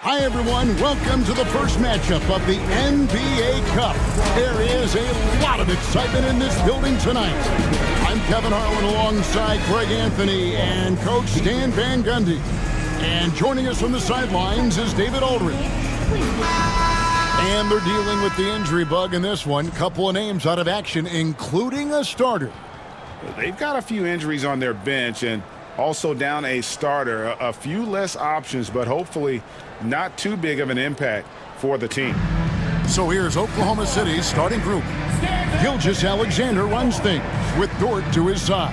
Hi, everyone. Welcome to the first matchup of the NBA Cup. There is a lot of excitement in this building tonight. I'm Kevin Harlan alongside Greg Anthony and Coach Stan Van Gundy. And joining us from the sidelines is David Aldridge. And they're dealing with the injury bug in this one. Couple of names out of action, including a starter. They've got a few injuries on their bench and also down a starter. A few less options, but hopefully not too big of an impact for the team. So here's Oklahoma City's starting group. Gilgeous-Alexander runs things with Dort to his side.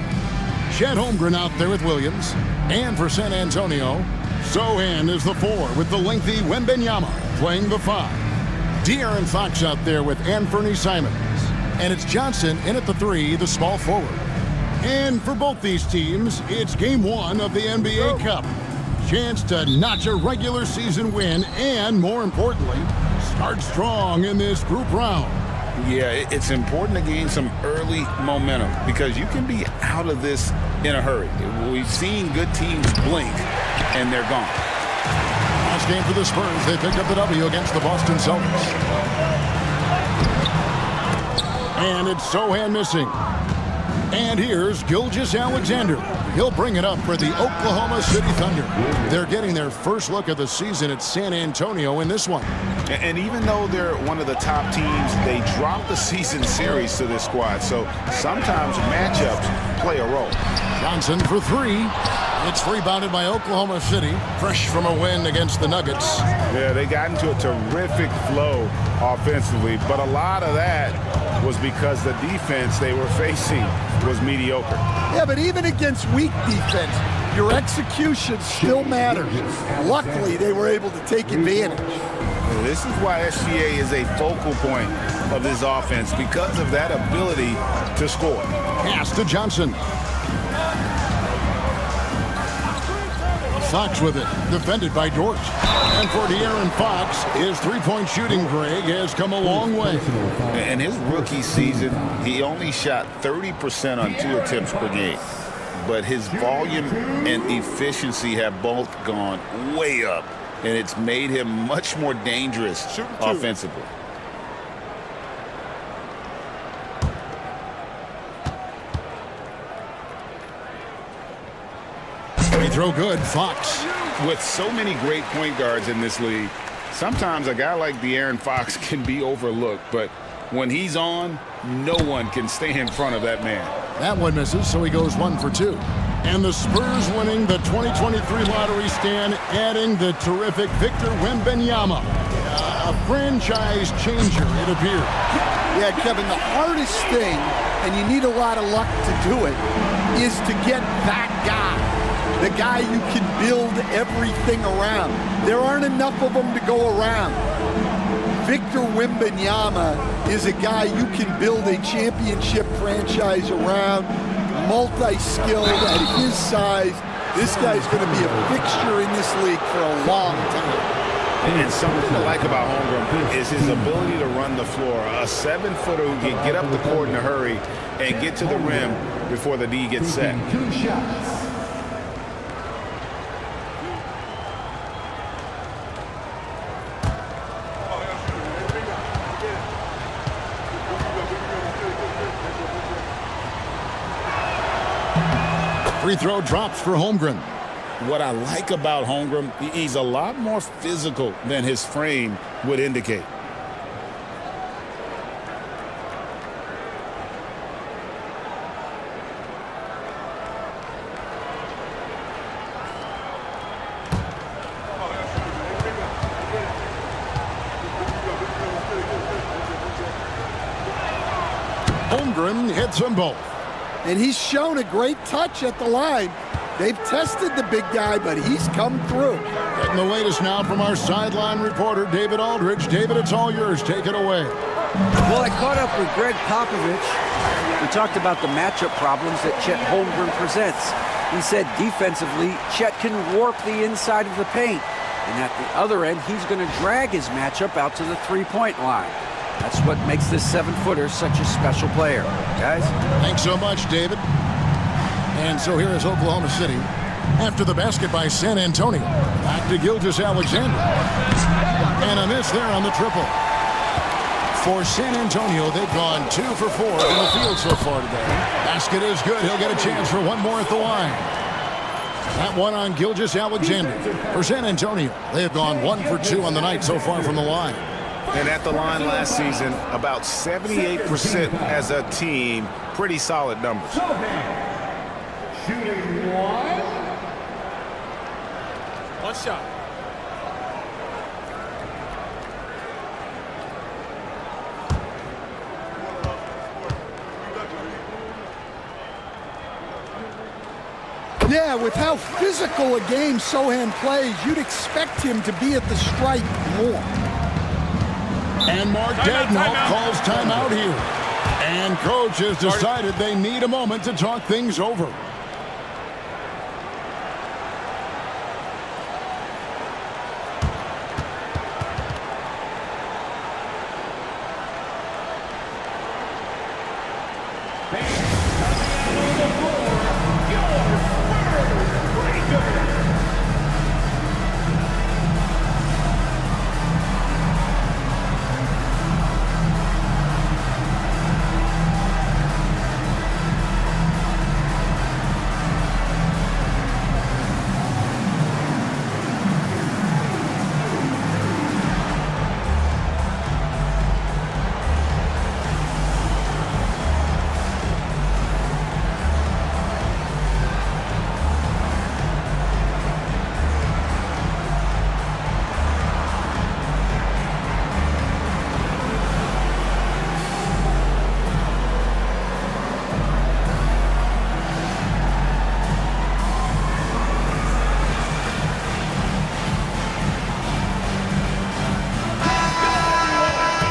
Chet Holmgren out there with Williams. And for San Antonio, Sochan is the 4 with the lengthy Wembanyama playing the 5. De'Aaron Fox out there with Anthony Simons. And it's Johnson in at the 3, the small forward. And for both these teams, it's game 1 of the NBA Cup. Chance to notch a regular season win and, more importantly, start strong in this group round. Yeah, it's important to gain some early momentum because you can be out of this in a hurry. We've seen good teams blink, and they're gone. Last game for the Spurs, they pick up the W against the Boston Celtics. And it's Sochan missing. And here's Gilgeous-Alexander. He'll bring it up for the Oklahoma City Thunder. They're getting their first look of the season at San Antonio in this one. And even though they're one of the top teams, they dropped the season series to this squad. So sometimes matchups play a role. Johnson for 3. It's rebounded by Oklahoma City, fresh from a win against the Nuggets. Yeah, they got into a terrific flow offensively, but a lot of that was because the defense they were facing was mediocre. Yeah, but even against weak defense, your execution still matters. Luckily, they were able to take advantage. This is why SGA is a focal point of this offense, because of that ability to score. Pass to Johnson. Fox with it, defended by Dort. And for De'Aaron Fox, his three-point shooting, Greg, has come a long way. In his rookie season, he only shot 30% on 2 attempts per game. But his volume and efficiency have both gone way up, and it's made him much more dangerous offensively. Free throw good, Fox. With so many great point guards in this league, sometimes a guy like De'Aaron Fox can be overlooked, but when he's on, no one can stay in front of that man. That one misses, so he goes 1 for 2. And the Spurs winning the 2023 lottery stand, adding the terrific Victor Wembanyama. A franchise changer, it appears. Yeah, Kevin, the hardest thing, and you need a lot of luck to do it, is to get that guy. The guy you can build everything around. There aren't enough of them to go around. Victor Wembanyama is a guy you can build a championship franchise around, multi-skilled at his size. This guy's going to be a fixture in this league for a long time. And something to like about Holmgren is his ability to run the floor. A 7-footer who can get up the court in a hurry and get to the rim before the D gets set. Free throw drops for Holmgren. What I like about Holmgren, he's a lot more physical than his frame would indicate. Holmgren hits them both. And he's shown a great touch at the line. They've tested the big guy, but he's come through. Getting the latest now from our sideline reporter, David Aldridge. David, it's all yours. Take it away. Well, I caught up with Greg Popovich. We talked about the matchup problems that Chet Holmgren presents. He said defensively, Chet can warp the inside of the paint. And at the other end, he's going to drag his matchup out to the three-point line. That's what makes this 7-footer such a special player. Guys? Thanks so much, David. And so here is Oklahoma City. After the basket by San Antonio. Back to Gilgeous-Alexander. And a miss there on the triple. For San Antonio, they've gone 2 for 4 in the field so far today. Basket is good. He'll get a chance for one more at the line. That one on Gilgeous-Alexander. For San Antonio, they have gone 1 for 2 on the night so far from the line. And at the line last season, about 78% as a team. Pretty solid numbers. Shooting one. One shot. Yeah, with how physical a game Sochan plays, you'd expect him to be at the stripe more. And Mark Daigneault calls timeout here. And coach has decided they need a moment to talk things over.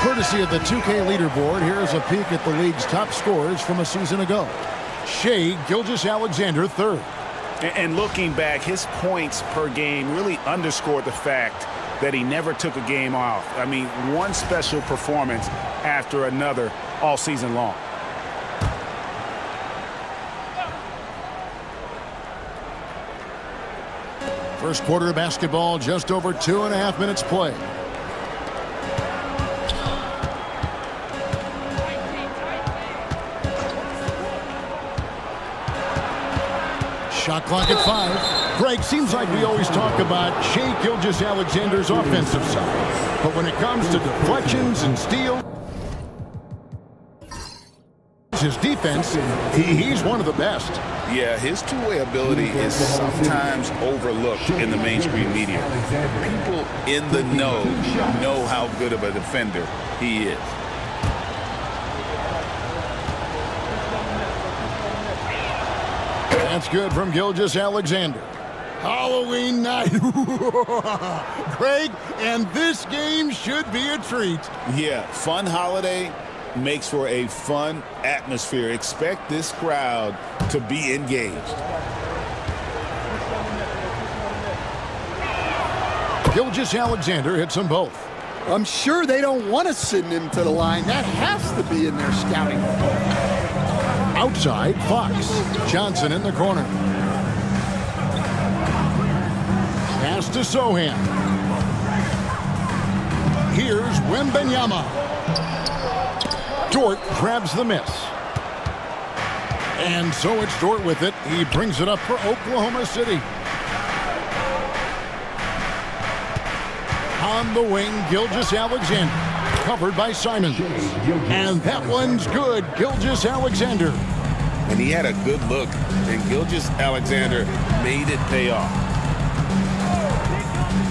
Courtesy of the 2K leaderboard, here's a peek at the league's top scorers from a season ago. Shai Gilgeous-Alexander, third. And looking back, his points per game really underscored the fact that he never took a game off. I mean, one special performance after another all season long. First quarter of basketball, just over 2.5 minutes play. Shot clock at 5. Greg, seems like we always talk about Shai Gilgeous-Alexander's offensive side. But when it comes to deflections and steals, his defense, he's one of the best. Yeah, his two-way ability is sometimes overlooked in the mainstream media. People in the know how good of a defender he is. That's good from Gilgeous-Alexander. Halloween night. Greg, and this game should be a treat. Yeah, fun holiday makes for a fun atmosphere. Expect this crowd to be engaged. Gilgeous-Alexander hits them both. I'm sure they don't want to send him to the line. That has to be in their scouting report. Outside, Fox. Johnson in the corner. Pass to Sochan. Here's Wembanyama. Dort grabs the miss. And so it's Dort with it. He brings it up for Oklahoma City. On the wing, Gilgeous-Alexander. Covered by Simons. And that one's good. Gilgeous-Alexander. And he had a good look, and Gilgeous-Alexander made it pay off.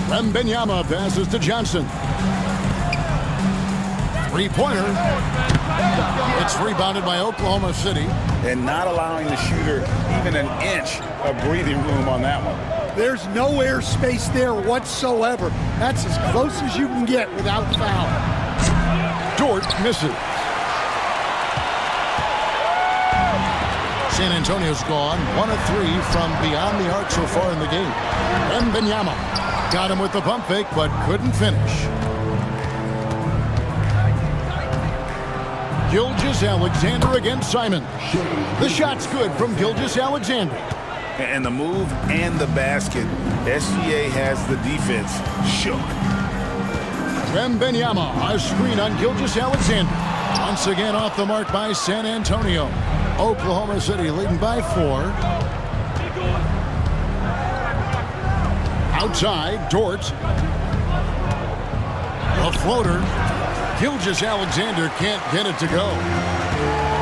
Wembanyama passes to Johnson. Three-pointer. It's rebounded by Oklahoma City. And not allowing the shooter even an inch of breathing room on that one. There's no air space there whatsoever. That's as close as you can get without foul. Dort misses. San Antonio's gone 1 of 3 from beyond the arc so far in the game. Wembanyama got him with the pump fake, but couldn't finish. Gilgeous-Alexander against Simon. The shot's good from Gilgeous-Alexander. And the move and the basket, SGA has the defense shook. Wembanyama, a screen on Gilgeous-Alexander. Once again off the mark by San Antonio. Oklahoma City leading by 4. Outside, Dort. A floater. Gilgeous-Alexander can't get it to go.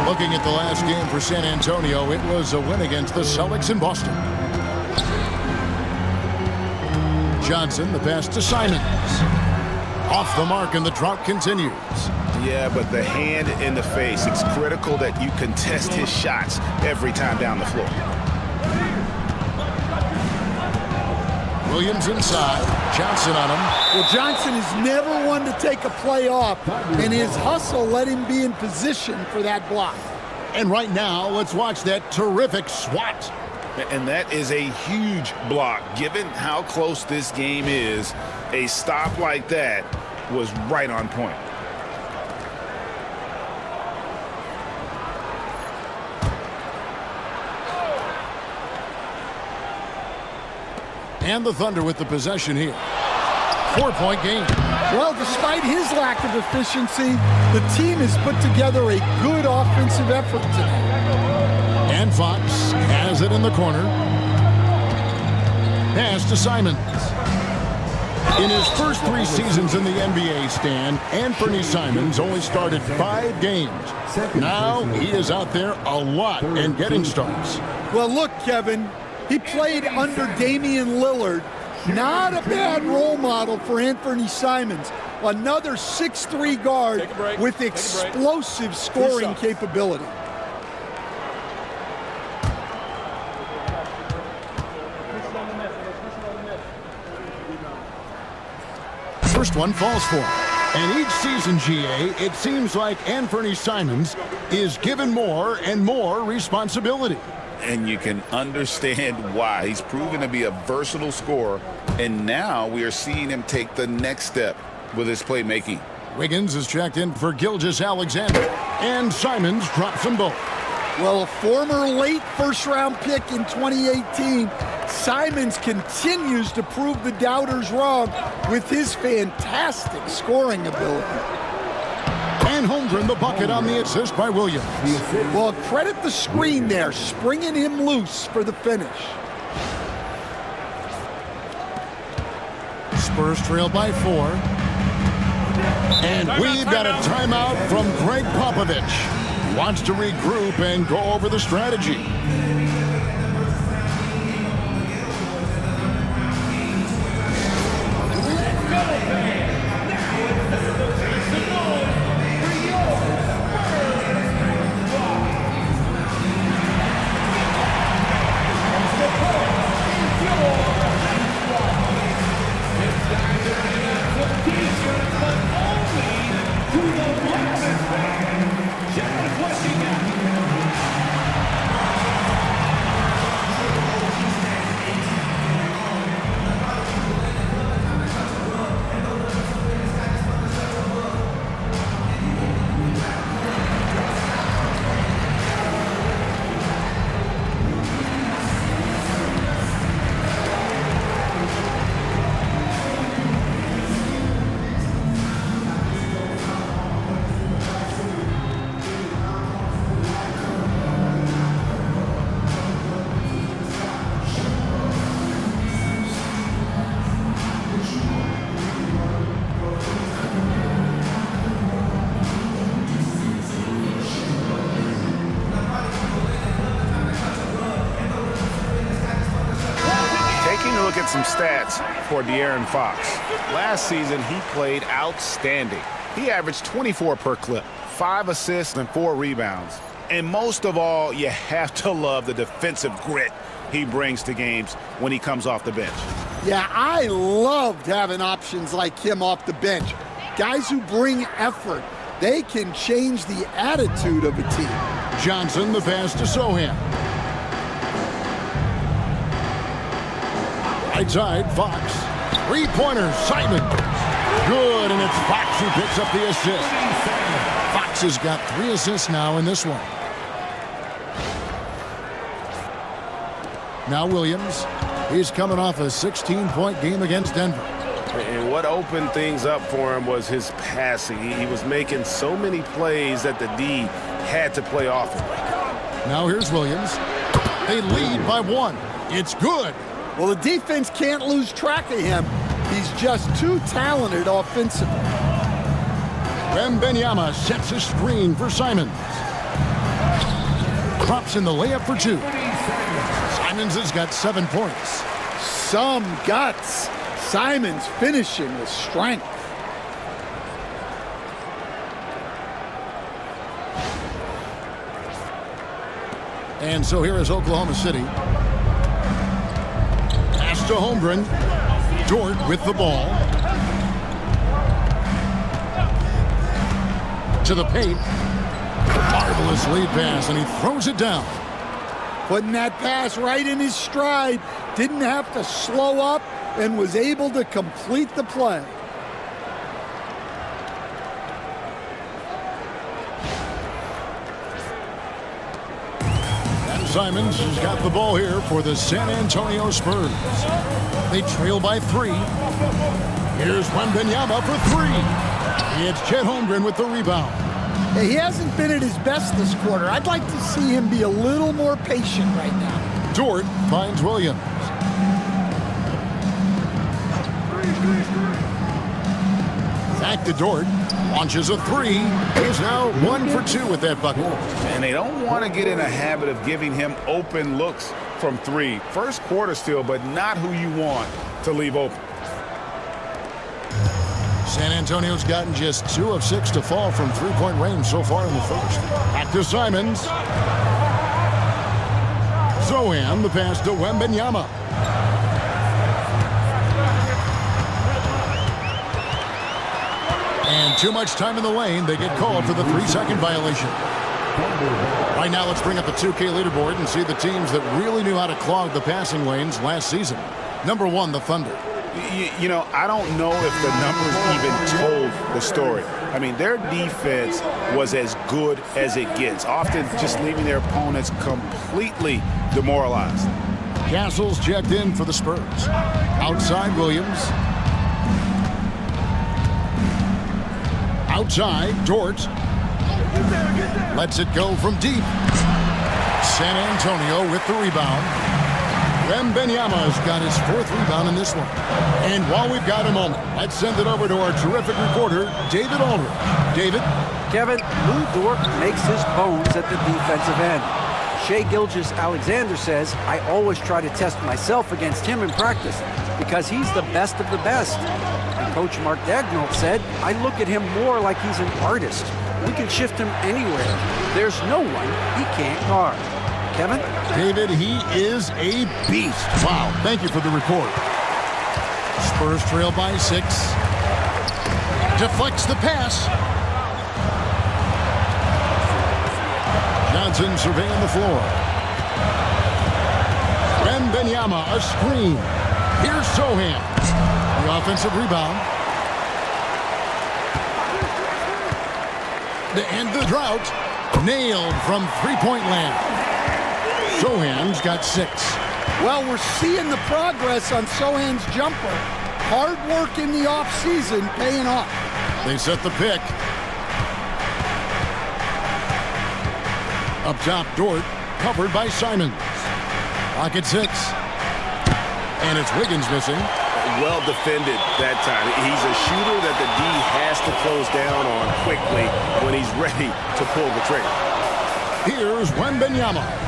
Looking at the last game for San Antonio, it was a win against the Celtics in Boston. Johnson, the pass to Simons. Off the mark, and the drought continues. Yeah, but the hand in the face, it's critical that you contest his shots every time down the floor. Williams inside. Johnson on him. Well, Johnson is never one to take a play off, and his hustle let him be in position for that block. And right now, let's watch that terrific swat. And that is a huge block. Given how close this game is, a stop like that was right on point. And the Thunder with the possession here. 4-point game. Well, despite his lack of efficiency, the team has put together a good offensive effort today. And Fox has it in the corner. Pass to Simons. In his first 3 seasons in the NBA, Stan, Anthony Simons only started 5 games. Now he is out there a lot and getting starts. Well, look, Kevin, he played under Damian Lillard. Not a bad role model for Anthony Simons. Another 6'3" guard with explosive scoring capability. First one falls for him. And each season, GA, it seems like Anthony Simons is given more and more responsibility. And you can understand why. He's proven to be a versatile scorer, and now we are seeing him take the next step with his playmaking. Wiggins is checked in for Gilgeous-Alexander, and Simons drops them both. Well, a former late first-round pick in 2018, Simons continues to prove the doubters wrong with his fantastic scoring ability. And Holmgren the bucket on the assist by Williams. Well, credit the screen there, springing him loose for the finish. Spurs trail by 4. And we've got a timeout from Greg Popovich. He wants to regroup and go over the strategy. Some stats for De'Aaron Fox. Last season, he played outstanding. He averaged 24 per clip, 5 assists and 4 rebounds. And most of all, you have to love the defensive grit he brings to games when he comes off the bench. Yeah, I loved having options like him off the bench. Guys who bring effort. They can change the attitude of a team. Johnson, the pass to Sohan. Right side, Fox. 3-pointer, Simon. Good, and it's Fox who picks up the assist. Fox has got 3 assists now in this one. Now Williams. He's coming off a 16-point game against Denver. And what opened things up for him was his passing. He was making so many plays that the D had to play off him. Now here's Williams. They lead by 1. It's good. Well, the defense can't lose track of him. He's just too talented offensively. Wembanyama sets a screen for Simons. Drops in the layup for 2. Simons has got 7 points. Some guts. Simons finishing with strength. And so here is Oklahoma City. Pass to Holmgren. Dort with the ball. To the paint. Marvelous lead pass, and he throws it down. Putting that pass right in his stride. Didn't have to slow up and was able to complete the play. And Simons has got the ball here for the San Antonio Spurs. They trail by 3. Here's Wembanyama for 3. It's Chet Holmgren with the rebound. He hasn't been at his best this quarter. I'd like to see him be a little more patient right now. Dort finds Williams. Back to Dort. Launches a 3. He's now 1 for 2 with that bucket. And they don't want to get in a habit of giving him open looks from 3. First quarter still, but not who you want to leave open. San Antonio's gotten just 2 of 6 to fall from 3-point range so far in the first. Back to Simons. Zohan, the pass to Wembanyama. And too much time in the lane. They get called for the 3-second violation. Right now, let's bring up the 2K leaderboard and see the teams that really knew how to clog the passing lanes last season. Number 1, the Thunder. You know, I don't know if the numbers even told the story. I mean, their defense was as good as it gets, often just leaving their opponents completely demoralized. Castle's checked in for the Spurs. Outside, Williams. Outside, Dort. Lets it go from deep. San Antonio with the rebound. Wembanyama's got his 4th rebound in this one. And while we've got a moment, let's send it over to our terrific reporter, David Aldridge. David? Kevin, Lou Dort makes his bones at the defensive end. Shai Gilgeous-Alexander says, I always try to test myself against him in practice because he's the best of the best. And Coach Mark Daigneault said, I look at him more like he's an artist. We can shift him anywhere. There's no one he can't guard. Kevin? David, he is a beast. Wow, thank you for the report. Spurs trail by 6. Deflects the pass. Johnson surveying the floor. Wembanyama, a screen. Here's Zohan. The offensive rebound. To end the drought. Nailed from 3-point land. Zohan's got 6. Well, we're seeing the progress on Zohan's jumper. Hard work in the offseason paying off. They set the pick. Up top, Dort, covered by Simons. Pocket 6. And it's Wiggins missing. Well defended that time. He's a shooter that the D has to close down on quickly when he's ready to pull the trigger. Here's Wembanyama.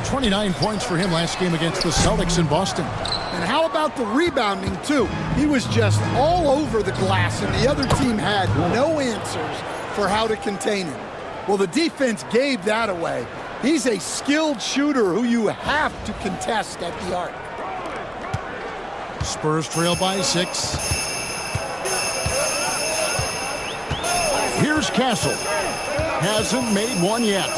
29 points for him last game against the Celtics in Boston. And how about the rebounding, too? He was just all over the glass, and the other team had no answers for how to contain him. Well, the defense gave that away. He's a skilled shooter who you have to contest at the arc. Spurs trail by 6. Here's Castle. Hasn't made one yet.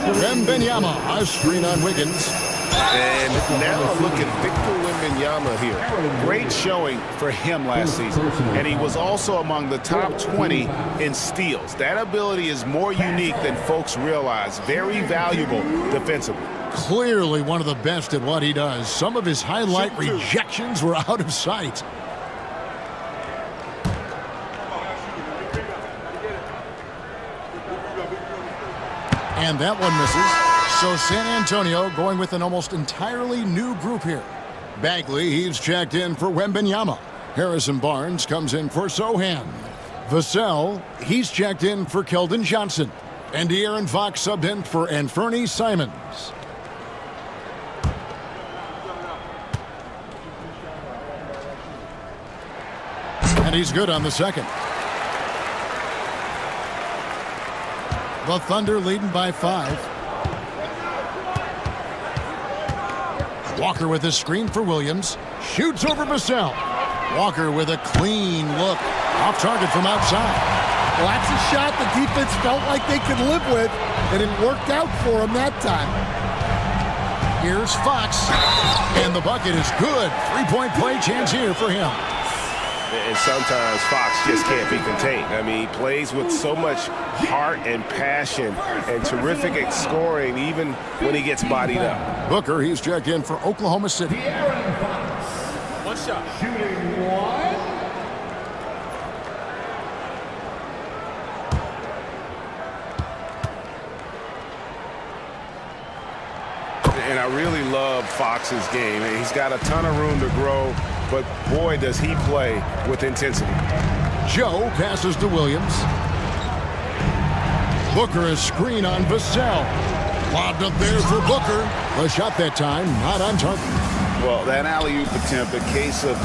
Wembanyama, a screen on Wiggins. And now look at Victor Wembanyama here. Great showing for him last season. And he was also among the top 20 in steals. That ability is more unique than folks realize. Very valuable defensively. Clearly one of the best at what he does. Some of his highlight rejections were out of sight. And that one misses. So San Antonio going with an almost entirely new group here. Bagley, he's checked in for Wembanyama. Harrison Barnes comes in for Sohan. Vassell, he's checked in for Keldon Johnson. And De'Aaron Fox subbed in for Anfernee Simons. And he's good on the second. The Thunder leading by 5. Walker with a screen for Williams. Shoots over Vassell. Walker with a clean look. Off target from outside. Well, that's a shot the defense felt like they could live with, and it worked out for him that time. Here's Fox. And the bucket is good. Three-point play chance here for him. And sometimes Fox just can't be contained. I mean, he plays with so much heart and passion and terrific at scoring even when he gets bodied up. Booker, he's checked in for Oklahoma City. One shot. Shooting one. And I really love Fox's game. And he's got a ton of room to grow, but boy, does he play with intensity. Joe passes to Williams. Booker a screen on Vassell. Lobbed up there for Booker. A shot that time, not on target. Well, that alley-oop attempt, a case of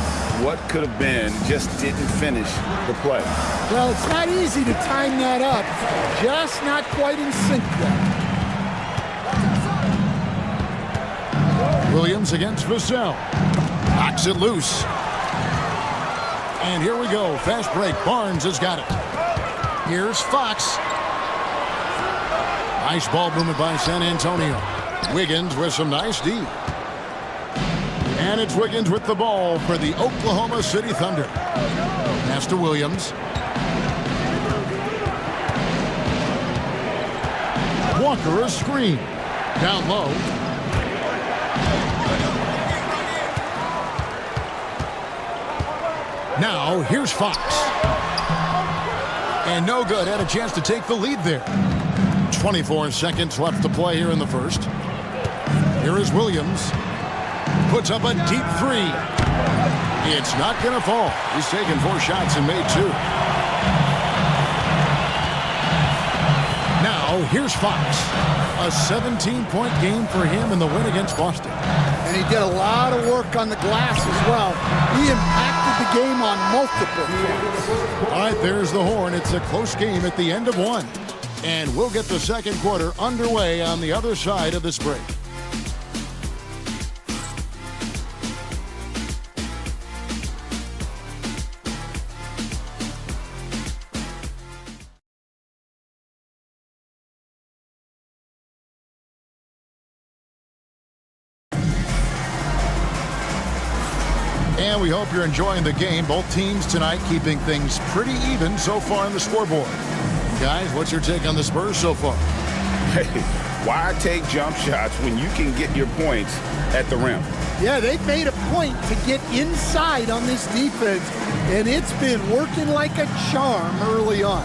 what could have been, just didn't finish the play. Well, it's not easy to time that up. Just not quite in sync there. Williams against Vassell. Knocks it loose. And here we go. Fast break. Barnes has got it. Here's Fox. Nice ball movement by San Antonio. Wiggins with some nice D. And it's Wiggins with the ball for the Oklahoma City Thunder. Pass to Williams. Walker a screen. Down low. Now, here's Fox. And no good. Had a chance to take the lead there. 24 seconds left to play here in the first. Here is Williams. Puts up a deep three. It's not going to fall. He's taken 4 shots and made 2. Now, here's Fox. A 17-point game for him in the win against Boston. And he did a lot of work on the glass as well. He impacted the game on multiple fronts. All right, there's the horn. It's a close game at the end of 1. And we'll get the second quarter underway on the other side of this break. And we hope you're enjoying the game. Both teams tonight keeping things pretty even so far on the scoreboard. Guys, what's your take on the Spurs so far? Hey, why take jump shots when you can get your points at the rim? Yeah, they've made a point to get inside on this defense, and it's been working like a charm early on.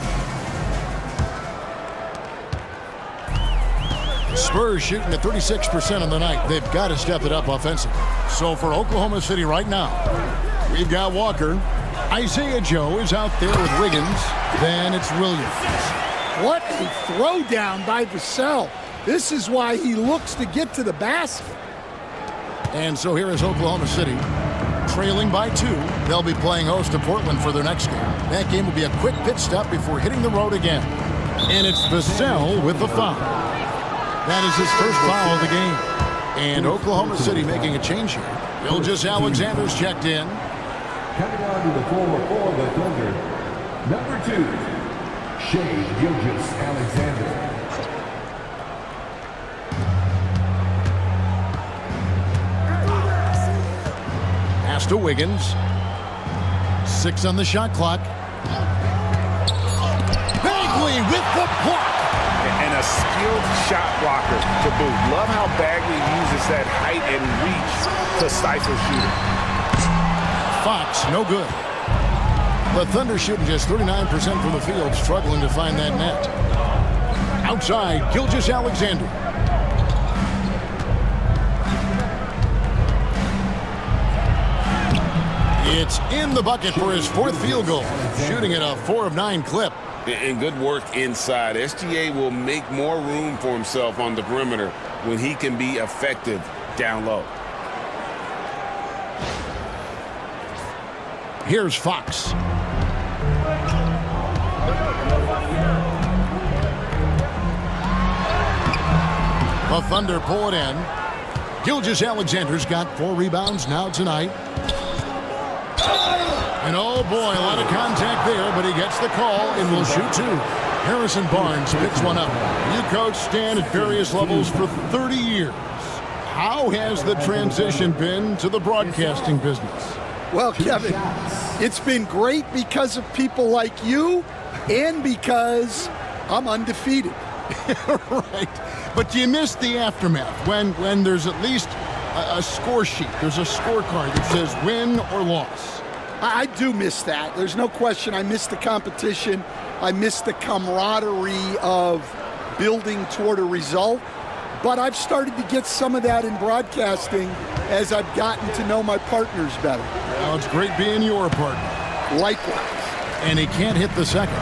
Spurs shooting at 36% on the night. They've got to step it up offensively. So for Oklahoma City right now, we've got Walker. Isaiah Joe is out there with Wiggins. Then it's Williams. What a throwdown by Vassell. This is why he looks to get to the basket. And so here is Oklahoma City, trailing by 2. They'll be playing host to Portland for their next game. That game will be a quick pit stop before hitting the road again. And it's Vassell with the foul. That is his first foul of the game. And Oklahoma City making a change here. Gilgeous-Alexander's checked in. Coming on to the floor for the Thunder, number 2, Shai Gilgeous-Alexander. to Wiggins. 6 on the shot clock. Bagley with the block. And a skilled shot blocker to boot. Love how Bagley uses that height and reach to stifle shooting. Fox, no good. The Thunder shooting just 39% from the field, struggling to find that net. Outside, Gilgeous-Alexander. It's in the bucket for his 4th field goal, shooting at a 4 of 9 clip. And good work inside. SGA will make more room for himself on the perimeter when he can be effective down low. Here's Fox. The Thunder pull it in. Gilgeous-Alexander's got 4 rebounds now tonight. And oh boy, a lot of contact there, but he gets the call and will shoot 2. Harrison Barnes picks one up. You coached Stan at various levels for 30 years. How has the transition been to the broadcasting business? Well, Kevin, it's been great because of people like you and because I'm undefeated. Right. But you miss the aftermath when there's at least a score sheet. There's a scorecard that says win or loss. I do miss that. There's no question. I miss the competition. I miss the camaraderie of building toward a result. But I've started to get some of that in broadcasting as I've gotten to know my partners better. Well, it's great being your partner. Likewise. And he can't hit the second.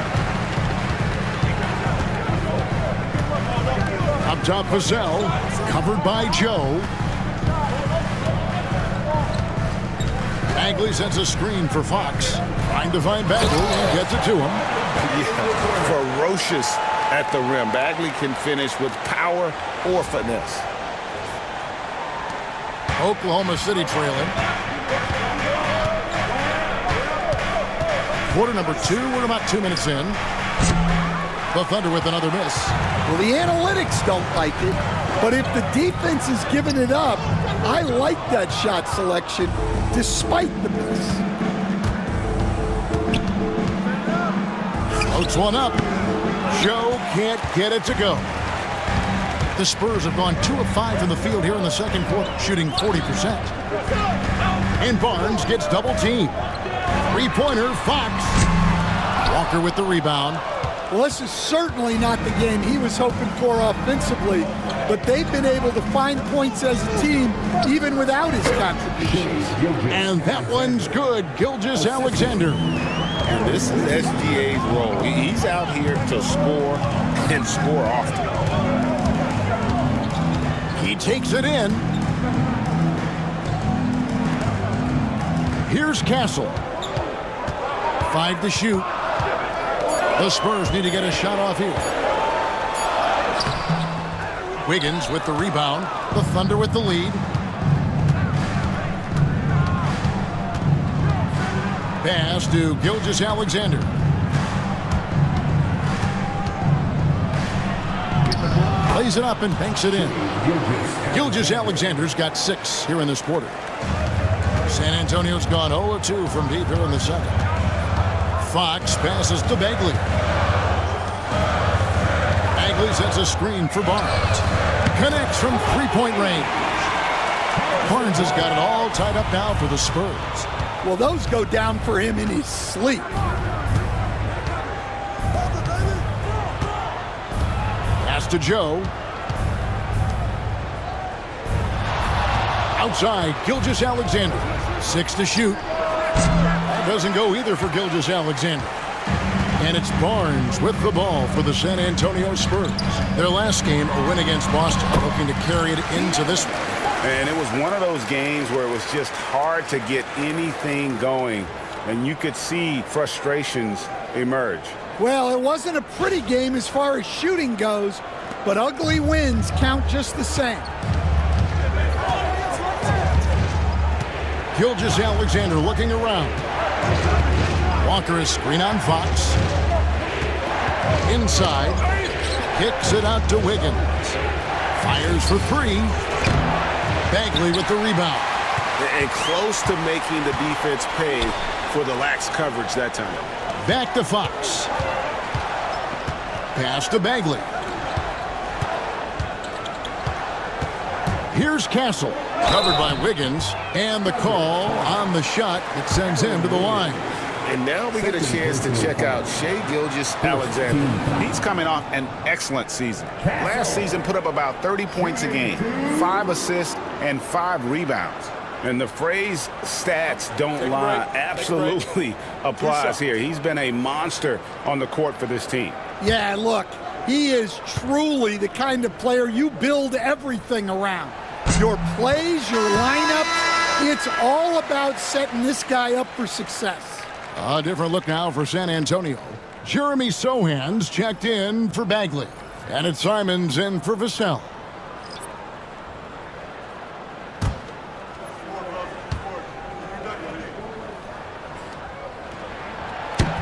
Up top, Vassell, covered by Joe. Bagley sets a screen for Fox. Trying to find Bagley and gets it to him. Yeah, ferocious at the rim. Bagley can finish with power or finesse. Oklahoma City trailing. Quarter number 2. We're about 2 minutes in. The Thunder with another miss. Well, the analytics don't like it, but if the defense is giving it up, I like that shot selection despite the miss. Floats one up. Joe can't get it to go. The Spurs have gone 2 of 5 from the field here in the second quarter, shooting 40%. And Barnes gets double teamed. 3-pointer, Fox. Walker with the rebound. Well, this is certainly not the game he was hoping for offensively, but they've been able to find points as a team even without his contributions. And that one's good. Gilgeous-Alexander. And this is SGA's role. He's out here to score and score often. He takes it in. Here's Castle. 5 to shoot. The Spurs need to get a shot off here. Wiggins with the rebound. The Thunder with the lead. Pass to Gilgeous-Alexander. Plays it up and banks it in. Gilgeous-Alexander's got 6 here in this quarter. San Antonio's gone 0-2 from deep here in the second. Fox passes to Bagley. Bagley sets a screen for Barnes. Connects from 3-point range. Barnes has got it all tied up now for the Spurs. Well, those go down for him in his sleep. Pass to Joe. Outside, Gilgeous-Alexander. 6 to shoot. Doesn't go either for Gilgeous-Alexander. And it's Barnes with the ball for the San Antonio Spurs. Their last game, a win against Boston, looking to carry it into this one. And it was one of those games where it was just hard to get anything going, and you could see frustrations emerge. Well, it wasn't a pretty game as far as shooting goes, but ugly wins count just the same. Gilgeous-Alexander looking around. Walker is screen on Fox. Inside. Kicks it out to Wiggins. Fires for 3. Bagley with the rebound. and close to making the defense pay for the lax coverage that time. Back to Fox. Pass to Bagley. Here's Castle. Covered by Wiggins. And the call on the shot that sends him to the line. And now we get a chance to check out Shai Gilgeous-Alexander. He's coming off an excellent season. Last season put up about 30 points a game, 5 assists, and 5 rebounds. And the phrase stats don't lie absolutely applies here. He's been a monster on the court for this team. Yeah, look, he is truly the kind of player you build everything around. Your plays, your lineup, it's all about setting this guy up for success. A different look now for San Antonio. Jeremy Sohan's checked in for Bagley. And it's Simons in for Vassell.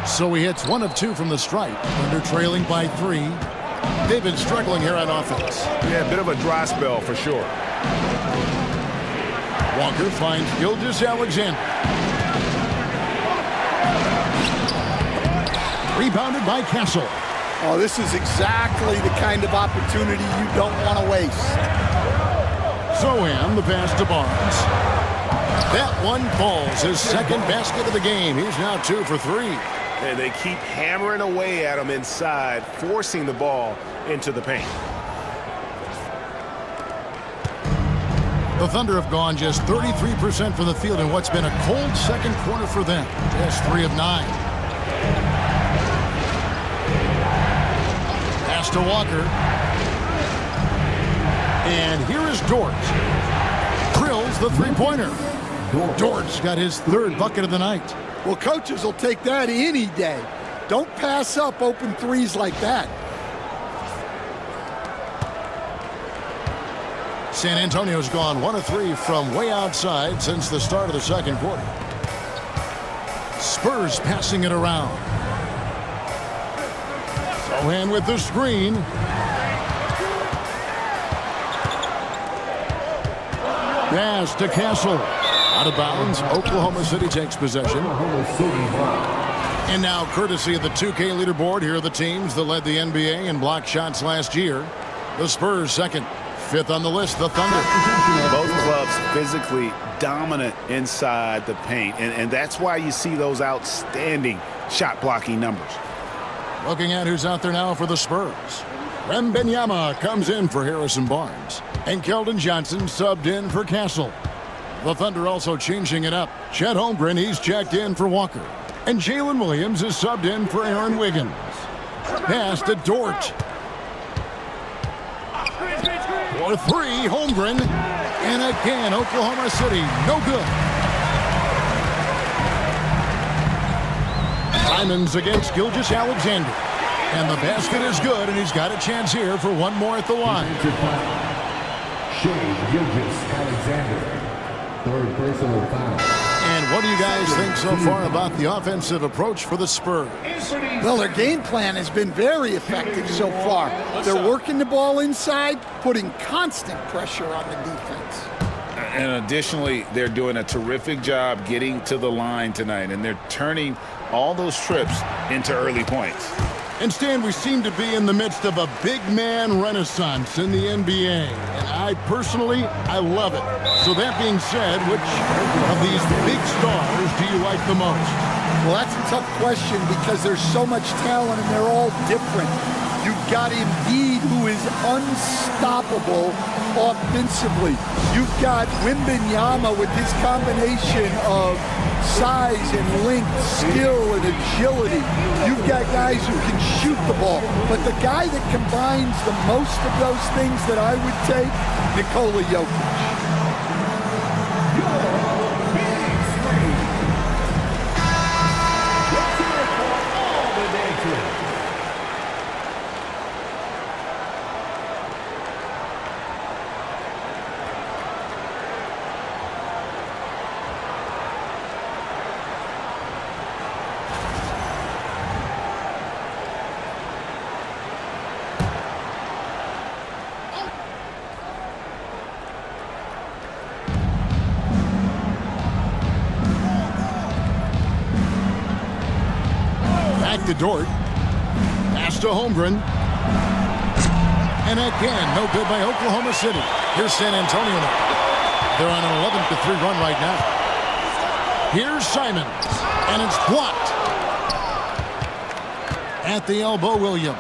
So he hits 1 of 2 from the stripe. Thunder trailing by 3. They've been struggling here on offense. Yeah, a bit of a dry spell for sure. Walker finds Gilgeous-Alexander. Rebounded by Castle. Oh, this is exactly the kind of opportunity you don't want to waste. Sohan, the pass to Barnes. That one falls, his second basket of the game. He's now 2 for 3. And they keep hammering away at him inside, forcing the ball into the paint. The Thunder have gone just 33% from the field in what's been a cold second quarter for them. Just 3 of 9. Pass to Walker. And here is Dort. Drills the three-pointer. Dort's got his 3rd bucket of the night. Well, coaches will take that any day. Don't pass up open threes like that. San Antonio's gone 1 of 3 from way outside since the start of the second quarter. Spurs passing it around. Sohan with the screen. Pass to Castle. Out of bounds. Oklahoma City takes possession. And now, courtesy of the 2K leaderboard, here are the teams that led the NBA in block shots last year. The Spurs second. 5th on the list, the Thunder. Both clubs physically dominant inside the paint, and that's why you see those outstanding shot blocking numbers. Looking at who's out there now for the Spurs. Wembanyama comes in for Harrison Barnes. And Keldon Johnson subbed in for Castle. The Thunder also changing it up. Chet Holmgren, he's checked in for Walker. And Jalen Williams is subbed in for Aaron Wiggins. Pass to Dort. For 3, Holmgren. And again, Oklahoma City, no good. Simons against Gilgeous-Alexander. And the basket is good, and he's got a chance here for one more at the line. Shai Gilgeous-Alexander. 3rd personal foul. And what do you guys think so far about the offensive approach for the Spurs? Well, their game plan has been very effective so far. They're working the ball inside, putting constant pressure on the defense. And additionally, they're doing a terrific job getting to the line tonight, and they're turning all those trips into early points. And Stan, we seem to be in the midst of a big man renaissance in the NBA. And I personally, I love it. So that being said, which of these big stars do you like the most? Well, that's a tough question because there's so much talent and they're all different. You've got Embiid, who is unstoppable offensively. You've got Wembanyama with his combination of size and length, skill and agility. You've got guys who can shoot the ball. But the guy that combines the most of those things that I would take, Nikola Jokic. to Dort. Pass to Holmgren. And again, no good by Oklahoma City. Here's San Antonio now. They're on an 11-3 run right now. Here's Simons, and it's blocked. At the elbow, Williams.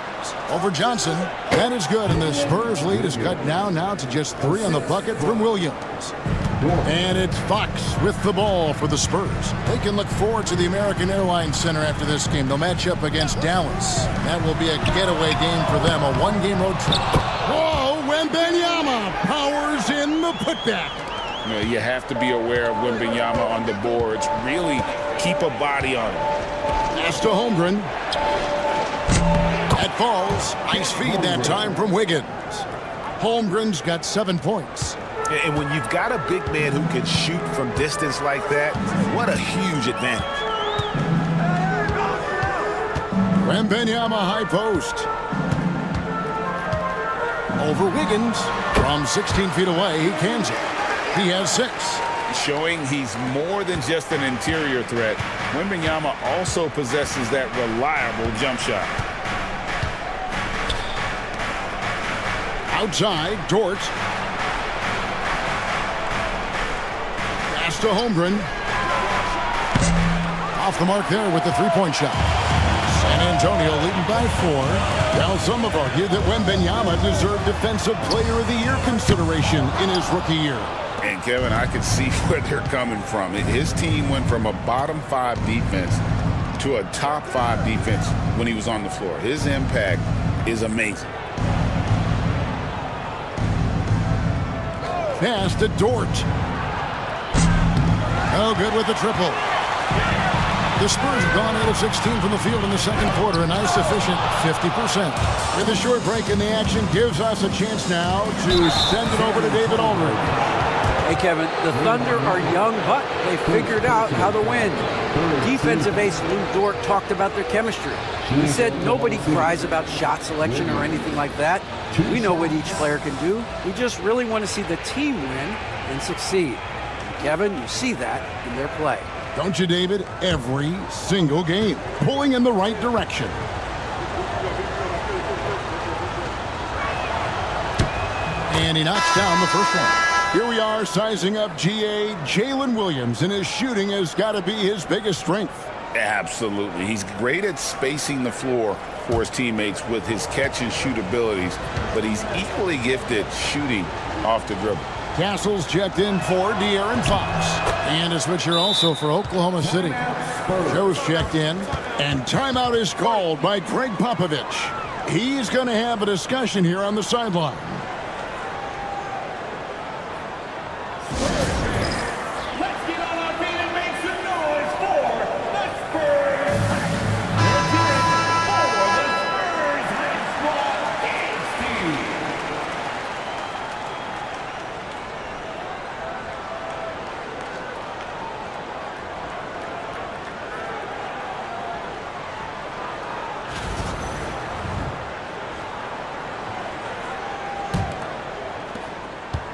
Over Johnson. That is good, and the Spurs lead is cut down now to just 3 on the bucket from Williams. And it's Fox with the ball for the Spurs. They can look forward to the American Airlines Center after this game. They'll match up against Dallas. That will be a getaway game for them, a one-game road trip. Whoa, Wembanyama powers in the putback. You have to be aware of Wembanyama on the boards. Really keep a body on him. Pass to Holmgren. That falls. Nice feed that time from Wiggins. Holmgren's got 7 points. And when you've got a big man who can shoot from distance like that, what a huge advantage. Wembanyama high post. Over Wiggins. From 16 feet away, he cans it. He has 6. Showing he's more than just an interior threat. Wembanyama also possesses that reliable jump shot. Outside, Dort. Pass to Holmgren. Off the mark there with the three-point shot. San Antonio leading by 4. Now some have argued that Wembanyama deserved Defensive Player of the Year consideration in his rookie year. And Kevin, I can see where they're coming from. His team went from a bottom 5 defense to a top 5 defense when he was on the floor. His impact is amazing. Pass to Dort. Oh, good with the triple. The Spurs have gone 8 of 16 from the field in the second quarter, a nice efficient 50%. With a short break in the action, gives us a chance now to send it over to David Aldridge. Hey, Kevin, the Thunder are young, but they figured out how to win. Defensive ace Lou Dort talked about their chemistry. He said nobody cries about shot selection or anything like that. We know what each player can do. We just really want to see the team win and succeed. And Kevin, you see that in their play. Don't you, David? Every single game, pulling in the right direction. And he knocks down the first one. Here we are sizing up GA. Jalen Williams, and his shooting has got to be his biggest strength. Absolutely. He's great at spacing the floor for his teammates with his catch and shoot abilities, but he's equally gifted shooting off the dribble. Castle's checked in for De'Aaron Fox. And a switcher also for Oklahoma City. Joe's checked in. And timeout is called by Greg Popovich. He's going to have a discussion here on the sideline.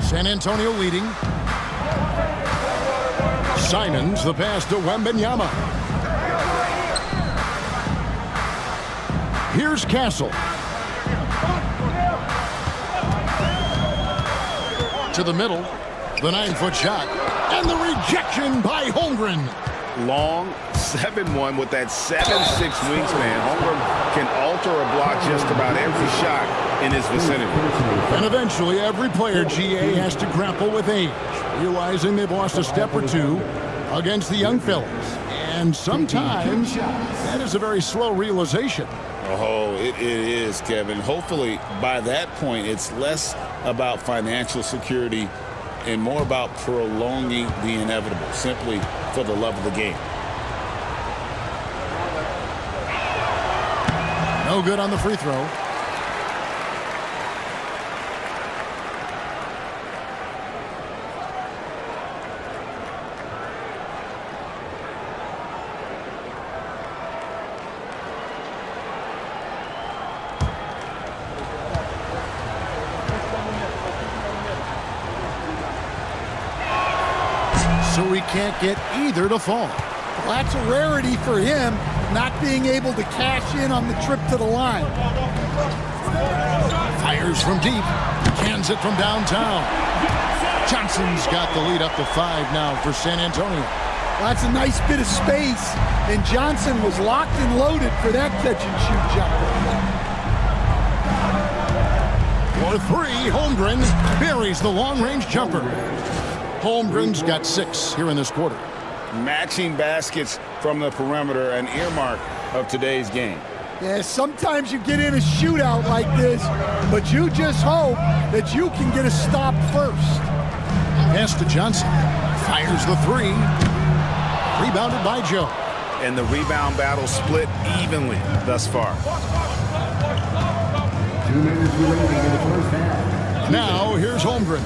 San Antonio leading. Simons, the pass to Wembanyama. Here's Castle. To the middle. The 9-foot shot. And the rejection by Holmgren. Long 7-1 with that 7'6" wingspan. Holmgren can alter a block just about every shot in his vicinity. And eventually every player, GA, has to grapple with age, realizing they've lost a step or two against the young fellas. And sometimes that is a very slow realization. Oh, it is, Kevin. Hopefully by that point it's less about financial security and more about prolonging the inevitable, simply for the love of the game. No good on the free throw. So we can't get either to fall. Well, that's a rarity for him, not being able to cash in on the trip to the line. Fires from deep. Cans it from downtown. Johnson's got the lead up to 5 now for San Antonio. Well, that's a nice bit of space, and Johnson was locked and loaded for that catch-and-shoot jumper. For 3, Holmgren buries the long-range jumper. Holmgren's got 6 here in this quarter. Matching baskets from the perimeter, an earmark of today's game. Yeah, sometimes you get in a shootout like this, but you just hope that you can get a stop first. Pass to Johnson. Fires the 3. Rebounded by Joe. And the rebound battle split evenly thus far. 2 minutes remaining in the first half. Now, here's Holmgren.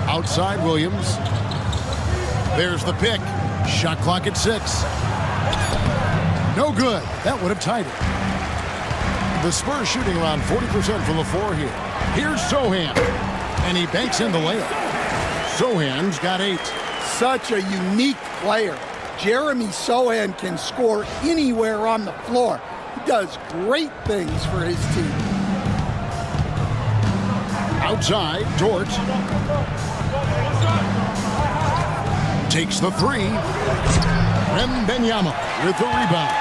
Outside Williams. There's the pick. Shot clock at 6. No good. That would have tied it. The Spurs shooting around 40% from the floor here. Here's Sohan. And he banks in the layup. Sohan's got 8. Such a unique player. Jeremy Sohan can score anywhere on the floor. He does great things for his team. Outside, Dort. Takes the 3. Wembanyama with the rebound.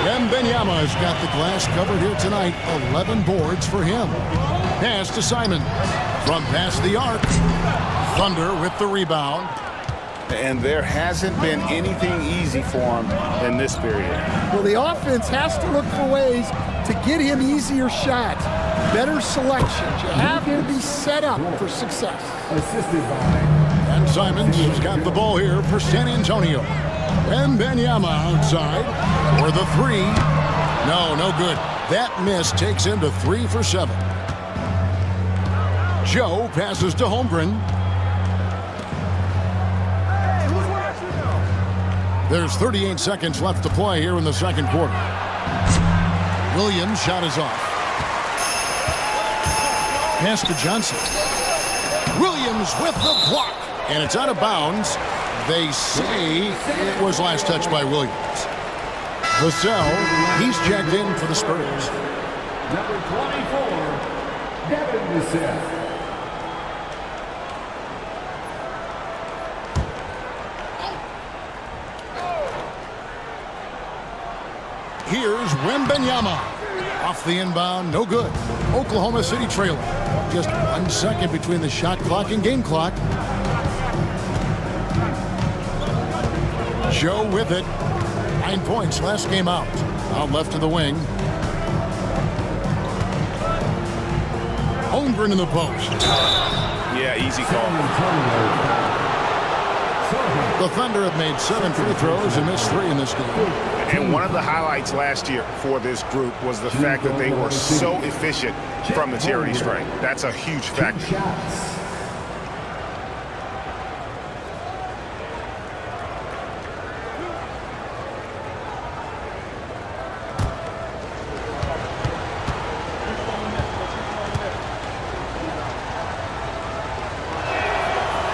Wembanyama has got the glass covered here tonight. 11 boards for him. Pass to Simon. From past the arc. Thunder with the rebound. And there hasn't been anything easy for him in this period. Well, the offense has to look for ways to get him easier shots, better selections. You have to be set up for success. Assisted by... And Simons has got the ball here for San Antonio. Wembanyama outside for the 3. No good. That miss takes him to 3 for 7. Joe passes to Holmgren. There's 38 seconds left to play here in the second quarter. Williams' shot is off. Pass to Johnson. Williams with the block. And it's out of bounds. They say it was last touched by Williams. Vassell, he's checked in for the Spurs. Number 24, Devin Vassell. Here's Wembanyama. Off the inbound, no good. Oklahoma City trailing. Just 1 second between the shot clock and game clock. Joe with it. 9 points last game out. Out left to the wing. Holmgren in the post. Yeah, easy call. The Thunder have made 7 free throws and missed 3 in this game. And one of the highlights last year for this group was the fact that they were so efficient from the charity stripe. That's a huge factor.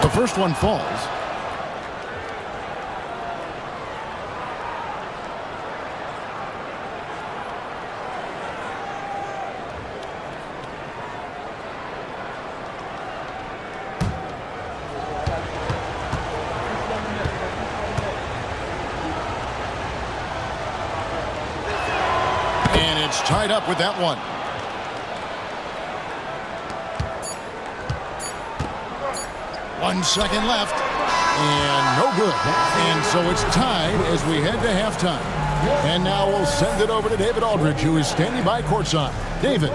The first one falls. And it's tied up with that one. One second left, and no good. And so it's tied as we head to halftime. And now we'll send it over to David Aldridge, who is standing by courtside. David.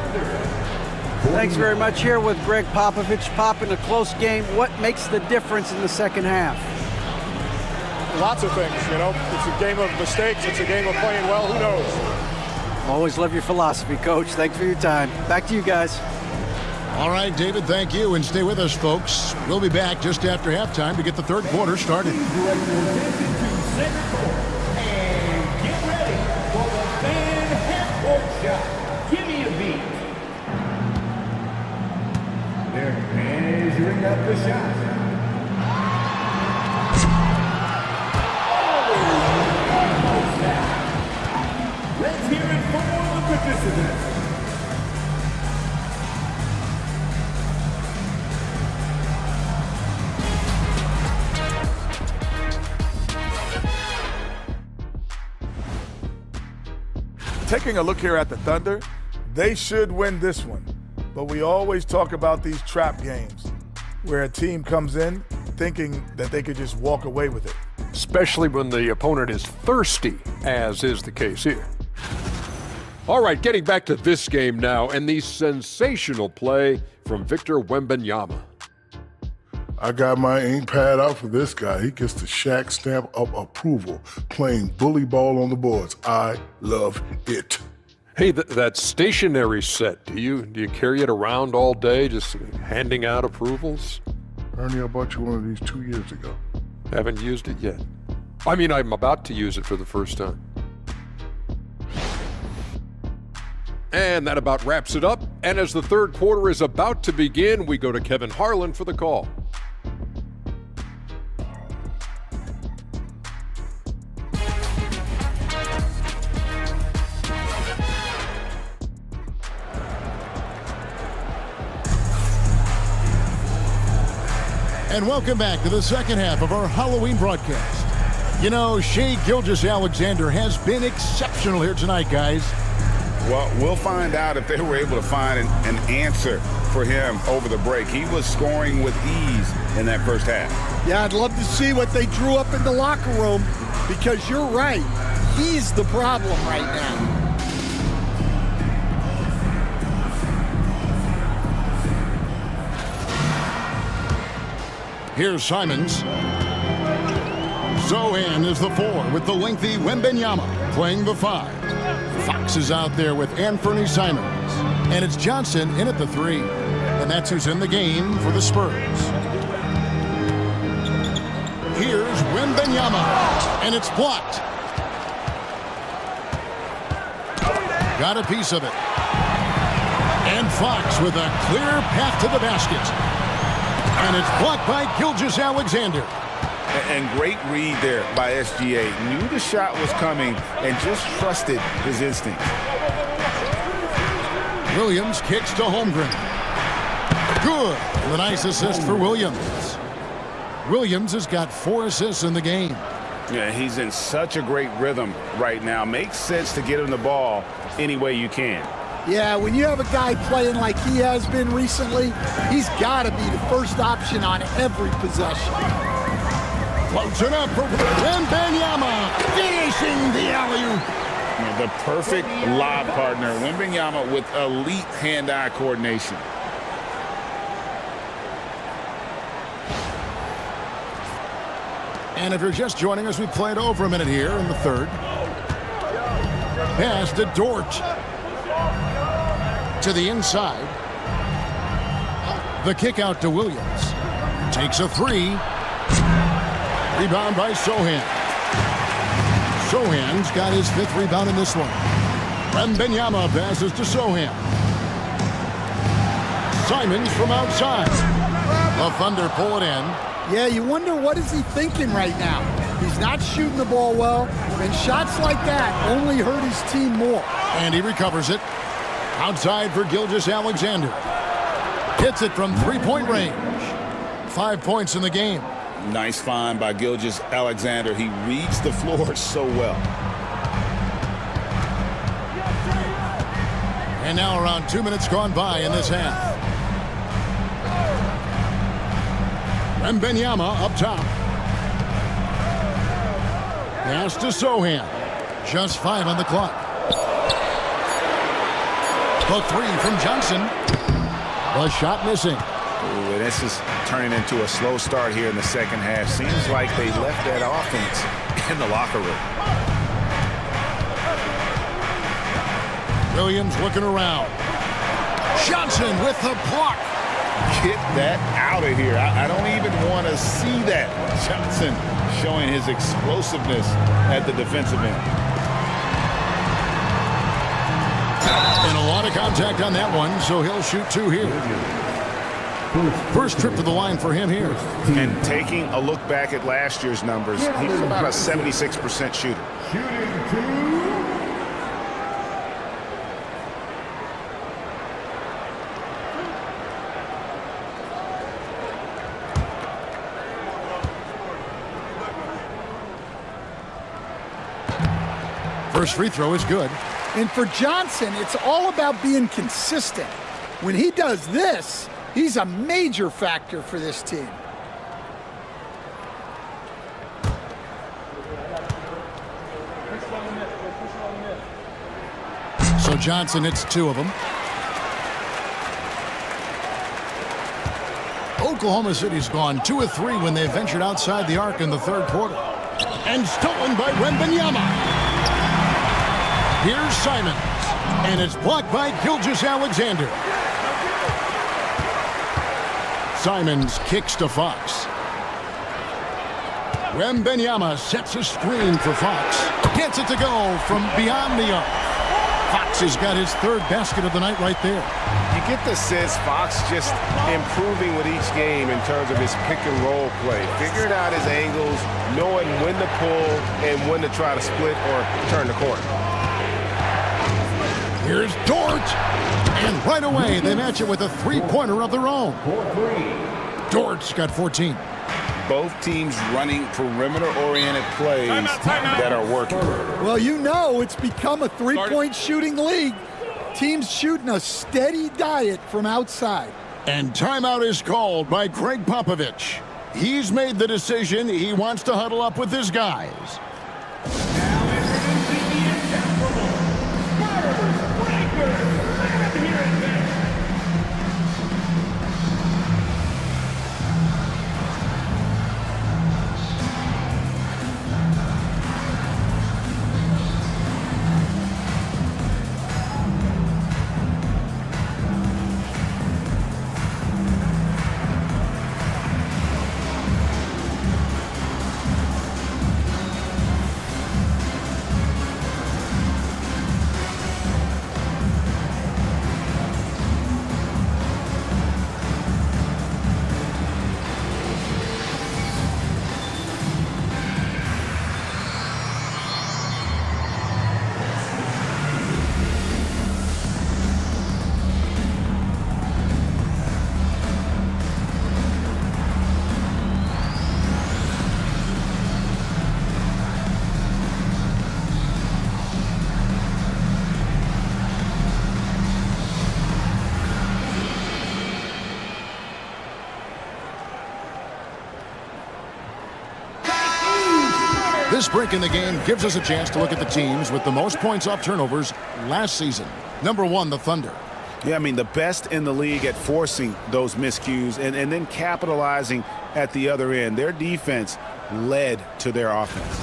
Thanks very much. Here with Greg Popovich. Pop, in a close game, what makes the difference in the second half? Lots of things, you know. It's a game of mistakes. It's a game of playing well. Who knows? Always love your philosophy, Coach. Thanks for your time. Back to you guys. All right, David, thank you, and stay with us, folks. We'll be back just after halftime to get the third quarter started. And get ready for the fan half-court shot. Give me a beat. They're measuring up the shot. precedent. Taking a look here at the Thunder, they should win this one. But we always talk about these trap games where a team comes in thinking that they could just walk away with it. Especially when the opponent is thirsty, as is the case here. All right, getting back to this game now, and the sensational play from Victor Wembanyama. I got my ink pad out for this guy. He gets the Shaq stamp of approval, playing bully ball on the boards. I love it. Hey, that stationary set, do you carry it around all day, just handing out approvals? Ernie, I bought you one of these 2 years ago. Haven't used it yet. I mean, I'm about to use it for the first time. And that about wraps it up. And as the third quarter is about to begin, we go to Kevin Harlan for the call. And welcome back to the second half of our Halloween broadcast. You know, Shai Gilgeous-Alexander has been exceptional here tonight, guys. Well, we'll find out if they were able to find an answer for him over the break. He was scoring with ease in that first half. Yeah, I'd love to see what they drew up in the locker room, because you're right. He's the problem right now. Here's Simons. Zohan is the 4 with the lengthy Wembanyama playing the 5. Fox is out there with Anthony Simons. And it's Johnson in at the 3. And that's who's in the game for the Spurs. Here's Wembanyama. And it's blocked. Got a piece of it. And Fox with a clear path to the basket. And it's blocked by Gilgeous-Alexander. And great read there by SGA. Knew the shot was coming and just trusted his instincts. Williams kicks to Holmgren. Good. A nice assist for Williams. Williams has got 4 assists in the game. Yeah, he's in such a great rhythm right now. Makes sense to get him the ball any way you can. Yeah, when you have a guy playing like he has been recently, he's got to be the first option on every possession. Floats it up for Wembanyama, finishing the alley-oop. The perfect lob partner, Wembanyama, with elite hand-eye coordination. And if you're just joining us, we played over a minute here in the third. Pass to Dort. To the inside. The kick out to Williams. Takes a 3. Rebound by Sohan. Sohan's got his 5th rebound in this one. Wembanyama passes to Sohan. Simons from outside. The Thunder pull it in. Yeah, you wonder what is he thinking right now. He's not shooting the ball well, and shots like that only hurt his team more. And he recovers it. Outside for Gilgeous-Alexander. Hits it from 3-point range. 5 points in the game. Nice find by Gilgeous-Alexander. He reads the floor so well. And now around 2 minutes gone by in this half. Wembanyama up top. Pass to Sohan. Just 5 on the clock. The 3 from Johnson. The shot missing. Ooh, and this is turning into a slow start here in the second half. Seems like they left that offense in the locker room. Williams looking around. Johnson with the block. Get that out of here. I don't even want to see that. Johnson showing his explosiveness at the defensive end. And a lot of contact on that one, so he'll shoot 2 here. First trip to the line for him here. And taking a look back at last year's numbers, he was about a 76% shooter. First free throw is good. And for Johnson, it's all about being consistent. When he does this, he's a major factor for this team. So Johnson hits 2 of them. Oklahoma City's gone 2 of 3 when they ventured outside the arc in the third quarter. And stolen by Wembanyama. Here's Simons. And it's blocked by Gilgeous-Alexander. Simons kicks to Fox. Wembanyama sets a screen for Fox. Gets it to go from beyond the arc. Fox has got his 3rd basket of the night right there. You get the sense Fox just improving with each game in terms of his pick-and-roll play. Figuring out his angles, knowing when to pull and when to try to split or turn the corner. Here's Dort. And right away, they match it with a 3-pointer of their own. Dort's got 14. Both teams running perimeter-oriented plays that are working. Well, you know it's become a 3-point shooting league. Teams shooting a steady diet from outside. And timeout is called by Greg Popovich. He's made the decision he wants to huddle up with his guys. This break in the game gives us a chance to look at the teams with the most points off turnovers last season. Number 1, the Thunder. Yeah, I mean, the best in the league at forcing those miscues and then capitalizing at the other end. Their defense led to their offense.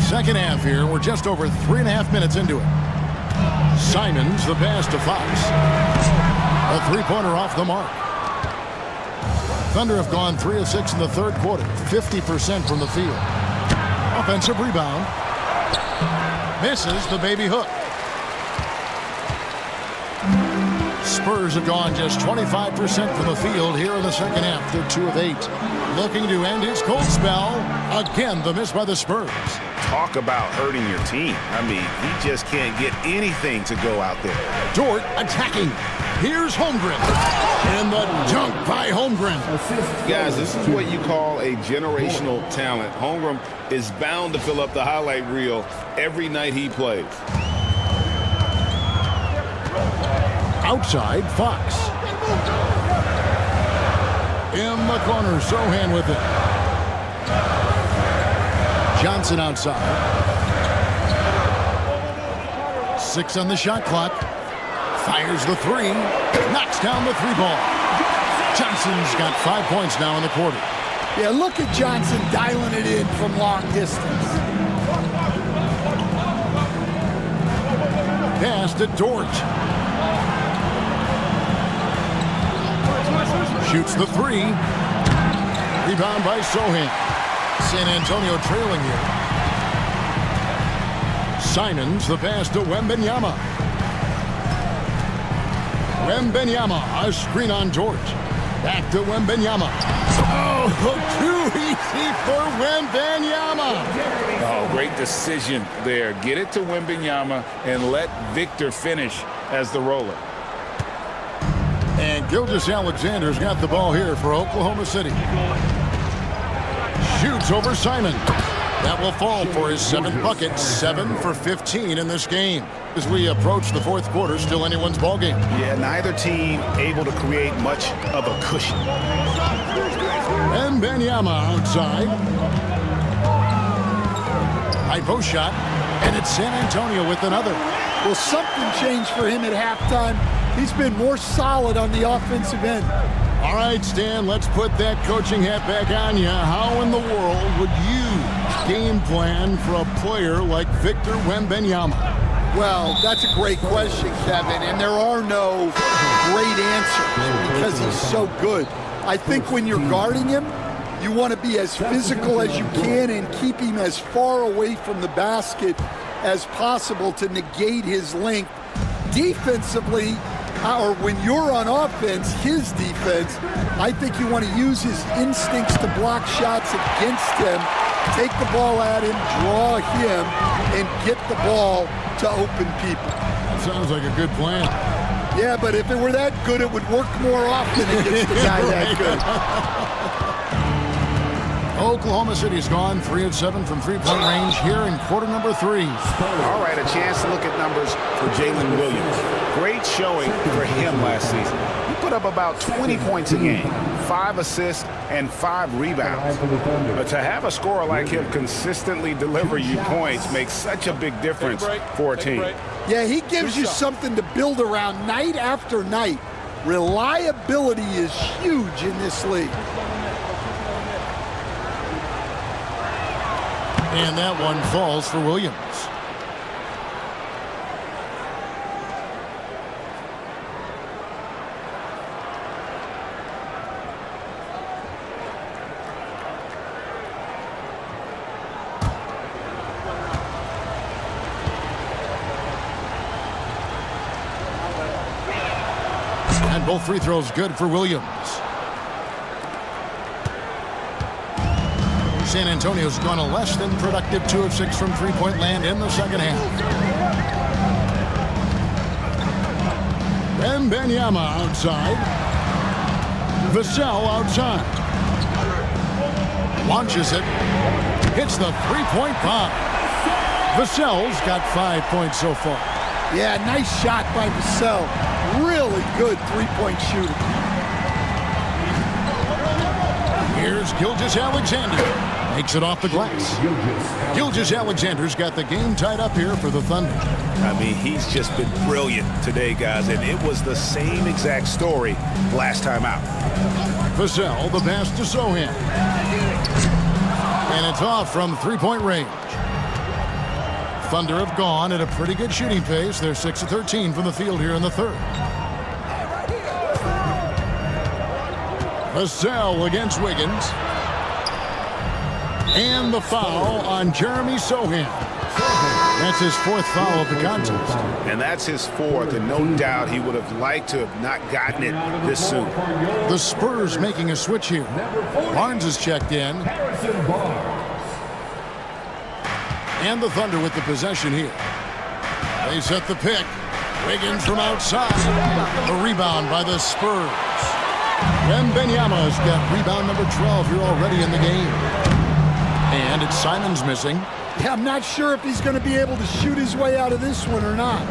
Second half here. We're just over 3.5 minutes into it. Simons, the pass to Fox. A 3-pointer off the mark. Thunder have gone 3 of 6 in the third quarter, 50% from the field. Offensive rebound. Misses the baby hook. Spurs have gone just 25% from the field here in the second half. They're 2 of 8. Looking to end his cold spell. Again, the miss by the Spurs. Talk about hurting your team. I mean, he just can't get anything to go out there. Dort attacking. Here's Holmgren. And the dunk by Holmgren. Guys, this is what you call a generational talent. Holmgren is bound to fill up the highlight reel every night he plays. Outside, Fox. In the corner, Sohan with it. Johnson outside. 6 on the shot clock. Fires the 3. Knocks down the 3-ball. Johnson's got 5 points now in the quarter. Yeah, look at Johnson dialing it in from long distance. Pass to Dort. Shoots the 3. Rebound by Sohan. San Antonio trailing here. Simons, the pass to Wembanyama. Wembanyama, a screen on Dort. Back to Wembanyama. Oh, too easy for Wembanyama. Oh, great decision there. Get it to Wembanyama and let Victor finish as the roller. And Gilgeous-Alexander's got the ball here for Oklahoma City. Shoots over Simon. That will fall for his 7th bucket, 7 for 15 in this game. As we approach the 4th quarter, still anyone's ball game. Yeah, neither team able to create much of a cushion. And Wembanyama outside. High post shot, and it's San Antonio with another. Well, something changed for him at halftime. He's been more solid on the offensive end. All right, Stan, let's put that coaching hat back on you. How in the world would you game plan for a player like Victor Wembanyama? Well, that's a great question, Kevin, and there are no great answers because he's so good. I think when you're guarding him, you want to be as physical as you can and keep him as far away from the basket as possible to negate his length. Defensively, or when you're on offense, his defense, I think you want to use his instincts to block shots against him, take the ball at him, draw him, and get the ball to open people. That sounds like a good plan. Yeah, but if it were that good, it would work more often against the guy that good. Oklahoma City's gone 3 of 7 from three-point range here in quarter number 3. All right, a chance to look at numbers for Jalen Williams. Great showing for him last season. He put up about 20 points a game, 5 assists, and 5 rebounds. But to have a scorer like him consistently deliver you points makes such a big difference for a team. Yeah, he gives you something to build around night after night. Reliability is huge in this league. And that one falls for Williams. And both free throws good for Williams. San Antonio's gone a less than productive 2 of 6 from three-point land in the second half. Wembanyama outside. Vassell outside. Launches it. Hits the three-point bomb. Vassell's got 5 points so far. Yeah, nice shot by Vassell. Really good three-point shooter. Here's Gilgeous-Alexander. Makes it off the glass. Gilgeous-Alexander's got the game tied up here for the Thunder. I mean, he's just been brilliant today, guys, and it was the same exact story last time out. Vassell, the pass to Sohan. And it's off from three-point range. Thunder have gone at a pretty good shooting pace. They're 6 of 13 from the field here in the third. Vassell against Wiggins. And the foul on Jeremy Sohan. That's his 4th foul of the contest. And that's his 4th, and no doubt he would have liked to have not gotten it this soon. The Spurs making a switch here. Barnes is checked in. And the Thunder with the possession here. They set the pick. Wiggins from outside. The rebound by the Spurs. Wembanyama's got rebound number 12 here already in the game. And it's Simon's missing. Yeah, I'm not sure if he's going to be able to shoot his way out of this one or not.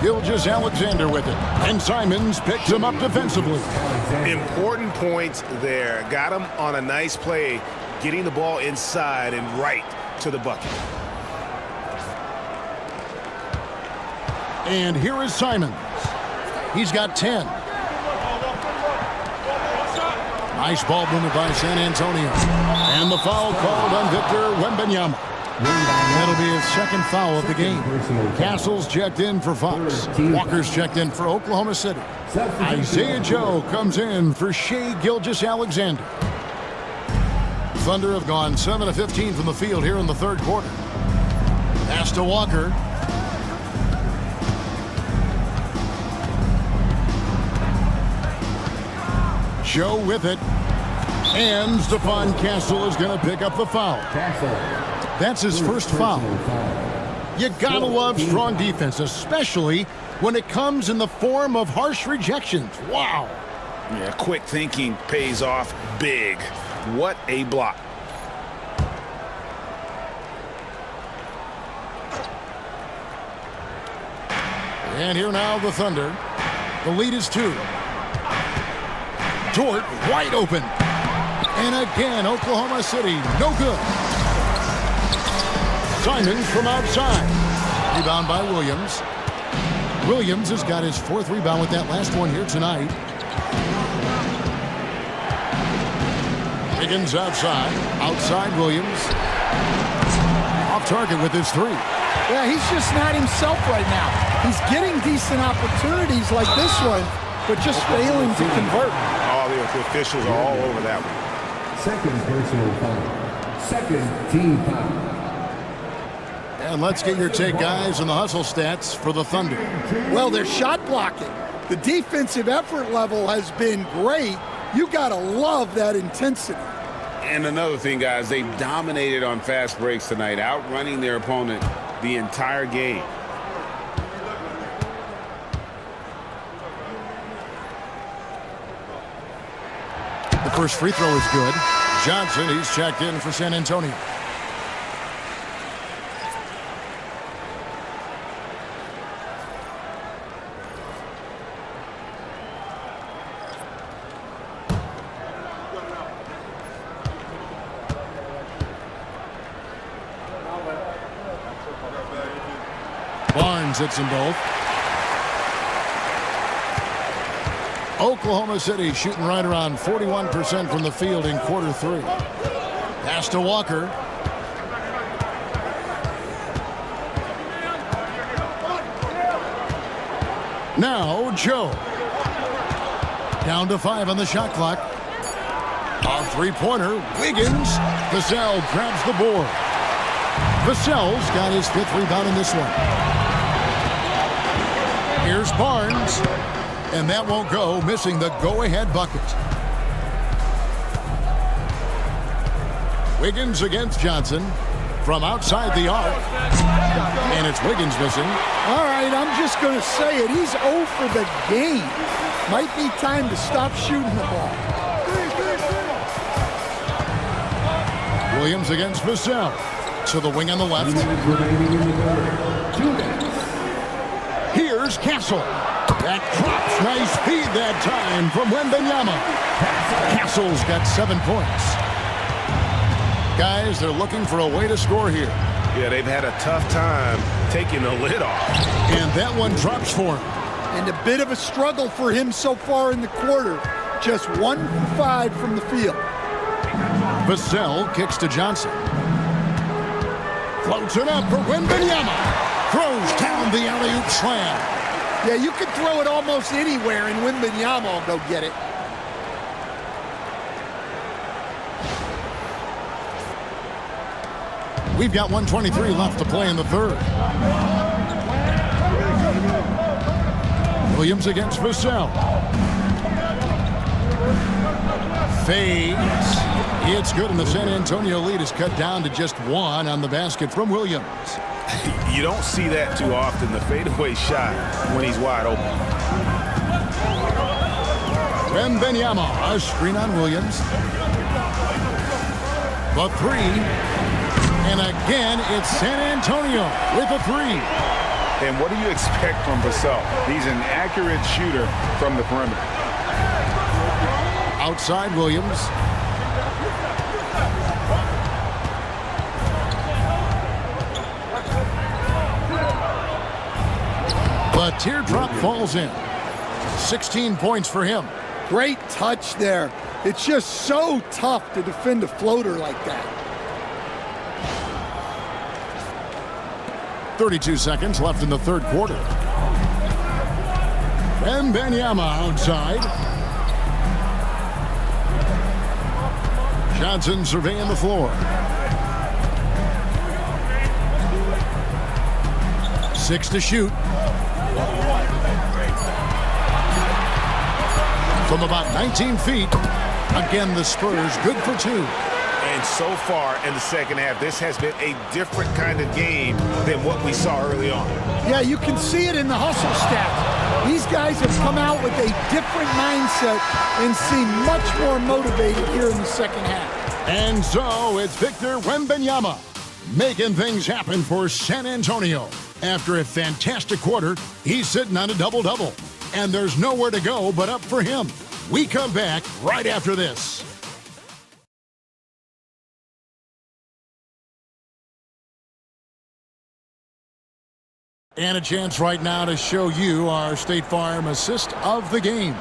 Gilgeous-Alexander with it. And Simons picks him up defensively. Important points there. Got him on a nice play, getting the ball inside and right to the bucket. And here is Simons. He's got 10. Nice ball movement by San Antonio. And the foul called on Victor Wembanyama. That'll be his 2nd foul of the game. Castle's checked in for Fox. Walker's checked in for Oklahoma City. Isaiah Joe comes in for Shai Gilgeous-Alexander. Thunder have gone 7 of 15 from the field here in the third quarter. Pass to Walker. Joe with it. And Stephon Castle is going to pick up the foul. That's his 1st foul. You gotta love strong defense, especially when it comes in the form of harsh rejections. Wow. Yeah, quick thinking pays off big. What a block. And here now the Thunder. The lead is 2. Dort wide open. And again, Oklahoma City, no good. Simons from outside. Rebound by Williams. Williams has got his 4th rebound with that last one here tonight. Higgins outside. Outside Williams. Off target with his 3. Yeah, he's just not himself right now. He's getting decent opportunities like this one, but just failing to convert. All the officials are all over that one. Second personal foul. Second team foul. And let's get your take, guys, on the hustle stats for the Thunder. Well, they're shot blocking. The defensive effort level has been great. You got to love that intensity. And another thing, guys, they've dominated on fast breaks tonight, outrunning their opponent the entire game. The first free throw is good. Johnson, he's checked in for San Antonio. Barnes hits them both. Oklahoma City shooting right around 41% from the field in quarter 3. Pass to Walker. Now Joe. Down to 5 on the shot clock. A three-pointer. Wiggins. Vassell grabs the board. Vassell's got his 5th rebound in this one. Here's Barnes. And that won't go, missing the go-ahead bucket. Wiggins against Johnson from outside the arc. And it's Wiggins missing. All right, I'm just going to say it. He's 0 for the game. Might be time to stop shooting the ball. Williams against Vassell. To the wing on the left. Here's Castle. That drops. Nice feed that time from Wembanyama. Castle's got 7 points. Guys, they're looking for a way to score here. Yeah, they've had a tough time taking the lid off. And that one drops for him. And a bit of a struggle for him so far in the quarter. Just 1 for 5 from the field. Vassell kicks to Johnson. Floats it up for Wembanyama. Throws down the alley-oop slam. Yeah, you could throw it almost anywhere, and Wembanyama will go get it. We've got 1:23 left to play in the 3rd. Williams against Vassell. Fades. It's good, and the San Antonio lead is cut down to just 1 on the basket from Williams. You don't see that too often, the fadeaway shot when he's wide open. Wembanyama, a screen on Williams. The 3. And again, it's San Antonio with a 3. And what do you expect from Vassell? He's an accurate shooter from the perimeter. Outside Williams. The teardrop falls in. 16 points for him. Great touch there. It's just so tough to defend a floater like that. 32 seconds left in the 3rd quarter. Wembanyama outside. Johnson surveying the floor. 6 to shoot. From about 19 feet. Again, the Spurs good for 2. And so far in the second half, this has been a different kind of game than what we saw early on. Yeah, you can see it in the hustle stats. These guys have come out with a different mindset and seem much more motivated here in the second half. And so it's Victor Wembanyama making things happen for San Antonio. After a fantastic quarter, he's sitting on a double-double. And there's nowhere to go but up for him. We come back right after this. And a chance right now to show you our State Farm assist of the game.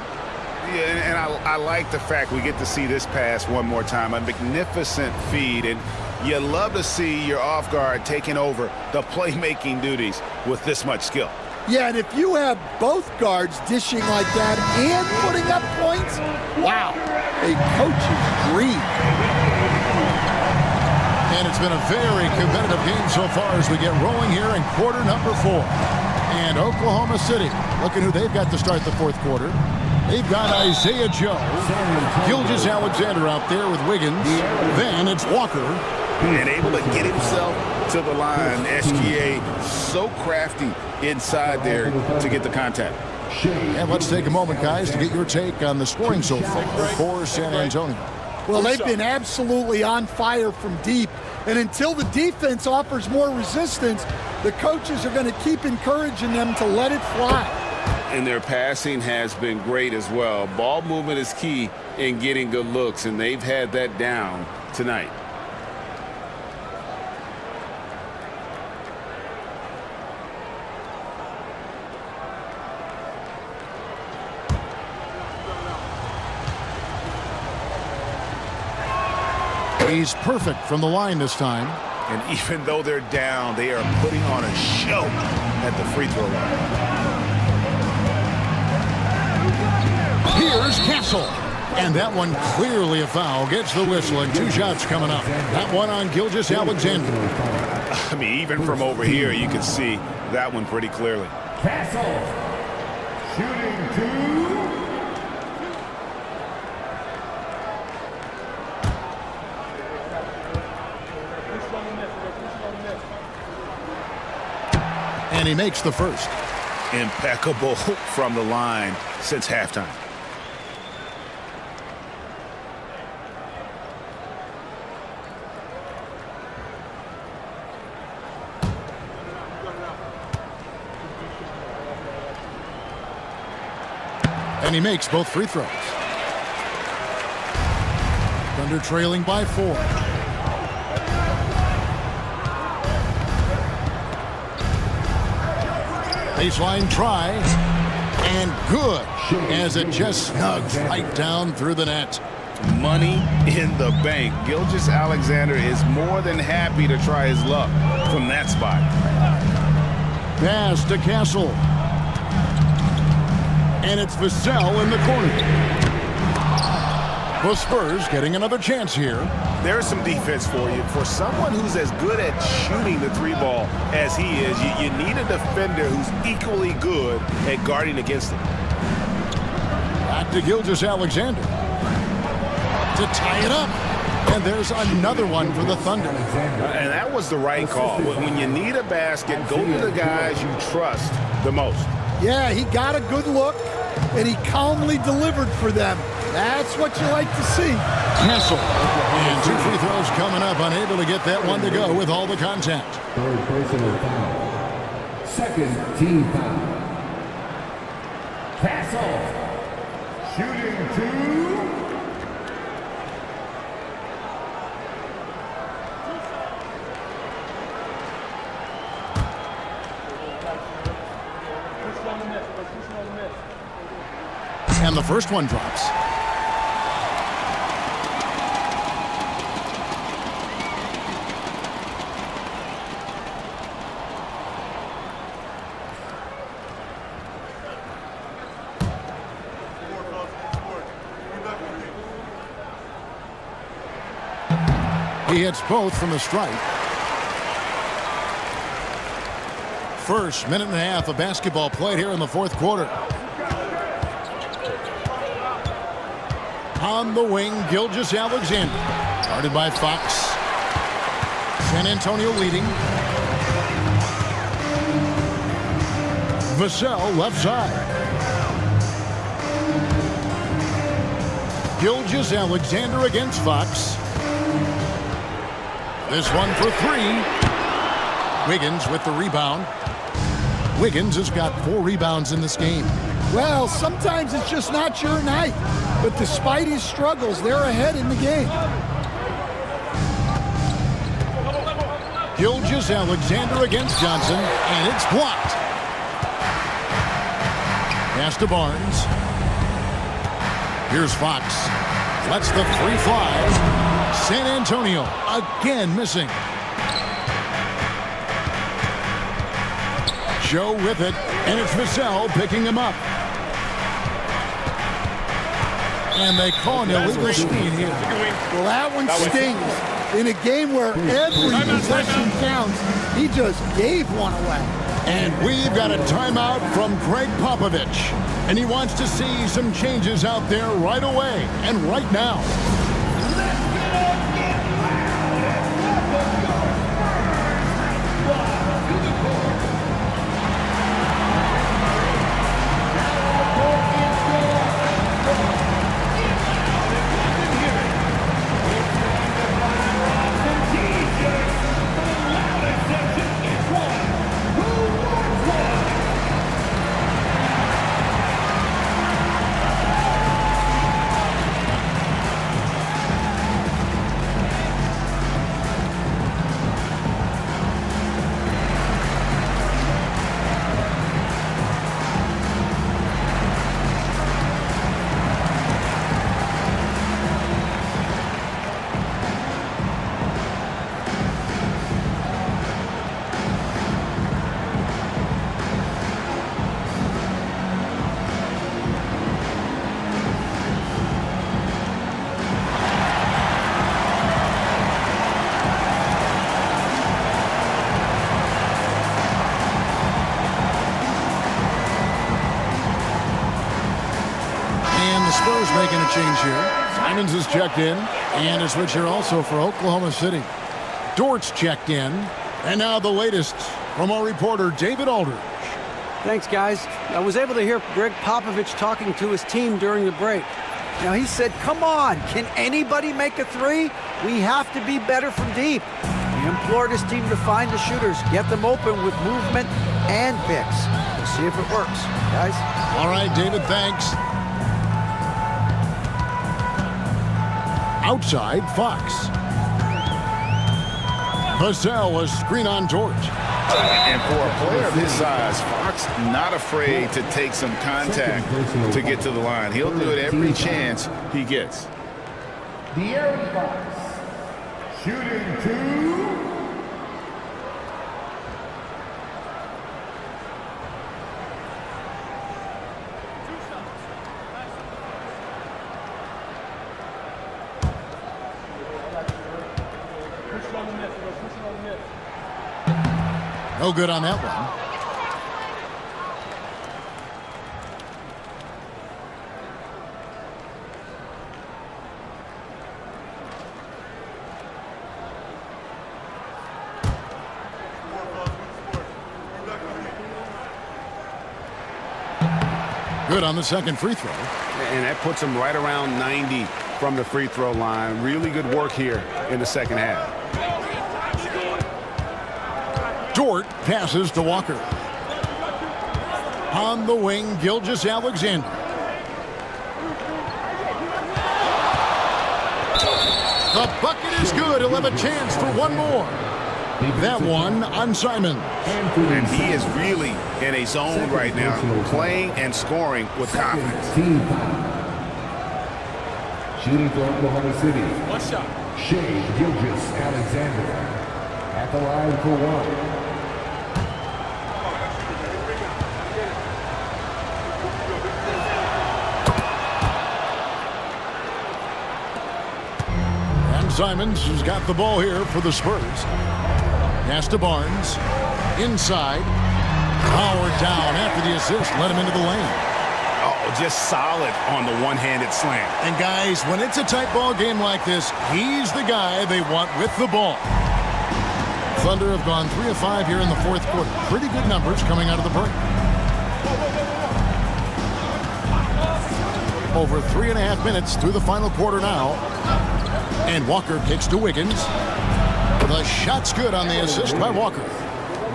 Yeah, and I like the fact we get to see this pass one more time. A magnificent feed, and you love to see your off guard taking over the playmaking duties with this much skill. Yeah, and if you have both guards dishing like that and putting up points, wow, a coach's dream. And it's been a very competitive game so far as we get rolling here in quarter number 4. And Oklahoma City, looking who they've got to start the fourth quarter. They've got Isaiah Joe, Gilgeous Alexander out there with Wiggins. Then it's Walker. And able to get himself to the line. SGA so crafty inside there to get the contact. And let's take a moment, guys, to get your take on the scoring so far for San Antonio. Well, they've been absolutely on fire from deep. And until the defense offers more resistance, the coaches are going to keep encouraging them to let it fly. And their passing has been great as well. Ball movement is key in getting good looks, and they've had that down tonight. He's perfect from the line this time. And even though they're down, they are putting on a show at the free throw line. Here's Castle. And that one clearly a foul. Gets the whistle and 2 shots coming up. That one on Gilgeous Alexander. I mean, even from over here, you can see that one pretty clearly. Castle. Shooting 2. And he makes the first. Impeccable from the line since halftime. And he makes both free throws. Thunder trailing by 4. Baseline try, and good, as it just snugs right down through the net. Money in the bank. Gilgeous Alexander is more than happy to try his luck from that spot. Pass to Castle. And it's Vassell in the corner. The Spurs getting another chance here. There's some defense for you. For someone who's as good at shooting the 3-ball as he is, you need a defender who's equally good at guarding against it. Back to Gilgeous Alexander to tie it up. And there's another one for the Thunder. And that was the right call. When you need a basket, go to the guys you trust the most. Yeah, he got a good look, and he calmly delivered for them. That's what you like to see. Castle. And 2 free throws coming up, unable to get that one to go with all the contact. Third personal foul. Second team foul. Castle. Shooting 2. And the first one drops. He hits both from the stripe. First minute and a half of basketball played here in the fourth quarter. On the wing, Gilgeous-Alexander. Guarded by Fox. San Antonio leading. Vassell left side. Gilgeous-Alexander against Fox. This one for three. Wiggins with the rebound. Wiggins has got 4 rebounds in this game. Well, sometimes it's just not your night. But despite his struggles, they're ahead in the game. Gilgeous-Alexander against Johnson, and it's blocked. Pass to Barnes. Here's Fox. Lets the 3 fly. San Antonio again missing. Joe with it, and it's Vassell picking him up. And they call an illegal screen here. Well, that one stings. In a game where every possession counts, he just gave one away. And we've got a timeout from Greg Popovich. And he wants to see some changes out there right away and right now. Spurs making a change here. Simons is checked in. And a switch here also for Oklahoma City. Dort's checked in. And now the latest from our reporter, David Aldridge. Thanks, guys. I was able to hear Greg Popovich talking to his team during the break. Now, he said, come on, can anybody make a 3? We have to be better from deep. He implored his team to find the shooters, get them open with movement and picks. We'll see if it works, guys. All right, David, thanks. Outside, Fox. Vassell, a screen on George. And for a player of his size, Fox not afraid to take some contact to get to the line. He'll do it every chance he gets. De'Aaron Fox, shooting 2. No good on that one. Good on the second free throw. And that puts him right around 90 from the free throw line. Really good work here in the second half. Dort passes to Walker. On the wing, Gilgeous-Alexander. The bucket is good. He'll have a chance for one more. That one on Simon. And he is really in a zone right now, playing and scoring with confidence. Shooting for Oklahoma City. One shot. Shea Gilgeous-Alexander at the line for one. Simons has got the ball here for the Spurs. Pass to Barnes. Inside. Howard down after the assist. Let him into the lane. Oh, just solid on the one-handed slam. And guys, when it's a tight ball game like this, he's the guy they want with the ball. Thunder have gone 3 of 5 here in the fourth quarter. Pretty good numbers coming out of the break. Over 3.5 minutes through the final quarter now. And Walker kicks to Wiggins. The shot's good on the assist by Walker.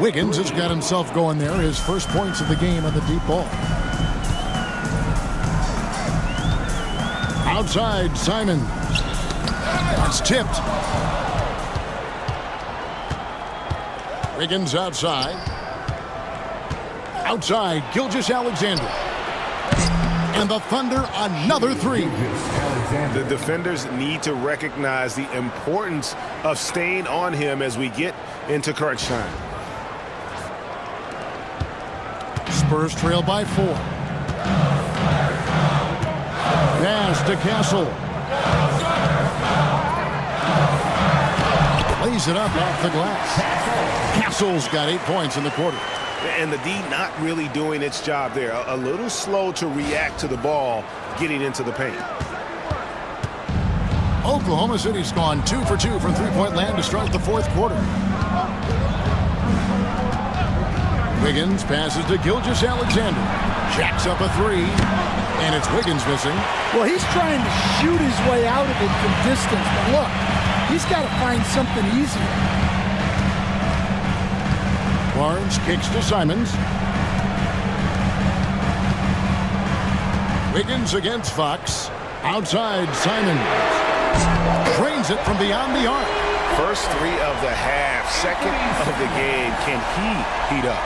Wiggins has got himself going there. His first points of the game on the deep ball. Outside, Simon. It's tipped. Wiggins outside. Outside, Gilgeous-Alexander. And the Thunder, another three. The defenders need to recognize the importance of staying on him as we get into crunch time. Spurs trail by 4. Pass to Castle. Lays it up off the glass. Castle's got 8 points in the quarter. And the D not really doing its job there. A little slow to react to the ball getting into the paint. Oklahoma City's gone 2 for 2 from three-point land to start the fourth quarter. Wiggins passes to Gilgeous-Alexander. Jacks up a 3. And it's Wiggins missing. Well, he's trying to shoot his way out of it from distance. But look, he's got to find something easier. Barnes kicks to Simons. Wiggins against Fox. Outside, Simons. Trains it from beyond the arc. First 3 of the half, second of the game. Can he heat up?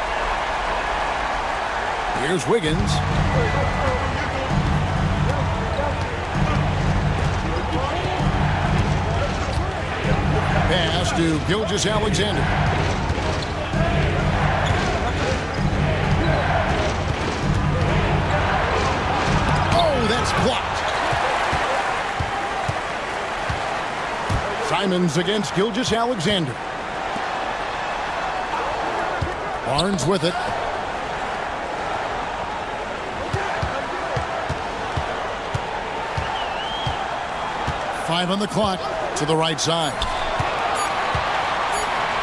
Here's Wiggins. Pass to Gilgeous-Alexander. Oh, that's blocked. Simons against Gilgeous-Alexander. Barnes with it. Five on the clock to the right side.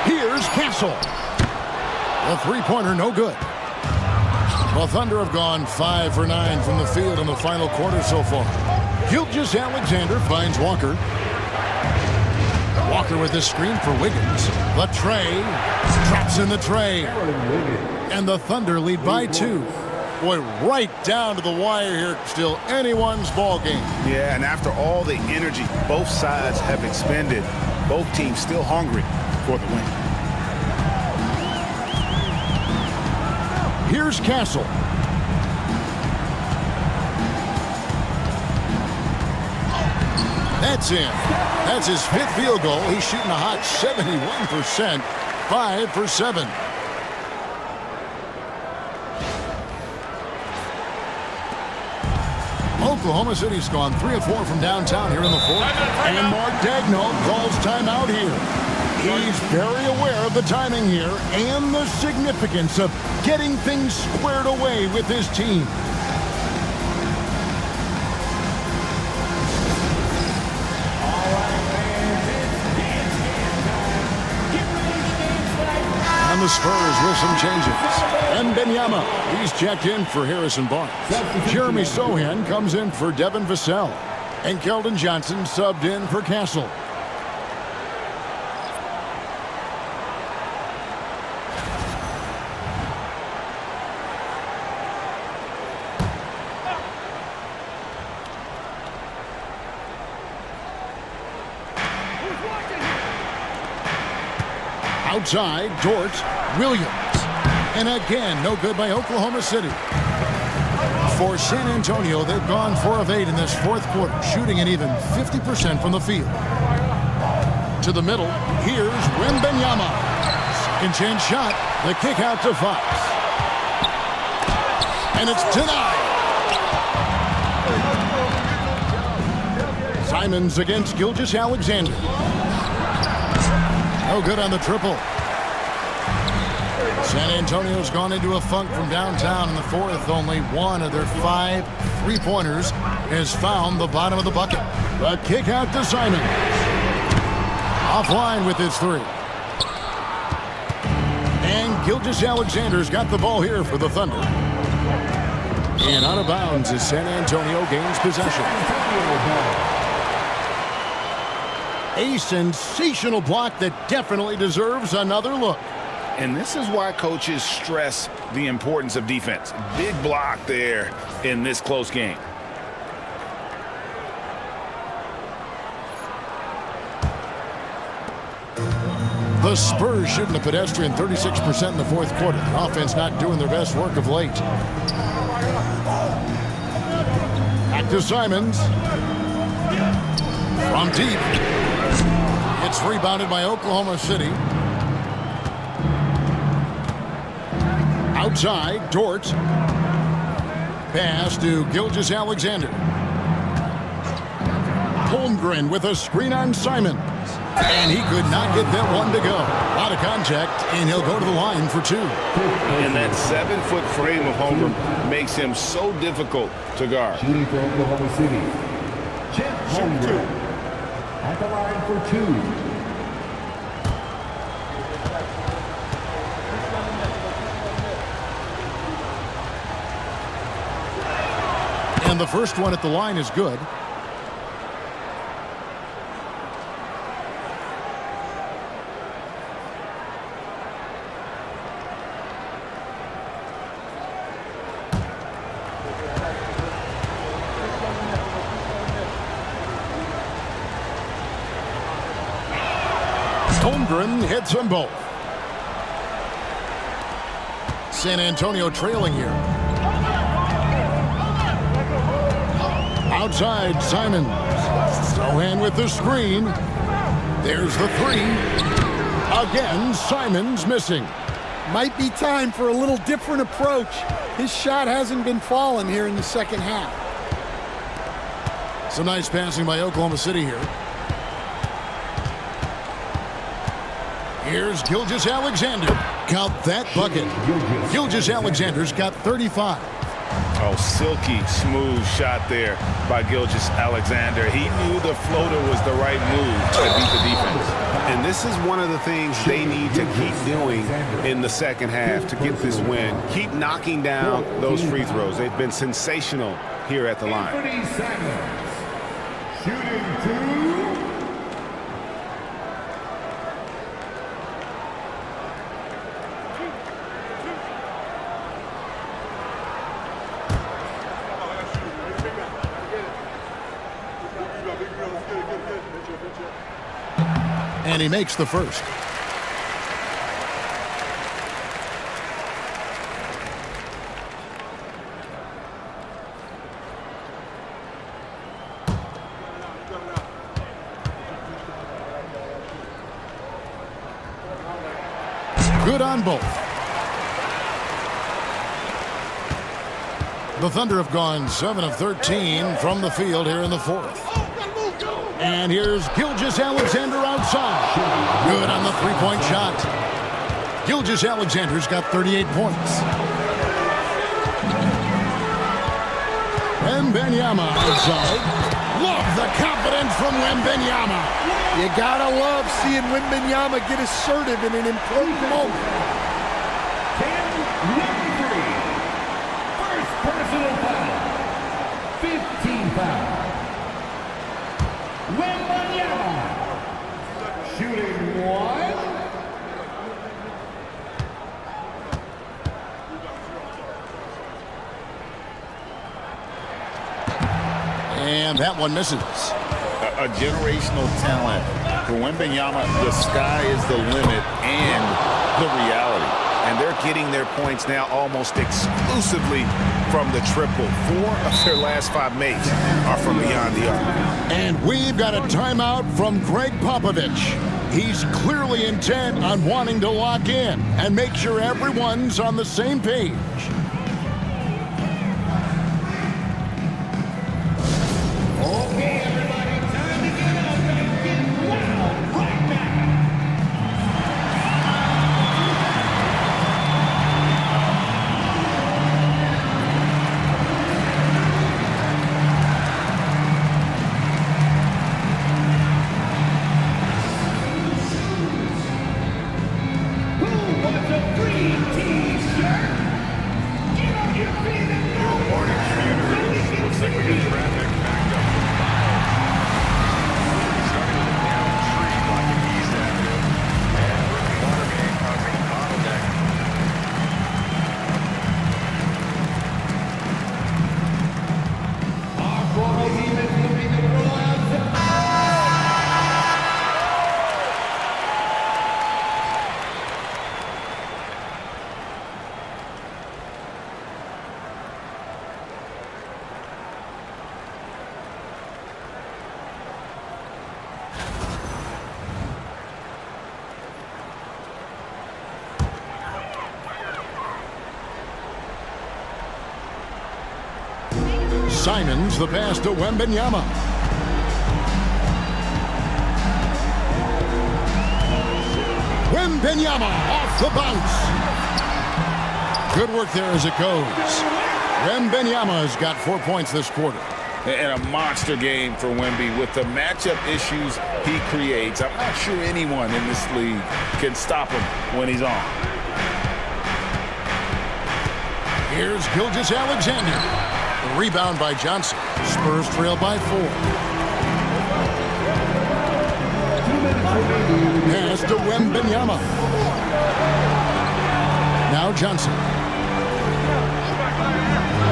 Here's Castle. The three-pointer, no good. Well, Thunder have gone 5 for 9 from the field in the final quarter so far. Gilgeous-Alexander finds Walker. Walker with the screen for Wiggins. The tray. Drops in the tray. And the Thunder lead by 2. Boy, right down to the wire here. Still anyone's ball game. Yeah, and after all the energy both sides have expended, both teams still hungry for the win. Here's Castle. That's in. That's his 5th field goal. He's shooting a hot 71%. 5 for 7. Oklahoma City's gone 3 of 4 from downtown here in the fourth. And Mark Daigneault calls timeout here. He's very aware of the timing here and the significance of getting things squared away with his team. And the Spurs with some changes. And Benyama, he's checked in for Harrison Barnes. Jeremy Sohan comes in for Devin Vassell. And Keldon Johnson subbed in for Castle. Outside, Dort, Williams. And again, no good by Oklahoma City. For San Antonio, they've gone 4 of 8 in this fourth quarter, shooting an even 50% from the field. To the middle, here's Wembanyama. Second chance shot, the kick out to Fox. And it's denied. Simons against Gilgeous-Alexander. No good on the triple. San Antonio's gone into a funk from downtown in the fourth. Only one of their 5 3-pointers has found the bottom of the bucket. A kick out to Simon. Offline with his 3. And Gilgeous-Alexander's got the ball here for the Thunder. And out of bounds as San Antonio gains possession. A sensational block that definitely deserves another look. And this is why coaches stress the importance of defense. Big block there in this close game. The Spurs shooting a pedestrian 36% in the fourth quarter. The offense not doing their best work of late. Back to Simons. From deep. It's rebounded by Oklahoma City. Outside, Dort. Pass to Gilgeous-Alexander. Holmgren with a screen on Simons. And he could not get that one to go. A lot of contact, and he'll go to the line for 2. And that 7-foot frame of Holmgren makes him so difficult to guard. Shooting for Oklahoma City, Chet Holmgren at the line for 2. And the first one at the line is good. Holmgren hits them both. San Antonio trailing here. Outside, Simons. Sohan with the screen. There's the 3. Again, Simons missing. Might be time for a little different approach. His shot hasn't been falling here in the second half. Some nice passing by Oklahoma City here. Here's Gilgeous-Alexander. Count that bucket. Gilgeous-Alexander's got 35. Oh, silky smooth shot there by Gilgeous-Alexander. He knew the floater was the right move to beat the defense. And this is one of the things they need to keep doing in the second half to get this win. Keep knocking down those free throws. They've been sensational here at the line. Shooting 2. And he makes the first. Good on both. The Thunder have gone 7 of 13 from the field here in the fourth. And here's Gilgeous-Alexander outside. Good on the 3-point shot. Gilgeous-Alexander's got 38 points. Wembanyama outside. Love the confidence from Wembanyama. You gotta love seeing Wembanyama get assertive in an important moment. Number 3. First personal foul. 15 foul. Wembanyama. Shooting 1. And that one misses. A generational talent. For Wembanyama, the sky is the limit and the reality. And they're getting their points now almost exclusively from the triple. 4 of their last 5 makes are from beyond the arc. And we've got a timeout from Greg Popovich. He's clearly intent on wanting to lock in and make sure everyone's on the same page. Okay, everybody, time to get up and get wild right now. Simons the pass to Wembanyama. Wembanyama off the bounce. Good work there as it goes. Wembanyama has got 4 points this quarter. And a monster game for Wemby with the matchup issues he creates. I'm not sure anyone in this league can stop him when he's on. Here's Gilgeous-Alexander. The rebound by Johnson. Spurs trail by 4. Pass to Wembanyama. Now Johnson.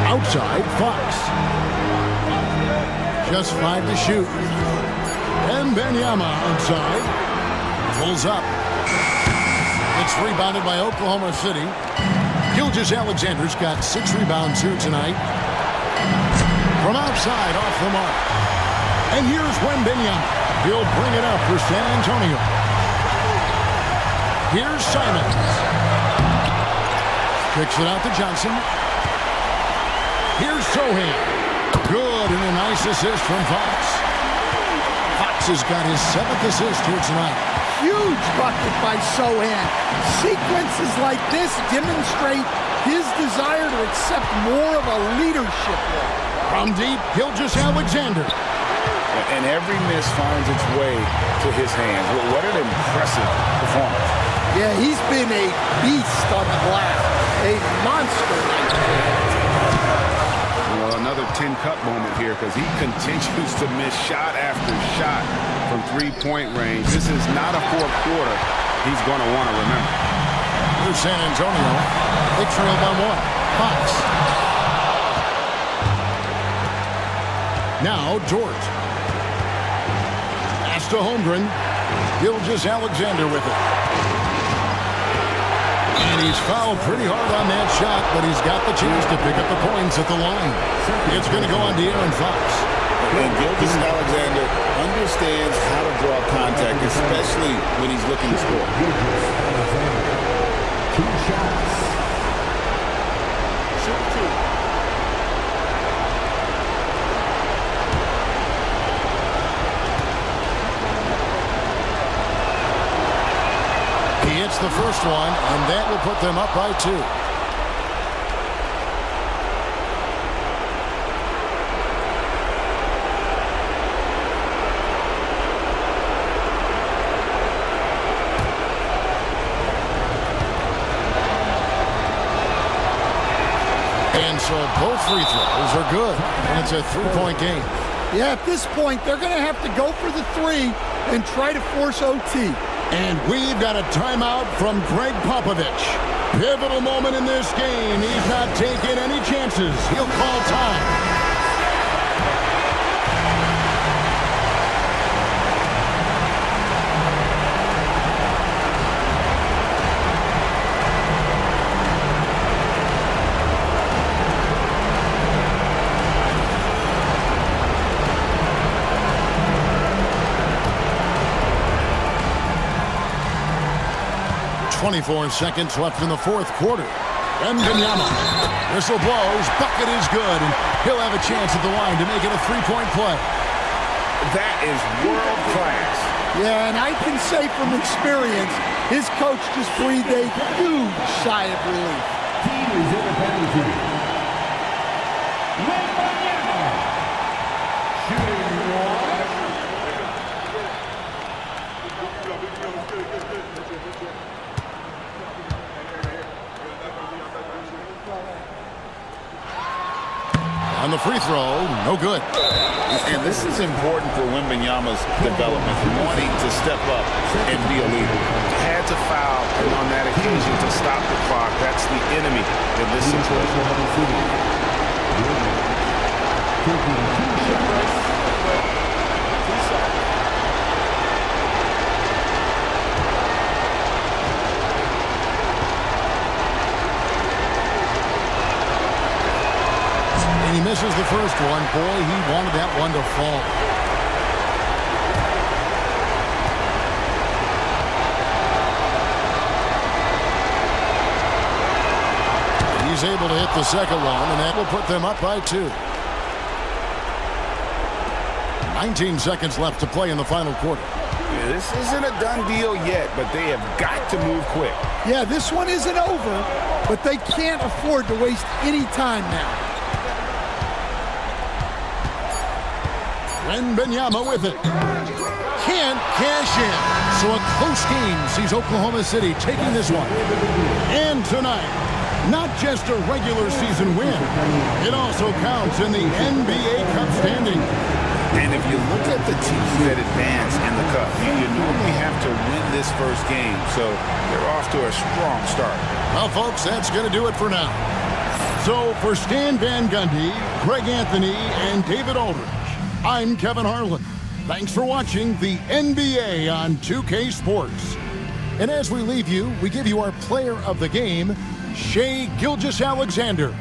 Outside, Fox. Just 5 to shoot. Wembanyama outside. Pulls up. It's rebounded by Oklahoma City. Gilgeous-Alexander's got 6 rebounds here tonight. From outside, off the mark. And here's Wembanyama. He'll bring it up for San Antonio. Here's Simons. Kicks it out to Johnson. Here's Sohan. Good, and a nice assist from Fox. Fox has got his 7th assist here tonight. Huge bucket by Sohan. Sequences like this demonstrate his desire to accept more of a leadership role. From deep, Gilgeous-Alexander. And every miss finds its way to his hands. What an impressive performance. Yeah, he's been a beast on the glass. A monster. Well, another tin cup moment here because he continues to miss shot after shot from three-point range. This is not a fourth quarter he's going to want to remember. Here's San Antonio. They trail by 1. Fox. Now Dort. Pass to Holmgren. Gilgeous-Alexander with it. And he's fouled pretty hard on that shot, but he's got the chance to pick up the points at the line. It's going to go on to Aaron Fox. And Gilgeous-Alexander understands how to draw contact, especially when he's looking to score. 2 shots. He hits the first one, and that will put them up by 2. And so both free throws are good, and it's a 3-point game. Yeah, at this point, they're going to have to go for the 3 and try to force OT. And we've got a timeout from Greg Popovich. Pivotal moment in this game. He's not taking any chances. He'll call time. .24 seconds left in the fourth quarter. Wembanyama. Whistle blows. Bucket is good. And he'll have a chance at the line to make it a 3-point play. That is world class. Yeah, and I can say from experience, his coach just breathed a huge sigh of relief. Team is in the penalty. Wembanyama. Shooting 1. On the free throw, no good. And this is important for Wembanyama's development, wanting to step up and be a leader. Had to foul, and on that occasion to stop the clock. That's the enemy in this situation. He misses the first one. Boy, he wanted that one to fall. He's able to hit the second one, and that will put them up by 2. 19 seconds left to play in the final quarter. Yeah, this isn't a done deal yet, but they have got to move quick. Yeah, this one isn't over, but they can't afford to waste any time now. Wembanyama with it. Can't cash in. So a close game sees Oklahoma City taking this one. And tonight, not just a regular season win, it also counts in the NBA Cup standing. And if you look at the teams that advance in the Cup, you normally have to win this first game, so they're off to a strong start. Well, folks, that's going to do it for now. So for Stan Van Gundy, Greg Anthony, and David Aldridge, I'm Kevin Harlan. Thanks for watching the NBA on 2K Sports. And as we leave you, we give you our player of the game, Shai Gilgeous-Alexander.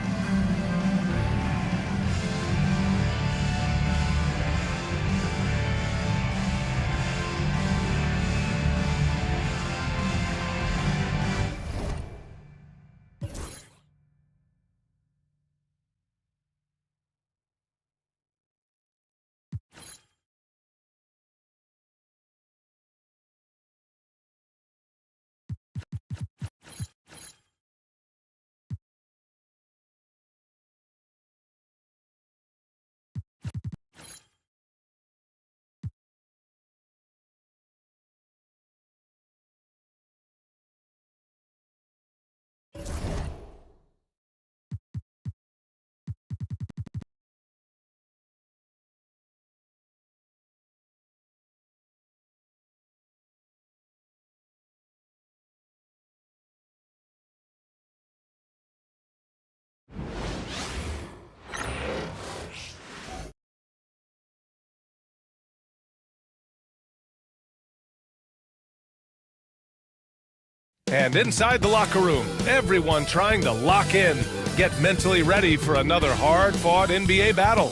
And inside the locker room, everyone trying to lock in, get mentally ready for another hard-fought NBA battle.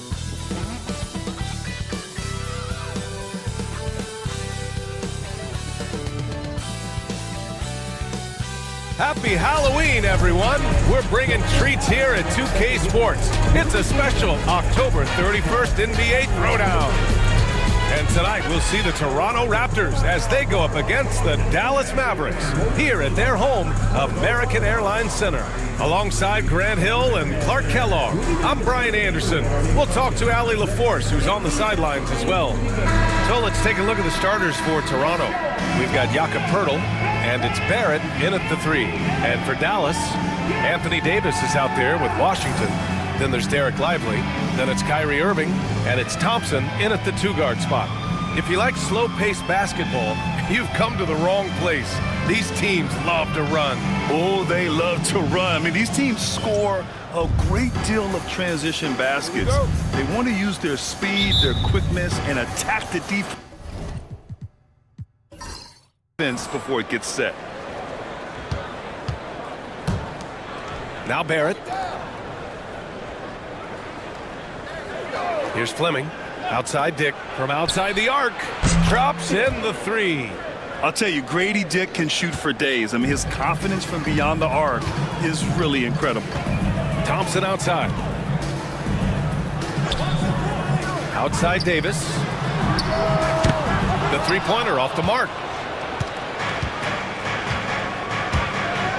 Happy Halloween, everyone! We're bringing treats here at 2K Sports. It's a special October 31st NBA Throwdown. And tonight we'll see the Toronto Raptors as they go up against the Dallas Mavericks here at their home, American Airlines Center. Alongside Grant Hill and Clark Kellogg, I'm Brian Anderson. We'll talk to Allie LaForce, who's on the sidelines as well. So let's take a look at the starters for Toronto. We've got Jakob Poeltl, and it's Barrett in at the 3. And for Dallas, Anthony Davis is out there with Washington. Then there's Derek Lively, then it's Kyrie Irving, and it's Thompson in at the 2-guard spot. If you like slow-paced basketball, you've come to the wrong place. These teams love to run. Oh, they love to run. I mean, these teams score a great deal of transition baskets. They want to use their speed, their quickness, and attack the defense before it gets set. Now Barrett. Here's Fleming. Outside Dick from outside the arc. Drops in the 3. I'll tell you, Grady Dick can shoot for days. I mean, his confidence from beyond the arc is really incredible. Thompson outside. Outside Davis. The 3-pointer off the mark.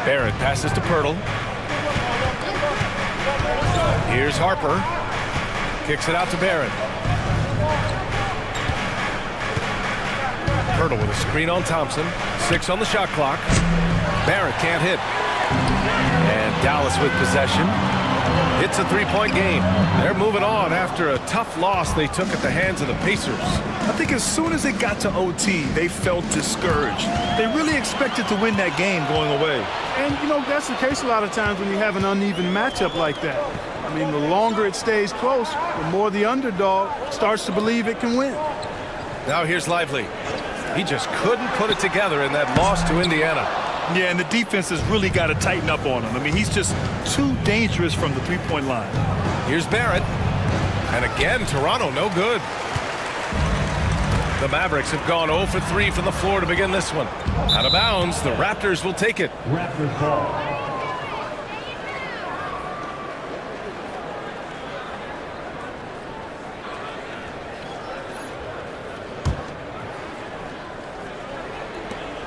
Barrett passes to Poeltl. Here's Harper. Kicks it out to Barrett. Poeltl with a screen on Thompson. 6 on the shot clock. Barrett can't hit. And Dallas with possession. It's a 3-point game. They're moving on after a tough loss they took at the hands of the Pacers. I think as soon as it got to OT, they felt discouraged. They really expected to win that game going away. And, you know, that's the case a lot of times when you have an uneven matchup like that. I mean, the longer it stays close, the more the underdog starts to believe it can win. Now here's Lively. He just couldn't put it together in that loss to Indiana. Yeah, and the defense has really got to tighten up on him. I mean, he's just too dangerous from the 3-point line. Here's Barrett. And again, Toronto no good. The Mavericks have gone 0 for 3 from the floor to begin this one. Out of bounds, the Raptors will take it. Raptors ball.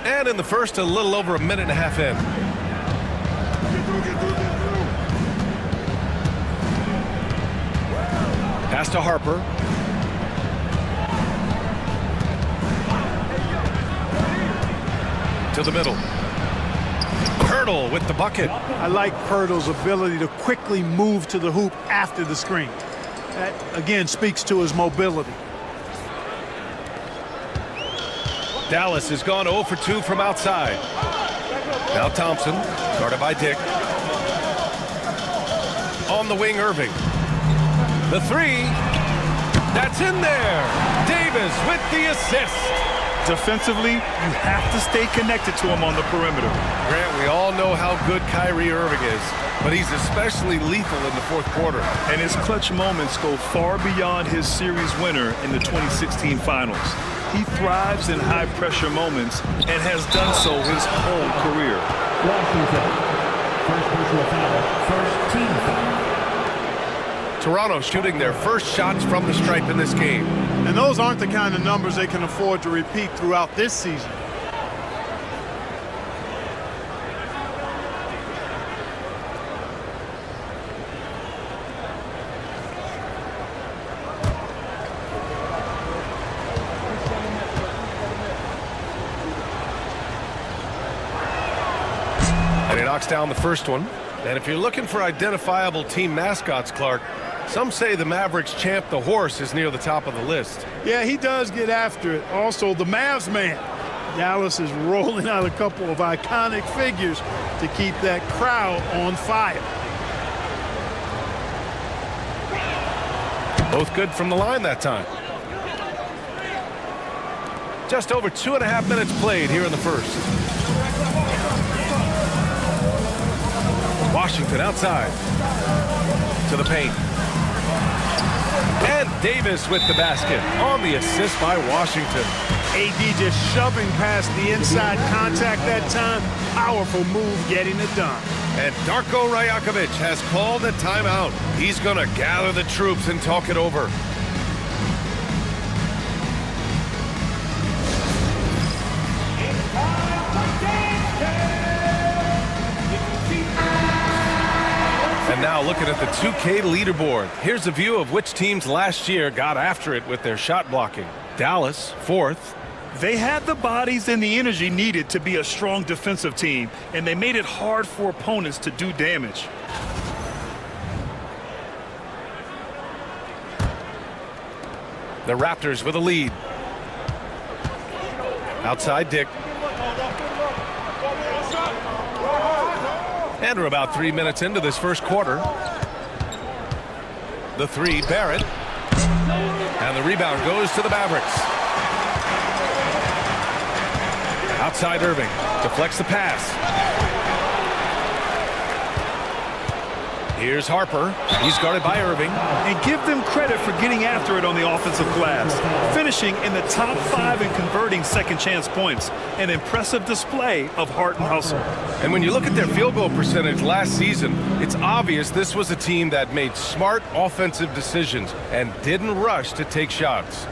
And in the first, a little over a minute and a half in. Pass to Harper. To the middle. Pirtle with the bucket. I like Pirtle's ability to quickly move to the hoop after the screen. That, again, speaks to his mobility. Dallas has gone 0 for 2 from outside. Now Thompson, guarded by Dick. On the wing, Irving. The three. That's in there. Davis with the assist. Defensively, you have to stay connected to him on the perimeter. Grant, we all know how good Kyrie Irving is, but he's especially lethal in the fourth quarter. And his clutch moments go far beyond his series winner in the 2016 finals. He thrives in high-pressure moments and has done so his whole career. Washington, first personal foul, first team foul. Toronto shooting their first shots from the stripe in this game. And those aren't the kind of numbers they can afford to repeat throughout this season. And he knocks down the first one. And if you're looking for identifiable team mascots, Clark, some say the Mavericks champ, the horse, is near the top of the list. Yeah, he does get after it. Also, the Mavs man. Dallas is rolling out a couple of iconic figures to keep that crowd on fire. Both good from the line that time. Just over 2.5 minutes played here in the first. Washington outside to the paint. And Davis with the basket on the assist by Washington. AD just shoving past the inside contact that time. Powerful move getting it done. And Darko Rajakovic has called a timeout. He's going to gather the troops and talk it over. And now looking at the 2K leaderboard. Here's a view of which teams last year got after it with their shot blocking. Dallas, 4th. They had the bodies and the energy needed to be a strong defensive team, and they made it hard for opponents to do damage. The Raptors with a lead. Outside Dick. And we're about 3 minutes into this first quarter. The three, Barrett. And the rebound goes to the Mavericks. Outside Irving. Deflects the pass. Here's Harper. He's guarded by Irving. And give them credit for getting after it on the offensive glass. Finishing in the top 5 and converting second chance points. An impressive display of heart and hustle. And when you look at their field goal percentage last season, it's obvious this was a team that made smart offensive decisions and didn't rush to take shots.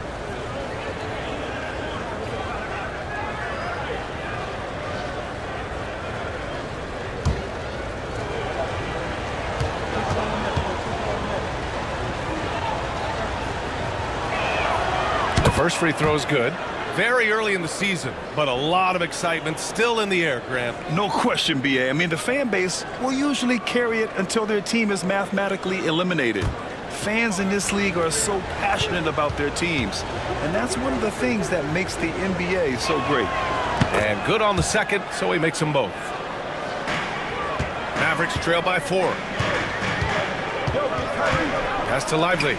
First free throw is good. Very early in the season, but a lot of excitement still in the air, Grant. No question, B.A. I mean, the fan base will usually carry it until their team is mathematically eliminated. Fans in this league are so passionate about their teams, and that's one of the things that makes the NBA so great. And good on the second, so he makes them both. Mavericks trail by 4. Pass to Lively.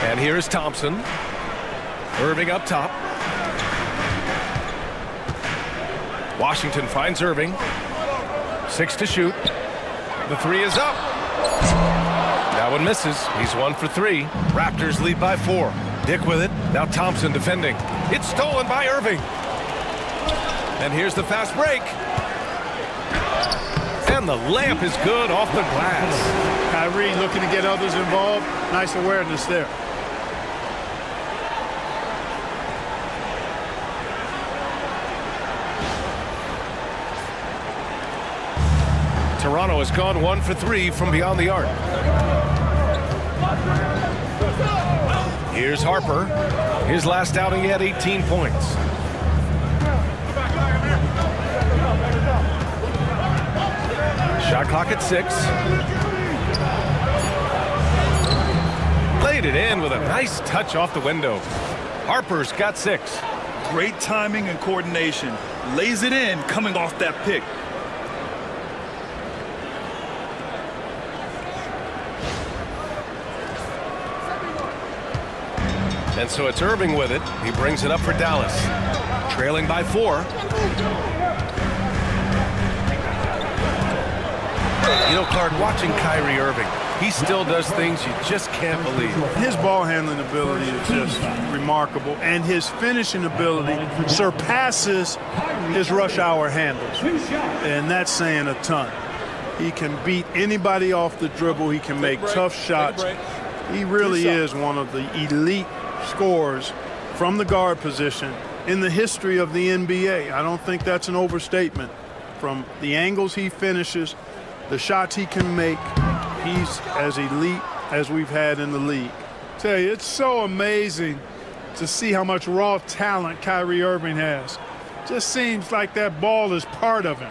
And here is Thompson. Irving up top. Washington finds Irving. 6 to shoot. The three is up. That one misses. He's 1 for 3. Raptors lead by 4. Dick with it. Now Thompson defending. It's stolen by Irving. And here's the fast break. And the layup is good off the glass. Kyrie looking to get others involved. Nice awareness there. Toronto has gone 1 for 3 from beyond the arc. Here's Harper. His last outing, he had 18 points. Shot clock at 6. Laid it in with a nice touch off the window. Harper's got 6. Great timing and coordination. Lays it in coming off that pick. And so it's Irving with it. He brings it up for Dallas. Trailing by 4. You know, Clark, watching Kyrie Irving, he still does things you just can't believe. His ball handling ability is just remarkable, and his finishing ability surpasses his rush hour handles, and that's saying a ton. He can beat anybody off the dribble. He can make tough shots. He really is one of the elite scorers from the guard position in the history of the NBA. I don't think that's an overstatement. From the angles he finishes, the shots he can make, he's as elite as we've had in the league. Tell you, it's so amazing to see how much raw talent Kyrie Irving has. Just seems like that ball is part of him.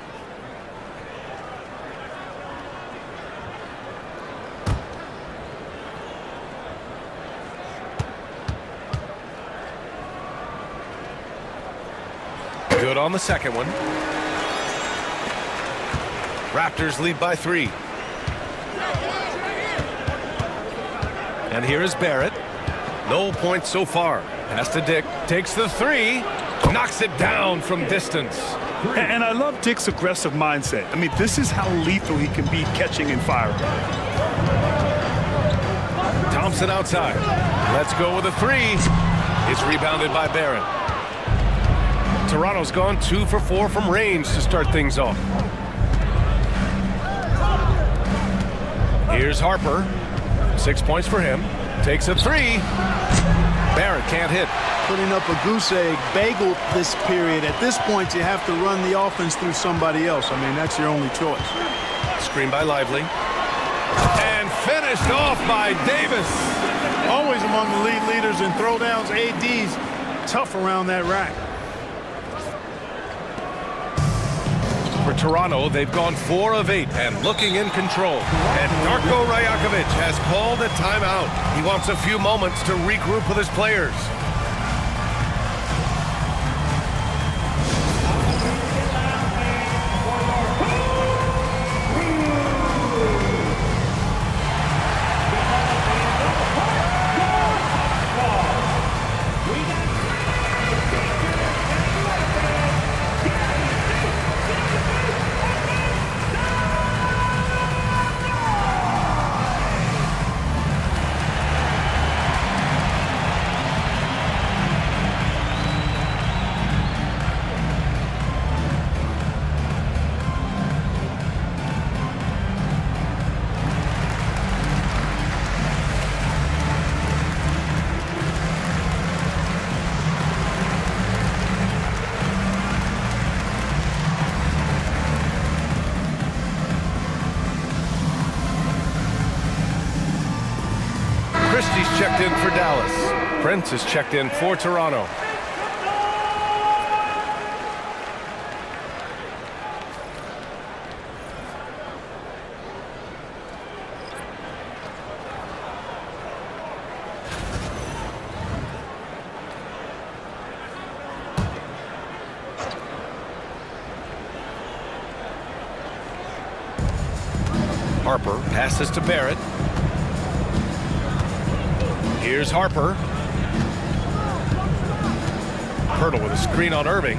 Good on the second one. Raptors lead by 3. And here is Barrett. No points so far. Pass to Dick. Takes the 3. Knocks it down from distance. And I love Dick's aggressive mindset. I mean, this is how lethal he can be catching and firing. Thompson outside. Let's go with a 3. It's rebounded by Barrett. Toronto's gone 2 for 4 from range to start things off. Here's Harper. 6 points for him. Takes a 3. Barrett can't hit. Putting up a goose egg, bagel this period. At this point, you have to run the offense through somebody else. I mean, that's your only choice. Screen by Lively. And finished off by Davis. Always among the league leaders in throwdowns. AD's tough around that rack. For Toronto, they've gone 4 of 8 and looking in control. And Darko Rajakovic has called a timeout. He wants a few moments to regroup with his players. Christie's checked in for Dallas. Prince is checked in for Toronto. Harper passes to Barrett. Here's Harper. Hurdle with a screen on Irving.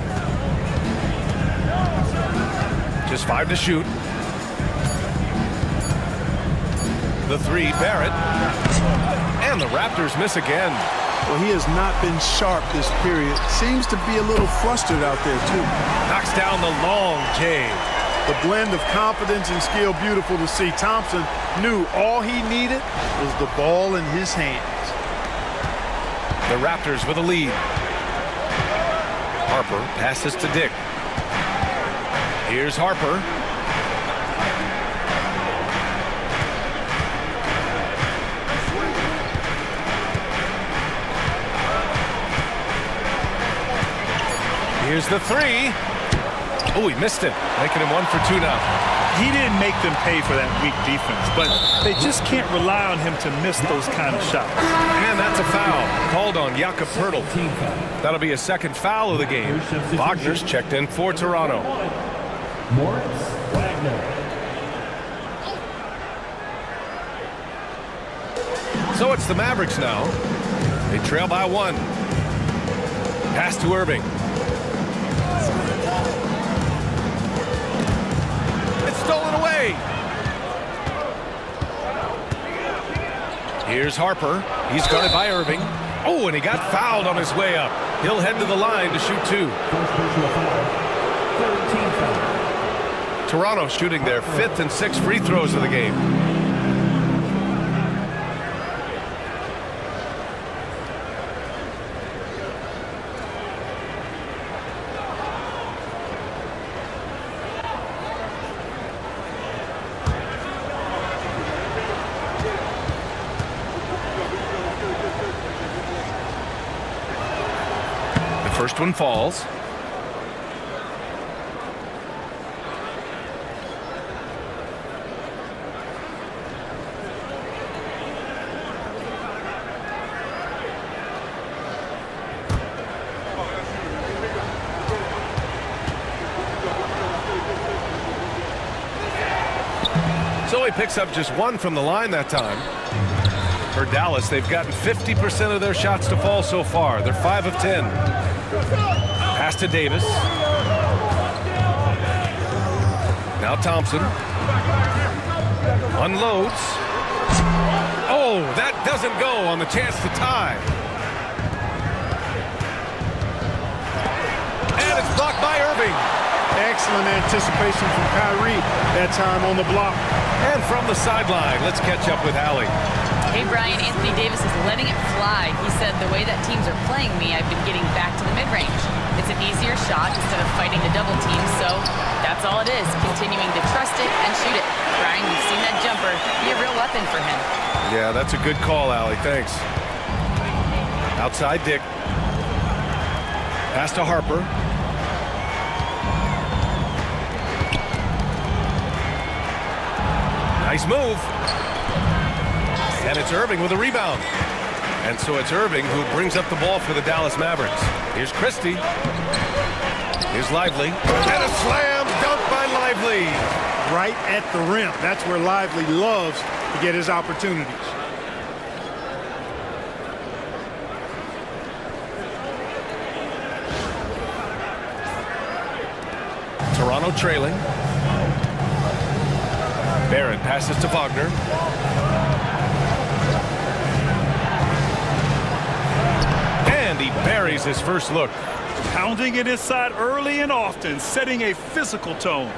Just 5 to shoot. The 3, Barrett. And the Raptors miss again. Well, he has not been sharp this period. Seems to be a little flustered out there, too. Knocks down the long J. The blend of confidence and skill, beautiful to see. Thompson knew all he needed was the ball in his hands. The Raptors with a lead. Harper passes to Dick. Here's Harper. Here's the three. Oh, he missed it, making him 1 for 2 now. He didn't make them pay for that weak defense, but they just can't rely on him to miss those kind of shots. And that's a foul called on Jakob Poeltl. That'll be a second foul of the game. Wagner's checked in for Toronto. So it's the Mavericks now. They trail by 1. Pass to Irving. It's stolen away. Here's Harper. He's guarded by Irving. Oh, and he got fouled on his way up. He'll head to the line to shoot 2. Toronto shooting their 5th and 6th free throws of the game. First one falls. So he picks up just 1 from the line that time. For Dallas, they've gotten 50% of their shots to fall so far. They're 5 of 10. Pass to Davis. Now Thompson. Unloads. Oh, that doesn't go on the chance to tie. And it's blocked by Irving. Excellent anticipation from Kyrie that time on the block. And from the sideline, let's catch up with Allie. Hey, Brian, Anthony Davis is letting it fly. He said, the way that teams are playing me, I've been getting back to the mid-range. It's an easier shot instead of fighting the double team, so that's all it is, continuing to trust it and shoot it. Brian, you've seen that jumper be a real weapon for him. Yeah, that's a good call, Allie. Thanks. Outside Dick. Pass to Harper. Nice move. And it's Irving with a rebound. And so it's Irving who brings up the ball for the Dallas Mavericks. Here's Christie. Here's Lively. And a slam dunk by Lively. Right at the rim. That's where Lively loves to get his opportunities. Toronto trailing. Barrett passes to Wagner. And he buries his first look. Pounding it inside early and often, setting a physical tone.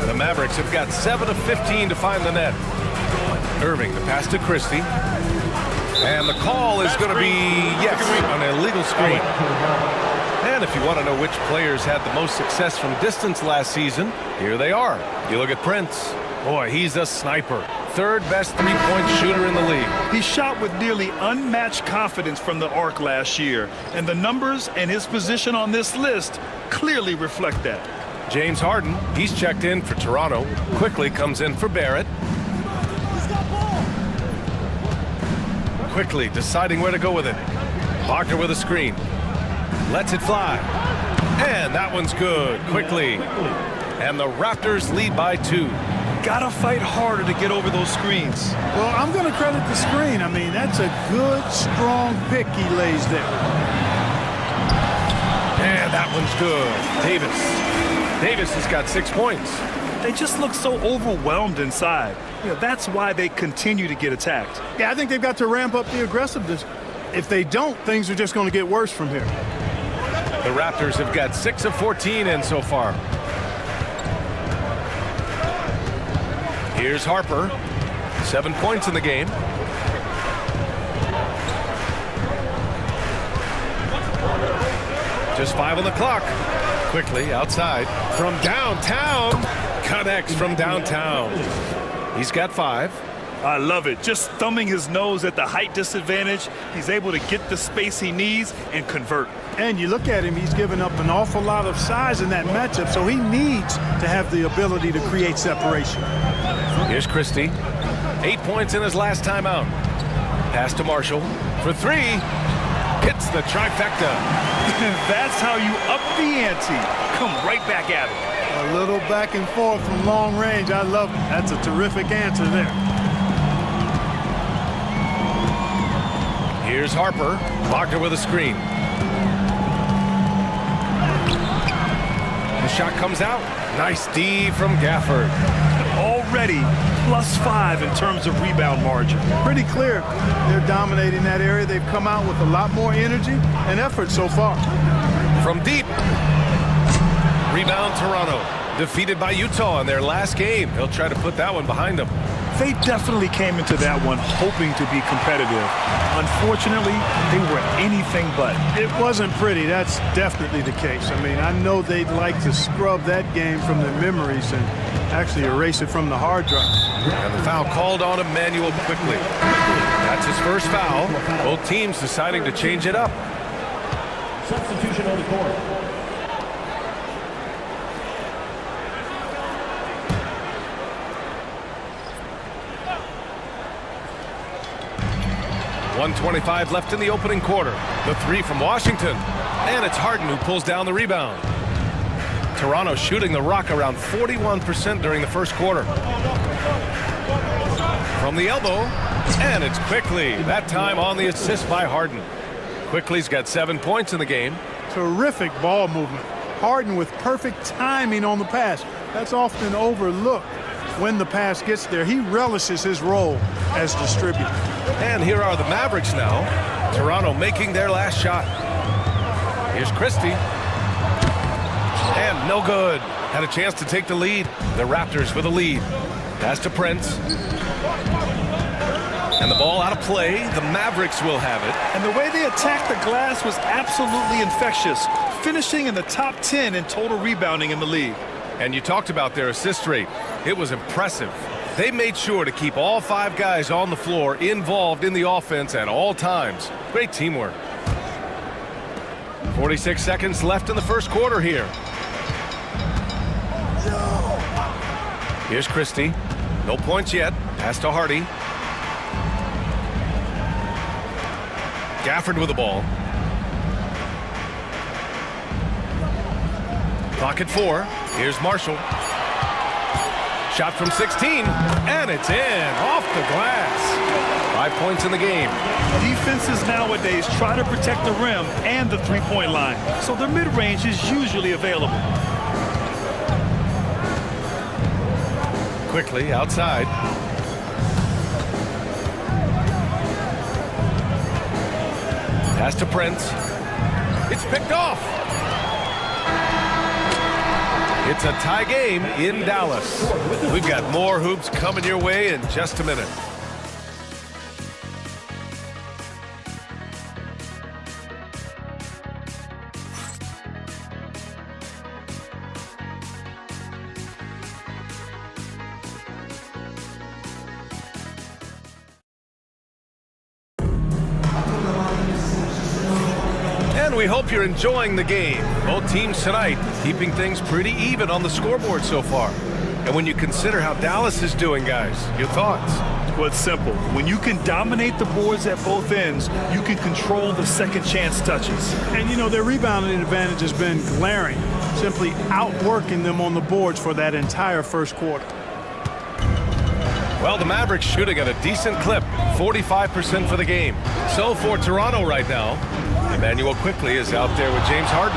The Mavericks have got 7 of 15 to find the net. Irving, the pass to Christie. And the call is going to be, yes, an illegal screen. And if you want to know which players had the most success from distance last season, here they are. You look at Prince. Boy, he's a sniper. 3rd best three-point shooter in the league. He shot with nearly unmatched confidence from the arc last year, and the numbers and his position on this list clearly reflect that. James Harden, he's checked in for Toronto. Quickly comes in for Barrett. Quickly deciding where to go with it. Wagner with a screen. Lets it fly. And that one's good. Quickly. And the Raptors lead by 2. Gotta fight harder to get over those screens. Well, I'm going to credit the screen. I mean, that's a good, strong pick he lays there. And that one's good. Davis has got 6 points. They just look so overwhelmed inside. You know, that's why they continue to get attacked. Yeah, I think they've got to ramp up the aggressiveness. If they don't, things are just going to get worse from here. The Raptors have got 6 of 14 in so far. Here's Harper. 7 points in the game. Just 5 on the clock. Quickly outside from downtown. Connects from downtown. He's got 5. I love it. Just thumbing his nose at the height disadvantage, he's able to get the space he needs and convert. And you look at him, he's given up an awful lot of size in that matchup, so he needs to have the ability to create separation. Here's Christie. 8 points in his last time out. Pass to Marshall for 3. Hits the trifecta. That's how you up the ante. Come right back at him. A little back and forth from long range. I love it. That's a terrific answer there. Here's Harper. Wagner with a screen. The shot comes out. Nice D from Gafford. Already +5 in terms of rebound margin. Pretty clear. They're dominating that area. They've come out with a lot more energy and effort so far. From deep. Rebound Toronto. Defeated by Utah in their last game. He'll try to put that one behind them. They definitely came into that one hoping to be competitive. Unfortunately, they were anything but. It wasn't pretty. That's definitely the case. I mean, I know they'd like to scrub that game from their memories and actually erase it from the hard drive. And the foul called on Emmanuel quickly. That's his first foul. Both teams deciding to change it up. Substitution on the court. .125 left in the opening quarter. The 3 from Washington. And it's Harden who pulls down the rebound. Toronto shooting the rock around 41% during the first quarter. From the elbow. And it's Quickly. That time on the assist by Harden. Quickly's got 7 points in the game. Terrific ball movement. Harden with perfect timing on the pass. That's often overlooked. When the pass gets there, he relishes his role as distributor. And here are the Mavericks now. Toronto making their last shot. Here's Christie. And no good. Had a chance to take the lead. The Raptors with a lead. Pass to Prince. And the ball out of play. The Mavericks will have it. And the way they attacked the glass was absolutely infectious, finishing in the top 10 in total rebounding in the league. And you talked about their assist rate. It was impressive. They made sure to keep all 5 guys on the floor involved in the offense at all times. Great teamwork. 46 seconds left in the first quarter here. Here's Christie. No points yet. Pass to Hardy. Gafford with the ball. Clock at 4. Here's Marshall. Shot from 16, and it's in, off the glass. 5 points in the game. Defenses nowadays try to protect the rim and the three-point line, so their mid-range is usually available. Quickly outside. Pass to Prince. It's picked off. It's a tie game in Dallas. We've got more hoops coming your way in just a minute. We hope you're enjoying the game. Both teams tonight keeping things pretty even on the scoreboard so far. And when you consider how Dallas is doing, guys, your thoughts? Well, it's simple. When you can dominate the boards at both ends, you can control the second chance touches. And, you know, their rebounding advantage has been glaring, simply outworking them on the boards for that entire first quarter. Well, the Mavericks shooting at a decent clip, 45% for the game. So for Toronto right now, Emmanuel Quickly is out there with James Harden.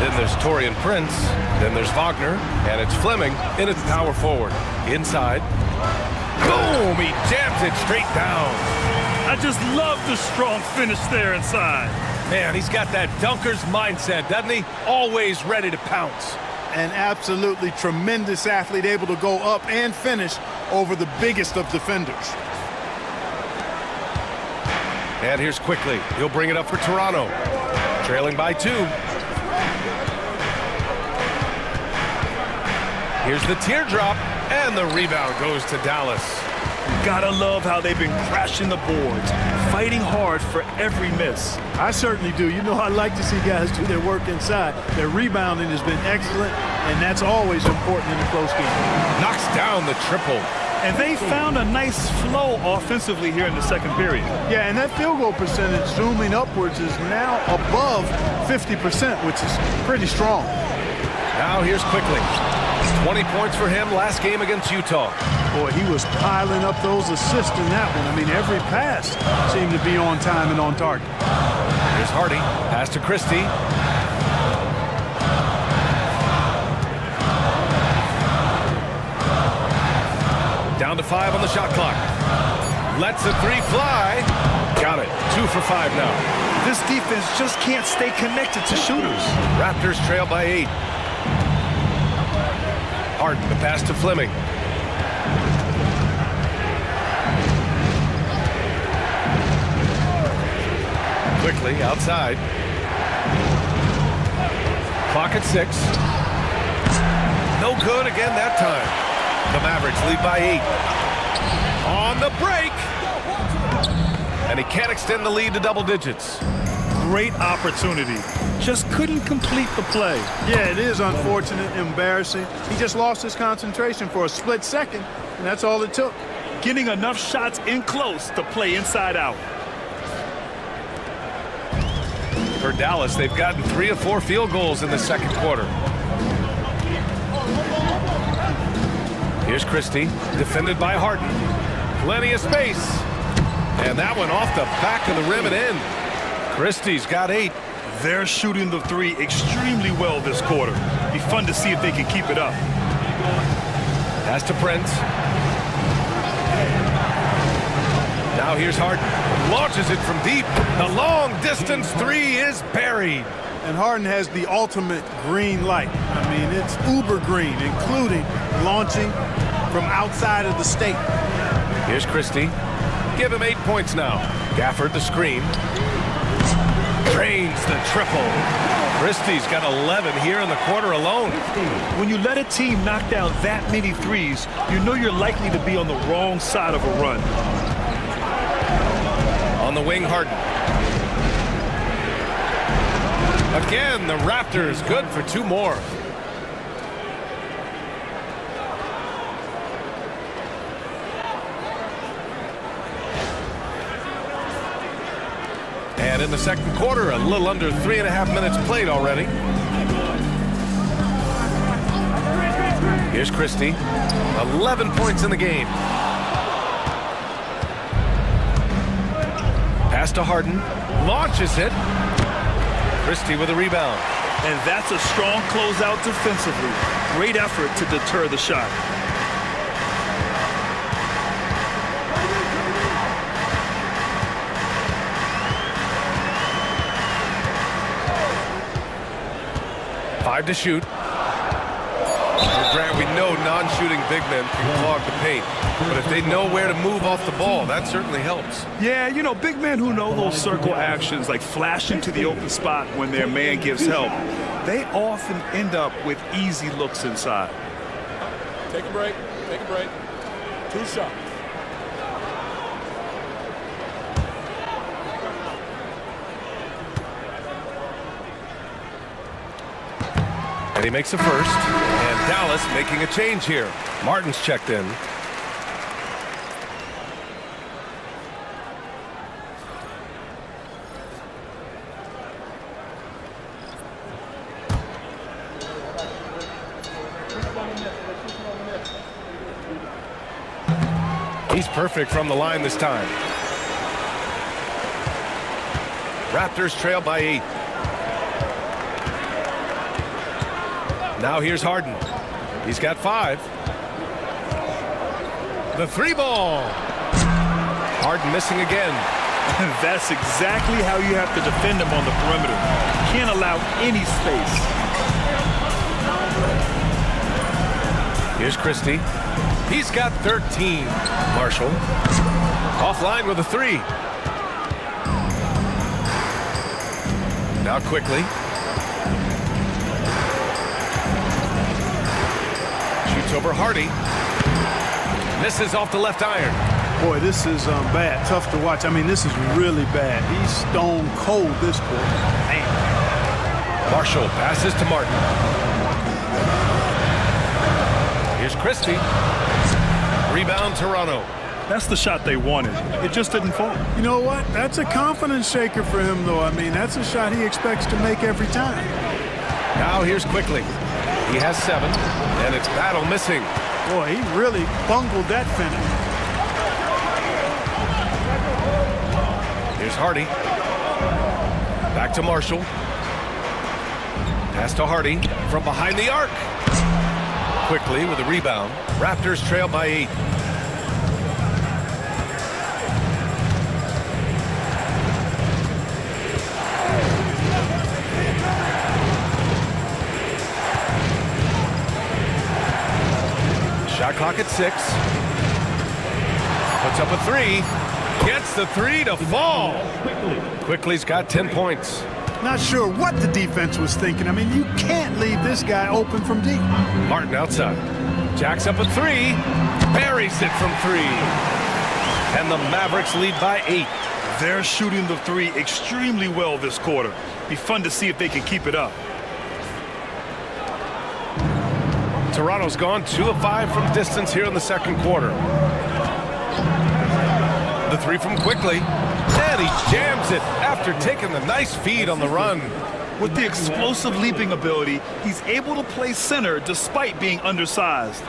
Then there's Taurean Prince. Then there's Wagner. And it's Fleming in its power forward. Inside. Boom! He jams it straight down. I just love the strong finish there inside. Man, he's got that dunker's mindset, doesn't he? Always ready to pounce. An absolutely tremendous athlete, able to go up and finish over the biggest of defenders. And here's Quickly. He'll bring it up for Toronto. Trailing by 2. Here's the teardrop, and the rebound goes to Dallas. Gotta love how they've been crashing the boards, fighting hard for every miss. I certainly do. You know, I like to see guys do their work inside. Their rebounding has been excellent, and that's always important in a close game. Knocks down the triple. And they found a nice flow offensively here in the second period. Yeah, and that field goal percentage zooming upwards is now above 50%, which is pretty strong. Now here's Quickly. 20 points for him last game against Utah. Boy, he was piling up those assists in that one. I mean, every pass seemed to be on time and on target. Here's Hardy. Pass to Christie. Down to 5 on the shot clock. Lets a 3 fly. Got it. 2 for 5 now. This defense just can't stay connected to shooters. Raptors trail by 8. Harden, the pass to Fleming. Quickly outside. Clock at 6. No good again that time. The Mavericks lead by 8. On the break. And he can't extend the lead to double digits. Great opportunity. Just couldn't complete the play. Yeah, it is unfortunate, embarrassing. He just lost his concentration for a split second, and that's all it took. Getting enough shots in close to play inside out. For Dallas, they've gotten 3 of 4 field goals in the second quarter. Here's Christie, defended by Harden. Plenty of space. And that one off the back of the rim and in. Christie's got 8. They're shooting the 3 extremely well this quarter. Be fun to see if they can keep it up. Pass to Prince. Now here's Harden. Launches it from deep. The long distance 3 is buried. And Harden has the ultimate green light. I mean, it's uber green, including launching from outside of the state. Here's Christie. Give him 8 points now. Gafford the screen. Drains the triple. Christie's got 11 here in the quarter alone. When you let a team knock down that many threes, you know you're likely to be on the wrong side of a run. On the wing, Harden. Again, the Raptors good for 2 more. And in the second quarter, a little under 3.5 minutes played already. Here's Christie. 11 points in the game. Pass to Harden. Launches it. Christie with a rebound. And that's a strong closeout defensively. Great effort to deter the shot. Five to shoot. Well, Grant, we know non-shooting big men can clog the paint, but if they know where to move off the ball, that certainly helps. Yeah, you know, big men who know those circle actions, like flashing to the open spot when their man gives help, they often end up with easy looks inside. Take a break. Take a break. 2 shots. And he makes a first. And Dallas making a change here. Martin's checked in. He's perfect from the line this time. Raptors trail by 8. Now here's Harden. He's got 5. The 3 ball. Harden missing again. And that's exactly how you have to defend him on the perimeter. Can't allow any space. Here's Christie. He's got 13. Marshall. Offline with a 3. Now quickly. Shoots over Hardy. Misses off the left iron. Boy, this is bad. Tough to watch. I mean, this is really bad. He's stone cold this quarter. Man. Marshall passes to Martin. Here's Christie. Rebound, Toronto. That's the shot they wanted. It just didn't fall. You know what? That's a confidence shaker for him, though. I mean, that's a shot he expects to make every time. Now here's Quickly. He has 7, and it's Battle missing. Boy, he really bungled that finish. Here's Hardy. Back to Marshall. Pass to Hardy from behind the arc. Quickly with a rebound. Raptors trail by 8. Shot clock at 6. Puts up a 3. Gets the 3 to fall. Quickly's got 10 points. Not sure what the defense was thinking. I mean, you can't leave this guy open from deep. Martin outside. Jacks up a 3. Buries it from 3. And the Mavericks lead by 8. They're shooting the 3 extremely well this quarter. Be fun to see if they can keep it up. Toronto's gone 2 of 5 from distance here in the second quarter. The 3 from Quickly. And he jams it after taking the nice feed on the run. With the explosive leaping ability, he's able to play center despite being undersized.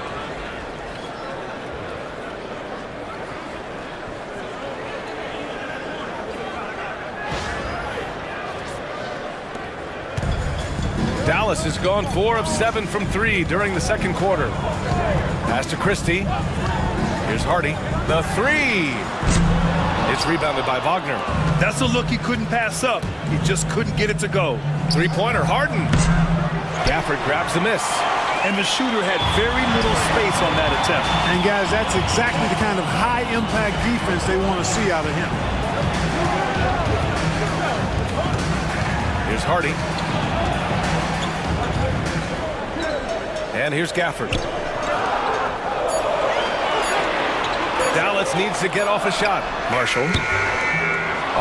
Dallas has gone 4 of 7 from 3 during the second quarter. Pass to Christie. Here's Hardy. The 3. It's rebounded by Wagner. That's a look he couldn't pass up. He just couldn't get it to go. 3-pointer, Harden. Gafford grabs the miss. And the shooter had very little space on that attempt. And guys, that's exactly the kind of high-impact defense they want to see out of him. Here's Hardy. And here's Gafford. Dallas needs to get off a shot. Marshall.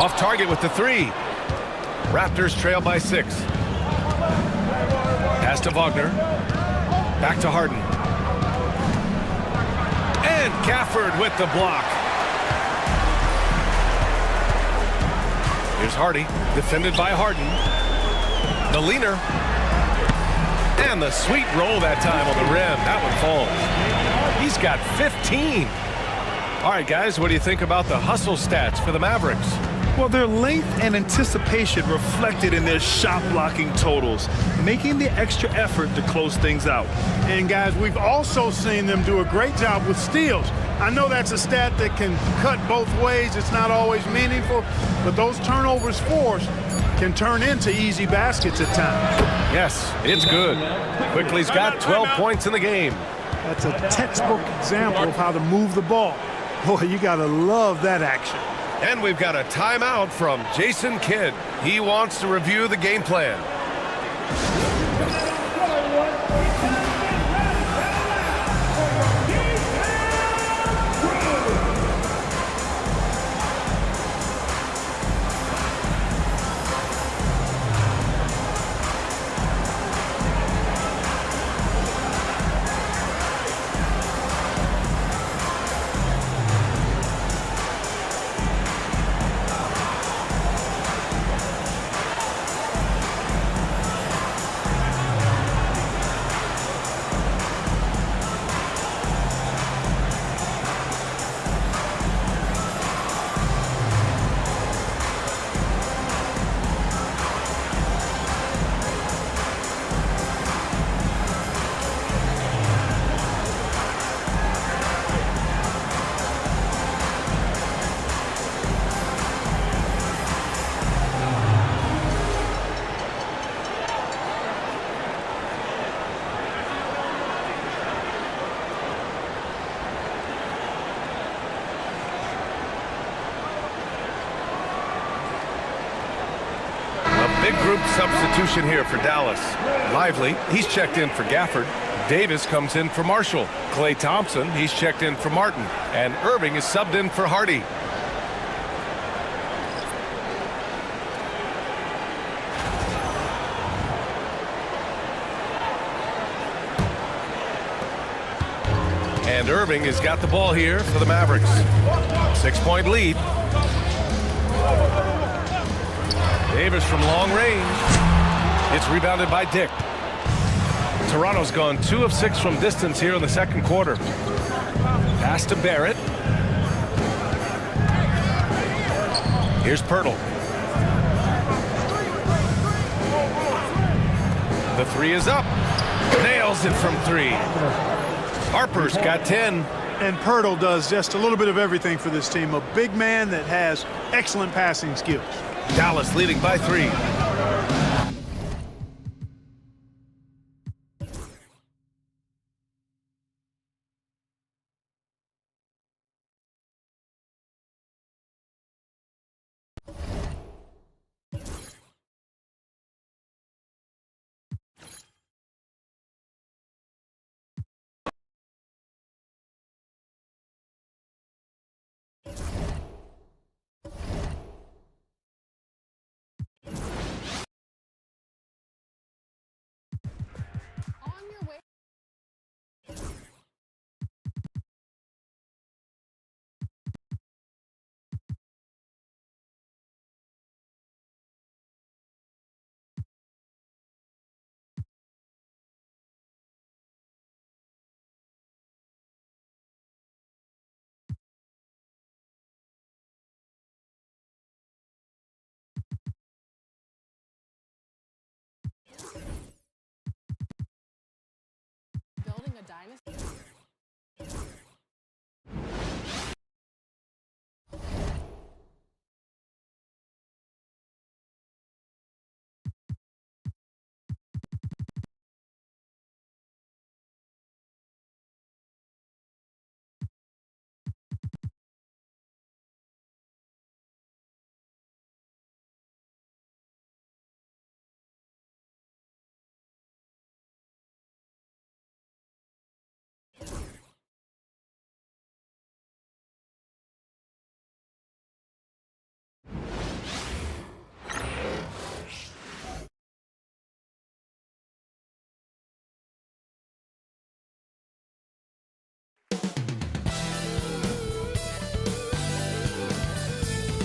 Off target with the 3. Raptors trail by 6. Pass to Wagner. Back to Harden. And Gafford with the block. Here's Hardy. Defended by Harden. The leaner. And the sweet roll that time on the rim. That one falls. He's got 15. All right, guys, what do you think about the hustle stats for the Mavericks? Well, their length and anticipation reflected in their shot blocking totals, making the extra effort to close things out. And, guys, we've also seen them do a great job with steals. I know that's a stat that can cut both ways. It's not always meaningful, but those turnovers forced can turn into easy baskets at times. Yes, it's good. Quickly's got 12 points in the game. That's a textbook example of how to move the ball. Boy, you got to love that action. And we've got a timeout from Jason Kidd. He wants to review the game plan. Big group substitution here for Dallas. Lively, he's checked in for Gafford. Davis comes in for Marshall. Klay Thompson, he's checked in for Martin. And Irving is subbed in for Hardy. And Irving has got the ball here for the Mavericks. 6-point lead. Davis from long range. It's rebounded by Dick. Toronto's gone 2 of 6 from distance here in the second quarter. Pass to Barrett. Here's Pirtle. The 3 is up. Nails it from 3. Harper's got 10. And Pirtle does just a little bit of everything for this team. A big man that has excellent passing skills. Dallas leading by 3. Building a dynasty.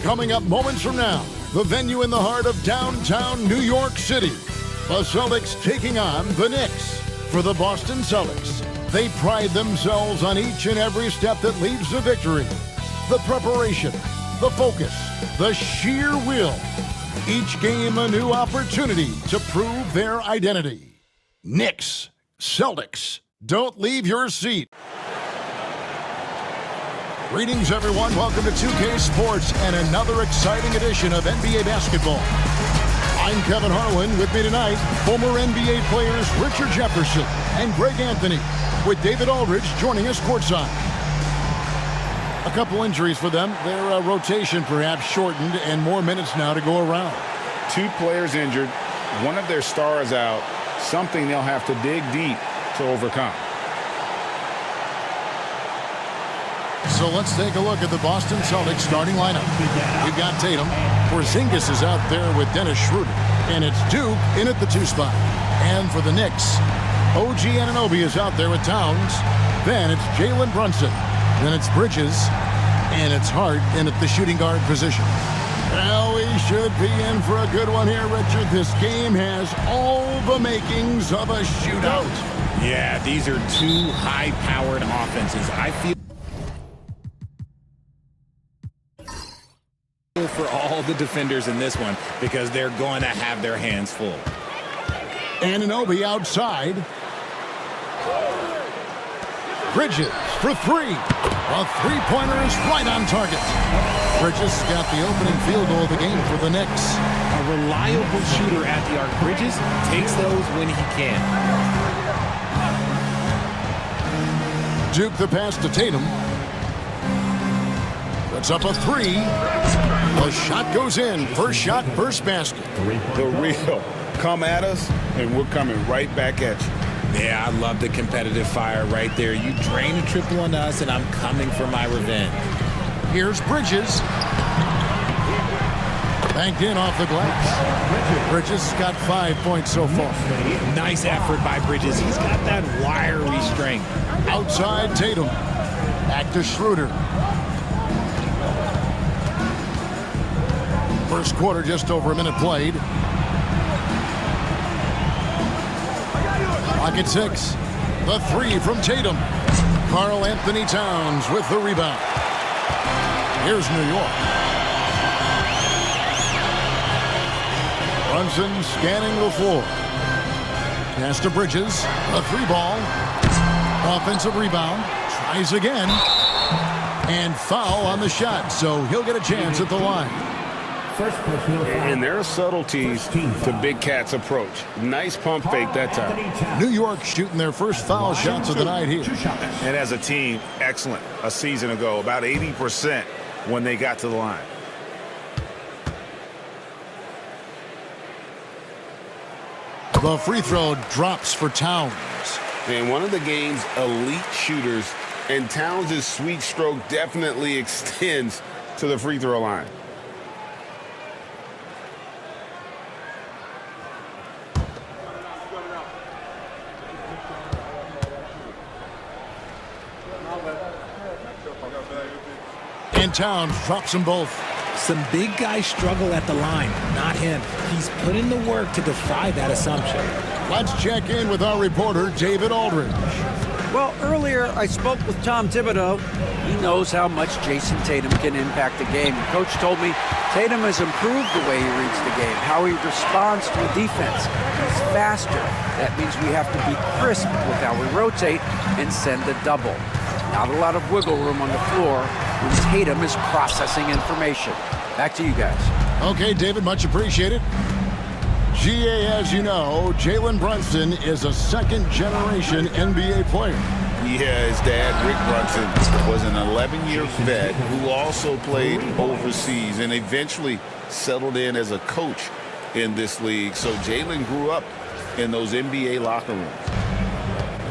Coming up moments from now, the venue in the heart of downtown New York City. The Celtics taking on the Knicks. For the Boston Celtics, they pride themselves on each and every step that leads to victory. The preparation, the focus, the sheer will. Each game a new opportunity to prove their identity. Knicks, Celtics, don't leave your seat. Greetings, everyone. Welcome to 2K Sports and another exciting edition of NBA basketball. I'm Kevin Harlan. With me tonight, former NBA players Richard Jefferson and Greg Anthony, with David Aldridge joining us courtside. A couple injuries for them. Their rotation perhaps shortened and more minutes now to go around. 2 players injured, one of their stars out, something they'll have to dig deep to overcome. So let's take a look at the Boston Celtics starting lineup. We've got Tatum. Porzingis is out there with Dennis Schroeder. And it's Duke in at the 2 spot. And for the Knicks, OG Anunoby is out there with Towns. Then it's Jalen Brunson. Then it's Bridges. And it's Hart in at the shooting guard position. Well, we should be in for a good one here, Richard. This game has all the makings of a shootout. Yeah, these are 2 high-powered offenses. I feel for all the defenders in this one because they're going to have their hands full. Anunoby outside. Bridges for 3. A 3-pointer is right on target. Bridges got the opening field goal of the game for the Knicks. A reliable shooter at the arc. Bridges takes those when he can. Duke the pass to Tatum. Puts up a 3. The shot goes in. First shot, first basket. The real. Come at us, and we're coming right back at you. Yeah, I love the competitive fire right there. You drain a triple on us, and I'm coming for my revenge. Here's Bridges. Banked in off the glass. Bridges got 5 points so far. Nice effort by Bridges. He's got that wiry strength. Outside Tatum. Back to Schroeder. First quarter, just over a minute played. Clock at 6. The three from Tatum. Karl Anthony Towns with the rebound. Here's New York. Brunson scanning the floor. Pass to Bridges. A three ball. Offensive rebound. Tries again. And foul on the shot, so he'll get a chance at the line. And there are subtleties to Big Cat's approach. Nice pump fake that time. New York shooting their first foul shots of the night here. And as a team, excellent a season ago. About 80% when they got to the line. The free throw drops for Towns. And one of the game's elite shooters, and Towns' sweet stroke definitely extends to the free throw line. And Towns drops them both. Some big guys struggle at the line, not him. He's put in the work to defy that assumption. Let's check in with our reporter, David Aldridge. Well, earlier I spoke with Tom Thibodeau. He knows how much Jason Tatum can impact the game. Coach told me Tatum has improved the way he reads the game, how he responds to a defense. He's faster. That means we have to be crisp with how we rotate and send a double. Not a lot of wiggle room on the floor when Tatum is processing information. Back to you guys. Okay, David, much appreciated. GA, as you know, Jalen Brunson is a second-generation NBA player. Yeah, his dad, Rick Brunson, was an 11-year vet who also played overseas and eventually settled in as a coach in this league. So Jalen grew up in those NBA locker rooms.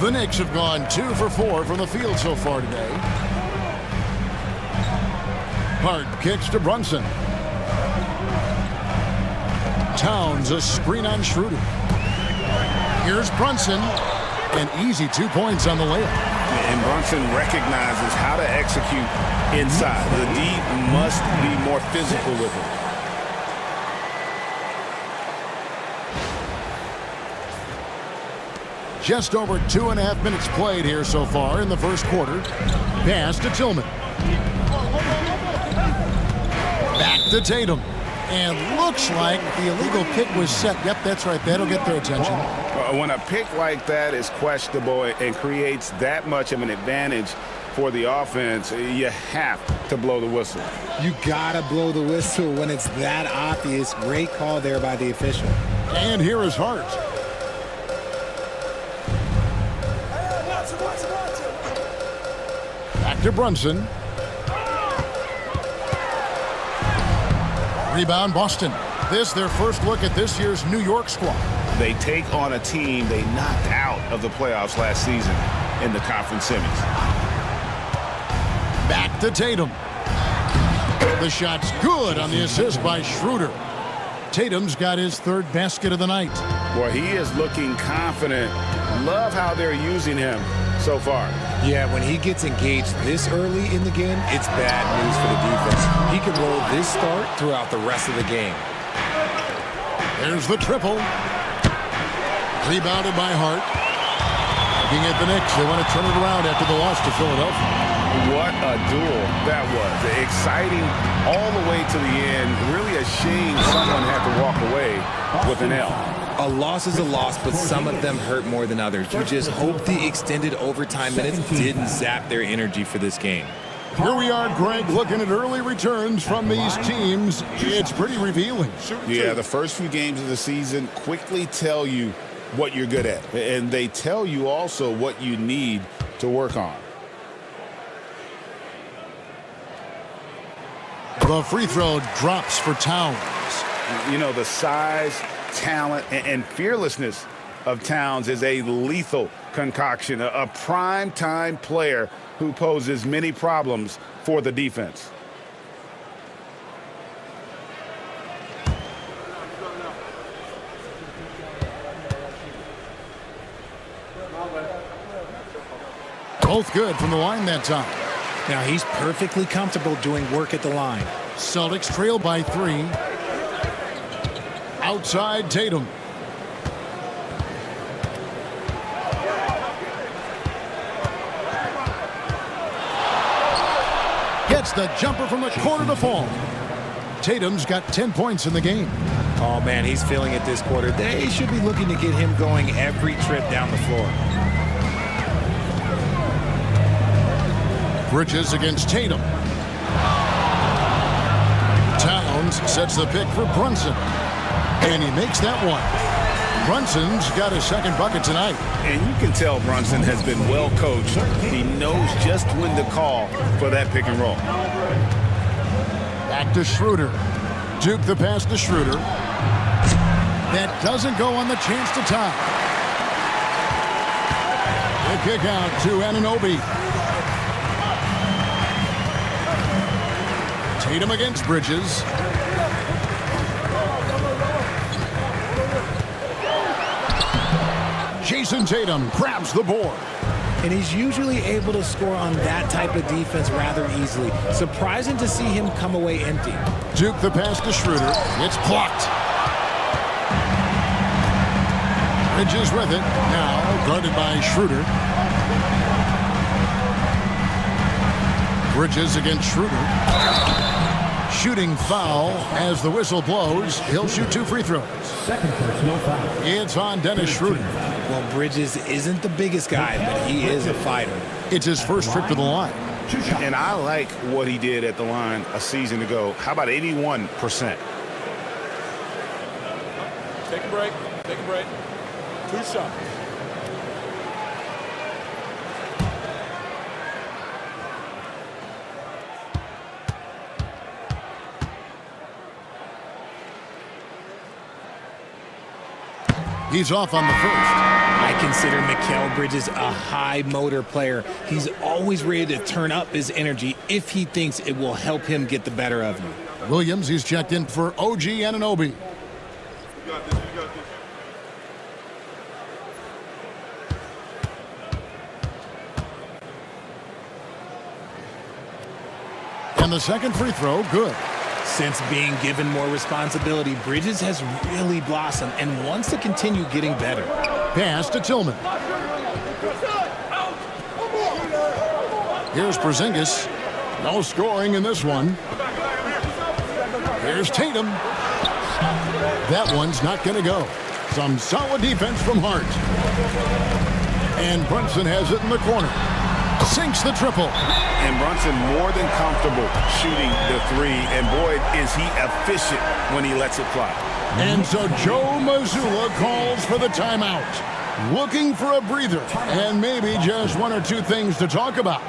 The Knicks have gone 2 for 4 from the field so far today. Hard kicks to Brunson. Towns, a screen on Schroeder. Here's Brunson. And easy 2 points on the layup. And Brunson recognizes how to execute inside. The D must be more physical with it. Just over 2.5 minutes played here so far in the first quarter. Pass to Tillman. Back to Tatum. And looks like the illegal kick was set. Yep, that's right. That'll get their attention. When a pick like that is questionable and creates that much of an advantage for the offense, you have to blow the whistle. You gotta blow the whistle when it's that obvious. Great call there by the official. And here is Hart. Back to Brunson. Rebound, Boston. This their first look at this year's New York squad. They take on a team they knocked out of the playoffs last season in the conference semis. Back to Tatum. The shot's good on the assist by Schroeder. Tatum's got his third basket of the night. Well, he is looking confident. Love how they're using him so far. Yeah, when he gets engaged this early in the game, it's bad news for the defense. He can roll this start throughout the rest of the game. There's the triple. Rebounded by Hart. Looking at the Knicks, they want to turn it around after the loss to Philadelphia. What a duel that was. Exciting all the way to the end. Really a shame someone had to walk away with an L. A loss is a loss, but some of them hurt more than others. You just hope the extended overtime minutes didn't zap their energy for this game. Here we are, Greg, looking at early returns from these teams. It's pretty revealing. Yeah, the first few games of the season quickly tell you what you're good at. And they tell you also what you need to work on. The free throw drops for Towns. You know, the size, talent, and fearlessness of Towns is a lethal concoction, a prime-time player who poses many problems for the defense. Both good from the line that time. Now he's perfectly comfortable doing work at the line. Celtics trail by 3. Outside Tatum. Gets the jumper from the corner to fall. Tatum's got 10 points in the game. Oh, man, he's feeling it this quarter. They should be looking to get him going every trip down the floor. Bridges against Tatum. Towns sets the pick for Brunson. And he makes that one. Brunson's got his second bucket tonight. And you can tell Brunson has been well coached. He knows just when to call for that pick and roll. Back to Schroeder. Duke the pass to Schroeder. That doesn't go on the chance to tie. The kick out to Anunoby. Tatum against Bridges. Jason Tatum grabs the board. And he's usually able to score on that type of defense rather easily. Surprising to see him come away empty. Duke the pass to Schroeder. It's blocked. Bridges with it. Now guarded by Schroeder. Bridges against Schroeder. Shooting foul as the whistle blows. He'll shoot 2 free throws. Second personal foul. It's on Dennis Schroeder. Well, Bridges isn't the biggest guy, but he is a fighter. It's his first trip to the line. And I like what he did at the line a season ago. How about 81%? Take a break. Take a break. 2 shots. He's off on the first. I consider Mikal Bridges a high motor player. He's always ready to turn up his energy if he thinks it will help him get the better of you. Williams, he's checked in for OG Anunoby. And the second free throw, good. Since being given more responsibility, Bridges has really blossomed and wants to continue getting better. Pass to Tillman. Here's Porzingis. No scoring in this one. Here's Tatum. That one's not going to go. Some solid defense from Hart. And Brunson has it in the corner. Sinks the triple. And Brunson more than comfortable shooting the 3. And boy, is he efficient when he lets it fly. And so Joe Mazzulla calls for the timeout. Looking for a breather and maybe just 1 or 2 things to talk about.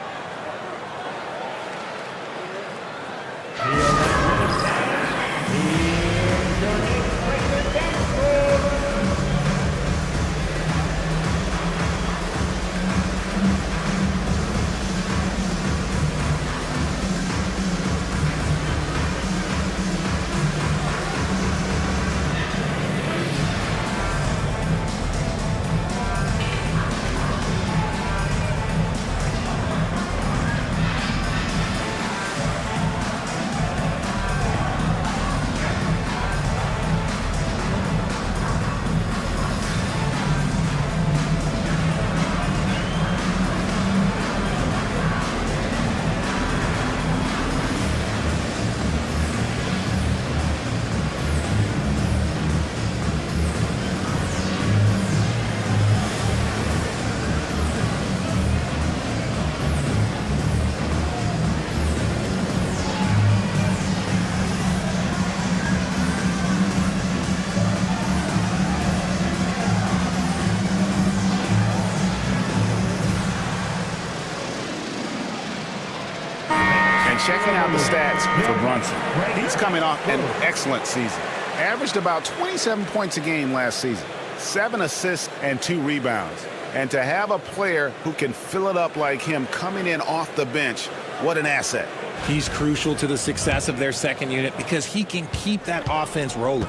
Checking out the stats for Brunson. He's coming off an excellent season. Averaged about 27 points a game last season. 7 assists and 2 rebounds. And to have a player who can fill it up like him coming in off the bench, what an asset. He's crucial to the success of their second unit because he can keep that offense rolling.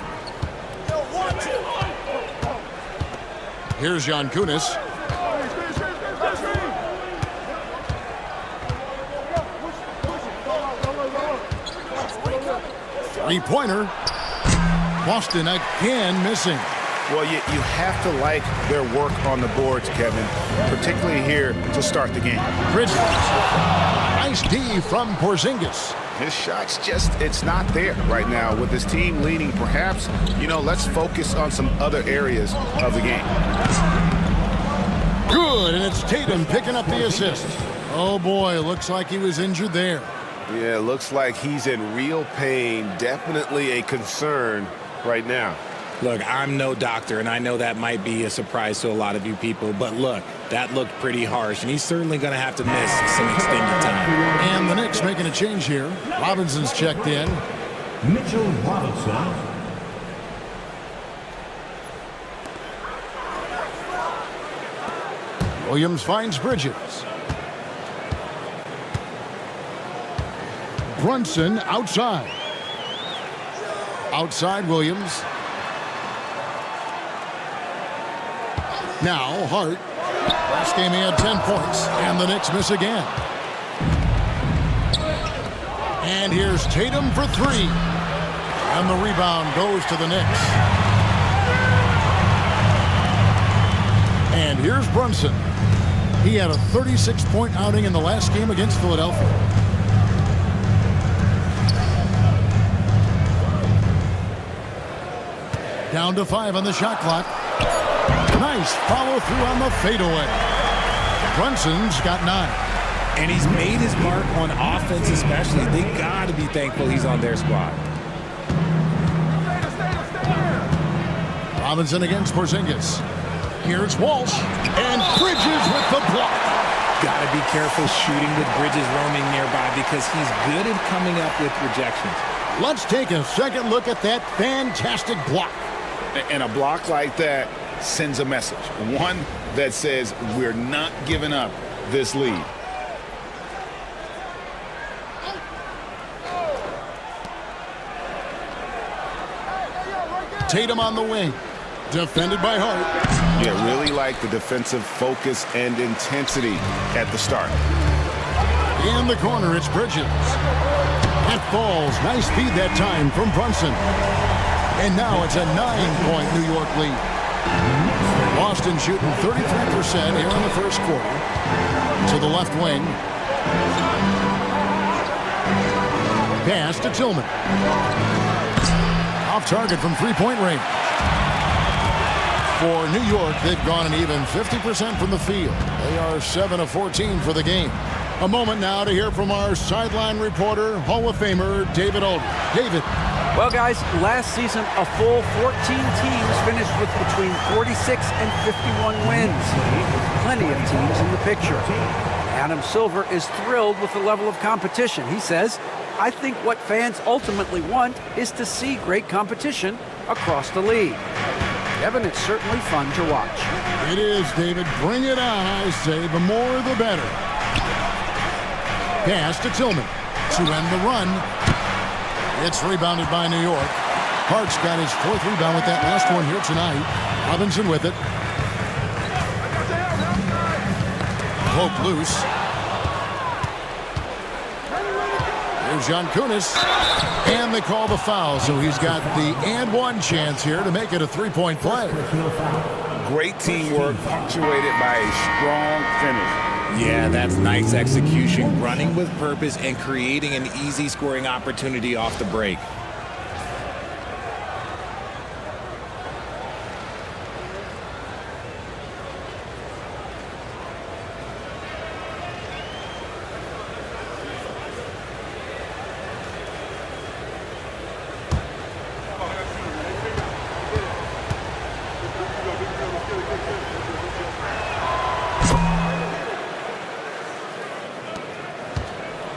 Here's Kunis. Three-pointer. Boston again missing. Well, you have to like their work on the boards, Kevin, particularly here to start the game. Bridges. Nice D from Porzingis. His shot's just, it's not there right now with his team leading. Perhaps, let's focus on some other areas of the game. Good, and it's Tatum picking up the assist. Oh, boy, looks like he was injured there. Yeah, looks like he's in real pain. Definitely a concern right now. Look, I'm no doctor, and I know that might be a surprise to a lot of you people, but look, that looked pretty harsh, and he's certainly going to have to miss some extended time. And the Knicks making a change here. Robinson's checked in. Mitchell Robinson. Williams finds Bridges. Brunson outside. Outside Williams. Now Hart. Last game he had 10 points, and the Knicks miss again. And here's Tatum for 3. And the rebound goes to the Knicks. And here's Brunson. He had a 36-point outing in the last game against Philadelphia. Down to 5 on the shot clock. Nice follow through on the fadeaway. Brunson's got 9. And he's made his mark on offense especially. They got to be thankful he's on their squad. Robinson against Porzingis. Here's Walsh. And Bridges with the block. Got to be careful shooting with Bridges roaming nearby because he's good at coming up with rejections. Let's take a second look at that fantastic block. And a block like that sends a message. One that says we're not giving up this lead. Tatum on the wing. Defended by Hart. Yeah, really like the defensive focus and intensity at the start. In the corner, it's Bridges. That falls. Nice feed that time from Brunson. And now it's a 9-point New York lead. Boston shooting 33% here in the first quarter. To the left wing. Pass to Tillman. Off target from three-point range. For New York, they've gone an even 50% from the field. They are 7 of 14 for the game. A moment now to hear from our sideline reporter, Hall of Famer David Aldridge. David. Well, guys, last season, a full 14 teams finished with between 46 and 51 wins. Plenty of teams in the picture. Adam Silver is thrilled with the level of competition. He says, I think what fans ultimately want is to see great competition across the league. Kevin, it's certainly fun to watch. It is, David. Bring it on, I say. The more, the better. Pass to Tillman to end the run. It's rebounded by New York. Hart's got his 4th rebound with that last one here tonight. Robinson with it. Poke loose. Here's Kunis. And they call the foul, so he's got the and one chance here to make it a 3-point play. Great teamwork punctuated by a strong finish. Yeah, that's nice execution, running with purpose and creating an easy scoring opportunity off the break.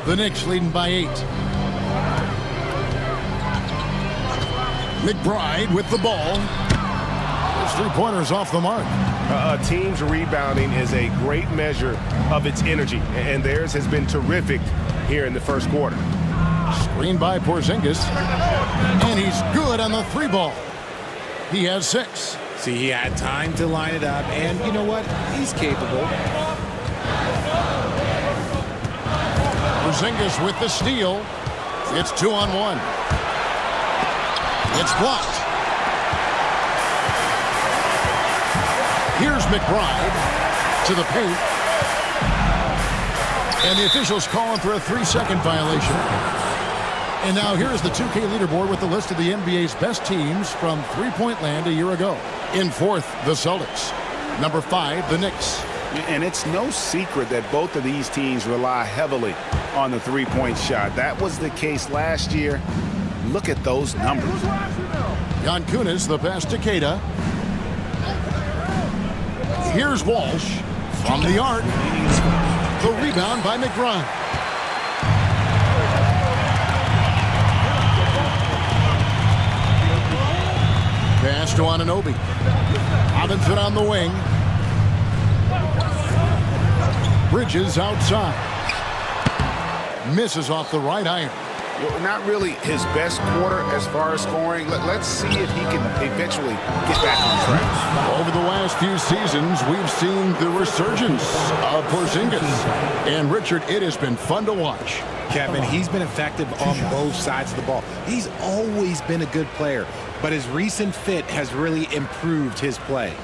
The Knicks leading by 8. McBride with the ball. His three-pointers off the mark. A team's rebounding is a great measure of its energy, and theirs has been terrific here in the first quarter. Screen by Porzingis, and he's good on the three ball. He has 6. See, he had time to line it up, and you know what? He's capable. Porzingis with the steal. It's 2-on-1. It's blocked. Here's McBride to the paint. And the officials calling for a 3-second violation. And now here's the 2K leaderboard with the list of the NBA's best teams from three-point land a year ago. In 4th, the Celtics. Number 5, the Knicks. And it's no secret that both of these teams rely heavily on the three-point shot. That was the case last year. Look at those numbers. Yankunis, the pass to Keita. Here's Walsh from the arc. The rebound by McBride. Pass to Anunoby. Robinson on the wing. Bridges outside. Misses off the right iron. Well, not really his best quarter as far as scoring. Let's see if he can eventually get back on track. Over the last few seasons, we've seen the resurgence of Porzingis. And Richard, it has been fun to watch. Kevin, he's been effective on both sides of the ball. He's always been a good player, but his recent fit has really improved his play.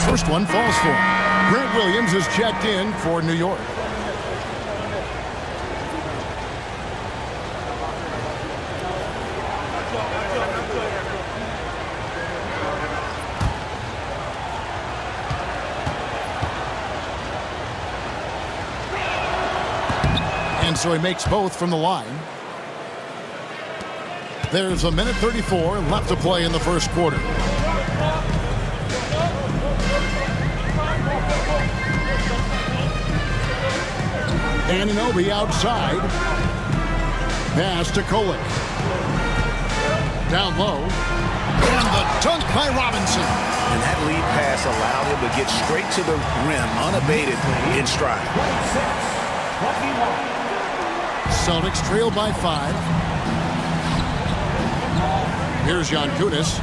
First one falls for him. Grant Williams is checked in for New York. And so he makes both from the line. There's a minute 34 left to play in the first quarter. Anunoby outside. Pass to Kolek. Down low. And the dunk by Robinson. And that lead pass allowed him to get straight to the rim, unabated in stride. Celtics trail by 5. Here's Yankunis.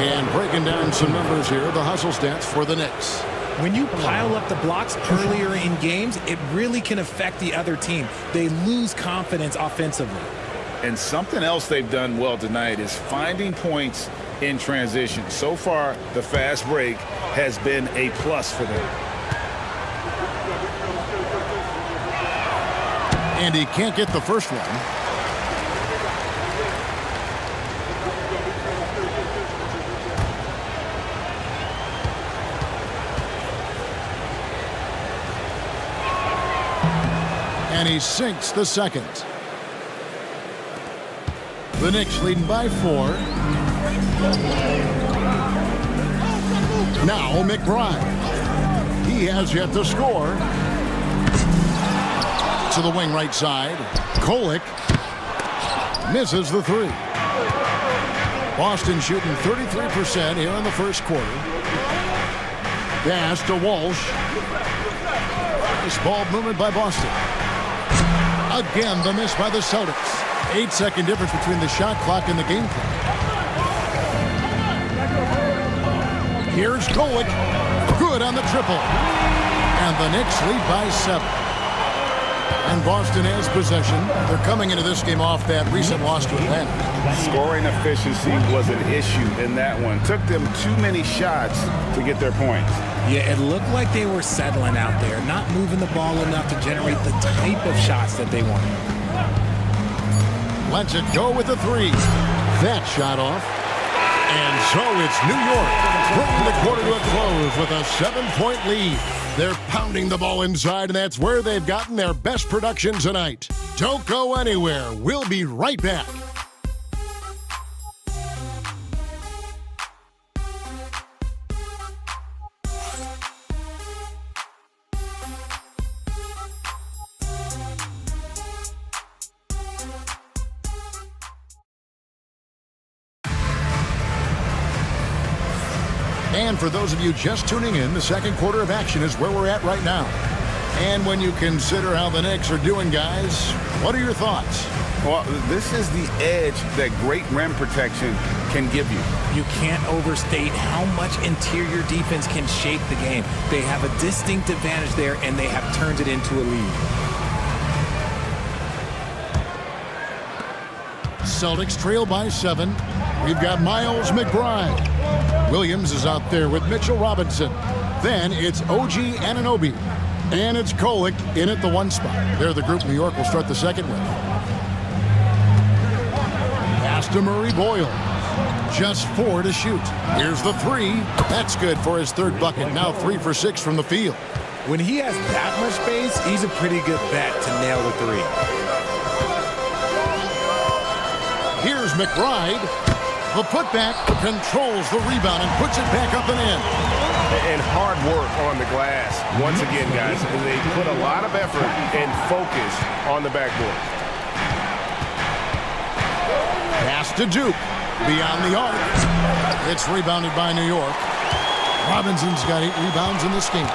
And breaking down some numbers here, the hustle stats for the Knicks. When you pile up the blocks earlier in games, it really can affect the other team. They lose confidence offensively. And something else they've done well tonight is finding points in transition. So far, the fast break has been a plus for them. And he can't get the first one. And he sinks the second. The Knicks leading by 4. Now McBride. He has yet to score. To the wing right side. Kolek misses the 3. Boston shooting 33% here in the first quarter. Pass to Walsh. Nice ball movement by Boston. Again, the miss by the Celtics. 8-second difference between the shot clock and the game clock. Here's Kolek. Good on the triple. And the Knicks lead by 7. And Boston has possession. They're coming into this game off that recent loss to Atlanta. Scoring efficiency was an issue in that one. Took them too many shots to get their points. Yeah, it looked like they were settling out there, not moving the ball enough to generate the type of shots that they wanted. Lets it go with the 3. That shot off. And so it's New York bringing the quarter to a close with a 7-point lead. They're pounding the ball inside, and that's where they've gotten their best production tonight. Don't go anywhere. We'll be right back. And for those of you just tuning in, the second quarter of action is where we're at right now. And when you consider how the Knicks are doing, guys, what are your thoughts? Well, this is the edge that great rim protection can give you. You can't overstate how much interior defense can shape the game. They have a distinct advantage there, and they have turned it into a lead. Celtics trail by 7. We've got Miles McBride. Williams is out there with Mitchell Robinson. Then it's OG Anunoby. And it's Kolek in at the 1 spot. They're the group New York will start the second with. Pass to Murray Boyle. Just 4 to shoot. Here's the 3. That's good for his 3rd bucket. Now 3 for 6 from the field. When he has that much space, he's a pretty good bet to nail the 3. Here's McBride. The putback controls the rebound and puts it back up and in. And hard work on the glass. Once again, guys, they put a lot of effort and focus on the backboard. Pass to Duke. Beyond the arc. It's rebounded by New York. Robinson's got 8 rebounds in this game.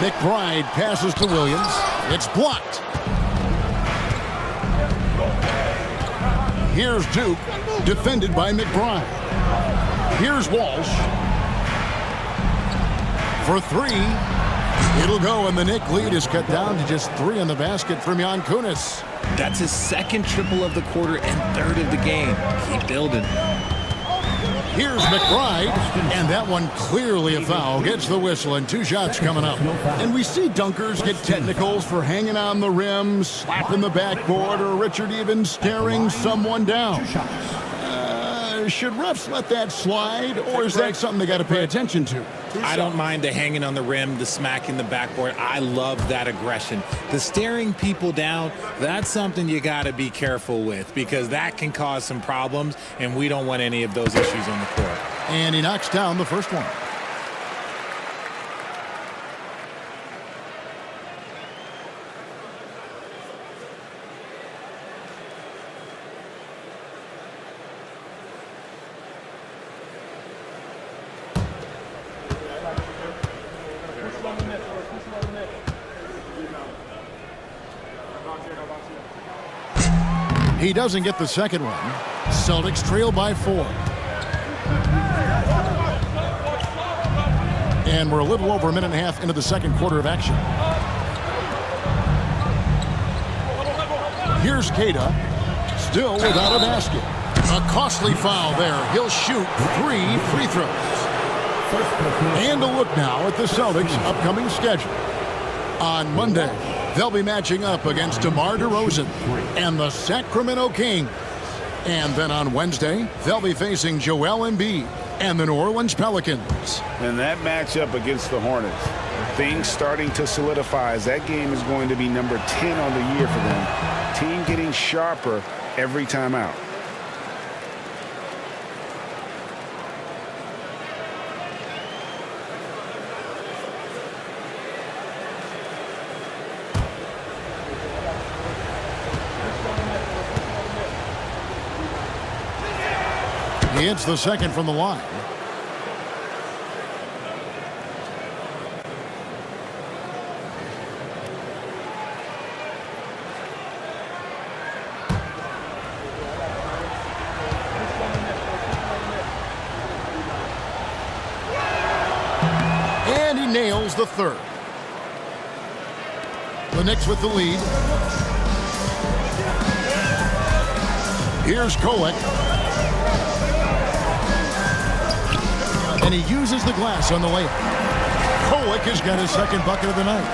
McBride passes to Williams. It's blocked. Here's Duke, defended by McBride. Here's Walsh. For 3. It'll go, and the Knick lead is cut down to just 3 in the basket from Jan Kunis. That's his 2nd triple of the quarter and 3rd of the game. Keep building. Here's McBride, and that one clearly a foul. Gets the whistle, and 2 shots coming up. And we see dunkers get technicals for hanging on the rim, slapping the backboard, or Richard even staring someone down. Should refs let that slide, or is that something they got to pay attention to? I don't mind the hanging on the rim, the smacking the backboard. I love that aggression. The staring people down, that's something you got to be careful with because that can cause some problems, and we don't want any of those issues on the court. And he knocks down the first one. He doesn't get the second one. Celtics trail by 4. And we're a little over a minute and a half into the second quarter of action. Here's Queta, still without a basket. A costly foul there. He'll shoot 3 free throws. And a look now at the Celtics' upcoming schedule. On Monday, they'll be matching up against DeMar DeRozan and the Sacramento Kings. And then on Wednesday, they'll be facing Joel Embiid and the New Orleans Pelicans. And that matchup against the Hornets, things starting to solidify as that game is going to be number 10 on the year for them. Team getting sharper every time out. He hits the second from the line. And he nails the third. The Knicks with the lead. Here's Kolek. And he uses the glass on the layup. Kolek has got his second bucket of the night.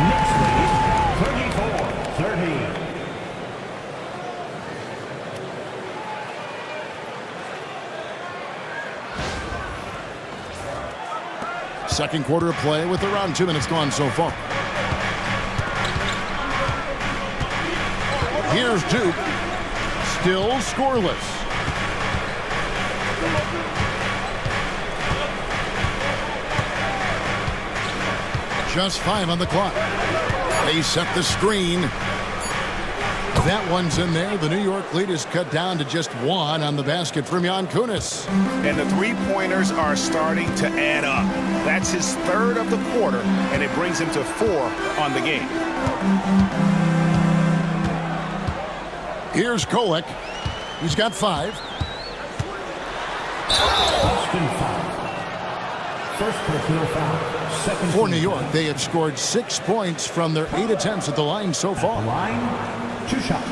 Knicks lead 34-30. Second quarter of play with around 2 minutes gone so far. Here's Duke. Still scoreless. Just 5 on the clock. They set the screen. That one's in there. The New York lead is cut down to just 1 on the basket from Kunis. And the three-pointers are starting to add up. That's his 3rd of the quarter, and it brings him to 4 on the game. Here's Kolek. He's got 5. First personal foul. For New York, they have scored 6 points from their 8 attempts at the line so far. Line, 2 shots.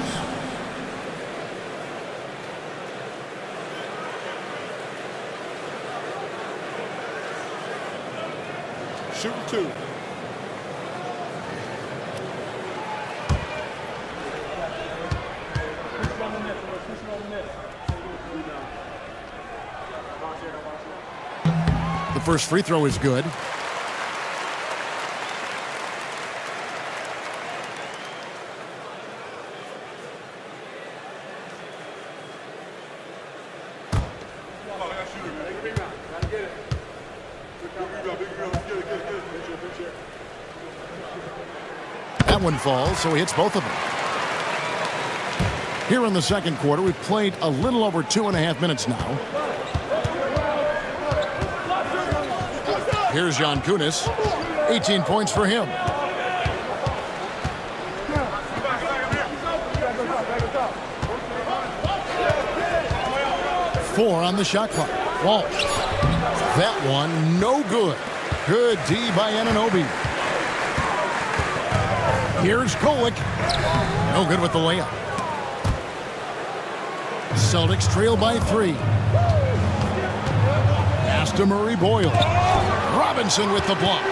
Shooting 2. The first free throw is good. That one falls, so he hits both of them. Here in the second quarter, we've played a little over 2.5 minutes now. Here's Kunis. 18 points for him. Four on the shot clock. Walsh. That one, no good. Good D by Anunoby. Here's Kolek. No good with the layup. Celtics trail by 3. Pass to Murray Boyle. Robinson with the block.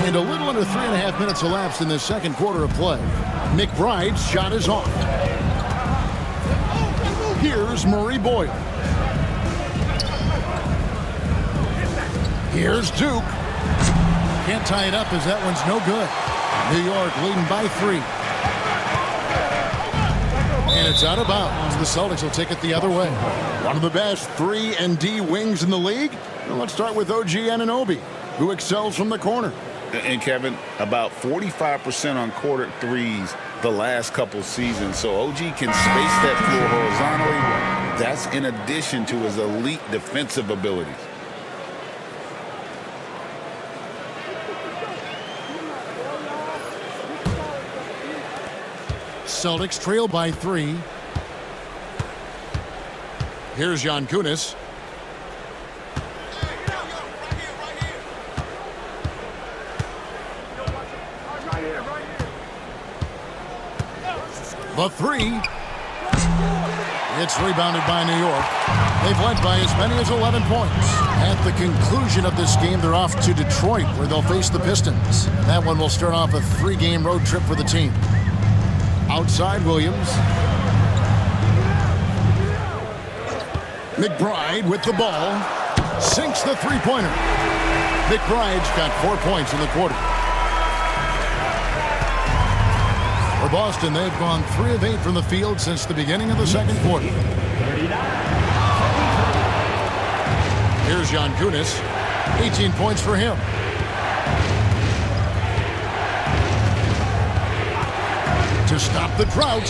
And a little under 3.5 minutes elapsed in the second quarter of play. McBride's shot is off. Here's Murray Boyle. Here's Duke. Can't tie it up as that one's no good. New York leading by 3. And it's out of bounds. The Celtics will take it the other way. One of the best 3-and-D wings in the league. Well, let's start with OG Anunoby, who excels from the corner. And Kevin, about 45% on quarter threes the last couple seasons. So OG can space that floor horizontally. That's in addition to his elite defensive abilities. Celtics trail by 3. Here's Kunis. The 3. It's rebounded by New York. They've led by as many as 11 points. At the conclusion of this game, they're off to Detroit, where they'll face the Pistons. That one will start off a 3-game road trip for the team. Outside Williams. McBride with the ball. Sinks the three-pointer. McBride's got 4 points in the quarter. For Boston, they've gone 3 of 8 from the field since the beginning of the second quarter. Here's Kunis. 18 points for him. To stop the drought,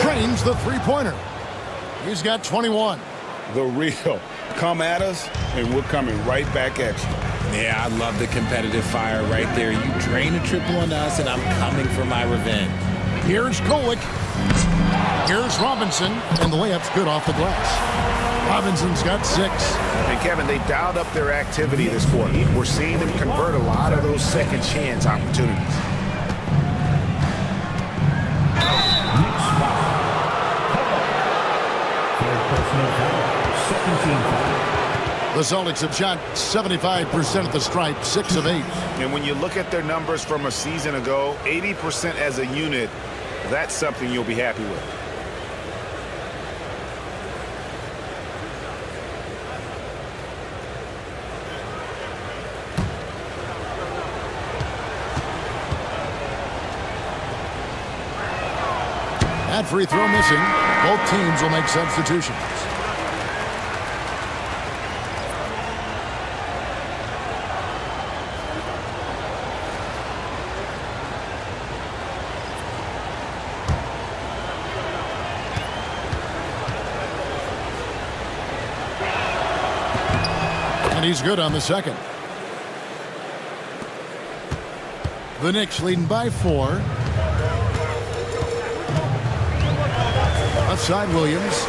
trains the three-pointer. He's got 21. The real. Come at us, and we're coming right back at you. Yeah, I love the competitive fire right there. You drain a triple on us, and I'm coming for my revenge. Here's Kolek. Here's Robinson, and the layup's good off the glass. Robinson's got 6. And Kevin, they dialed up their activity this quarter. We're seeing them convert a lot of those second chance opportunities. The Celtics have shot 75% at the stripe, 6 of 8. And when you look at their numbers from a season ago, 80% as a unit, that's something you'll be happy with. That free throw missing. Both teams will make substitutions. And he's good on the second. The Knicks leading by 4. Outside Williams.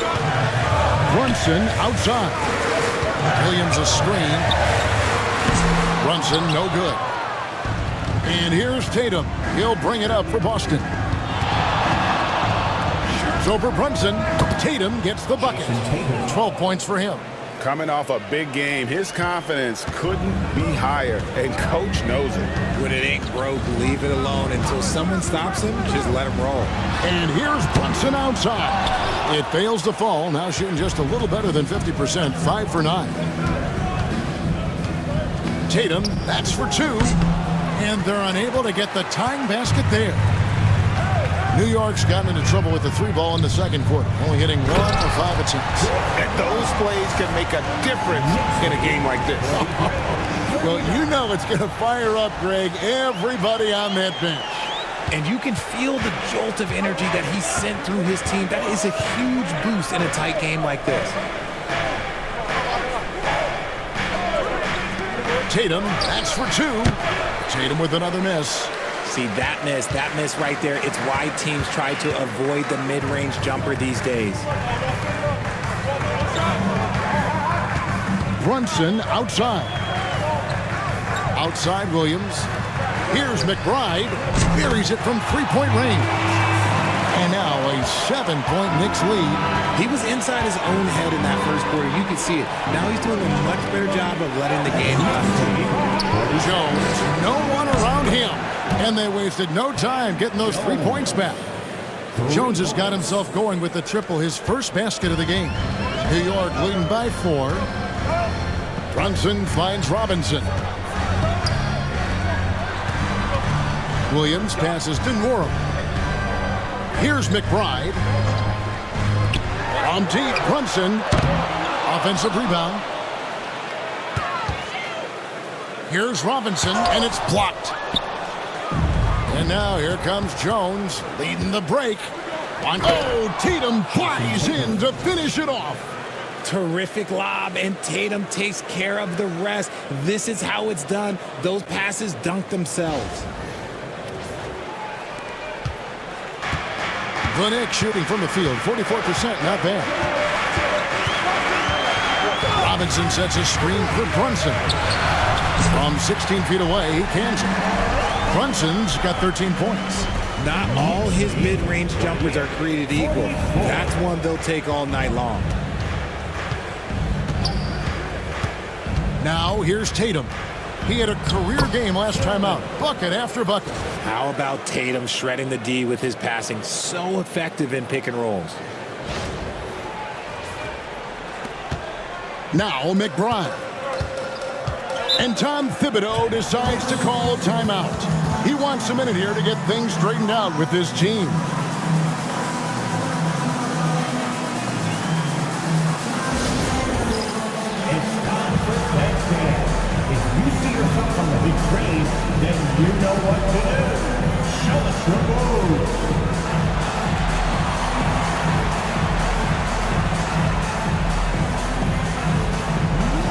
Brunson outside. Williams a screen. Brunson no good. And here's Tatum. He'll bring it up for Boston. Shoots over Brunson. Tatum gets the bucket. 12 points for him. Coming off a big game, his confidence couldn't be higher, and coach knows it. When it ain't broke, leave it alone until someone stops him. Just let him roll. And here's Brunson outside. It fails to fall. Now shooting just a little better than 50%, 5 for 9. Tatum, that's for 2. And they're unable to get the tying basket there. New York's gotten into trouble with the 3-ball in the second quarter, only hitting 1 of 5 attempts. And those plays can make a difference in a game like this. Well, you know it's going to fire up, Greg, everybody on that bench. And you can feel the jolt of energy that he sent through his team. That is a huge boost in a tight game like this. Tatum, that's for 2. Tatum with another miss. See, that miss right there, it's why teams try to avoid the mid-range jumper these days. Brunson outside. Outside Williams. Here's McBride. Buries it from 3-point range. And now a 7-point Knicks lead. He was inside his own head in that first quarter. You could see it. Now he's doing a much better job of letting the game run. Jones, no one around him. And they wasted no time getting those 3 points back. Jones has got himself going with the triple, his first basket of the game. New York leading by 4. Brunson finds Robinson. Williams passes to Norham. Here's McBride. From deep, Brunson. Offensive rebound. Here's Robinson, and it's blocked. And now here comes Jones leading the break. Oh, Tatum flies in to finish it off. Terrific lob, and Tatum takes care of the rest. This is how it's done. Those passes dunk themselves. The Knicks shooting from the field, 44%, not bad. Robinson sets a screen for Brunson. From 16 feet away, he cans it. Brunson's got 13 points. Not all his mid-range jumpers are created equal. That's one they'll take all night long. Now here's Tatum. He had a career game last time out, bucket after bucket. How about Tatum shredding the D with his passing? So effective in pick and rolls. Now McBride. And Tom Thibodeau decides to call timeout. He wants a minute here to get things straightened out with his team. It's time for that dance. If you see yourself on the big screen, then you know what to do. Show us your moves.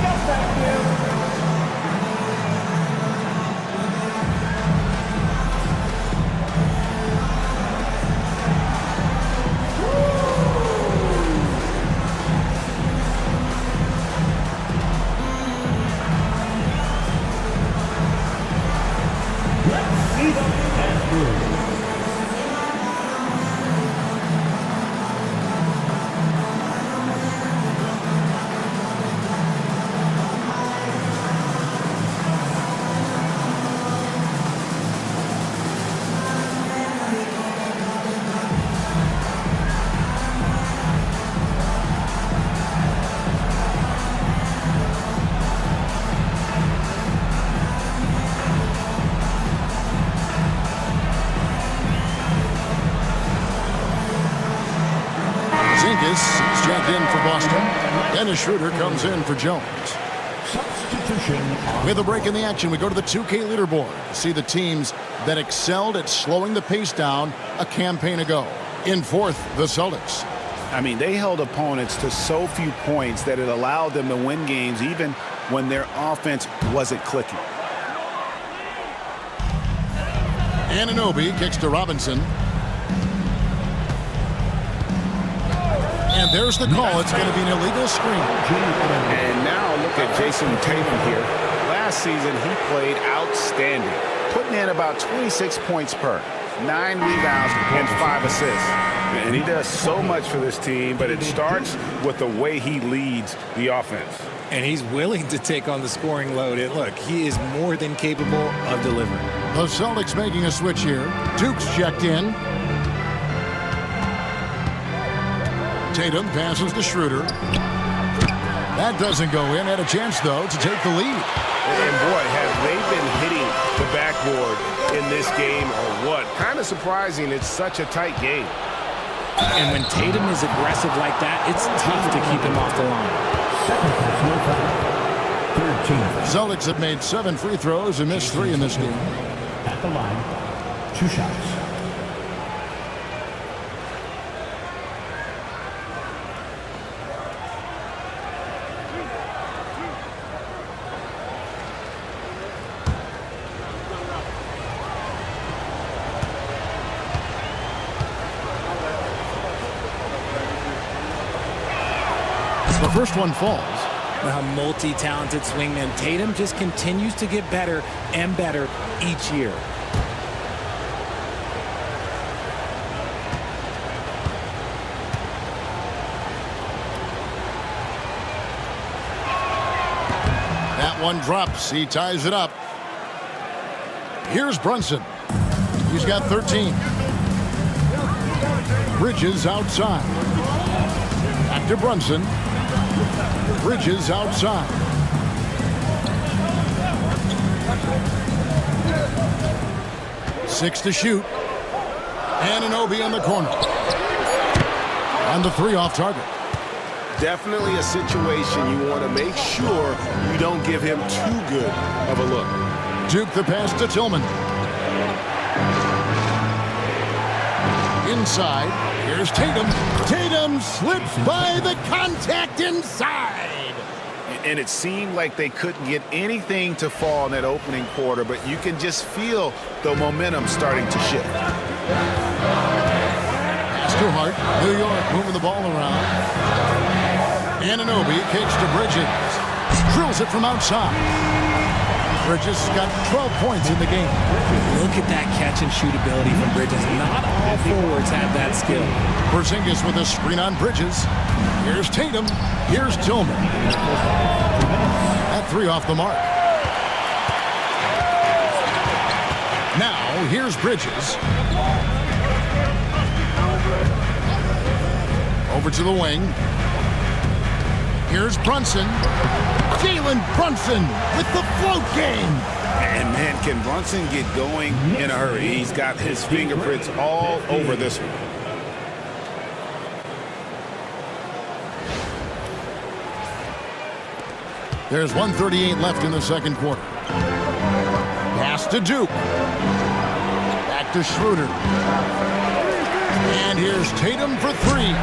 No, thank you. in for Boston. Dennis Schroeder comes in for Jones. With a break in the action, we go to the 2K leaderboard to see the teams that excelled at slowing the pace down a campaign ago. In fourth, the Celtics. I mean, they held opponents to so few points that it allowed them to win games even when their offense wasn't clicking. Anunoby kicks to Robinson. And there's the call. It's going to be an illegal screen. And now look at Jason Tatum here. Last season, he played outstanding, putting in about 26 points per, 9 rebounds, and 5 assists. And he does so much for this team, but it starts with the way he leads the offense. And he's willing to take on the scoring load. And look, he is more than capable of delivering. The Celtics making a switch here. Duke's checked in. Tatum passes to Schroeder. That doesn't go in. Had a chance, though, to take the lead. And boy, have they been hitting the backboard in this game or what? Kind of surprising. It's such a tight game. And when Tatum is aggressive like that, it's tough to keep him off the line. Celtics have made 7 free throws and missed 3 in this game. At the line, 2 shots. The first one falls. A multi-talented swingman, Tatum just continues to get better and better each year. That one drops. He ties it up. Here's Brunson. He's got 13. Bridges outside. Back to Brunson. Bridges outside. Six to shoot. Anunoby in the corner. And the 3 off target. Definitely a situation you want to make sure you don't give him too good of a look. Duke the pass to Tillman. Inside. Here's Tatum. Tatum slips by the contact inside. And it seemed like they couldn't get anything to fall in that opening quarter, but you can just feel the momentum starting to shift. Pass to Hart. New York moving the ball around. Anunoby kicks to Bridges. Drills it from outside. Bridges got 12 points in the game. Look at that catch and shoot ability from Bridges. Not all forwards have that skill. Porzingis with a screen on Bridges. Here's Tatum. Here's Tillman. That 3 off the mark. Now, here's Bridges. Over to the wing. Here's Brunson. Jalen Brunson with the float game. And man, can Brunson get going in a hurry? He's got his fingerprints all over this one. There's 1:38 left in the second quarter. Pass to Duke. Back to Schroeder. And here's Tatum for 3.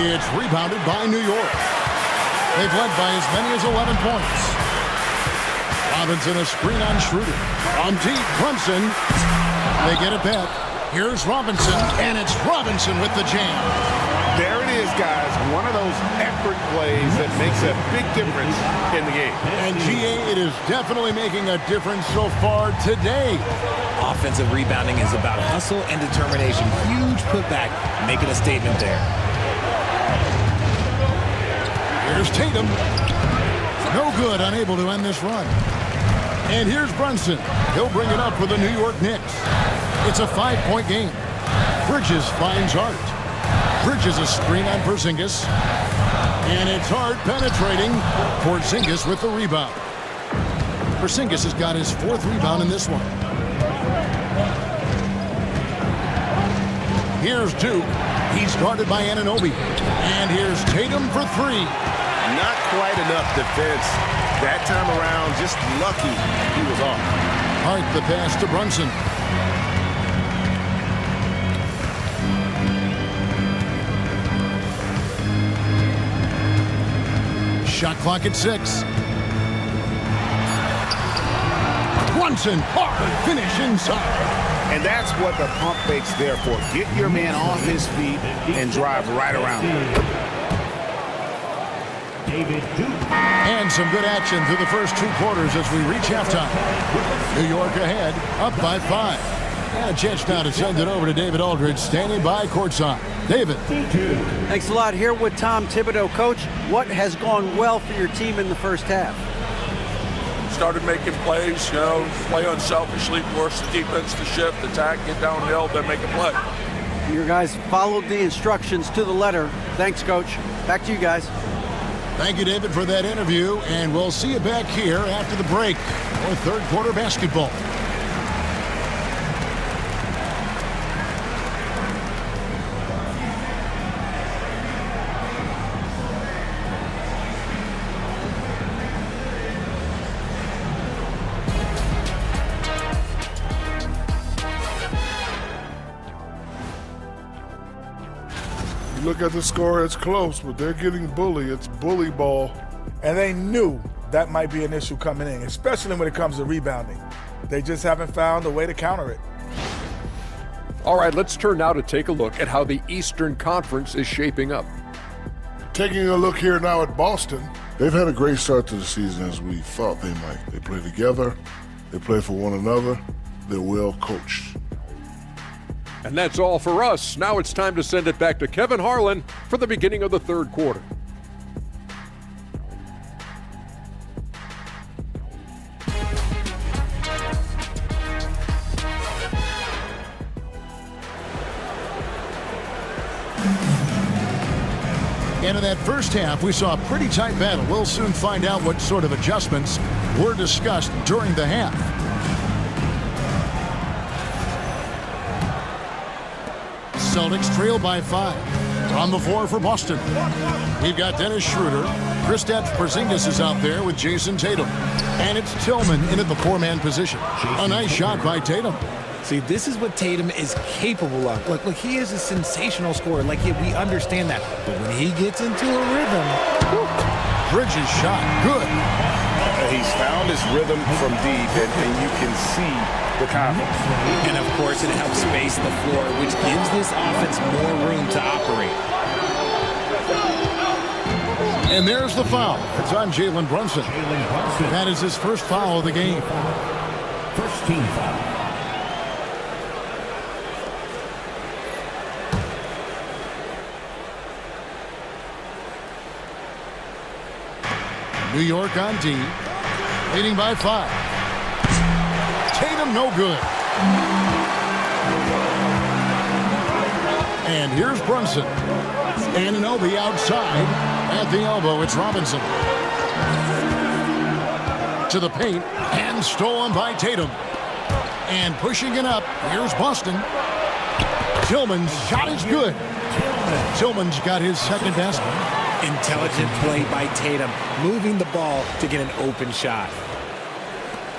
It's rebounded by New York. They've led by as many as 11 points. Robinson a screen on Schroeder. On deep, Brunson. They get it back. Here's Robinson, and it's Robinson with the jam. There it is, guys. One of those effort plays that makes a big difference in the game. And GA, it is definitely making a difference so far today. Offensive rebounding is about hustle and determination. Huge putback, making a statement there. Here's Tatum. No good, unable to end this run. And here's Brunson. He'll bring it up for the New York Knicks. It's a 5-point game. Bridges finds Hart. Bridges a screen on Porzingis. And it's Hart penetrating. Porzingis with the rebound. Porzingis has got his 4th rebound in this one. Here's Duke. He's guarded by Anunoby. And here's Tatum for three. Not quite enough defense. That time around, just lucky he was off. Hart the pass to Brunson. Shot clock at 6. Brunson, hard finish inside. And that's what the pump fake's there for. Get your man off his feet and drive right around him. And some good action through the first 2 quarters as we reach halftime. New York ahead, up by 5. And a chance now to send it over to David Aldridge, standing by courtside. David. Thanks a lot. Here with Tom Thibodeau. Coach, what has gone well for your team in the first half? Started making plays, play unselfishly, force the defense to shift, attack, get downhill, then make a play. Your guys followed the instructions to the letter. Thanks, Coach. Back to you guys. Thank you, David, for that interview, and we'll see you back here after the break for third quarter basketball. Look at the score, it's close, but they're getting bullied. It's bully ball. And they knew that might be an issue coming in, especially when it comes to rebounding. They just haven't found a way to counter it. All right, let's turn now to take a look at how the Eastern Conference is shaping up. Taking a look here now at Boston. They've had a great start to the season as we thought they might. They play together, they play for one another, they're well coached. And that's all for us. Now it's time to send it back to Kevin Harlan for the beginning of the third quarter. And in that first half, we saw a pretty tight battle. We'll soon find out what sort of adjustments were discussed during the half. Celtics trail by 5. On the floor for Boston. We've got Dennis Schroeder. Kristaps Porzingis is out there with Jason Tatum. And it's Tillman in at the 4-man position. A nice shot by Tatum. See, this is what Tatum is capable of. Look, he is a sensational scorer. We understand that. But when he gets into a rhythm... Bridges shot. Good. He's found his rhythm from deep, and you can see the confidence. And, of course, it helps space the floor, which gives this offense more room to operate. And there's the foul. It's on Jalen Brunson. That is his first foul of the game. First team foul. New York on D, leading by 5. Tatum no good. And here's Brunson. Anunoby outside at the elbow. It's Robinson. To the paint and stolen by Tatum. And pushing it up, here's Boston. Tillman's shot is good. Tillman's got his second basket. Intelligent play by Tatum, moving the ball to get an open shot.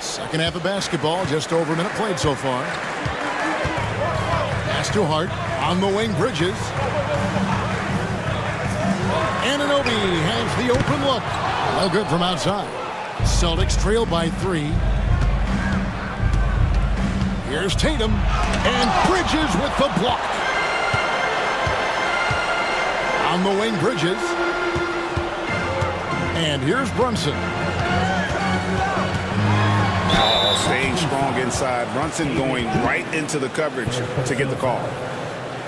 Second half of basketball, just over a minute played so far. Pass to Hart, on the wing, Bridges. Anunoby has the open look. No good from outside. Celtics trail by 3. Here's Tatum, and Bridges with the block. On the wing, Bridges. And here's Brunson. Oh, staying strong inside. Brunson going right into the coverage to get the call.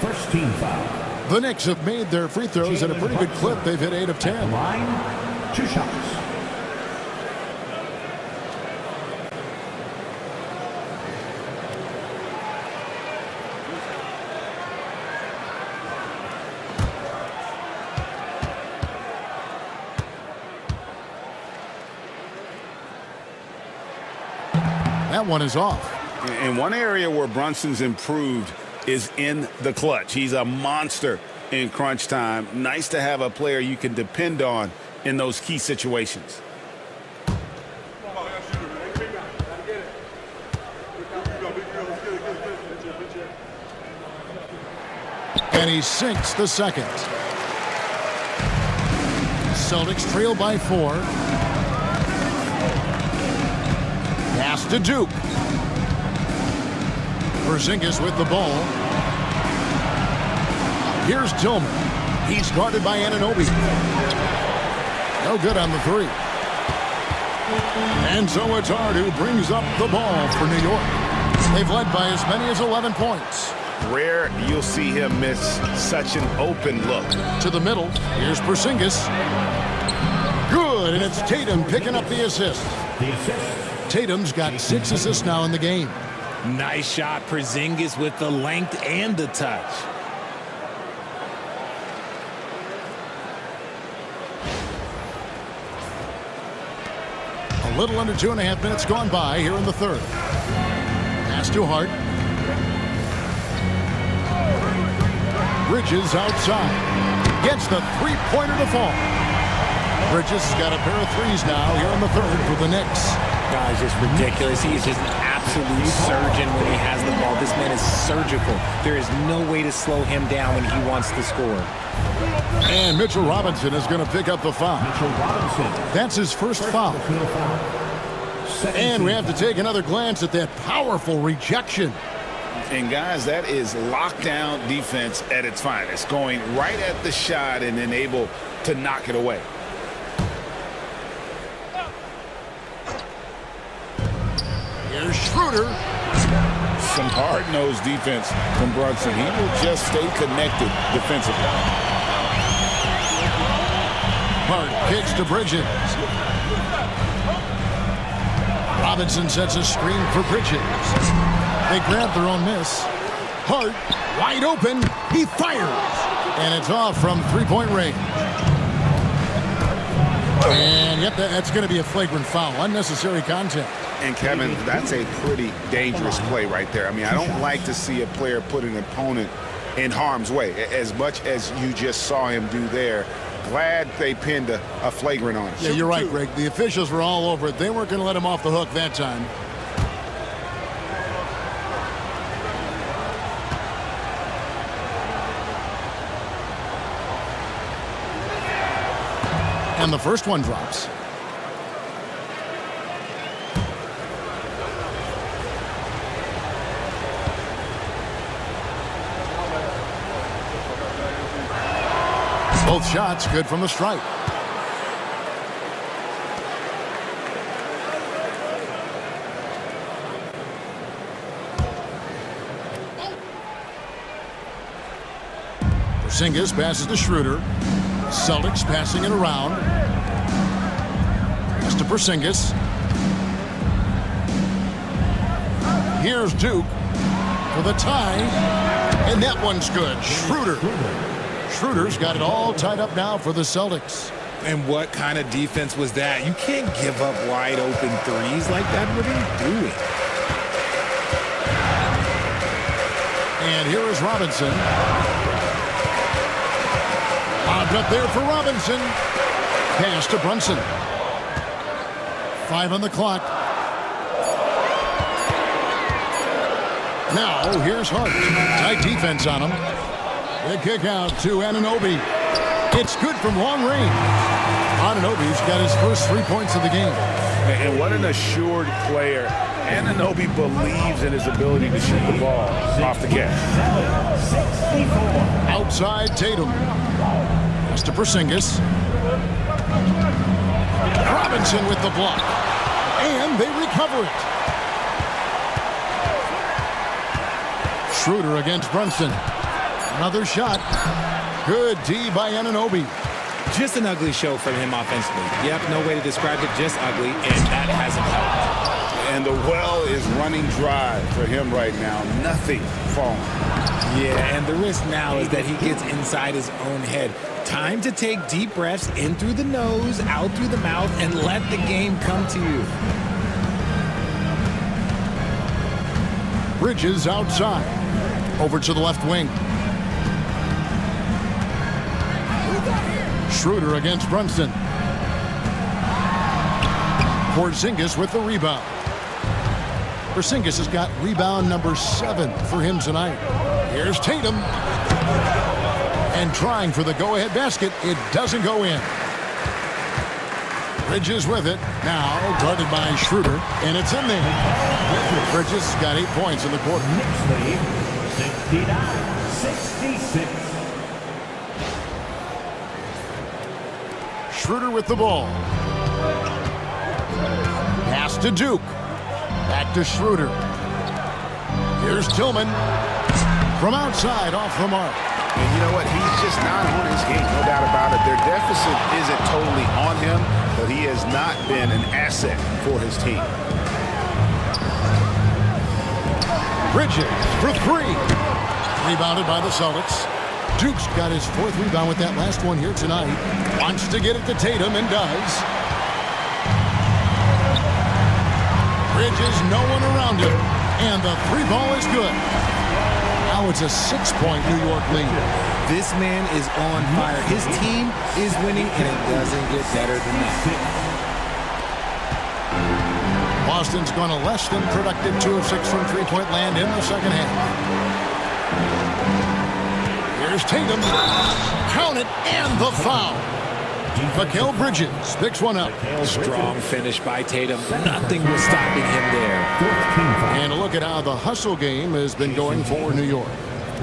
First team foul. The Knicks have made their free throws at a pretty good clip. They've hit 8 of 10. Line, 2 shots. That one is off. And one area where Brunson's improved is in the clutch. He's a monster in crunch time. Nice to have a player you can depend on in those key situations. And he sinks the second. Celtics trail by 4. Pass to Duke. Porzingis with the ball. Here's Tillman. He's guarded by Anunoby. No good on the 3. And so it's Hart who brings up the ball for New York. They've led by as many as 11 points. Rare you'll see him miss such an open look. To the middle. Here's Porzingis. Good, and it's Tatum picking up the assist. Tatum's got 6 assists now in the game. Nice shot, Porzingis with the length and the touch. A little under 2.5 minutes gone by here in the third. Pass to Hart. Bridges outside. Gets the three-pointer to fall. Bridges has got a pair of threes now here in the third for the Knicks. God, it's just ridiculous. He is just an absolute surgeon when he has the ball. This man is surgical. There is no way to slow him down when he wants to score. And Mitchell Robinson is going to pick up the foul. That's his first foul. And we have to take another glance at that powerful rejection. And guys, that is lockdown defense at its finest, going right at the shot and then able to knock it away. Here's Schroeder. Some hard-nosed defense from Brunson. He will just stay connected defensively. Hart kicks to Bridges. Robinson sets a screen for Bridges. They grab their own miss. Hart, wide open. He fires. And it's off from three-point range. And yep, that's going to be a flagrant foul. Unnecessary contact. And Kevin, that's a pretty dangerous play right there. I mean, I don't like to see a player put an opponent in harm's way, as much as you just saw him do there. Glad they pinned a flagrant on it. Yeah, you're right, Greg. The officials were all over it. They weren't going to let him off the hook that time. And the first one drops. Both shots good from the stripe. Porzingis passes to Schroeder. Celtics passing it around. Pass to Porzingis. Here's Duke for the tie. And that one's good. Schroeder. Schroeder's got it all tied up now for the Celtics. And what kind of defense was that? You can't give up wide open threes like that. What are you doing? And here is Robinson. Bobbed up there for Robinson. Pass to Brunson. 5 on the clock. Now here's Hart. Tight defense on him. The kick out to Anunoby. It's good from long range. Anunoby's got his first 3 points of the game. And what an assured player. Anunoby believes in his ability to shoot the ball off the catch. Outside Tatum. Pass to Porzingis. Robinson with the block. And they recover it. Schroeder against Brunson. Another shot. Good D by Anunoby. Just an ugly show from him offensively. Yep, no way to describe it, just ugly, and that hasn't helped. And the well is running dry for him right now. Nothing falling. Yeah, and the risk now is that he gets inside his own head. Time to take deep breaths in through the nose, out through the mouth, and let the game come to you. Bridges outside. Over to the left wing. Schroeder against Brunson. Porzingis with the rebound. Porzingis has got rebound number 7 for him tonight. Here's Tatum. And trying for the go-ahead basket. It doesn't go in. Bridges with it. Now guarded by Schroeder. And it's in there. Bridges got 8 points in the quarter. 69-66. Schroeder with the ball. Pass to Duke. Back to Schroeder. Here's Tillman. From outside, off the mark. And you know what? He's just not on his game, no doubt about it. Their deficit isn't totally on him, but he has not been an asset for his team. Bridges for 3. Rebounded by the Celtics. Duke's got his 4th rebound with that last one here tonight. Wants to get it to Tatum and does. Bridges, no one around him. And the 3 ball is good. Now it's a 6-point New York lead. This man is on fire. His team is winning, and it doesn't get better than that. Boston's gone a less than productive 2 of 6 from three-point land in the second half. Here's Tatum. Count it, and the foul. Mikal Bridges picks one up. Strong finish by Tatum. Nothing was stopping him there. And look at how the hustle game has been going for New York.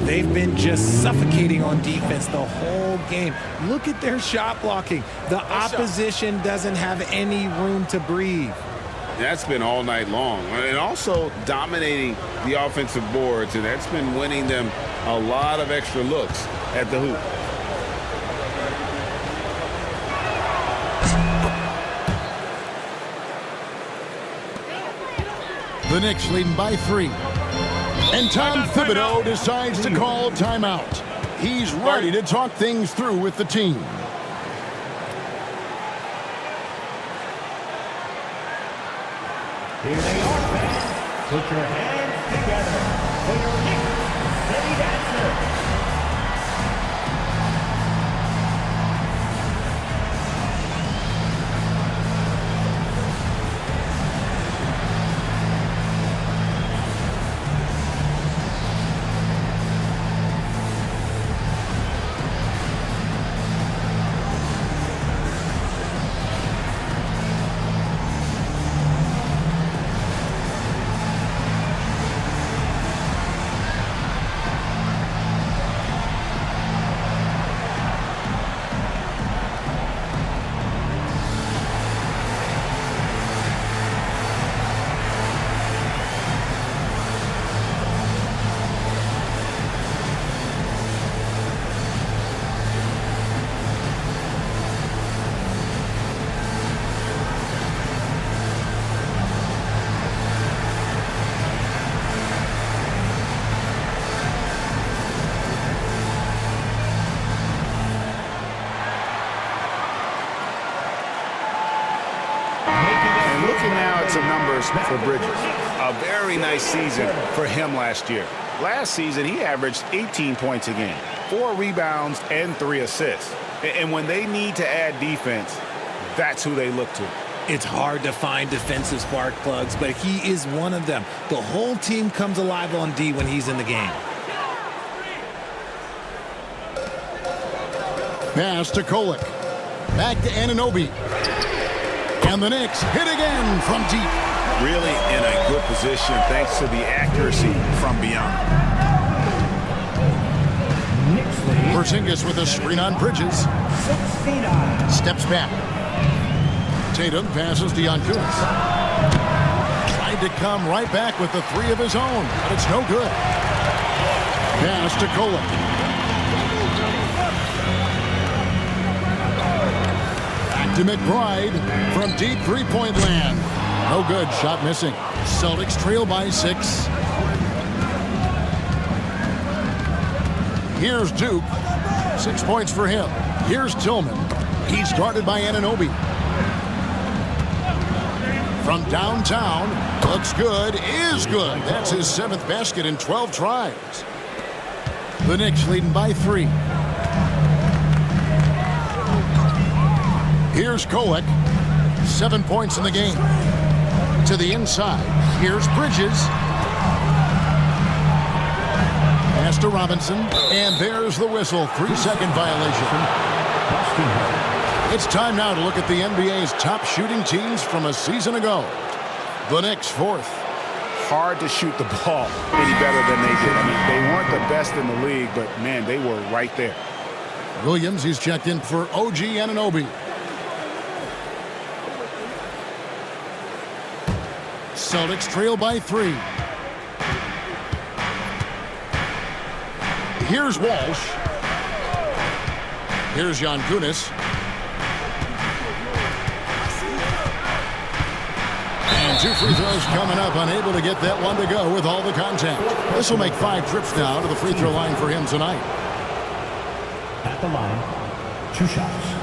They've been just suffocating on defense the whole game. Look at their shot blocking. The opposition doesn't have any room to breathe. That's been all night long. And also dominating the offensive boards, and that's been winning them a lot of extra looks at the hoop. The Knicks leading by 3. And Tom Thibodeau decides to call timeout. He's ready to talk things through with the team. Here they are, fans. Put your hands together for your Knicks City Dancers. Some numbers for Bridges. A very nice season for him last year. Last season, he averaged 18 points a game, 4 rebounds, and 3 assists. And when they need to add defense, that's who they look to. It's hard to find defensive spark plugs, but he is one of them. The whole team comes alive on D when he's in the game. Pass to Kolek. Back to Anunoby. And the Knicks hit again from deep. Really in a good position thanks to the accuracy from beyond. Porzingis with a screen on Bridges. 69. Steps back. Tatum passes to Yankunis. Tried to come right back with the 3 of his own, but it's no good. Pass to Kolek. To McBride from deep three-point land. No good. Shot missing. Celtics trail by 6. Here's Duke. 6 points for him. Here's Tillman. He's guarded by Anunoby. From downtown. Looks good. Is good. That's his 7th basket in 12 tries. The Knicks leading by 3. Here's Kolek. 7 points in the game. To the inside. Here's Bridges. Pass to Robinson. And there's the whistle. 3-second violation. It's time now to look at the NBA's top shooting teams from a season ago. The Knicks, 4th. Hard to shoot the ball any better than they did. I mean, they weren't the best in the league, but, man, they were right there. Williams, he's checked in for OG Anunoby. Celtics trail by 3. Here's Walsh. Here's Giannis. And 2 free throws coming up, unable to get that one to go with all the contact. This will make 5 trips now to the free throw line for him tonight. At the line, 2 shots.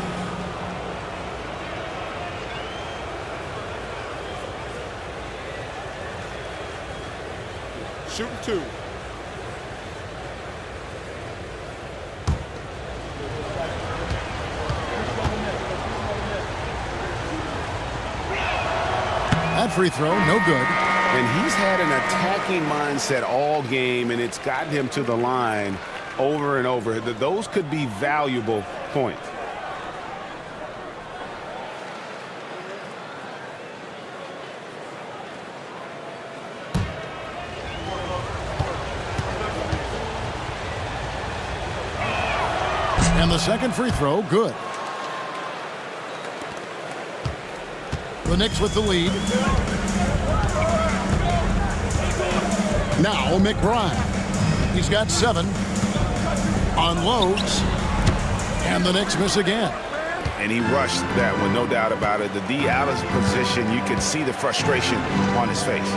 Shooting 2. That free throw, no good. And he's had an attacking mindset all game, and it's gotten him to the line over and over. Those could be valuable points. And the second free throw, good. The Knicks with the lead. Now McBride. He's got 7. Unloads. And the Knicks miss again. And he rushed that one, no doubt about it. The D out of position, you could see the frustration on his face.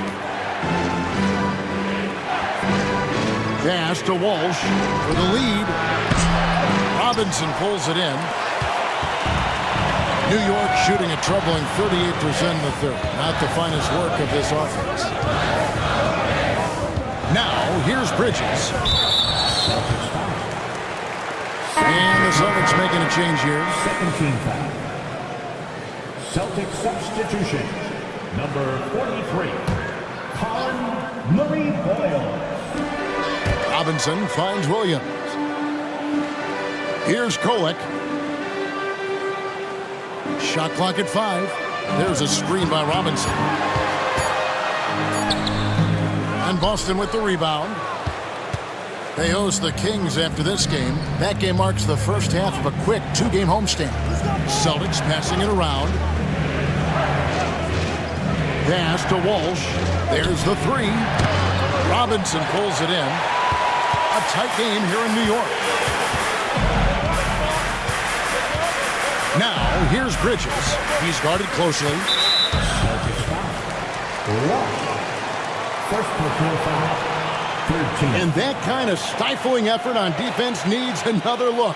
Pass to Walsh for the lead. Robinson pulls it in. New York shooting a troubling 38% in the third. Not the finest work of this offense. Now, here's Bridges. And the Celtics making a change here. Second team foul. Celtic substitution. Number 43, Colin Murray-Boyle. Robinson finds Williams. Here's Kolek. Shot clock at 5. There's a screen by Robinson. And Boston with the rebound. They host the Kings after this game. That game marks the first half of a quick 2-game homestand. Celtics passing it around. Pass to Walsh. There's the 3. Robinson pulls it in. A tight game here in New York. Now, here's Bridges. He's guarded closely. First personal foul, 13. And that kind of stifling effort on defense needs another look.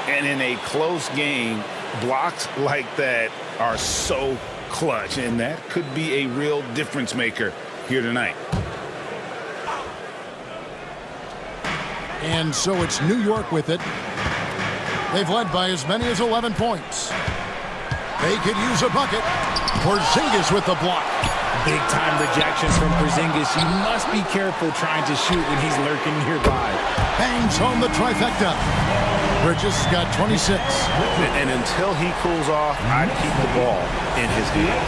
And in a close game, blocks like that are so clutch, and that could be a real difference maker here tonight. And so it's New York with it. They've led by as many as 11 points. They could use a bucket. Porzingis with the block. Big time rejection from Porzingis. You must be careful trying to shoot when he's lurking nearby. Bangs home the trifecta. Bridges got 26. And until he cools off, I'd keep the ball in his game.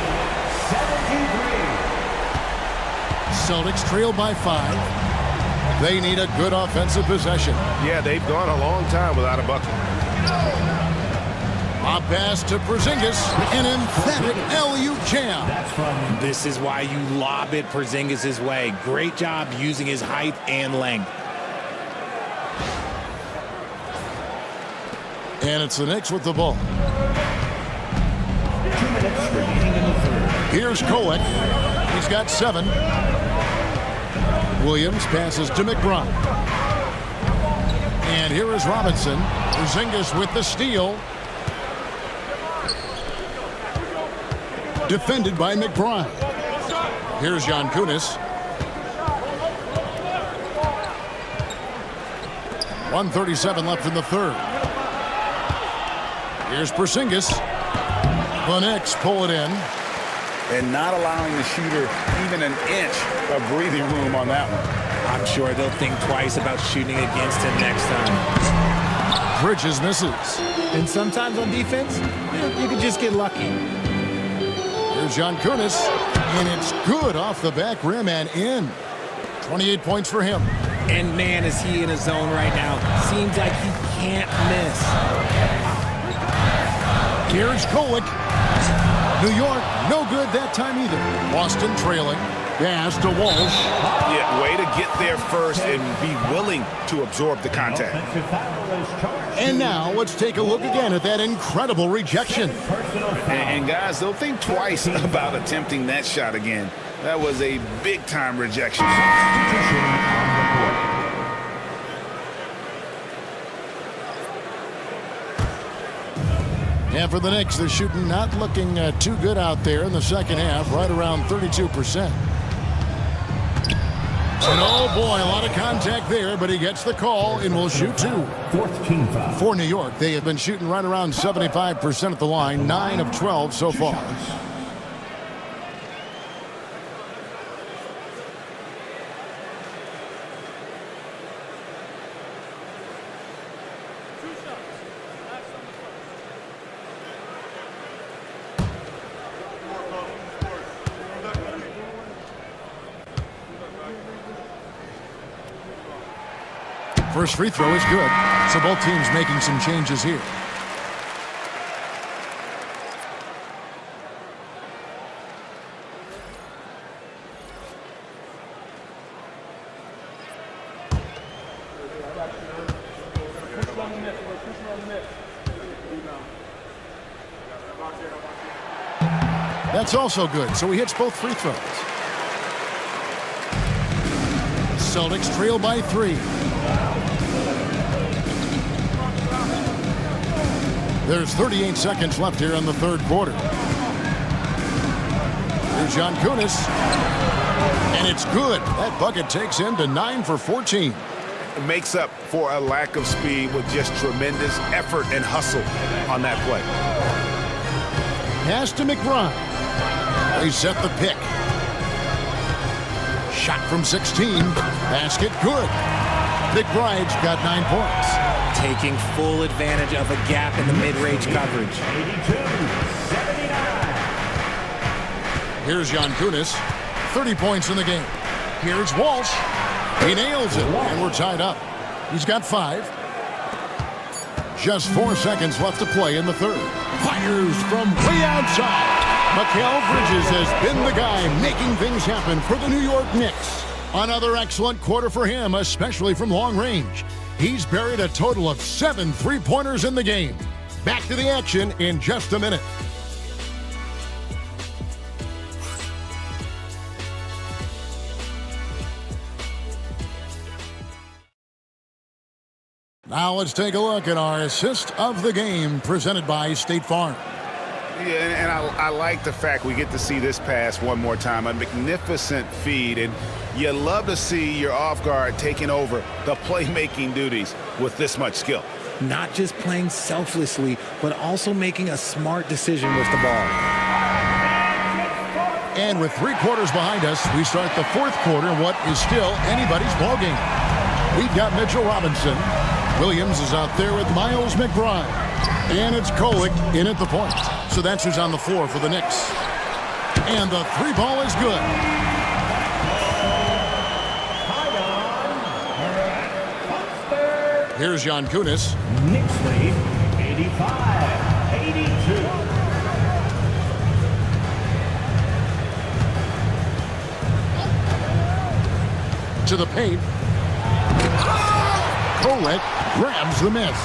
73. Celtics trail by 5. They need a good offensive possession. Yeah, they've gone a long time without a bucket. A pass to Porzingis, an emphatic LU jam. This is why you lob it Porzingis' way. Great job using his height and length. And it's the Knicks with the ball. 2 minutes remaining in the third. Here's Kolek. He's got 7. Williams passes to McBride. And here is Robinson. Porzingis with the steal. Defended by McBride. Here's Giannis. 1:37 left in the third. Here's Porzingis. The Knicks pull it in. And not allowing the shooter even an inch of breathing room on that one. I'm sure they'll think twice about shooting against him next time. Bridges misses. And sometimes on defense, you can just get lucky. Here's Kunis, and it's good off the back rim and in. 28 points for him. And man, is he in a zone right now. Seems like he can't miss. Here's Kolek. New York, no good that time either. Boston trailing. Pass to Walsh. Yeah, way to get there first and be willing to absorb the contact. And now let's take a look again at that incredible rejection. And guys, they'll think twice about attempting that shot again. That was a big-time rejection. And for the Knicks, they're shooting not looking too good out there in the second half, right around 32%. And oh boy, a lot of contact there, but he gets the call and will shoot two. For New York, they have been shooting right around 75% at the line, 9 of 12 so far. First free throw is good, so both teams making some changes here. That's also good, so he hits both free throws. Celtics trail by 3. There's 38 seconds left here in the third quarter. Here's Kunis, and it's good. That bucket takes him to 9 for 14. It makes up for a lack of speed with just tremendous effort and hustle on that play. Pass to McBride. They set the pick. Shot from 16. Basket good. McBride's got 9 points. Taking full advantage of a gap in the mid-range coverage. Here's Kunis. 30 points in the game. Here's Walsh. He nails it, and we're tied up. He's got 5. Just 4 seconds left to play in the third. Fires from way outside. Mikal Bridges has been the guy making things happen for the New York Knicks. Another excellent quarter for him, especially from long range. He's buried a total of 7 3-pointers in the game. Back to the action in just a minute. Now let's take a look at our assist of the game presented by State Farm. Yeah, and I like the fact we get to see this pass one more time. A magnificent feed, and you love to see your off guard taking over the playmaking duties with this much skill. Not just playing selflessly, but also making a smart decision with the ball. And with 3 quarters behind us, we start the fourth quarter in what is still anybody's ball game. We've got Mitchell Robinson. Williams is out there with Miles McBride. And it's Kolek in at the point. So that's who's on the floor for the Knicks. And the 3 ball is good. Here's Kunis. Knicks lead 85-82. To the paint. Kolek grabs the miss.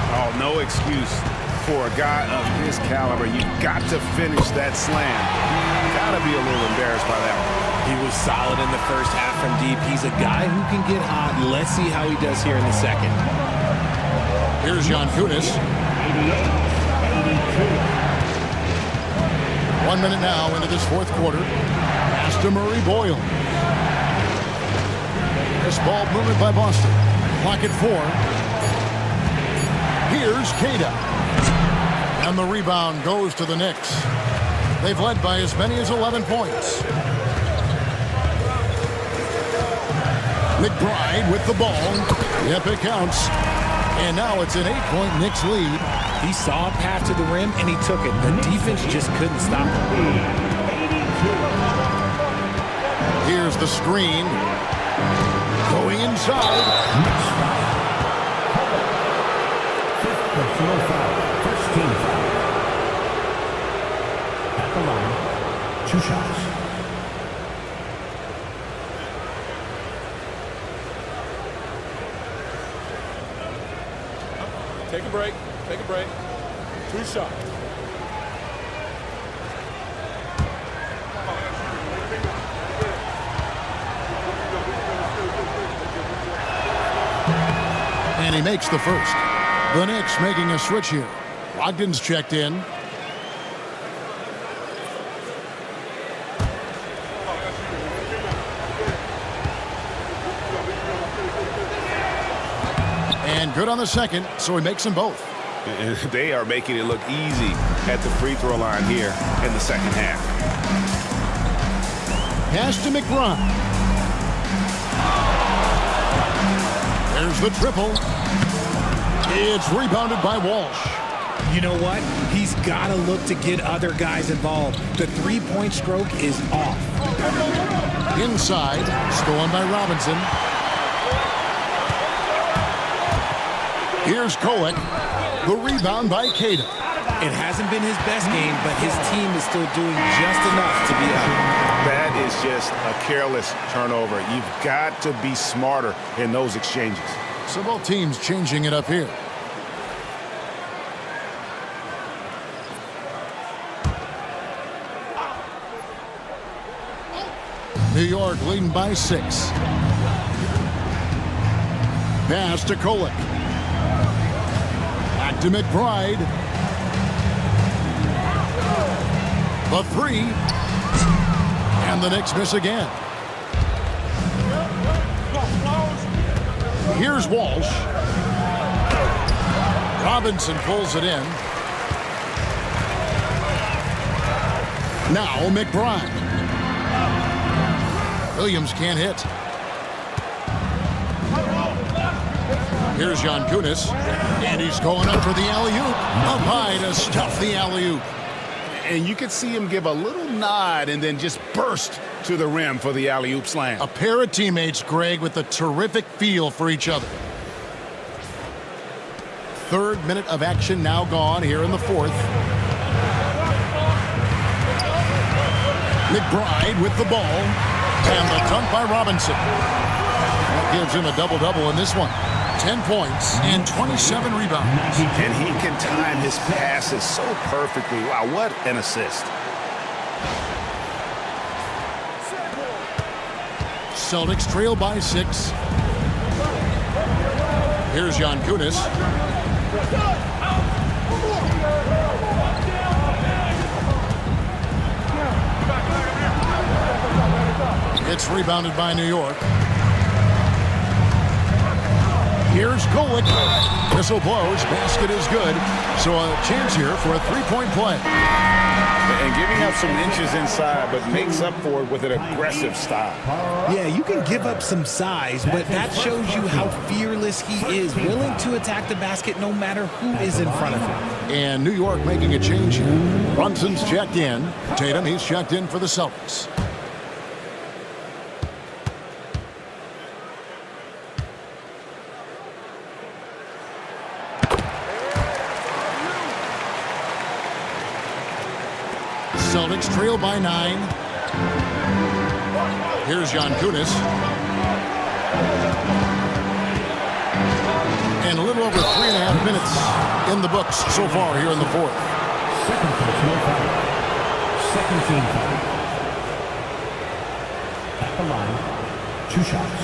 Oh, no excuse for a guy of his caliber. You've got to finish that slam. Got to be a little embarrassed by that one. He was solid in the first half from deep. He's a guy who can get hot. Let's see how he does here in the second. Here's Kunis. 1 minute now into this fourth quarter. Pass to Murray Boyle. This ball movement by Boston. Clock at 4. Here's Cada. And the rebound goes to the Knicks. They've led by as many as 11 points. McBride with the ball. Yep, it counts. And now it's an 8-point Knicks lead. He saw a path to the rim, and he took it. The defense just couldn't stop him. Here's the screen. Going inside. Personal foul. First team foul. At the line, 2 shots. Take a break. Take a break. 2 shots. And he makes the first. The Knicks making a switch here. Brogdon's checked in. And good on the second, so he makes them both. And they are making it look easy at the free throw line here in the second half. Pass to McBride. There's the triple. It's rebounded by Walsh. You know what? He's got to look to get other guys involved. The three-point stroke is off. Inside, stolen by Robinson. Here's Kolek. The rebound by Cato. It hasn't been his best game, but his team is still doing just enough to be up. That is just a careless turnover. You've got to be smarter in those exchanges. So both teams changing it up here. New York leading by 6. Pass to Kolek. Back to McBride. The 3. And the Knicks miss again. Here's Walsh. Robinson pulls it in. Now McBride. Williams can't hit. Here's Kunis. And he's going up for the alley-oop. Up high to stuff the alley-oop. And you could see him give a little nod and then just burst to the rim for the alley-oop slam. A pair of teammates, Greg, with a terrific feel for each other. 3rd minute of action now gone here in the 4th. McBride with the ball. And the dunk by Robinson. That gives him a double-double in this one. 10 points and 27 rebounds. And he can time his passes so perfectly. Wow, what an assist. Celtics trail by 6. Here's Kunis. It's rebounded by New York. Here's Kolek. Whistle blows. Basket is good. So a chance here for a 3-point play. And giving up some inches inside, but makes up for it with an aggressive style. Yeah, you can give up some size, but that shows you how fearless he is, willing to attack the basket no matter who is in front of him. And New York making a change here. Brunson's checked in. Tatum, he's checked in for the Celtics. Celtics trail by 9. Here's Kunis. And a little over 3.5 minutes in the books so far here in the 4th. Second personal foul. Second team foul. At the line, 2 shots.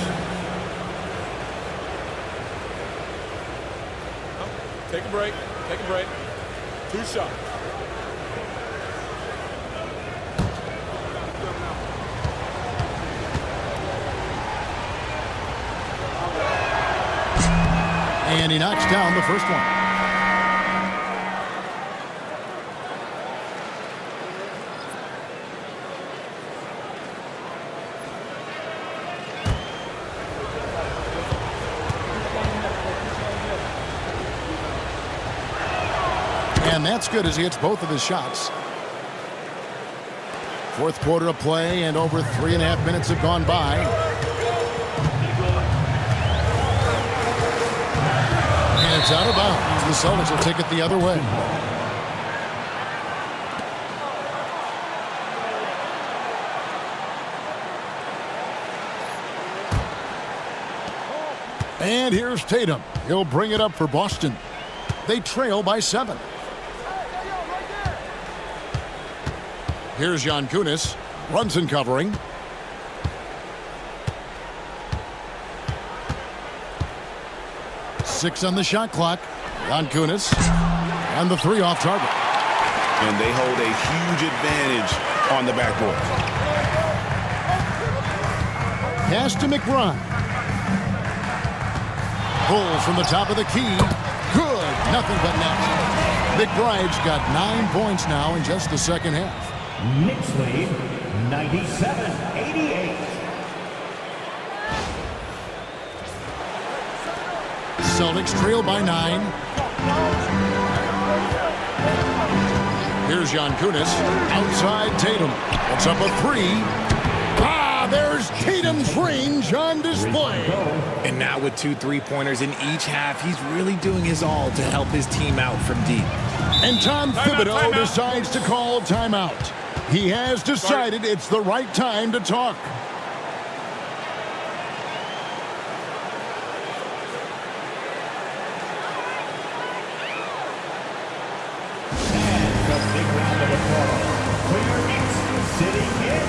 Take a break. Take a break. 2 shots. And he knocks down the first one. And that's good as he hits both of his shots. Fourth quarter of play, and over 3.5 minutes have gone by. And it's out of bounds. The Celtics will take it the other way. And here's Tatum. He'll bring it up for Boston. They trail by 7. Here's Kunis. Brunson covering. Six on the shot clock. Kunis. And the 3 off target. And they hold a huge advantage on the backboard. Pass to McBride. Pulls from the top of the key. Good. Nothing but net. McBride's got 9 points now in just the second half. Knicks lead 97-88. Celtics trail by 9. Here's Kunis. Outside Tatum. It's up a 3. There's Tatum's range on display. And now with 2 3-pointers in each half, he's really doing his all to help his team out from deep. And Tom Thibodeau decides to call timeout. He has decided it's the right time to talk. And a big round of applause for your Knicks sitting in.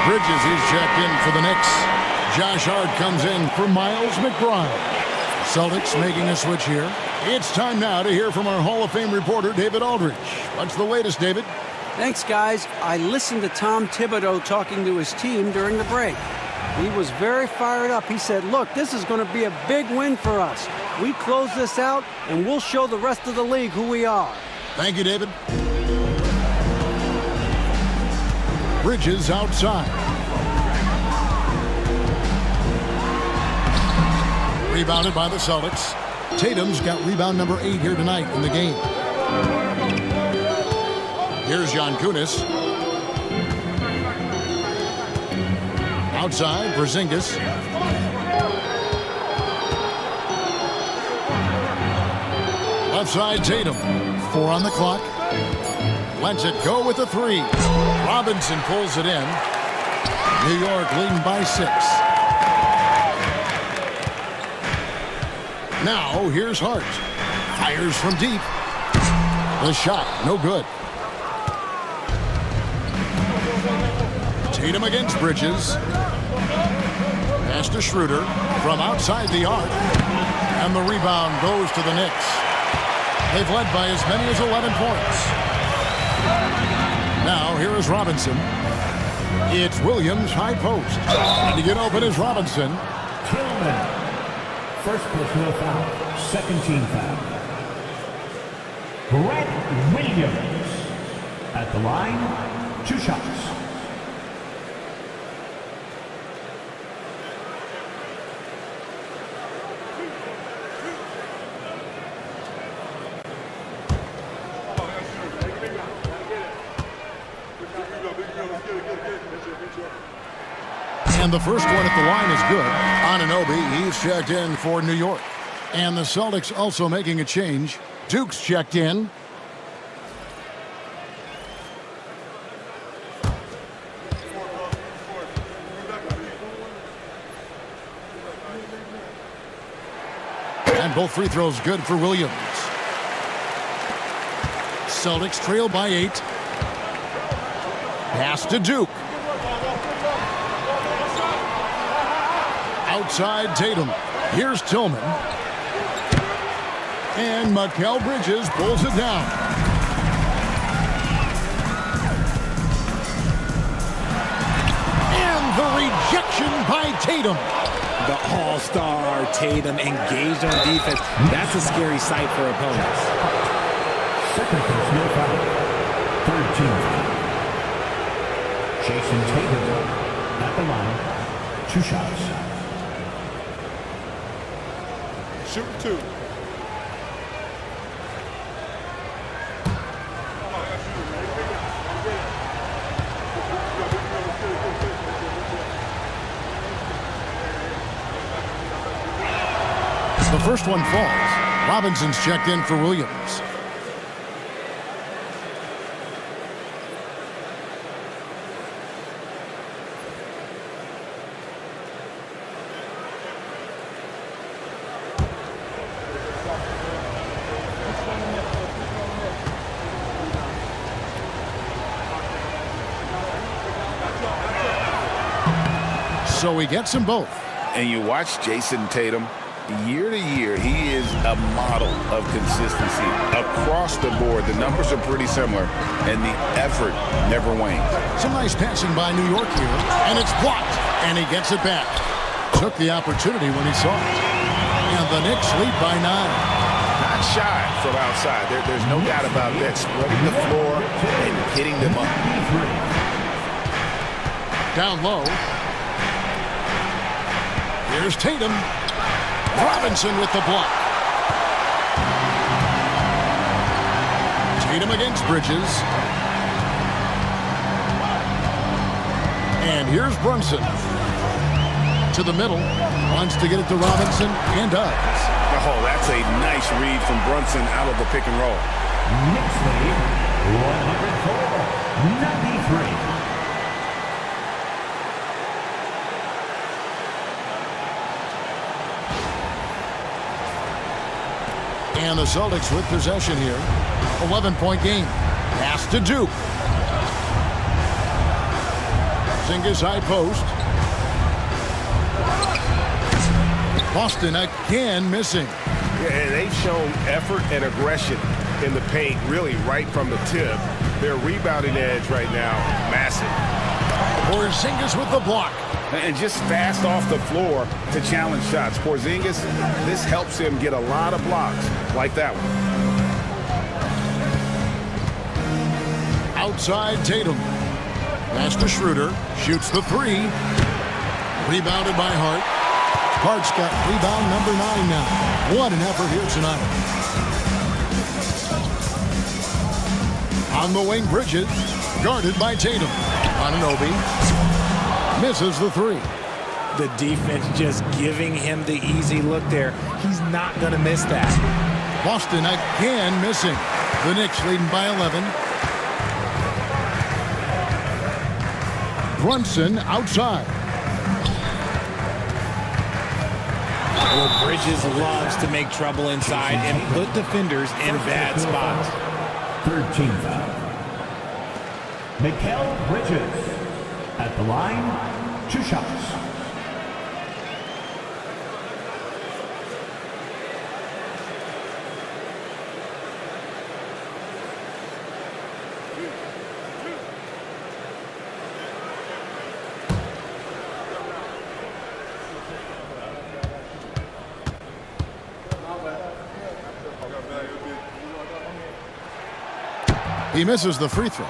Bridges is checked in for the Knicks. Josh Hart comes in for Miles McBride. Celtics making a switch here. It's time now to hear from our Hall of Fame reporter, David Aldridge. What's the latest, David? Thanks, guys. I listened to Tom Thibodeau talking to his team during the break. He was very fired up. He said, look, this is going to be a big win for us. We close this out, and we'll show the rest of the league who we are. Thank you, David. Bridges outside. Rebounded by the Celtics. Tatum's got rebound number 8 here tonight in the game. Here's Kunis. Outside, Porzingis. Left side, Tatum. 4 on the clock. Lets it go with a 3. Robinson pulls it in. New York leading by 6. Now, here's Hart. Fires from deep. The shot, no good. Tatum against Bridges. Pass to Schroeder from outside the arc. And the rebound goes to the Knicks. They've led by as many as 11 points. Now, here is Robinson. It's Williams, high post. And to get open is Robinson. Tillman. First personal foul. Second team foul. Grant Williams. At the line, 2 shots. And the first one at the line is good. Anunoby, he's checked in for New York. And the Celtics also making a change. Duke's checked in. And both free throws good for Williams. Celtics trail by 8. Pass to Duke. Outside Tatum. Here's Tillman. And Mikal Bridges pulls it down. And the rejection by Tatum. The all-star Tatum engaged on defense. That's a scary sight for opponents. Second personal foul. Third team foul. Jason Tatum at the line. 2 shots. Shoot 2. The first one falls. Robinson's checked in for Williams. So he gets them both. And you watch Jason Tatum. Year to year, he is a model of consistency across the board. The numbers are pretty similar, and the effort never wanes. Some nice passing by New York here, and it's blocked, and he gets it back. Took the opportunity when he saw it. And the Knicks lead by 9. Not shy from outside. There's no doubt about that. Spreading the floor and hitting them up. Down low. Here's Tatum. Robinson with the block. Tatum against Bridges. And here's Brunson. To the middle. Wants to get it to Robinson and does. Oh, that's a nice read from Brunson out of the pick and roll. Knicks lead 104-93. And the Celtics with possession here. 11-point game. Pass to Duke. Porzingis high post. Boston again missing. Yeah, they've shown effort and aggression in the paint, really right from the tip. Their rebounding edge right now, massive. Porzingis with the block. And just fast off the floor to challenge shots. Porzingis, this helps him get a lot of blocks like that one. Outside Tatum. Pass to Schroeder. Shoots the 3. Rebounded by Hart. Hart's got rebound number 9 now. What an effort here tonight. On the wing, Bridges. Guarded by Tatum. Anunoby. Misses the 3. The defense just giving him the easy look there. He's not going to miss that. Boston again missing. The Knicks leading by 11. Brunson outside. Well, Bridges loves to make trouble inside and put defenders in bad spots. Third team foul. Mikal Bridges at the line, 2 shots. He misses the free throw.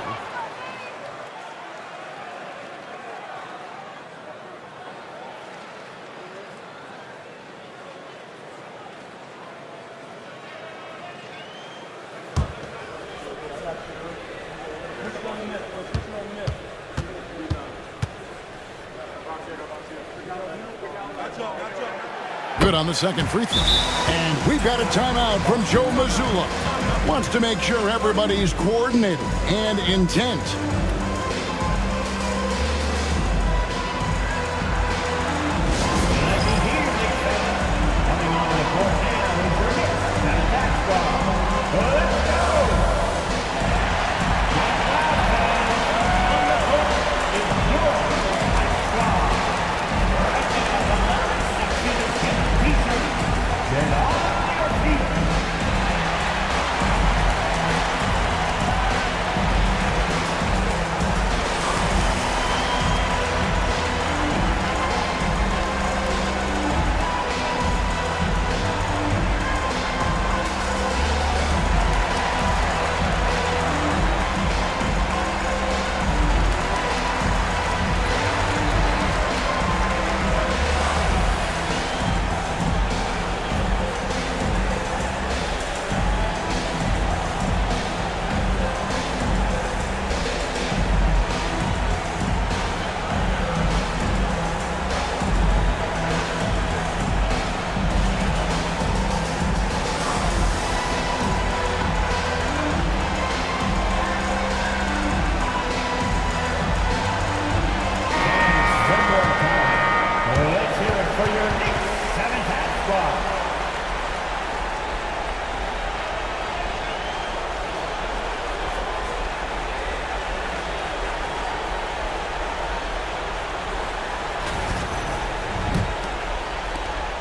Good on the second free throw. And we've got a timeout from Joe Mazzulla. Wants to make sure everybody's coordinated and intent.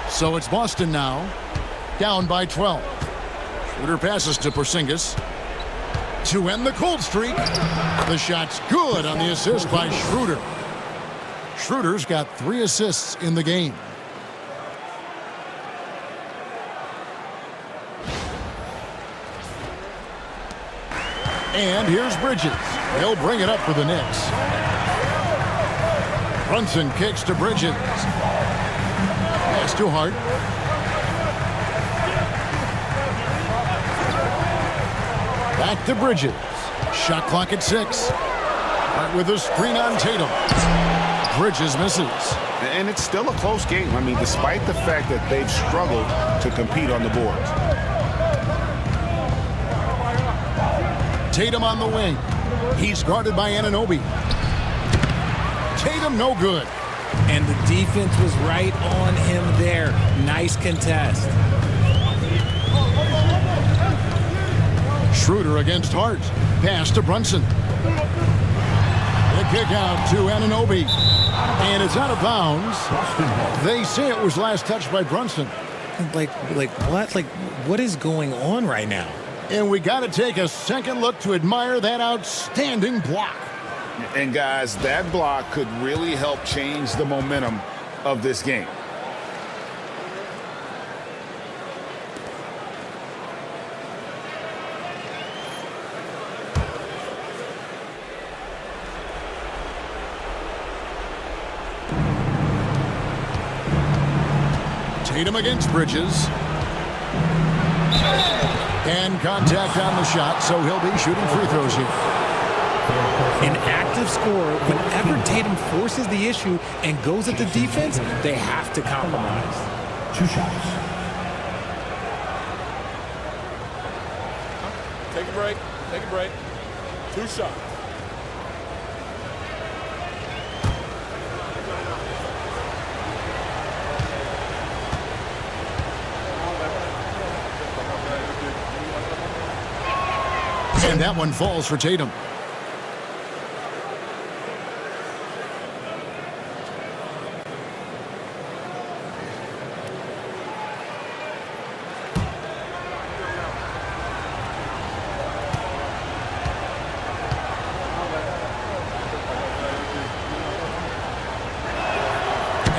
So it's Boston now, down by 12. Schroeder passes to Porzingis to end the cold streak. The shot's good on the assist by Schroeder. Schroeder's got 3 assists in the game. And here's Bridges. He'll bring it up for the Knicks. Brunson kicks to Bridges. Pass to Hart. Back to Bridges. Shot clock at 6. Hart with a screen on Tatum. Bridges misses. And it's still a close game. I mean, despite the fact that they've struggled to compete on the boards. Tatum on the wing. He's guarded by Anunoby. Tatum no good. And the defense was right on him there. Nice contest. Schroeder against Hart. Pass to Brunson. The kick out to Anunoby. And it's out of bounds. They say it was last touched by Brunson. Like what? Like, what is going on right now? And we got to take a second look to admire that outstanding block. And guys, that block could really help change the momentum of this game. Tatum against Bridges. And contact on the shot, so he'll be shooting free throws here. An active scorer, whenever Tatum forces the issue and goes at the defense, they have to compromise. 2 shots. Take a break. Take a break. 2 shots. And that one falls for Tatum.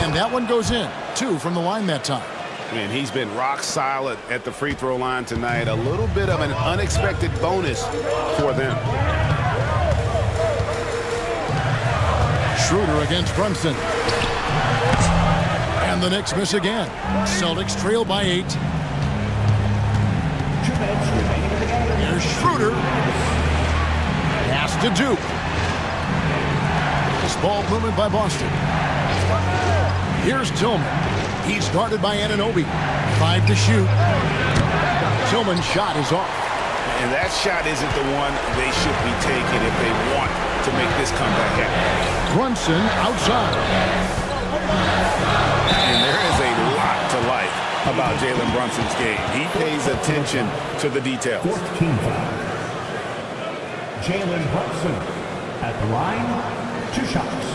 And that one goes in. 2 from the line that time. Man, he's been rock solid at the free throw line tonight. A little bit of an unexpected bonus for them. Schroeder against Brunson. And the Knicks miss again. Celtics trail by 8. Here's Schroeder. Pass to Duke. This ball movement by Boston. Here's Tillman. He's guarded by Anunoby. 5 to shoot. Tillman's shot is off. And that shot isn't the one they should be taking if they want to make this comeback happen. Brunson outside. And there is a lot to like about Jalen Brunson's game. He pays attention to the details. 14 foul. Jalen Brunson at the line, 2 shots.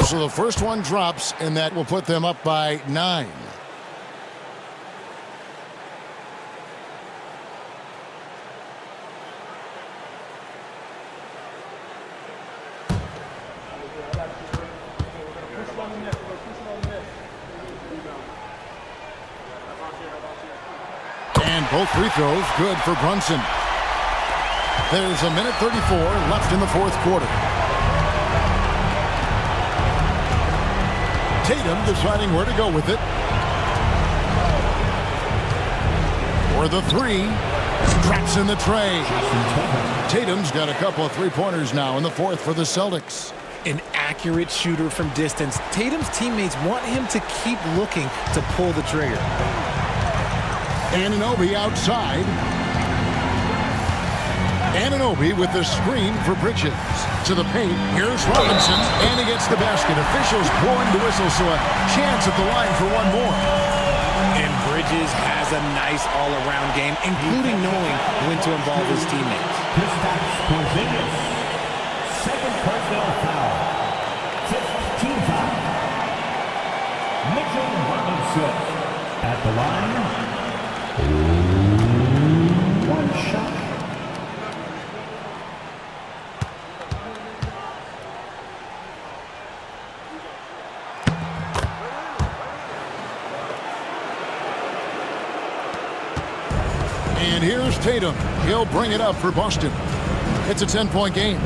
So the first one drops, and that will put them up by 9. And both free throws good for Brunson. There's a minute 34 left in the fourth quarter. Tatum deciding where to go with it. For the 3. Traps in the tray. Tatum's got a couple of three-pointers now in the fourth for the Celtics. An accurate shooter from distance. Tatum's teammates want him to keep looking to pull the trigger. Anunoby outside. Anunoby with the screen for Bridges. To the paint. Here's Robinson. And he gets the basket. Officials blowing the whistle, so a chance at the line for one more. And Bridges has a nice all-around game, including knowing when to involve his teammates. Porzingis, second personal foul. 15 foul. Mitchell Robinson at the line. 1 shot. And here's Tatum. He'll bring it up for Boston. It's a 10-point game.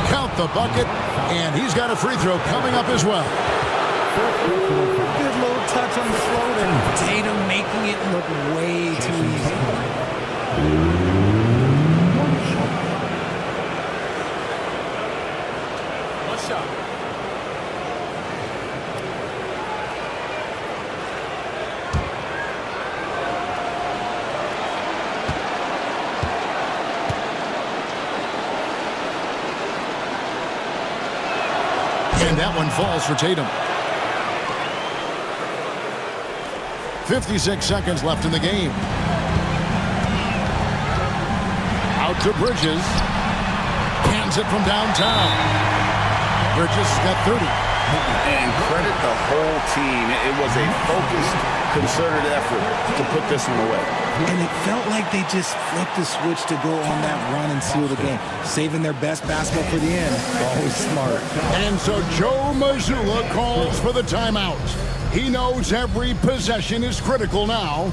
Count the bucket, and he's got a free throw coming up as well. Good little touch on the floater. Tatum making it look way too easy. One shot. And that one falls for Tatum. 56 seconds left in the game. Out to Bridges. Hands it from downtown. Bridges got 30. And credit the whole team. It was a focused, concerted effort to put this one away. And it felt like they just flipped the switch to go on that run and seal the game. Saving their best basketball for the end. Always smart. And so Joe Mazzulla calls for the timeout. He knows every possession is critical now.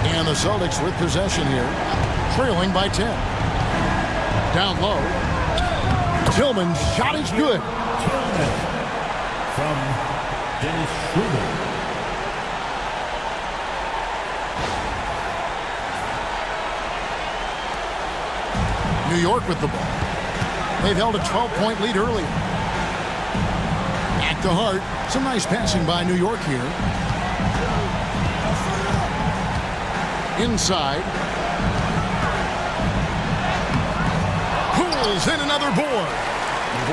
And the Celtics with possession here, trailing by 10. Down low. Tillman's shot is good. Tillman from Dennis Schroeder. New York with the ball. They've held a 12-point lead earlier. At the heart, some nice passing by New York here. Inside. Pulls in another board.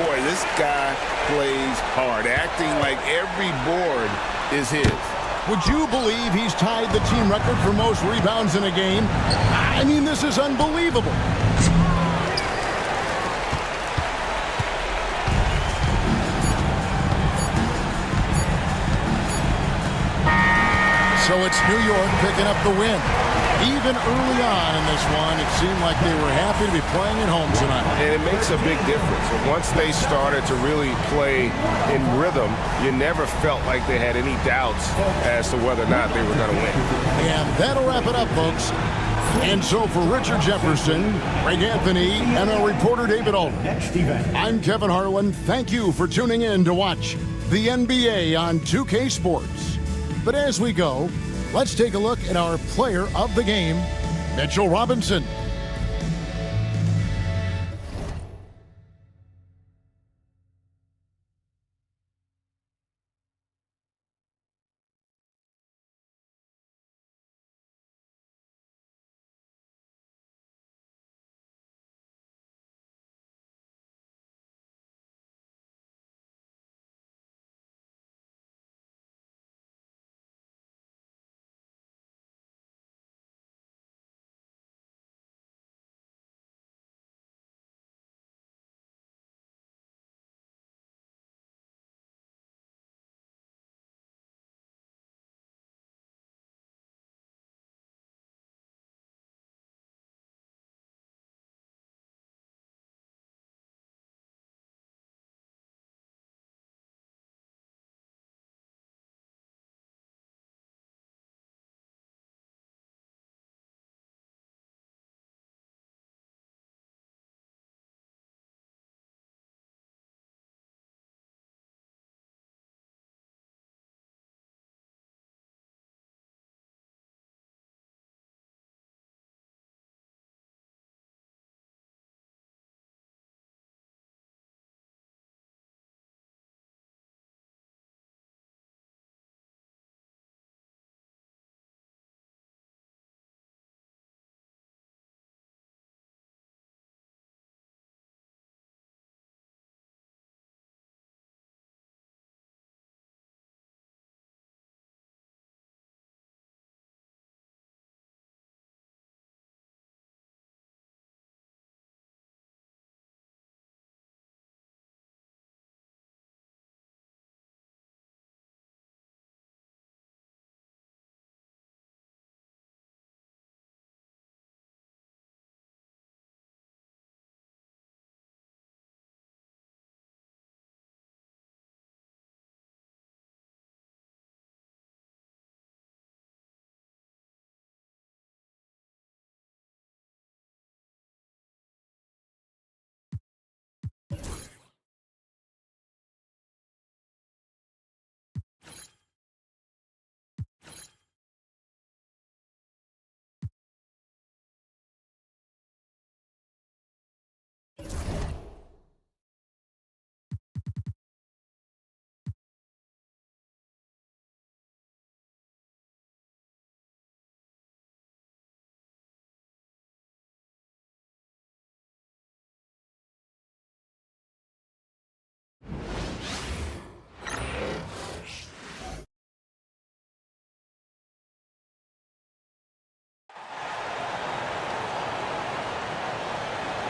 Boy, this guy plays hard, acting like every board is his. Would you believe he's tied the team record for most rebounds in a game? I mean, this is unbelievable. So it's New York picking up the win. Even early on in this one, it seemed like they were happy to be playing at home tonight. And it makes a big difference. Once they started to really play in rhythm, you never felt like they had any doubts as to whether or not they were going to win. And that'll wrap it up, folks. And so for Richard Jefferson, Greg Anthony, and our reporter David Alden, I'm Kevin Harlan. Thank you for tuning in to watch the NBA on 2K Sports. But as we go, let's take a look at our player of the game, Mitchell Robinson.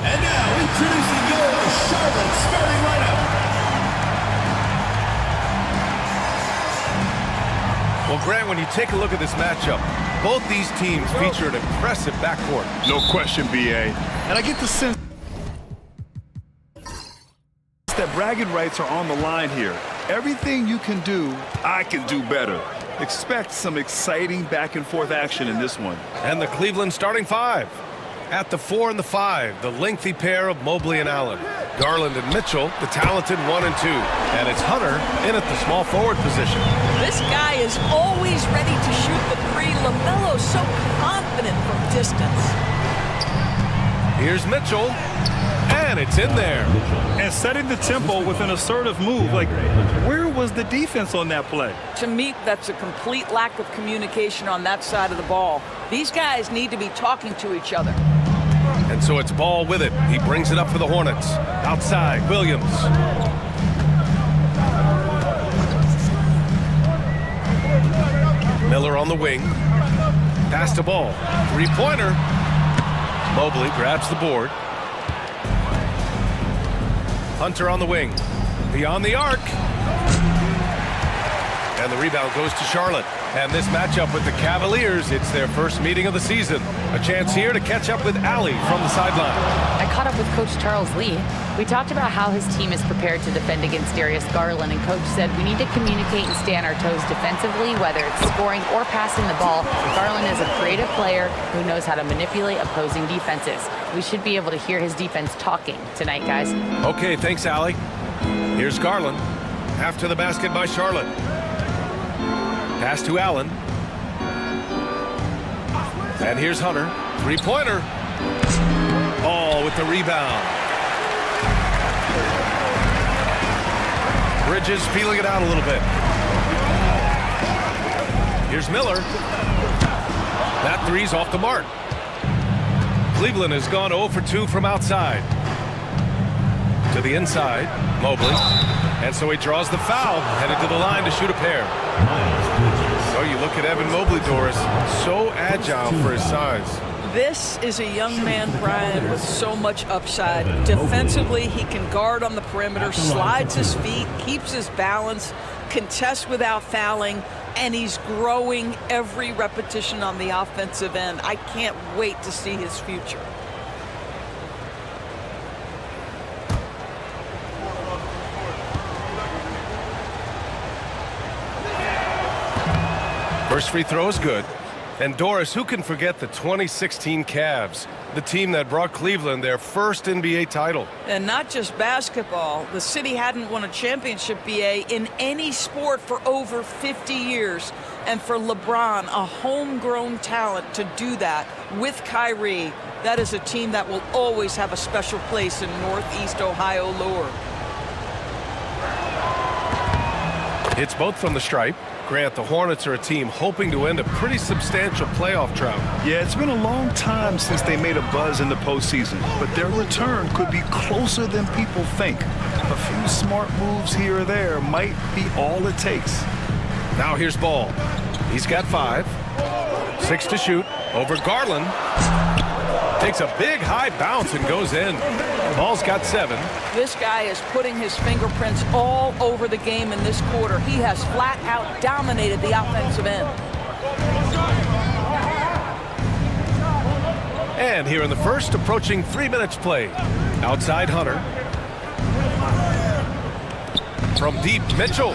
And now, introducing your Charlotte starting lineup. Well, Grant, when you take a look at this matchup, both these teams feature an impressive backcourt. No question, BA. And I get the sense that bragging rights are on the line here. Everything you can do, I can do better. Expect some exciting back-and-forth action in this one. And the Cleveland starting five. At the 4 and the 5, the lengthy pair of Mobley and Allen. Garland and Mitchell, the talented 1 and 2. And it's Hunter in at the small forward position. This guy is always ready to shoot the three. LaMelo's so confident from distance. Here's Mitchell, and it's in there. And setting the tempo with an assertive move. Like, where was the defense on that play? To me, that's a complete lack of communication on that side of the ball. These guys need to be talking to each other. And so it's Ball with it. He brings it up for the Hornets. Outside, Williams. Miller on the wing. Pass to Ball. Three-pointer. Mobley grabs the board. Hunter on the wing. Beyond the arc. And the rebound goes to Charlotte. And this matchup with the Cavaliers, it's their first meeting of the season. A chance here to catch up with Allie from the sideline. I caught up with Coach Charles Lee. We talked about how his team is prepared to defend against Darius Garland, and Coach said we need to communicate and stay on our toes defensively, whether it's scoring or passing the ball. Garland is a creative player who knows how to manipulate opposing defenses. We should be able to hear his defense talking tonight, guys. Okay, thanks, Allie. Here's Garland. After the basket by Charlotte. Pass to Allen. And here's Hunter. Three-pointer. Ball with the rebound. Bridges feeling it out a little bit. Here's Miller. That three's off the mark. Cleveland has gone 0 for 2 from outside. To the inside, Mobley. And so he draws the foul, headed to the line to shoot a pair. So you look at Evan Mobley, Doris, so agile for his size. This is a young man, Brian, with so much upside. Defensively, he can guard on the perimeter, slides his feet, keeps his balance, contests without fouling, and he's growing every repetition on the offensive end. I can't wait to see his future. First free throw is good. And Doris, who can forget the 2016 Cavs, the team that brought Cleveland their first NBA title? And not just basketball. The city hadn't won a championship, BA, in any sport for over 50 years. And for LeBron, a homegrown talent, to do that with Kyrie, that is a team that will always have a special place in Northeast Ohio lore. It's both from the stripe. Grant, the Hornets are a team hoping to end a pretty substantial playoff drought. Yeah, it's been a long time since they made a buzz in the postseason, but their return could be closer than people think. A few smart moves here or there might be all it takes. Now here's Ball. He's got 5. 6 to shoot. Over Garland. Takes a big high bounce and goes in. Ball's got 7. This guy is putting his fingerprints all over the game in this quarter. He has flat out dominated the offensive end. And here in the first, approaching 3 minutes played. Outside Hunter. From deep, Mitchell.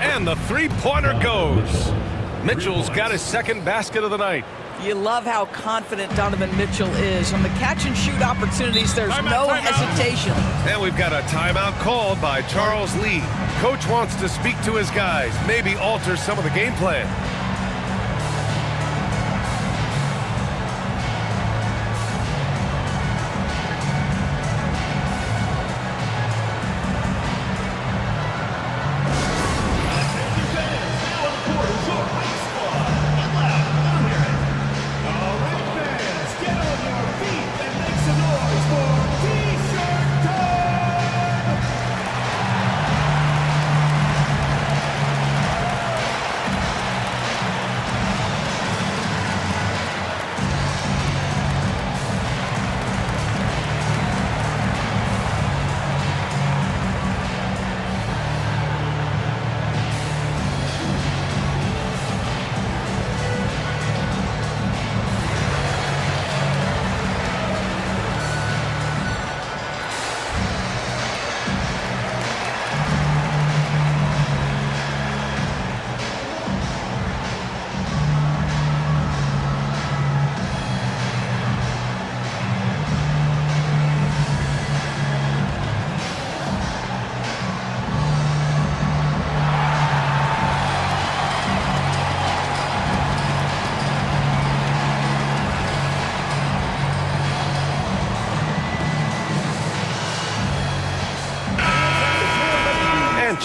And the three-pointer goes. Mitchell's got his second basket of the night. You love how confident Donovan Mitchell is. On the catch-and-shoot opportunities, there's no hesitation. And we've got a timeout called by Charles Lee. Coach wants to speak to his guys, maybe alter some of the game plan.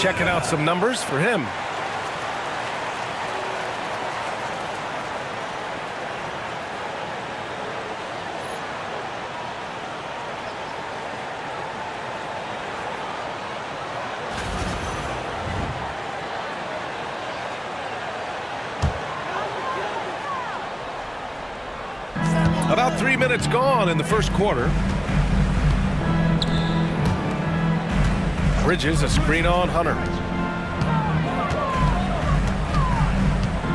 checking out some numbers for him. About 3 minutes gone in the first quarter. Bridges, a screen on Hunter.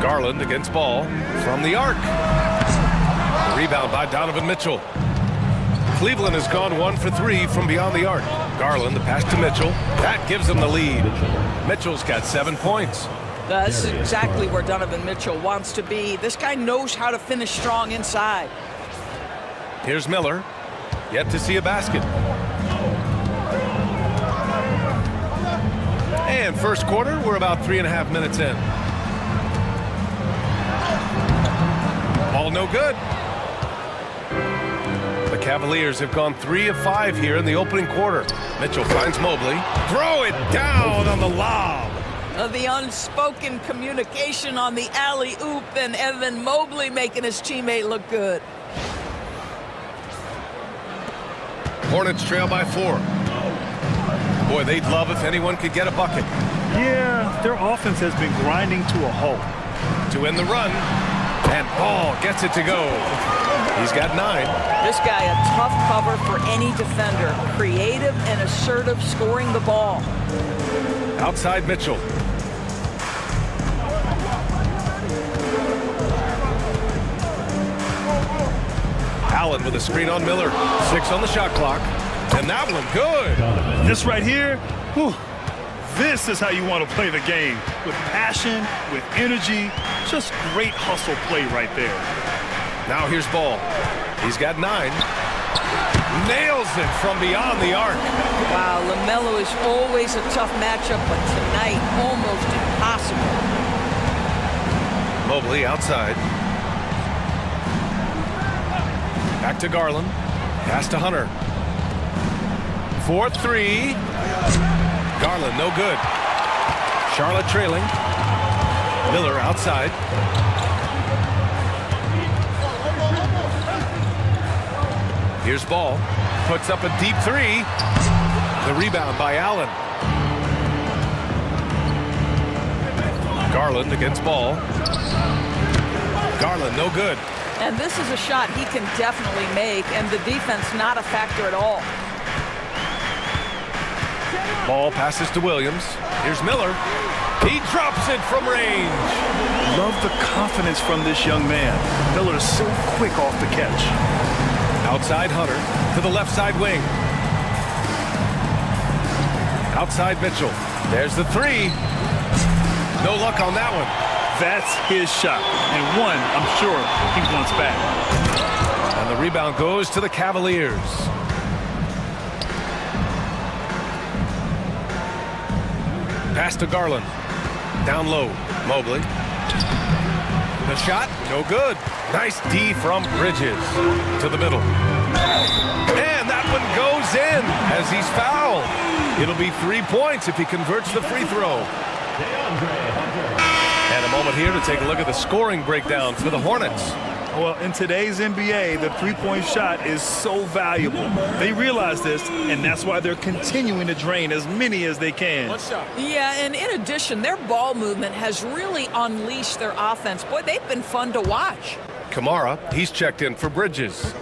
Garland against ball from the arc. Rebound by Donovan Mitchell. Cleveland has gone 1 for 3 from beyond the arc. Garland, the pass to Mitchell. That gives them the lead. Mitchell's got 7 points. That's exactly where Donovan Mitchell wants to be. This guy knows how to finish strong inside. Here's Miller. Yet to see a basket. And first quarter, we're about 3.5 minutes in. Ball no good. The Cavaliers have gone 3 of 5 here in the opening quarter. Mitchell finds Mobley. Throw it down on the lob. The unspoken communication on the alley-oop, and Evan Mobley making his teammate look good. Hornets trail by 4. Boy, they'd love if anyone could get a bucket. Yeah, their offense has been grinding to a halt. To end the run, and Ball gets it to go. He's got 9. This guy, a tough cover for any defender. Creative and assertive scoring the ball. Outside Mitchell. Allen with a screen on Miller. 6 on the shot clock. And that one good. This right here, whew, this is how you want to play the game. With passion, with energy, just great hustle play right there. Now here's Ball. He's got 9. Nails it from beyond the arc. Wow, LaMelo is always a tough matchup, but tonight almost impossible. Mobley outside. Back to Garland. Pass to Hunter. 4-3. Garland, no good. Charlotte trailing. Miller outside. Here's Ball. Puts up a deep 3. The rebound by Allen. Garland against Ball. Garland, no good. And this is a shot he can definitely make, and the defense not a factor at all. Ball passes to Williams. Here's Miller. He drops it from range. Love the confidence from this young man. Miller is so quick off the catch. Outside Hunter to the left side wing. Outside Mitchell. There's the 3. No luck on that one. That's his shot, and one I'm sure he wants back. And the rebound goes to the Cavaliers. Pass to Garland. Down low, Mobley. The shot, no good. Nice D from Bridges to the middle. And that one goes in as he's fouled. It'll be 3 points if he converts the free throw. And a moment here to take a look at the scoring breakdown for the Hornets. Well, in today's NBA, the three-point shot is so valuable. They realize this, and that's why they're continuing to drain as many as they can. Yeah, and in addition, their ball movement has really unleashed their offense. Boy, they've been fun to watch. Kamara, he's checked in for Bridges.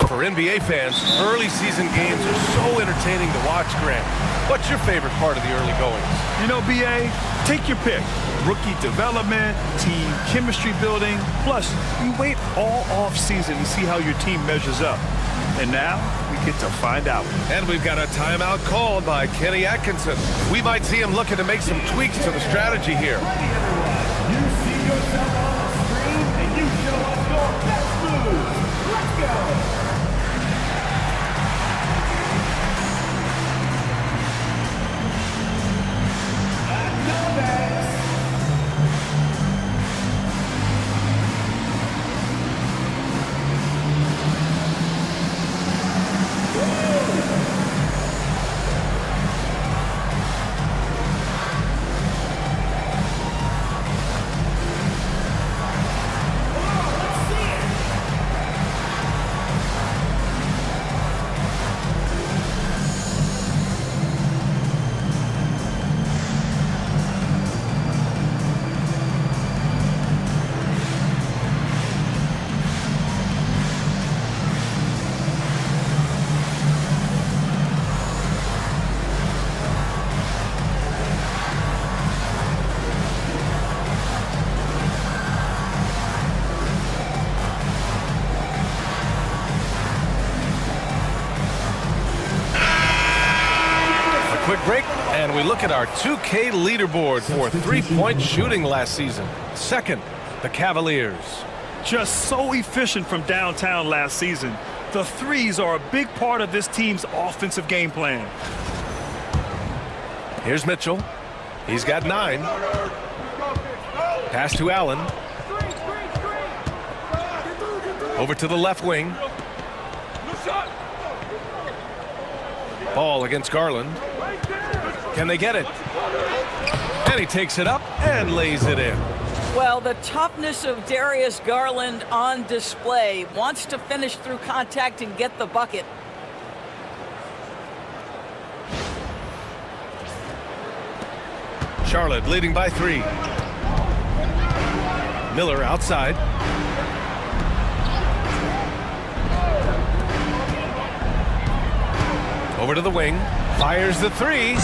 For NBA fans, early season games are so entertaining to watch, Grant. What's your favorite part of the early goings? You know, BA, take your pick. Rookie development, team chemistry building. Plus, you wait all off season to see how your team measures up. And now, we get to find out. And we've got a timeout called by Kenny Atkinson. We might see him looking to make some tweaks to the strategy here. You see yourself on the screen, and you show us your best move. Let's go. And we look at our 2K leaderboard for three-point shooting last season. Second, the Cavaliers. Just so efficient from downtown last season. The threes are a big part of this team's offensive game plan. Here's Mitchell. He's got 9. Pass to Allen. Over to the left wing. Ball against Garland. Can they get it? And he takes it up and lays it in. Well, the toughness of Darius Garland on display. Wants to finish through contact and get the bucket. Charlotte leading by 3. Miller outside. Over to the wing. Fires the 3.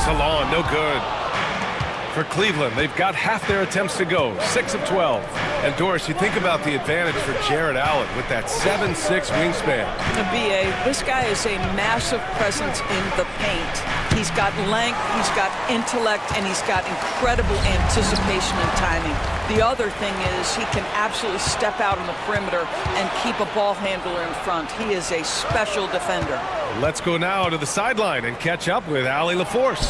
Salon, no good. For Cleveland, they've got half their attempts to go. 6 of 12. And Doris, you think about the advantage for Jared Allen with that 7'6" wingspan. The BA, this guy is a massive presence in the paint. He's got length, he's got intellect, and he's got incredible anticipation and timing. The other thing is he can absolutely step out on the perimeter and keep a ball handler in front. He is a special defender. Let's go now to the sideline and catch up with Allie LaForce.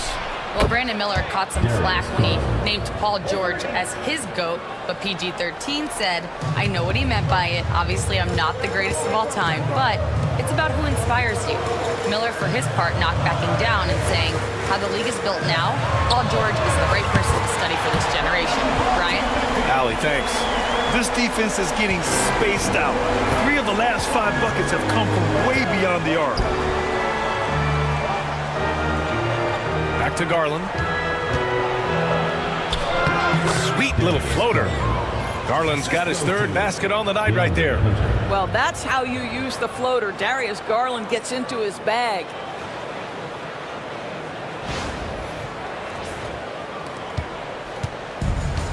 Well, Brandon Miller caught some flack when he named Paul George as his GOAT, but PG-13 said, I know what he meant by it. Obviously, I'm not the greatest of all time, but it's about who inspires you. Miller, for his part, not backing down and saying, how the league is built now, Paul George is the right person to study for this generation. Brian? Allie, thanks. This defense is getting spaced out. 3 of the last 5 buckets have come from way beyond the arc. Back to Garland. Sweet little floater. Garland's got his 3rd basket on the night right there. Well, that's how you use the floater. Darius Garland gets into his bag.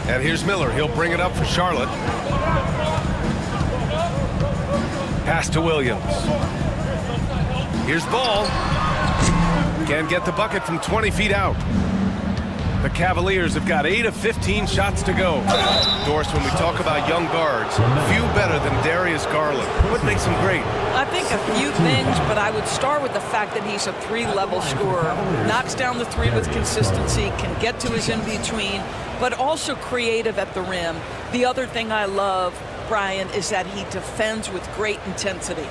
And here's Miller. He'll bring it up for Charlotte. Pass to Williams. Here's Ball. Can't get the bucket from 20 feet out. The Cavaliers have got 8 of 15 shots to go. Doris, when we talk about young guards, few better than Darius Garland. What makes him great? I think a few things, but I would start with the fact that he's a 3-level scorer. Knocks down the 3 with consistency, can get to his in-between, but also creative at the rim. The other thing I love, Brian, is that he defends with great intensity.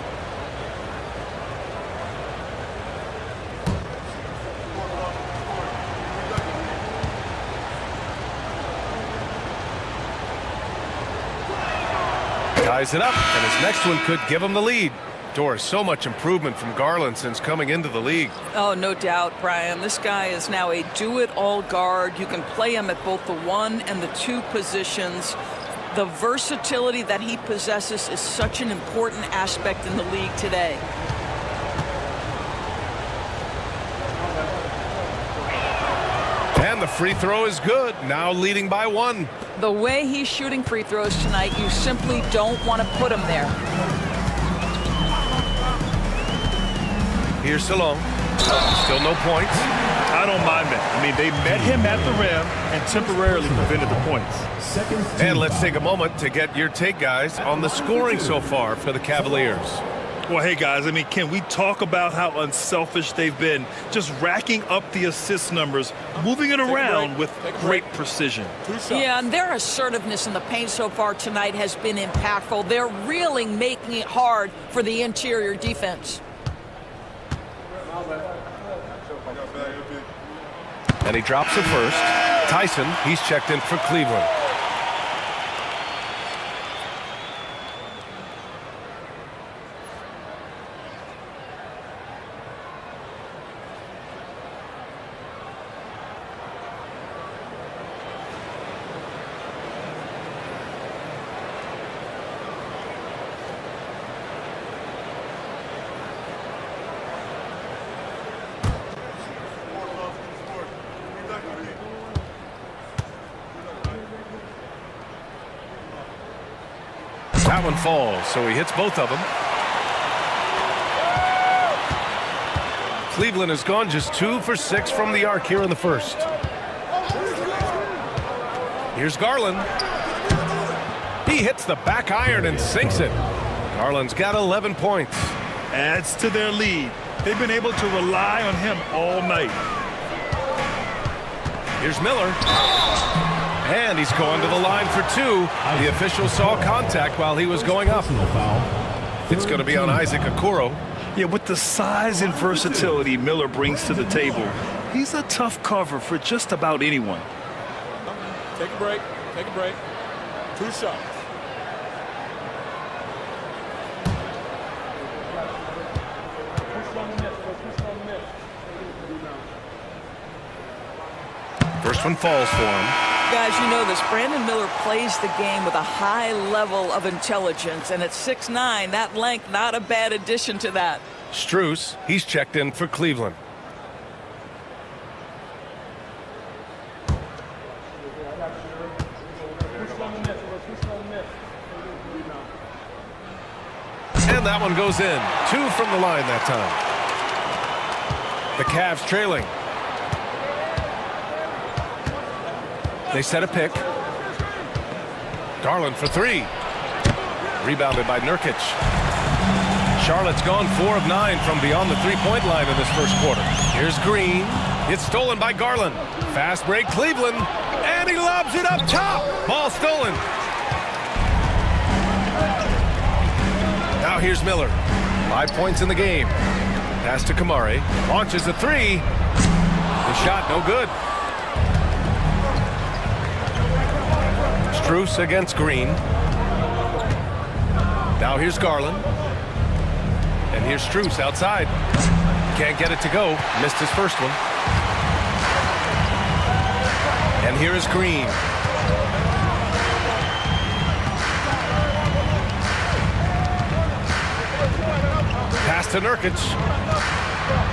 Ties it up, and his next one could give him the lead. Doris, so much improvement from Garland since coming into the league. Oh, no doubt, Brian. This guy is now a do-it-all guard. You can play him at both the 1 and the 2 positions. The versatility that he possesses is such an important aspect in the league today. And the free throw is good, now leading by 1. The way he's shooting free throws tonight, you simply don't want to put him there. Here's Salon. Still no points. I don't mind that. I mean, they met him at the rim and temporarily prevented the points. And let's take a moment to get your take, guys, on the scoring so far for the Cavaliers. Well, hey, guys, I mean, can we talk about how unselfish they've been? Just racking up the assist numbers, moving it around with great precision. Yeah, and their assertiveness in the paint so far tonight has been impactful. They're really making it hard for the interior defense. And he drops it first. Tyson, he's checked in for Cleveland. That one falls, so he hits both of them. Cleveland has gone just 2 for 6 from the arc here in the first. Here's Garland. He hits the back iron and sinks it. Garland's got 11 points. Adds to their lead. They've been able to rely on him all night. Here's Miller. And he's going to the line for 2. The official saw contact while he was going up. It's going to be on Isaac Okoro. Yeah, with the size and versatility Miller brings to the table, he's a tough cover for just about anyone. Take a break. Take a break. 2 shots. First one falls for him. Guys, you know this. Brandon Miller plays the game with a high level of intelligence, and at 6'9", that length, not a bad addition to that. Strus, he's checked in for Cleveland. And that one goes in. 2 from the line that time. The Cavs trailing. They set a pick. Garland for 3. Rebounded by Nurkic. Charlotte's gone 4 of 9 from beyond the three-point line in this first quarter. Here's Green. It's stolen by Garland. Fast break Cleveland. And he lobs it up top. Ball stolen. Now here's Miller. 5 points in the game. Pass to Kamari. Launches a 3. The shot no good. Strus against Green. Now here's Garland. And here's Strus outside. Can't get it to go. Missed his first one. And here is Green. Pass to Nurkic.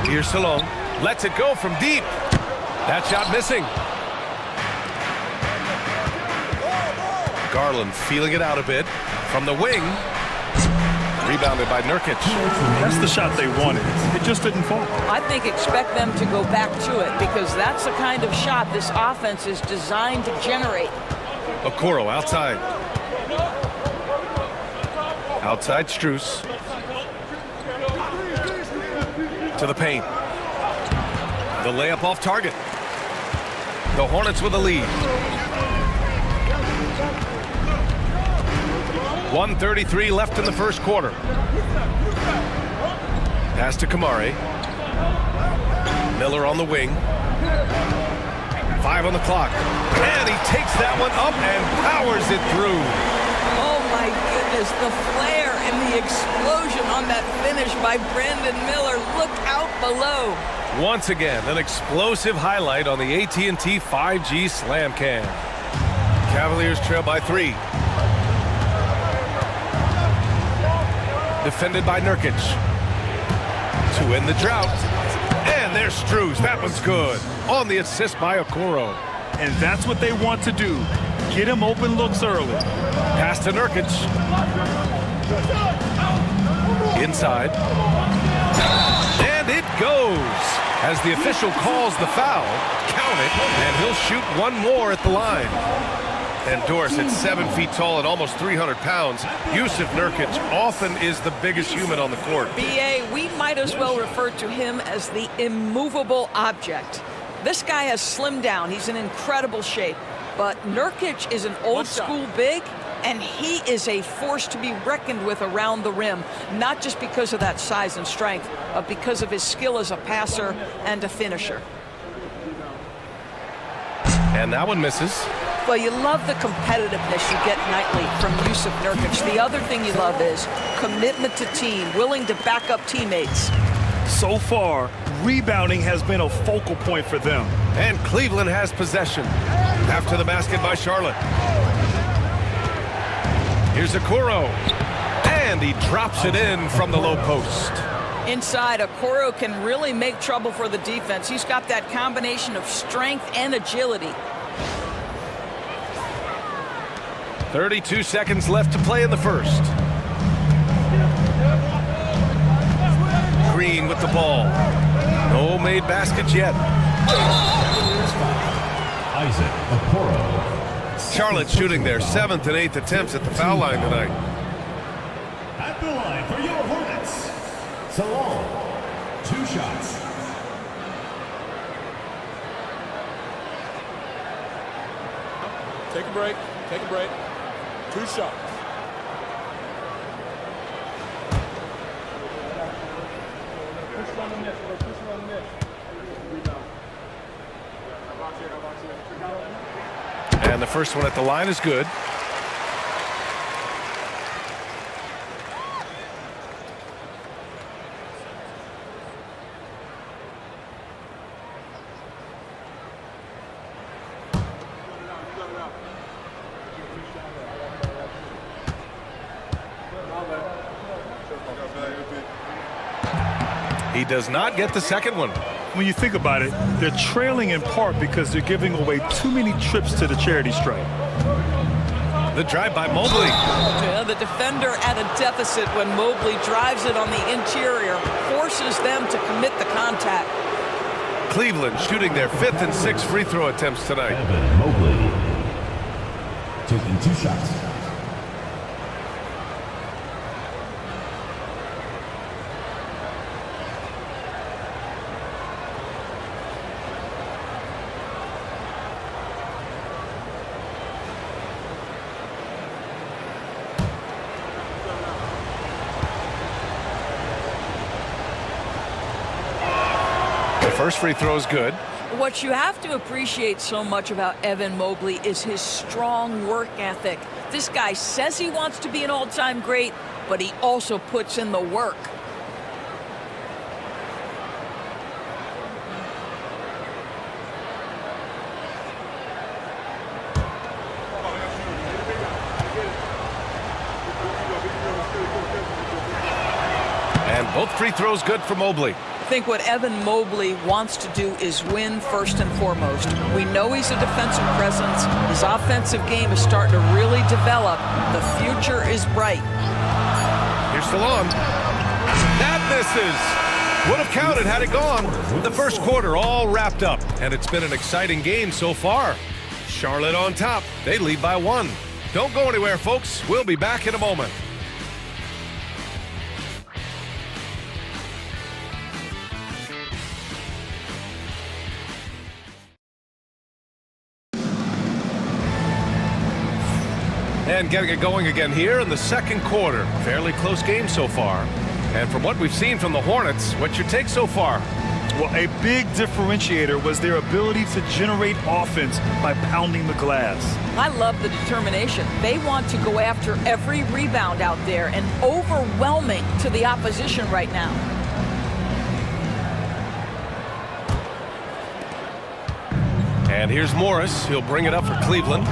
Here's Salone. Lets it go from deep. That shot missing. Garland feeling it out a bit from the wing. Rebounded by Nurkic. That's the shot they wanted. It just didn't fall. I think expect them to go back to it because that's the kind of shot this offense is designed to generate. Okoro outside. Outside Strus. To the paint. The layup off target. The Hornets with a lead. 1:33 left in the first quarter. Pass to Kamari. Miller on the wing. 5 on the clock. And he takes that one up and powers it through. Oh my goodness, the flare and the explosion on that finish by Brandon Miller. Look out below. Once again, an explosive highlight on the AT&T 5G Slam Cam. Cavaliers trail by 3. Defended by Nurkic. To end the drought. And there's Strus. That one's good. On the assist by Okoro. And that's what they want to do. Get him open looks early. Pass to Nurkic. Inside. And it goes. As the official calls the foul, count it, and he'll shoot one more at the line. And Doris, at 7 feet tall and almost 300 pounds, Yusuf Nurkic often is the biggest human on the court. BA, we might as well refer to him as the immovable object. This guy has slimmed down. He's in incredible shape. But Nurkic is an old school big, and he is a force to be reckoned with around the rim, not just because of that size and strength, but because of his skill as a passer and a finisher. And that one misses. Well, you love the competitiveness you get nightly from Yusuf Nurkic. The other thing you love is commitment to team, willing to back up teammates. So far, rebounding has been a focal point for them. And Cleveland has possession. After the basket by Charlotte. Here's Okoro. And he drops it in from the low post. Inside, Okoro can really make trouble for the defense. He's got that combination of strength and agility. 32 seconds left to play in the first. Green with the ball. No made baskets yet. Isaac Okoro. Charlotte shooting their 7th and 8th attempts at the foul line tonight. At the line for your Hornets, Psamyou'll, 2 shots. Take a break. Take a break. 2 shots. And the first one at the line is good. He does not get the second one. When you think about it, they're trailing in part because they're giving away too many trips to the charity stripe. The drive by Mobley. Yeah, the defender at a deficit when Mobley drives it on the interior, forces them to commit the contact. Cleveland shooting their 5th and 6th free throw attempts tonight. Evan Mobley taking 2 shots. First free throw is good. What you have to appreciate so much about Evan Mobley is his strong work ethic. This guy says he wants to be an all-time great, but he also puts in the work. And both free throws good for Mobley. I think what Evan Mobley wants to do is win first and foremost. We know he's a defensive presence. His offensive game is starting to really develop. The future is bright. Here's Stallone. That misses. Would have counted had it gone. The first quarter all wrapped up, and it's been an exciting game so far. Charlotte on top. They lead by 1. Don't go anywhere, folks. We'll be back in a moment. And getting it going again here in the second quarter. Fairly close game so far. And from what we've seen from the Hornets, what's your take so far? Well, a big differentiator was their ability to generate offense by pounding the glass. I love the determination. They want to go after every rebound out there and overwhelming to the opposition right now. And here's Morris. He'll bring it up for Cleveland.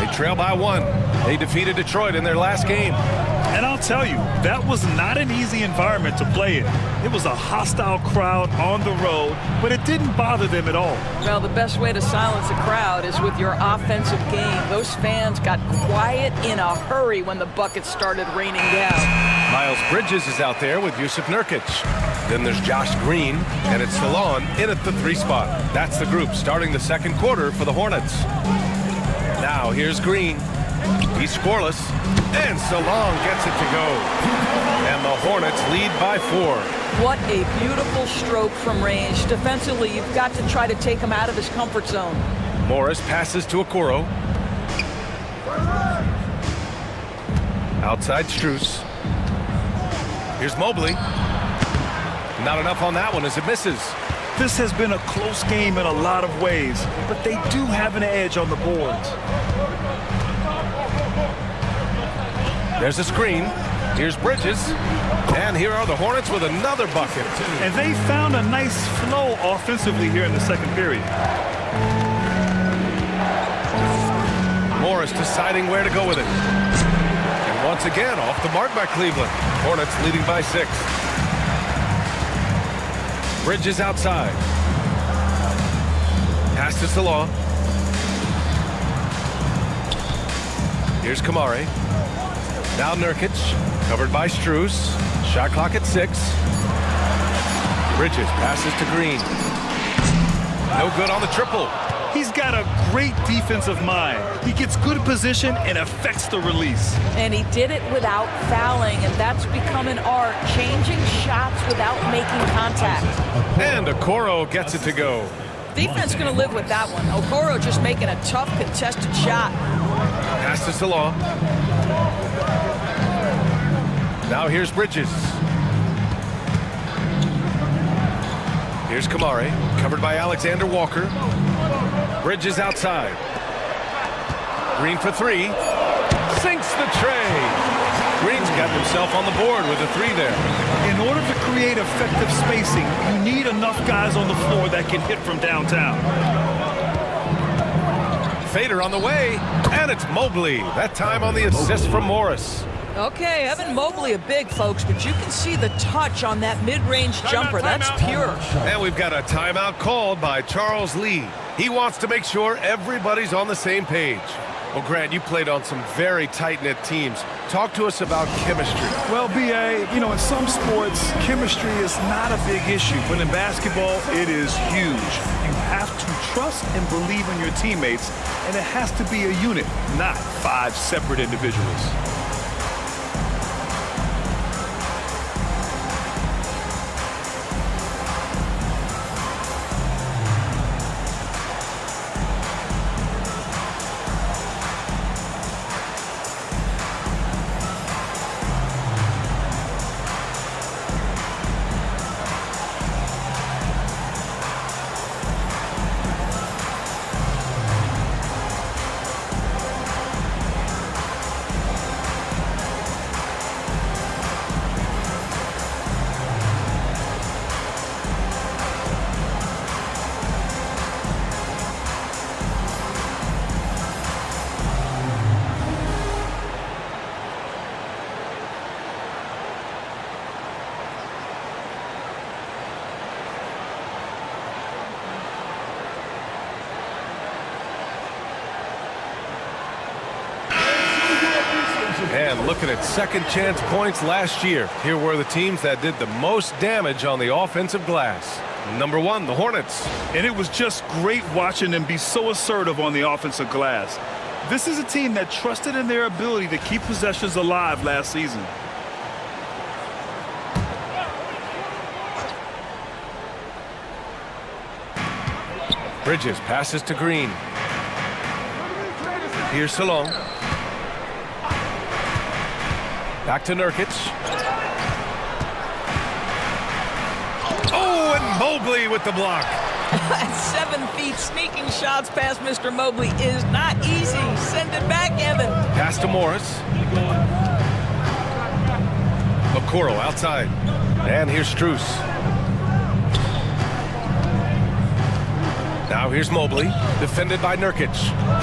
They trail by 1. They defeated Detroit in their last game. And I'll tell you, that was not an easy environment to play in. It was a hostile crowd on the road, but it didn't bother them at all. Well, the best way to silence a crowd is with your offensive game. Those fans got quiet in a hurry when the buckets started raining down. Miles Bridges is out there with Yusuf Nurkic. Then there's Josh Green, and it's Stallone in at the 3 spot. That's the group starting the second quarter for the Hornets. Now here's Green. He's scoreless, and Stallone gets it to go. And the Hornets lead by 4. What a beautiful stroke from range. Defensively, you've got to try to take him out of his comfort zone. Morris passes to Okoro. Outside Strus. Here's Mobley. Not enough on that one as it misses. This has been a close game in a lot of ways, but they do have an edge on the boards. There's a screen. Here's Bridges. And here are the Hornets with another bucket. And they found a nice flow offensively here in the second period. Morris deciding where to go with it. And once again, off the mark by Cleveland. Hornets leading by 6. Bridges outside. Pass to Stallone. Here's Kamari. Now Nurkic, covered by Strus. Shot clock at 6. Bridges passes to Green. No good on the triple. He's got a great defensive mind. He gets good position and affects the release. And he did it without fouling, and that's become an art, changing shots without making contact. And Okoro gets it to go. Defense going to live with that one. Okoro just making a tough contested shot. Pass to Salon. Now here's Bridges. Here's Kamare, covered by Alexander Walker. Bridges outside. Green for three. Sinks the tray. Green's got himself on the board with a three there. In order to create effective spacing, you need enough guys on the floor that can hit from downtown. Fader on the way, and it's Mobley. That time on the assist from Morris. Okay, Evan Mobley a big, folks, but you can see the touch on that mid-range jumper. That's pure. And we've got a timeout called by Charles Lee. He wants to make sure everybody's on the same page. Well, Grant, you played on some very tight-knit teams. Talk to us about chemistry. Well, B.A., in some sports, chemistry is not a big issue, but in basketball, it is huge. You have to trust and believe in your teammates, and it has to be a unit, not 5 separate individuals. And looking at second chance points last year, here were the teams that did the most damage on the offensive glass. Number 1, the Hornets. And it was just great watching them be so assertive on the offensive glass. This is a team that trusted in their ability to keep possessions alive last season. Bridges passes to Green. Here's Salon. Back to Nurkic. Oh, and Mobley with the block. 7 feet sneaking shots past Mr. Mobley is not easy. Send it back, Evan. Pass to Morris. Okoro outside. And here's Strus. Now here's Mobley, defended by Nurkic.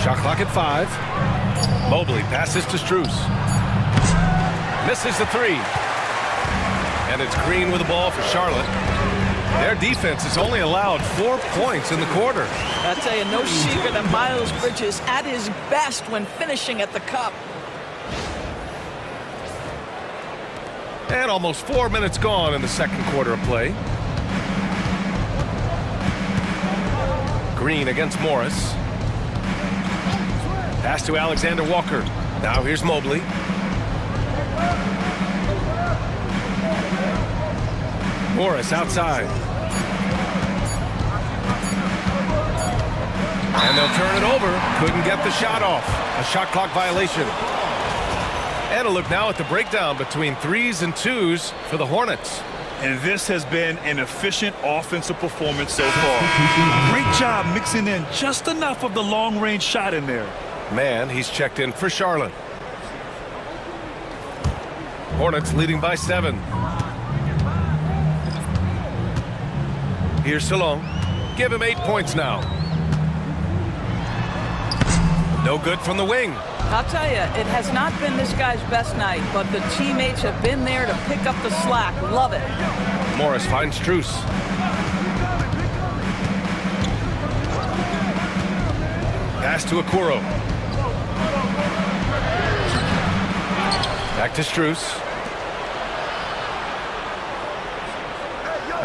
Shot clock at 5. Mobley passes to Strus. Misses the three. And it's Green with the ball for Charlotte. Their defense has only allowed 4 points in the quarter. I tell you, no secret that Miles Bridges at his best when finishing at the cup. And almost 4 minutes gone in the second quarter of play. Green against Morris. Pass to Alexander Walker. Now here's Mobley. Morris outside. And they'll turn it over. Couldn't get the shot off. A shot clock violation. And a look now at the breakdown between 3s and 2s for the Hornets. And this has been an efficient offensive performance so far. Great job mixing in just enough of the long-range shot in there. Man, he's checked in for Charlotte. Hornets leading by 7. Here's Salon. Give him 8 points now. No good from the wing. I'll tell you, it has not been this guy's best night, but the teammates have been there to pick up the slack. Love it. Morris finds Strus. Pass to Okoro. Back to Strus.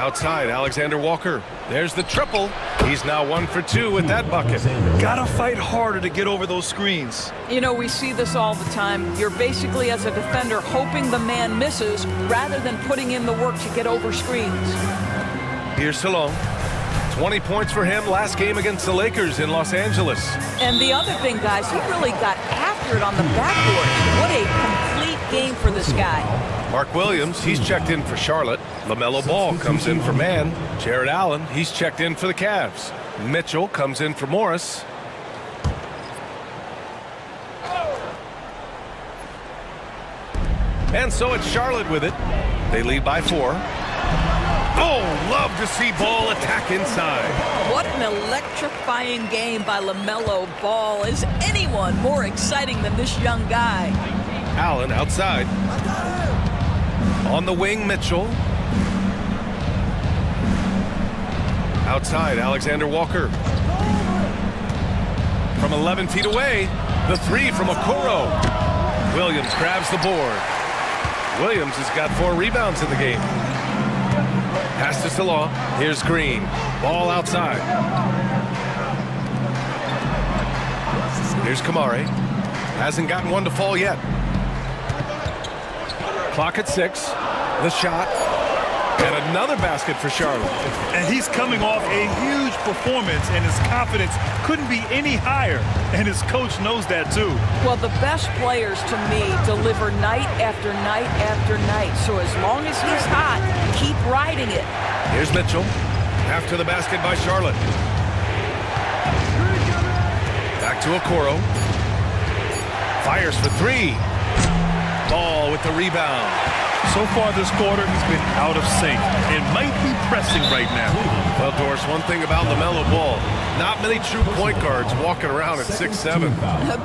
Outside, Alexander Walker. There's the triple. He's now 1 for 2 with that bucket. Gotta fight harder to get over those screens. You know, we see this all the time. You're basically, as a defender, hoping the man misses rather than putting in the work to get over screens. Here's Salon. 20 points for him last game against the Lakers in Los Angeles. And the other thing, guys, he really got after it on the backboard. What a complete game for this guy. Mark Williams, he's checked in for Charlotte. LaMelo Ball comes in for Man. Jared Allen, he's checked in for the Cavs. Mitchell comes in for Morris. And so it's Charlotte with it. They lead by 4. Oh, love to see Ball attack inside. What an electrifying game by LaMelo Ball. Is anyone more exciting than this young guy? Allen outside. On the wing, Mitchell. Outside, Alexander Walker. From 11 feet away, the 3 from Okoro. Williams grabs the board. Williams has got 4 rebounds in the game. Pass to Salon. Here's Green. Ball outside. Here's Kamari. Hasn't gotten one to fall yet. Clock at 6. The shot. And another basket for Charlotte. And he's coming off a huge performance, and his confidence couldn't be any higher. And his coach knows that, too. Well, the best players, to me, deliver night after night after night. So as long as he's hot, keep riding it. Here's Mitchell. After the basket by Charlotte. Back to Okoro. Fires for 3. Ball with the rebound. So far this quarter, he's been out of sync and might be pressing right now. Well, Doris, one thing about LaMelo Ball, not many true point guards walking around at 6'7".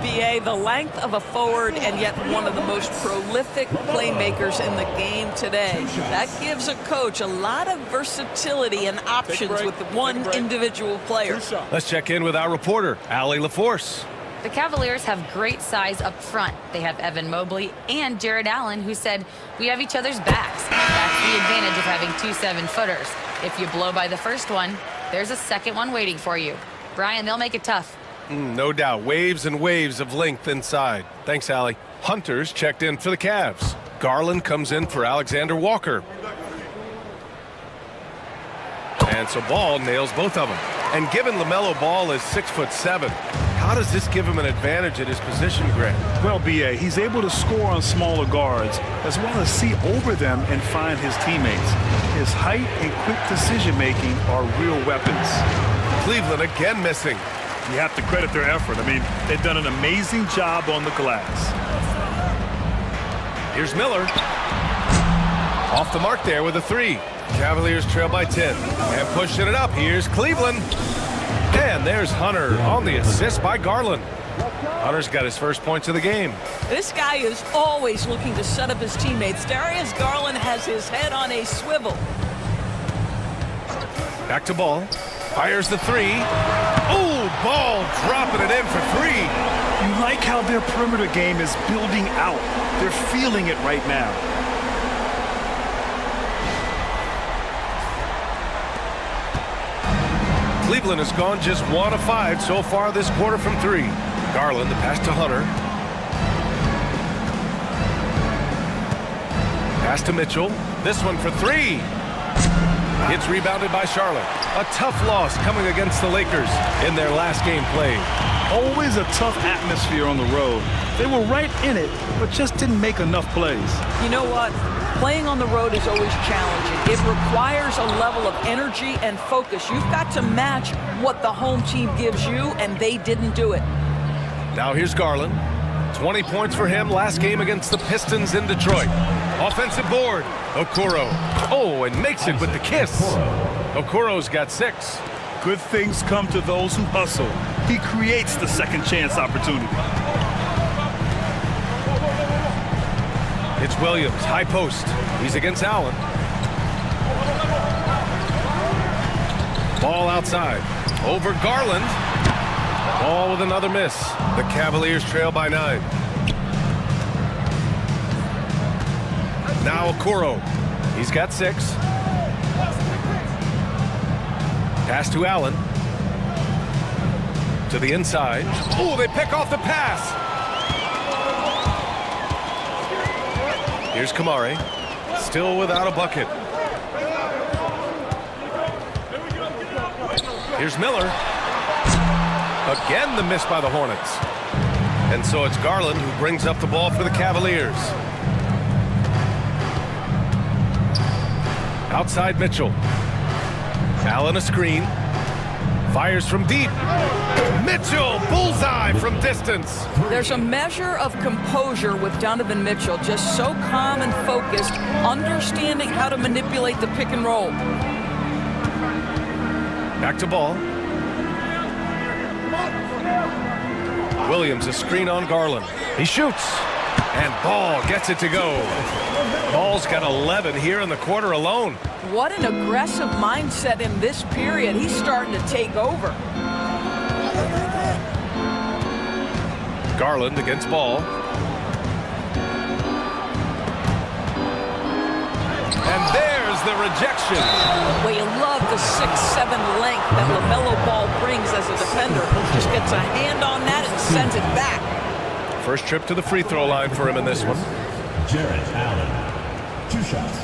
BA, the length of a forward and yet one of the most prolific playmakers in the game today. That gives a coach a lot of versatility and options with one individual player. Let's check in with our reporter, Allie LaForce. The Cavaliers have great size up front. They have Evan Mobley and Jared Allen, who said, "We have each other's backs." That's the advantage of having 2 7-footers. If you blow by the first one, there's a second one waiting for you. Brian, they'll make it tough. No doubt. Waves and waves of length inside. Thanks, Allie. Hunter's checked in for the Cavs. Garland comes in for Alexander Walker. And so Ball nails both of them. And given LaMelo Ball is 6'7", how does this give him an advantage at his position, Greg? Well, BA, he's able to score on smaller guards as well as see over them and find his teammates. His height and quick decision-making are real weapons. Cleveland again missing. You have to credit their effort. I mean, they've done an amazing job on the glass. Here's Miller. Off the mark there with a 3. Cavaliers trail by 10. And pushing it up, here's Cleveland. And there's Hunter on the assist by Garland. Hunter's got his first points of the game. This guy is always looking to set up his teammates. Darius Garland has his head on a swivel. Back to Ball. Fires the 3. Oh, Ball dropping it in for 3. You like how their perimeter game is building out. They're feeling it right now. Cleveland has gone just 1 of 5 so far this quarter from 3. Garland, the pass to Hunter. Pass to Mitchell. This one for 3. It's rebounded by Charlotte. A tough loss coming against the Lakers in their last game played. Always a tough atmosphere on the road. They were right in it, but just didn't make enough plays. You know what? Playing on the road is always challenging. It requires a level of energy and focus. You've got to match what the home team gives you, and they didn't do it. Now here's Garland. 20 points for him last game against the Pistons in Detroit. Offensive board. Okoro. Oh, and makes it with the kiss. Okoro's got 6. Good things come to those who hustle. He creates the second chance opportunity. It's Williams, high post. He's against Allen. Ball outside. Over Garland. Ball with another miss. The Cavaliers trail by 9. Now Okoro. He's got 6. Pass to Allen. To the inside. Oh, they pick off the pass. Here's Kamari. Still without a bucket. Here's Miller. Again, the miss by the Hornets. And so it's Garland who brings up the ball for the Cavaliers. Outside Mitchell. Allen a screen. Fires from deep. Mitchell, bullseye from distance. There's a measure of composure with Donovan Mitchell, just so calm and focused, understanding how to manipulate the pick and roll. Back to Ball. Williams a screen on Garland. He shoots. And Ball gets it to go. Ball's got 11 here in the quarter alone. What an aggressive mindset in this period. He's starting to take over. Garland against Ball. And there's the rejection. Well, you love the 6'7" length that LaMelo Ball brings as a defender. Just gets a hand on that and sends it back. First trip to the free throw line for him in this one. Jarrett Allen, 2 shots.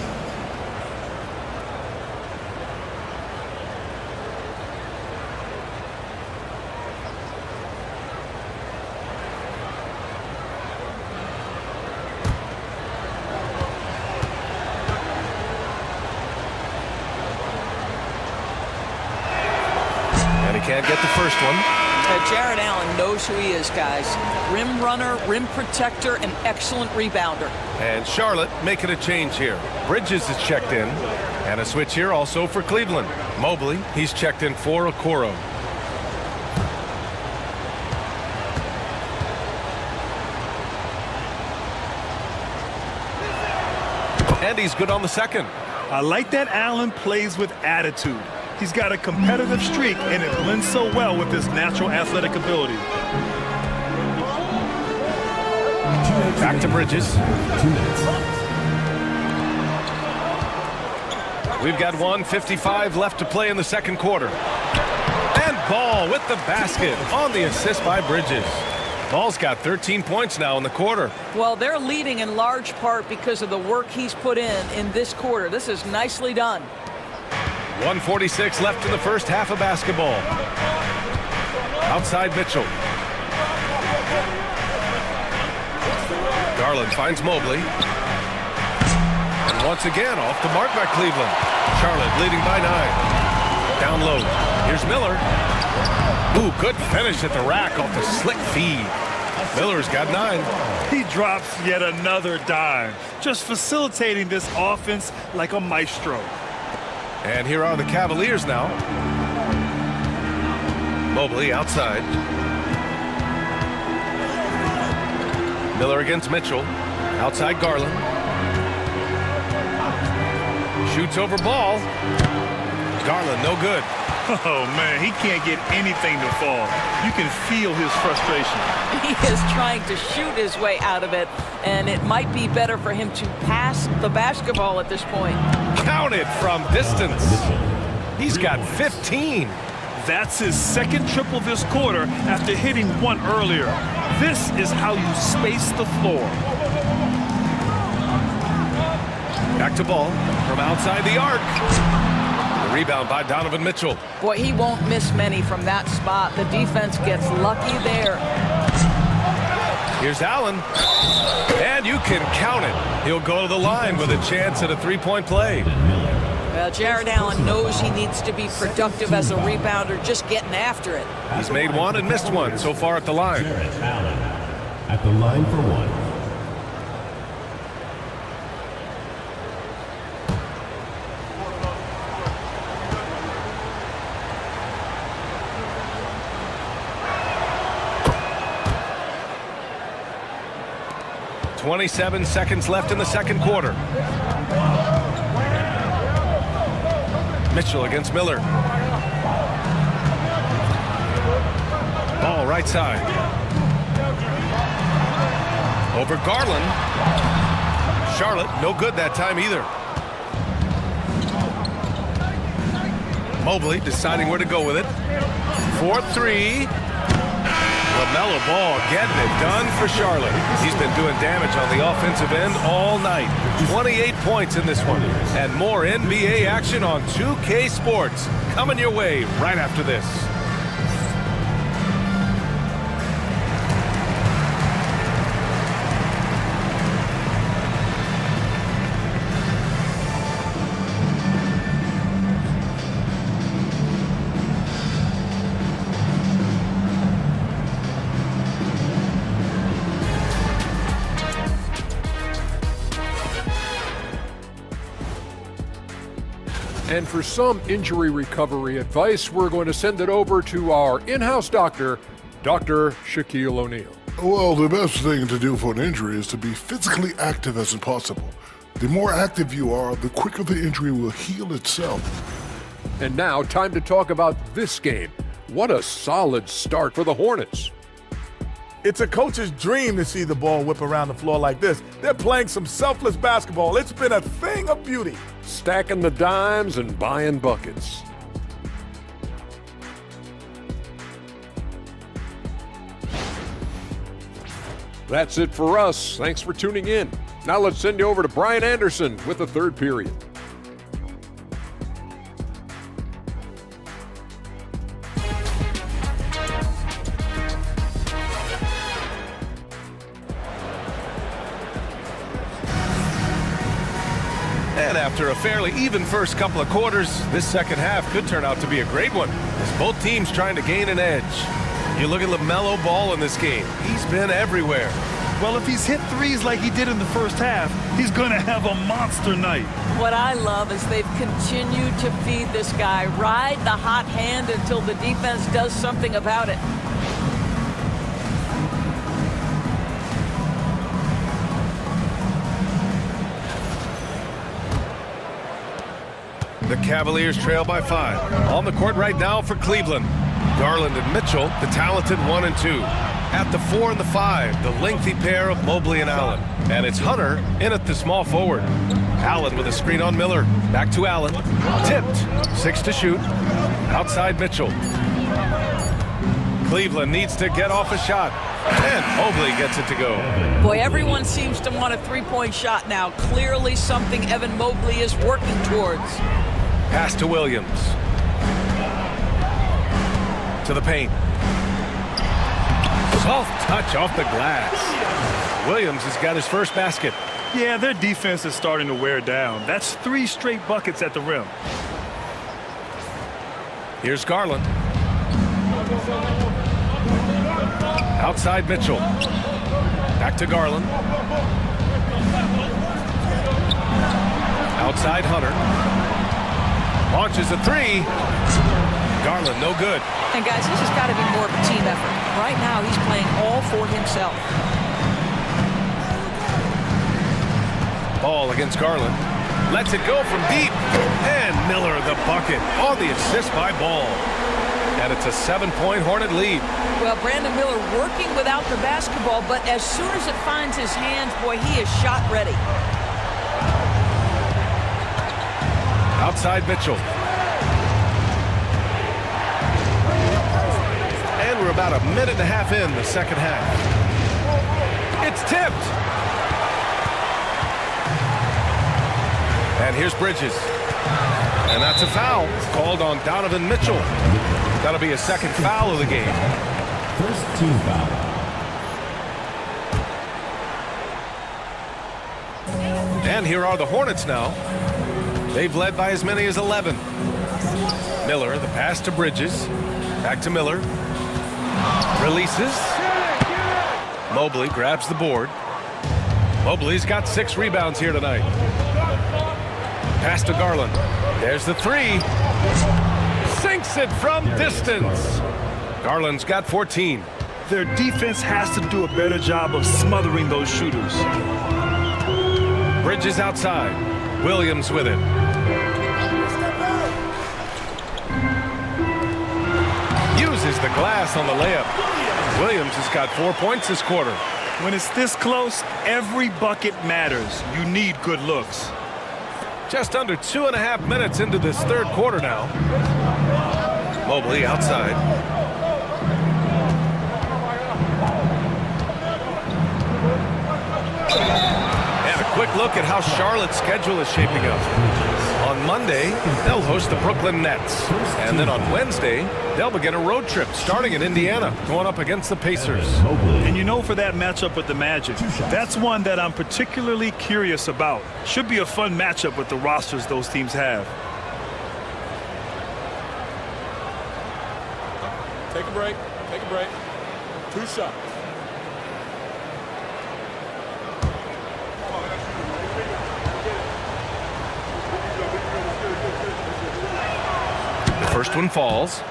And he can't get the first one. Jarrett Allen knows who he is, guys. Rim runner, rim protector, and excellent rebounder. And Charlotte making a change here. Bridges is checked in. And a switch here also for Cleveland. Mobley, he's checked in for Okoro. And he's good on the second. I like that Allen plays with attitude. He's got a competitive streak, and it blends so well with his natural athletic ability. Back to Bridges. 2 minutes. We've got 1:55 left to play in the second quarter. And Ball with the basket on the assist by Bridges. Ball's got 13 points now in the quarter. Well, they're leading in large part because of the work he's put in this quarter. This is nicely done. 1:46 left in the first half of basketball. Outside Mitchell. Garland finds Mobley. And once again off the mark by Cleveland. Charlotte leading by 9. Down low. Here's Miller. Ooh, good finish at the rack off the slick feed. Miller's got 9. He drops yet another dime, just facilitating this offense like a maestro. And here are the Cavaliers now. Mobley outside. Miller against Mitchell. Outside Garland. Shoots over Ball. Garland no good. Oh, man, he can't get anything to fall. You can feel his frustration. He is trying to shoot his way out of it, and it might be better for him to pass the basketball at this point. Count it from distance. He's got 15. That's his second triple this quarter after hitting one earlier. This is how you space the floor. Back to Ball from outside the arc. The rebound by Donovan Mitchell. Boy, he won't miss many from that spot. The defense gets lucky there. Here's Allen. And you can count it. He'll go to the line with a chance at a three-point play. Well, Jarrett Allen knows he needs to be productive as a rebounder, just getting after it. He's made one and missed one so far at the line. Jarrett Allen at the line for 1. .27 seconds left in the second quarter. Mitchell against Miller. Ball right side. Over Garland. Charlotte, no good that time either. Mobley deciding where to go with it. 4-3. LaMelo Ball getting it done for Charlotte. He's been doing damage on the offensive end all night. 28 points in this one. And more NBA action on 2K Sports. Coming your way right after this. And for some injury recovery advice, we're going to send it over to our in-house doctor, Dr. Shaquille O'Neal. Well, the best thing to do for an injury is to be physically active as possible. The more active you are, the quicker the injury will heal itself. And now, time to talk about this game. What a solid start for the Hornets. It's a coach's dream to see the ball whip around the floor like this. They're playing some selfless basketball. It's been a thing of beauty. Stacking the dimes and buying buckets. That's it for us. Thanks for tuning in. Now let's send you over to Brian Anderson with the third period. And after a fairly even first couple of quarters, this second half could turn out to be a great one, as both teams trying to gain an edge. You look at LaMelo Ball in this game. He's been everywhere. Well, if he's hit threes like he did in the first half, he's going to have a monster night. What I love is they've continued to feed this guy, ride the hot hand until the defense does something about it. The Cavaliers trail by 5. On the court right now for Cleveland. Garland and Mitchell, the talented 1 and 2. At the 4 and the 5, the lengthy pair of Mobley and Allen. And it's Hunter in at the small forward. Allen with a screen on Miller. Back to Allen. Tipped. 6 to shoot. Outside Mitchell. Cleveland needs to get off a shot. And Mobley gets it to go. Boy, everyone seems to want a three-point shot now. Clearly something Evan Mobley is working towards. Pass to Williams. To the paint. Soft touch off the glass. Williams has got his first basket. Yeah, their defense is starting to wear down. That's 3 straight buckets at the rim. Here's Garland. Outside Mitchell. Back to Garland. Outside Hunter. Launches a 3. Garland, no good. And guys, this has got to be more of a team effort. Right now, he's playing all for himself. Ball against Garland. Lets it go from deep. And Miller the bucket on the assist by Ball. And it's a 7-point Hornet lead. Well, Brandon Miller working without the basketball, but as soon as it finds his hands, boy, he is shot ready. Outside Mitchell. And we're about a minute and a half in the second half. It's tipped. And here's Bridges. And that's a foul called on Donovan Mitchell. That'll be a second foul of the game. First team foul. And here are the Hornets now. They've led by as many as 11. Miller, the pass to Bridges. Back to Miller. Releases. Mobley grabs the board. Mobley's got 6 rebounds here tonight. Pass to Garland. There's the 3. Sinks it from distance. Garland's got 14. Their defense has to do a better job of smothering those shooters. Bridges outside. Williams with it. Uses the glass on the layup. Williams has got 4 points this quarter. When it's this close, every bucket matters. You need good looks. Just under 2.5 minutes into this third quarter now. Mobley outside. And a quick look at how Charlotte's schedule is shaping up. On Monday, they'll host the Brooklyn Nets. And then on Wednesday, they'll begin a road trip starting in Indiana, going up against the Pacers. And you know, for that matchup with the Magic, that's one that I'm particularly curious about. Should be a fun matchup with the rosters those teams have. Take a break. Take a break. 2 shots. The first one falls.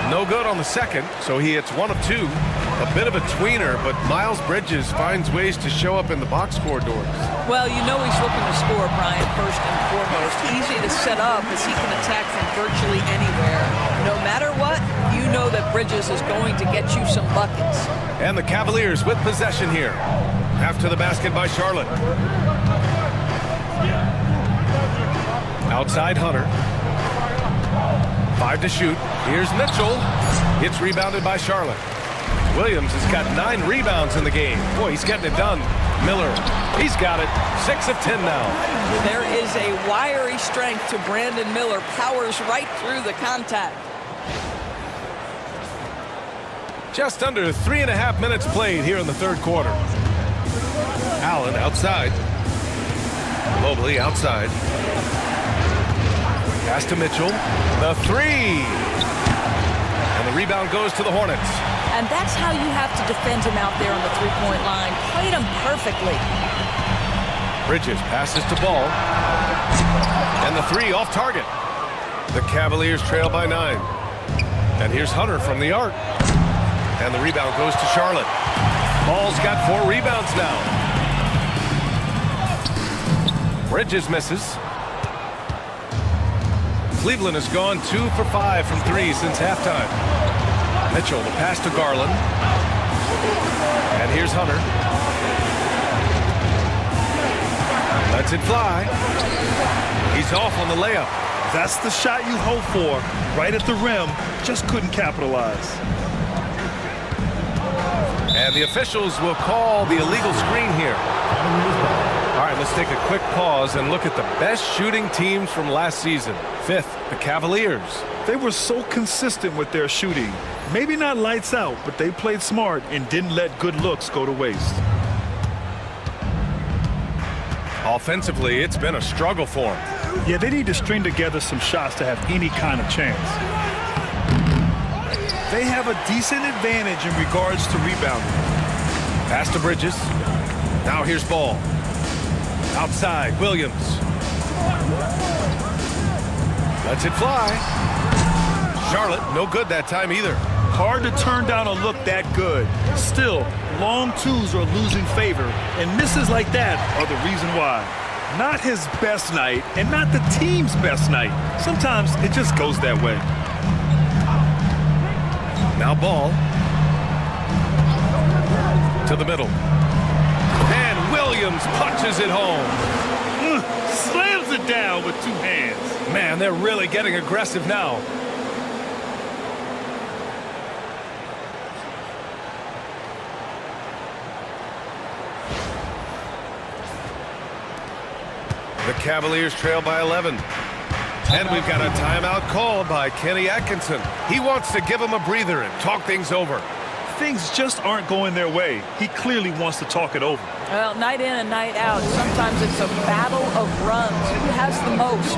No good on the second, so he hits 1 of 2. A bit of a tweener, but Miles Bridges finds ways to show up in the box score doors. Well, you know he's looking to score, Brian, first and foremost. Easy to set up as he can attack from virtually anywhere. No matter what, you know that Bridges is going to get you some buckets. And the Cavaliers with possession here. After the basket by Charlotte. Outside Hunter. 5 to shoot. Here's Mitchell. It's rebounded by Charlotte. Williams has got 9 rebounds in the game. Boy, he's getting it done. Miller, he's got it. 6 of 10 now. There is a wiry strength to Brandon Miller. Powers right through the contact. Just under 3.5 minutes played here in the third quarter. Allen outside. Mobley outside. Pass to Mitchell. The 3. And the rebound goes to the Hornets. And that's how you have to defend him out there on the three-point line. Played him perfectly. Bridges passes to Ball. And the 3 off target. The Cavaliers trail by 9. And here's Hunter from the arc. And the rebound goes to Charlotte. Ball's got 4 rebounds now. Bridges misses. Cleveland has gone 2 for 5 from 3 since halftime. Mitchell, the pass to Garland. And here's Hunter. Lets it fly. He's off on the layup. That's the shot you hope for. Right at the rim. Just couldn't capitalize. And the officials will call the illegal screen here. All right, let's take a quick pause and look at the best shooting teams from last season. 5th, the Cavaliers. They were so consistent with their shooting. Maybe not lights out, but they played smart and didn't let good looks go to waste. Offensively, it's been a struggle for them. Yeah, they need to string together some shots to have any kind of chance. They have a decent advantage in regards to rebounding. Pass to Bridges. Now here's Ball. Outside, Williams. Lets it fly. Charlotte, no good that time either. Hard to turn down a look that good. Still, long twos are losing favor, and misses like that are the reason why. Not his best night, and not the team's best night. Sometimes it just goes that way. Now Ball. To the middle. And Williams punches it home. Slams it down with 2 hands. Man, they're really getting aggressive now. The Cavaliers trail by 11. And we've got a timeout called by Kenny Atkinson. He wants to give them a breather and talk things over. Things just aren't going their way. He clearly wants to talk it over. Well, night in and night out, sometimes it's a battle of runs. Who has the most?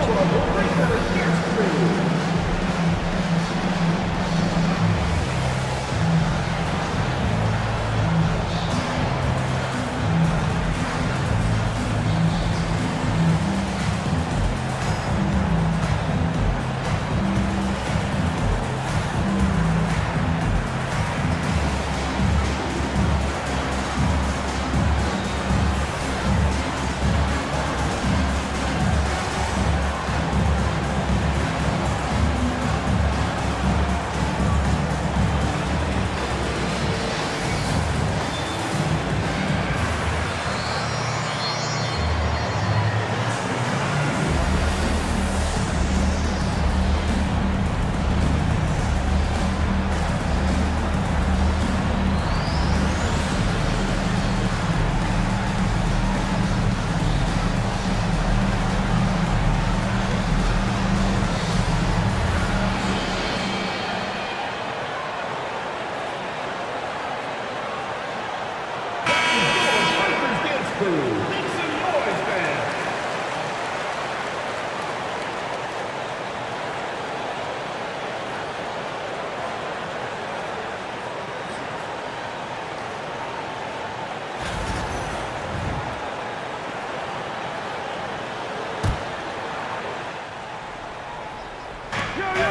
Make some noise, man.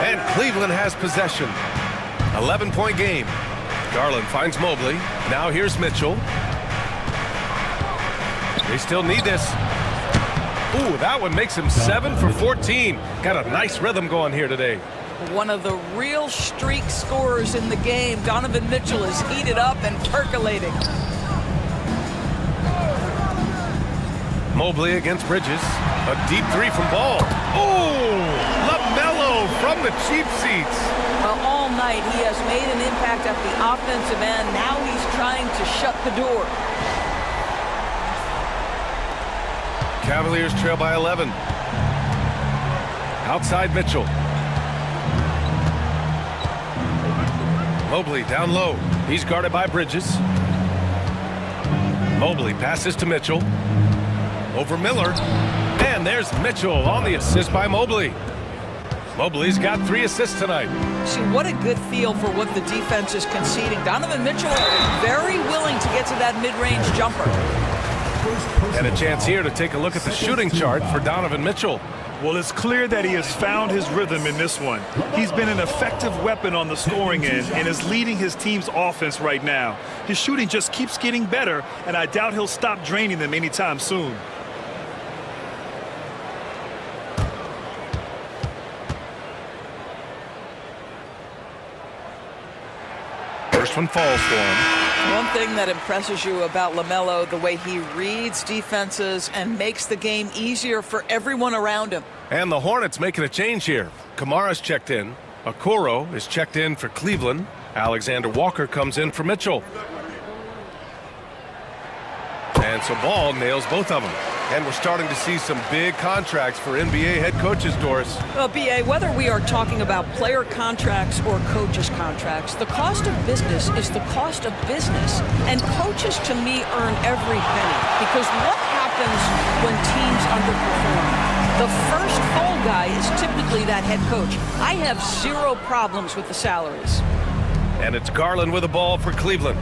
And Cleveland has possession. 11-point game. Garland finds Mobley. Now here's Mitchell. They still need this. Ooh, that one makes him 7 for 14. Got a nice rhythm going here today. One of the real streak scorers in the game. Donovan Mitchell is heated up and percolating. Mobley against Bridges. A deep three from Ball. Oh, LaMelo from the cheap seats. Well, all night he has made an impact at the offensive end. Now he's trying to shut the door. Cavaliers trail by 11. Outside Mitchell. Mobley down low. He's guarded by Bridges. Mobley passes to Mitchell. Over Miller. And there's Mitchell on the assist by Mobley. Mobley's got 3 assists tonight. See, what a good feel for what the defense is conceding. Donovan Mitchell very willing to get to that mid-range jumper. And a chance here to take a look at the shooting chart for Donovan Mitchell. Well, it's clear that he has found his rhythm in this one. He's been an effective weapon on the scoring end and is leading his team's offense right now. His shooting just keeps getting better, and I doubt he'll stop draining them anytime soon. First one falls for him. One thing that impresses you about LaMelo, the way he reads defenses and makes the game easier for everyone around him. And the Hornets making a change here. Kamara's checked in. Okoro is checked in for Cleveland. Alexander Walker comes in for Mitchell. And so Ball nails both of them. And we're starting to see some big contracts for NBA head coaches, Doris. Well, B.A., whether we are talking about player contracts or coaches' contracts, the cost of business is the cost of business. And coaches, to me, earn every penny. Because what happens when teams underperform? The first fall guy is typically that head coach. I have 0 problems with the salaries. And it's Garland with the ball for Cleveland.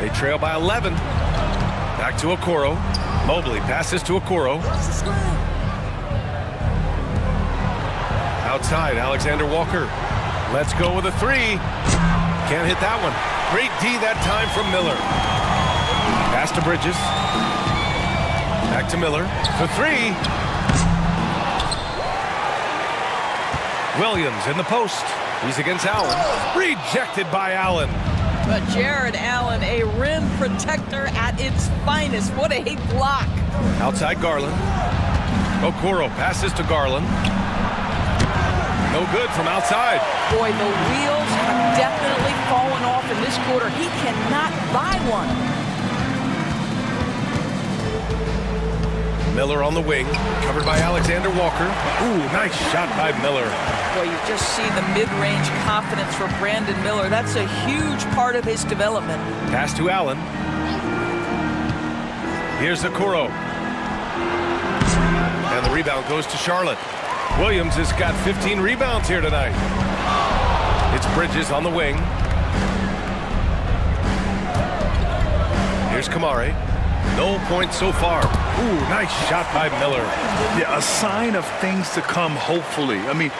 They trail by 11. Back to Okoro. Mobley passes to Okoro. Outside, Alexander Walker. Let's go with a 3. Can't hit that one. Great D that time from Miller. Pass to Bridges. Back to Miller for 3. Williams in the post. He's against Allen. Rejected by Allen. But Jared Allen, a rim protector at its finest. What a block. Outside Garland. Okoro passes to Garland. No good from outside. Boy, the wheels have definitely fallen off in this quarter. He cannot buy one. Miller on the wing, covered by Alexander Walker. Ooh, nice shot by Miller. Boy, you just see the mid-range confidence for Brandon Miller. That's a huge part of his development. Pass to Allen. Here's Okoro. And the rebound goes to Charlotte. Williams has got 15 rebounds here tonight. It's Bridges on the wing. Here's Kamari. No points so far. Ooh, nice shot by Miller. Yeah, a sign of things to come, hopefully. I mean,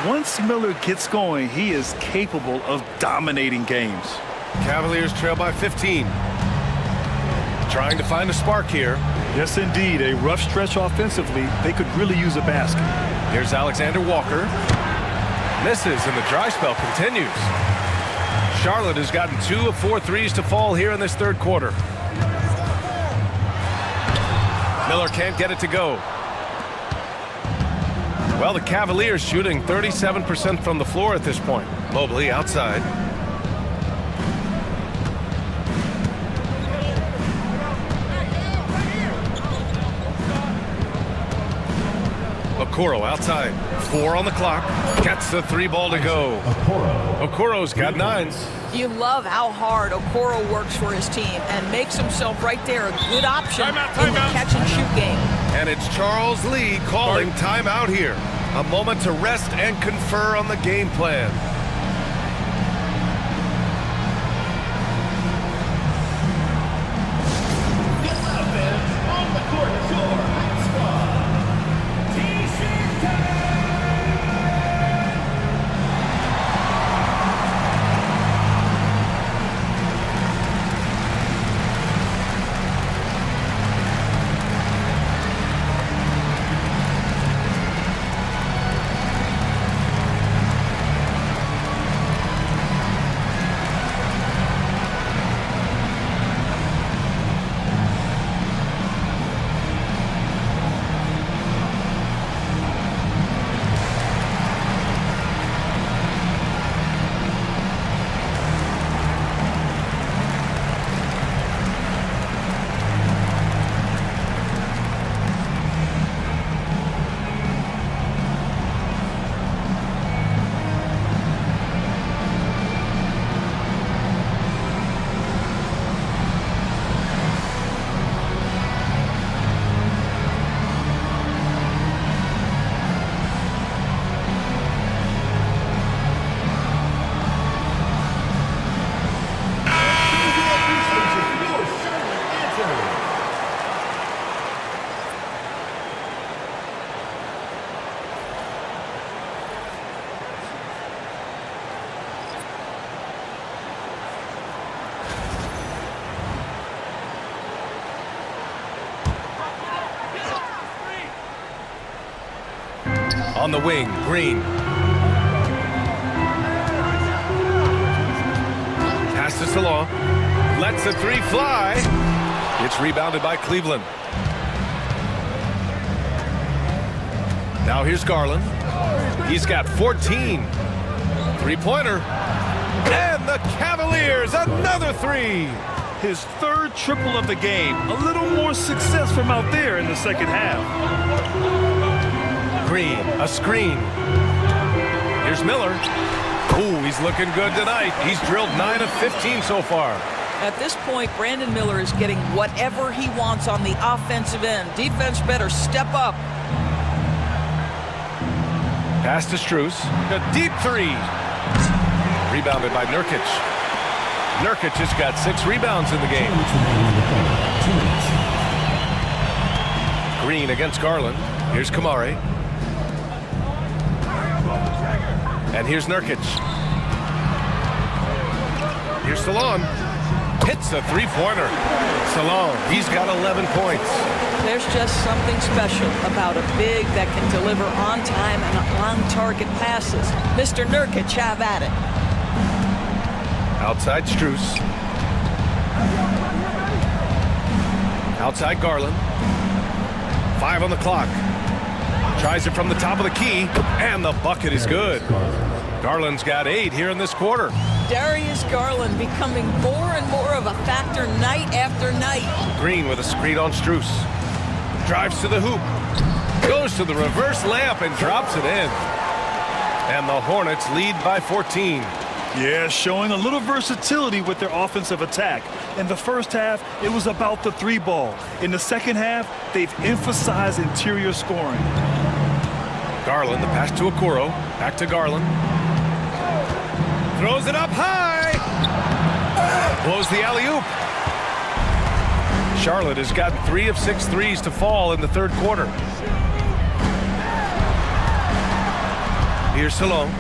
once Miller gets going, he is capable of dominating games. Cavaliers trail by 15. Trying to find a spark here. Yes, indeed. A rough stretch offensively. They could really use a basket. Here's Alexander Walker. Misses, and the dry spell continues. Charlotte has gotten 2 of 4 threes to fall here in this third quarter. Miller can't get it to go. Well, the Cavaliers shooting 37% from the floor at this point. Mobley outside. Okoro outside. 4 on the clock. Gets the 3 ball to go. Okoro's got 9. You love how hard Okoro works for his team and makes himself right there a good option in the catch-and-shoot game. And it's Charles Lee calling timeout here. A moment to rest and confer on the game plan. On the wing, Green. Pass to Salon. Lets the three fly. It's rebounded by Cleveland. Now here's Garland. He's got 14. Three-pointer. And the Cavaliers, another three. His third triple of the game. A little more success from out there in the second half. Green, a screen. Here's Miller. Ooh, he's looking good tonight. He's drilled 9 of 15 so far. At this point, Brandon Miller is getting whatever he wants on the offensive end. Defense better step up. Pass to Strus. A deep three. Rebounded by Nurkic. Nurkic has got 6 rebounds in the game. Green against Garland. Here's Kamari. And here's Nurkic. Here's Salon. Hits a three-pointer. Salon, he's got 11 points. There's just something special about a big that can deliver on time and on-target passes. Mr. Nurkic, have at it. Outside Strus. Outside Garland. 5 on the clock. Tries it from the top of the key, and the bucket is good. Garland's got 8 here in this quarter. Darius Garland becoming more and more of a factor night after night. Green with a screen on Strus. Drives to the hoop. Goes to the reverse layup and drops it in. And the Hornets lead by 14. Yeah, showing a little versatility with their offensive attack. In the first half, it was about the three ball. In the second half, they've emphasized interior scoring. Garland, the pass to Okoro. Back to Garland. Throws it up high. Blows the alley-oop. Charlotte has got 3 of 6 threes to fall in the third quarter. Here's Salon.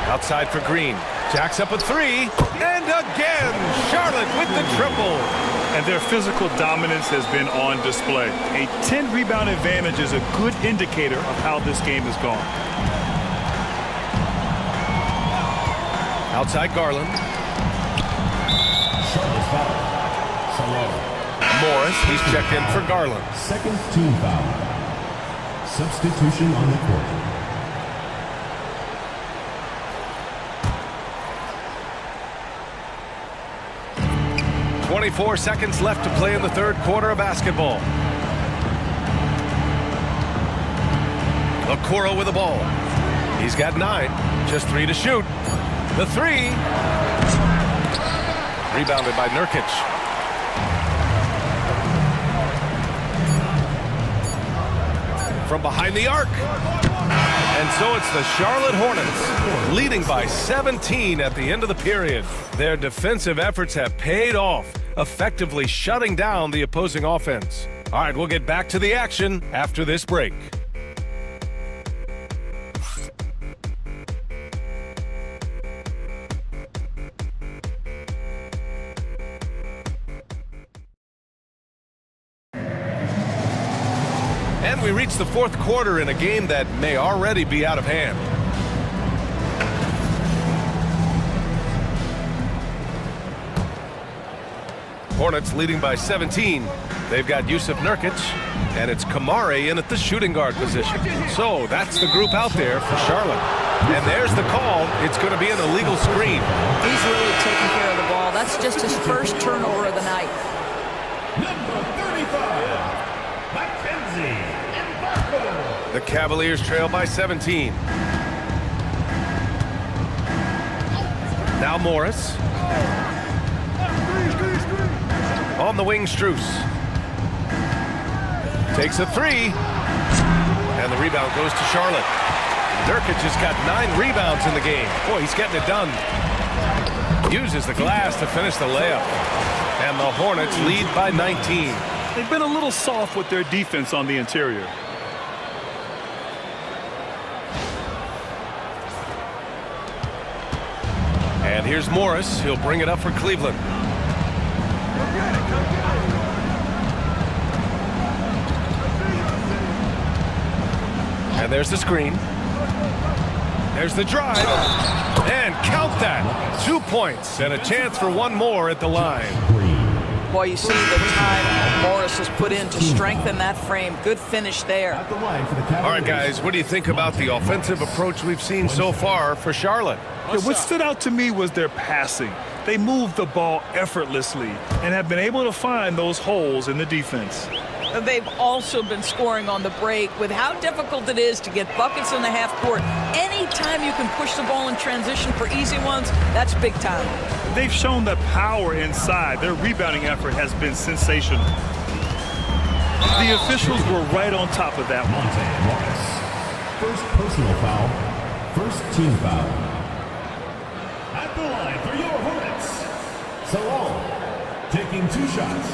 Outside for Green. Jacks up a 3. And again, Charlotte with the triple. And their physical dominance has been on display. A 10-rebound advantage is a good indicator of how this game has gone. Outside Garland. Morris, he's checked in for Garland. Second team foul. Substitution on the court. 24 seconds left to play in the third quarter of basketball. Okoro with the ball. He's got 9. Just 3 to shoot. The 3. Rebounded by Nurkic. From behind the arc. And so it's the Charlotte Hornets leading by 17 at the end of the period. Their defensive efforts have paid off, effectively shutting down the opposing offense. All right, we'll get back to the action after this break. And we reach the fourth quarter in a game that may already be out of hand. Hornets leading by 17. They've got Yusuf Nurkic, and it's Kamare in at the shooting guard position. So that's the group out there for Charlotte. And there's the call. It's going to be an illegal screen. He's really taking care of the ball. That's just his first turnover of the night. Number 35, Mackenzie. The Cavaliers trail by 17. Now Morris. On the wing, Strus. Takes a 3. And the rebound goes to Charlotte. Nurkic has got 9 rebounds in the game. Boy, he's getting it done. Uses the glass to finish the layup. And the Hornets lead by 19. They've been a little soft with their defense on the interior. And here's Morris. He'll bring it up for Cleveland. And there's the screen. There's the drive. And count that. 2 points and a chance for one more at the line. Boy, you see the time Morris has put in to strengthen that frame. Good finish there. All right, guys, what do you think about the offensive approach we've seen so far for Charlotte? Yeah, what stood out to me was their passing. They moved the ball effortlessly and have been able to find those holes in the defense. They've also been scoring on the break. With how difficult it is to get buckets in the half court, anytime you can push the ball in transition for easy ones, that's big time. They've shown the power inside. Their rebounding effort has been sensational. The officials were right on top of that one. First personal foul, first team foul. At the line for your Hornets, Psamyou'll taking 2 shots.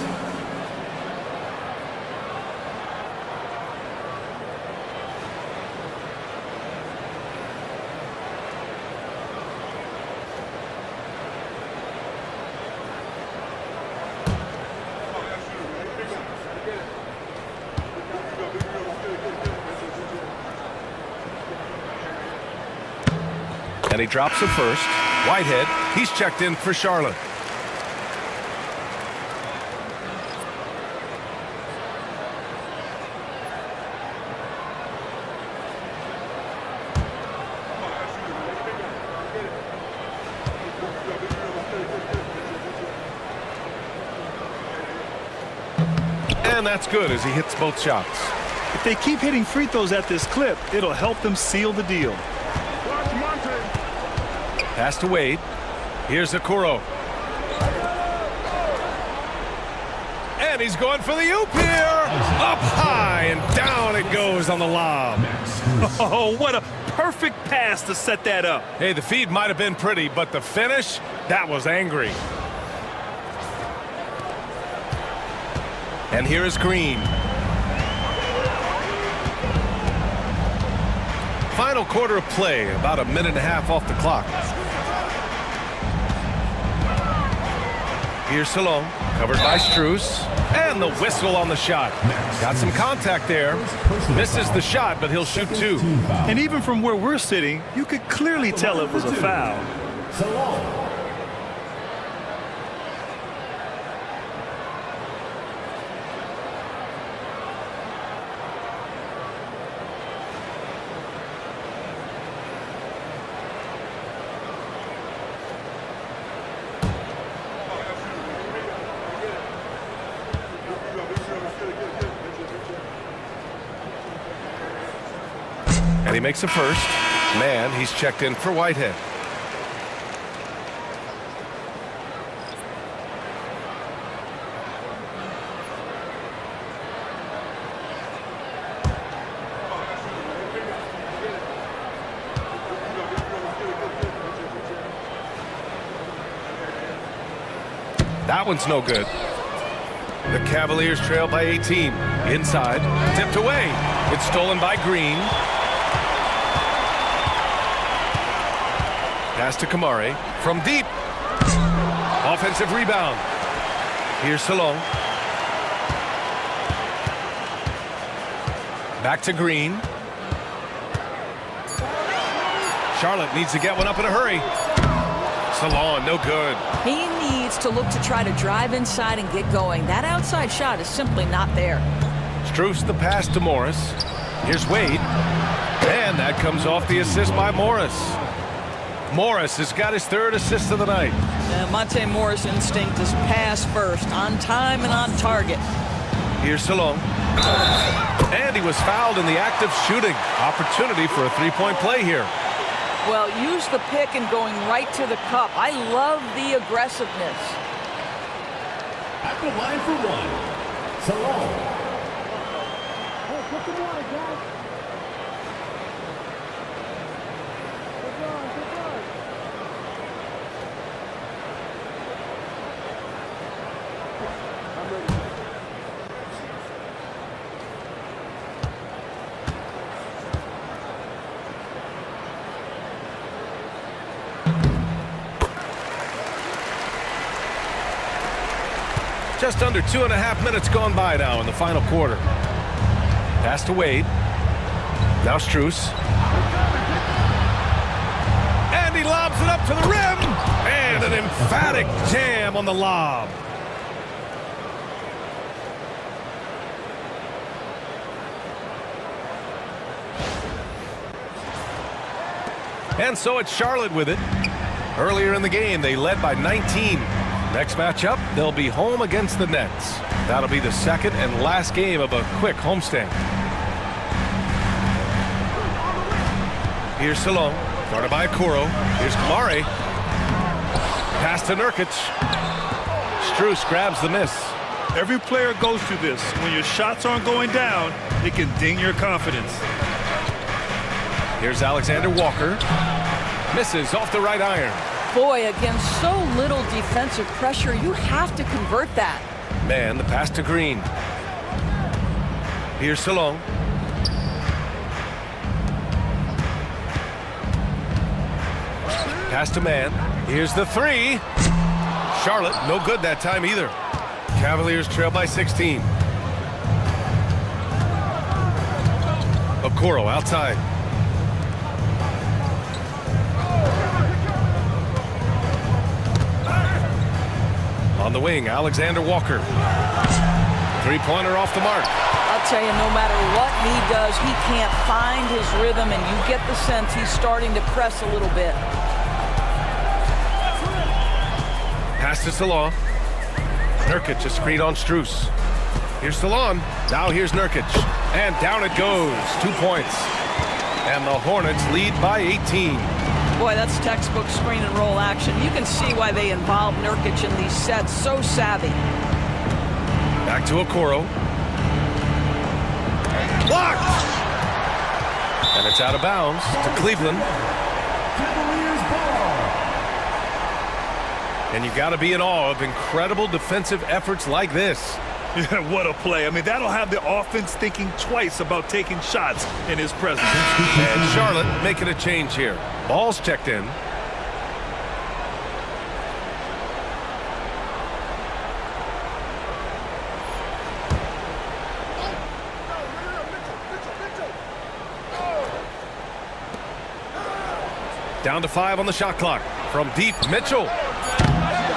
And he drops the first. Whitehead, he's checked in for Charlotte. And that's good as he hits both shots. If they keep hitting free throws at this clip, it'll help them seal the deal. Pass to Wade. Here's Okoro. And he's going for the oop here. Up high and down it goes on the lob. Oh, what a perfect pass to set that up. Hey, the feed might have been pretty, but the finish, that was angry. And here is Green. Final quarter of play, about a minute and a half off the clock. Here's Salon, covered by Strus, and the whistle on the shot. Got some contact there. Misses the shot, but he'll shoot 2. And even from where we're sitting, you could clearly tell it was a foul. And he makes a first. Man, he's checked in for Whitehead. That one's no good. The Cavaliers trail by 18. Inside, tipped away. It's stolen by Green. Pass to Kamari from deep. Offensive rebound. Here's Salon. Back to Green. Charlotte needs to get one up in a hurry. Salon, no good. He needs to look to try to drive inside and get going. That outside shot is simply not there. Strus the pass to Morris. Here's Wade. And that comes off the assist by Morris. Morris has got his third assist of the night. Monte Morris' instinct is pass first, on time and on target. Here's Salon. And he was fouled in the act of shooting. Opportunity for a three-point play here. Well, use the pick and going right to the cup. I love the aggressiveness. At the line for one, Salon. Just under 2.5 minutes gone by now in the final quarter. Pass to Wade. Now Strus. And he lobs it up to the rim. And an emphatic jam on the lob. And so it's Charlotte with it. Earlier in the game, they led by 19. Next matchup, they'll be home against the Nets. That'll be the second and last game of a quick homestand. Here's Salon, guarded by Okoro. Here's Kamari. Pass to Nurkic. Strus grabs the miss. Every player goes through this. When your shots aren't going down, it can ding your confidence. Here's Alexander Walker. Misses off the right iron. Boy, against so little defensive pressure, you have to convert that. Man, the pass to Green. Here's Salon. Pass to Man. Here's the three. Charlotte, no good that time either. Cavaliers trail by 16. Okoro outside. On the wing, Alexander Walker. Three-pointer off the mark. I'll tell you, no matter what he does, he can't find his rhythm, and you get the sense he's starting to press a little bit. Pass to Salon. Nurkic, a screen on Strus. Here's Salon. Now here's Nurkic. And down it goes. 2 points. And the Hornets lead by 18. Boy, that's textbook screen and roll action. You can see why they involve Nurkic in these sets. So savvy. Back to Okoro. Blocked! And it's out of bounds to Cleveland. And you got to be in awe of incredible defensive efforts like this. Yeah, what a play. I mean, that'll have the offense thinking twice about taking shots in his presence. And Charlotte making a change here. Ball's checked in. Down to 5 on the shot clock. From deep, Mitchell.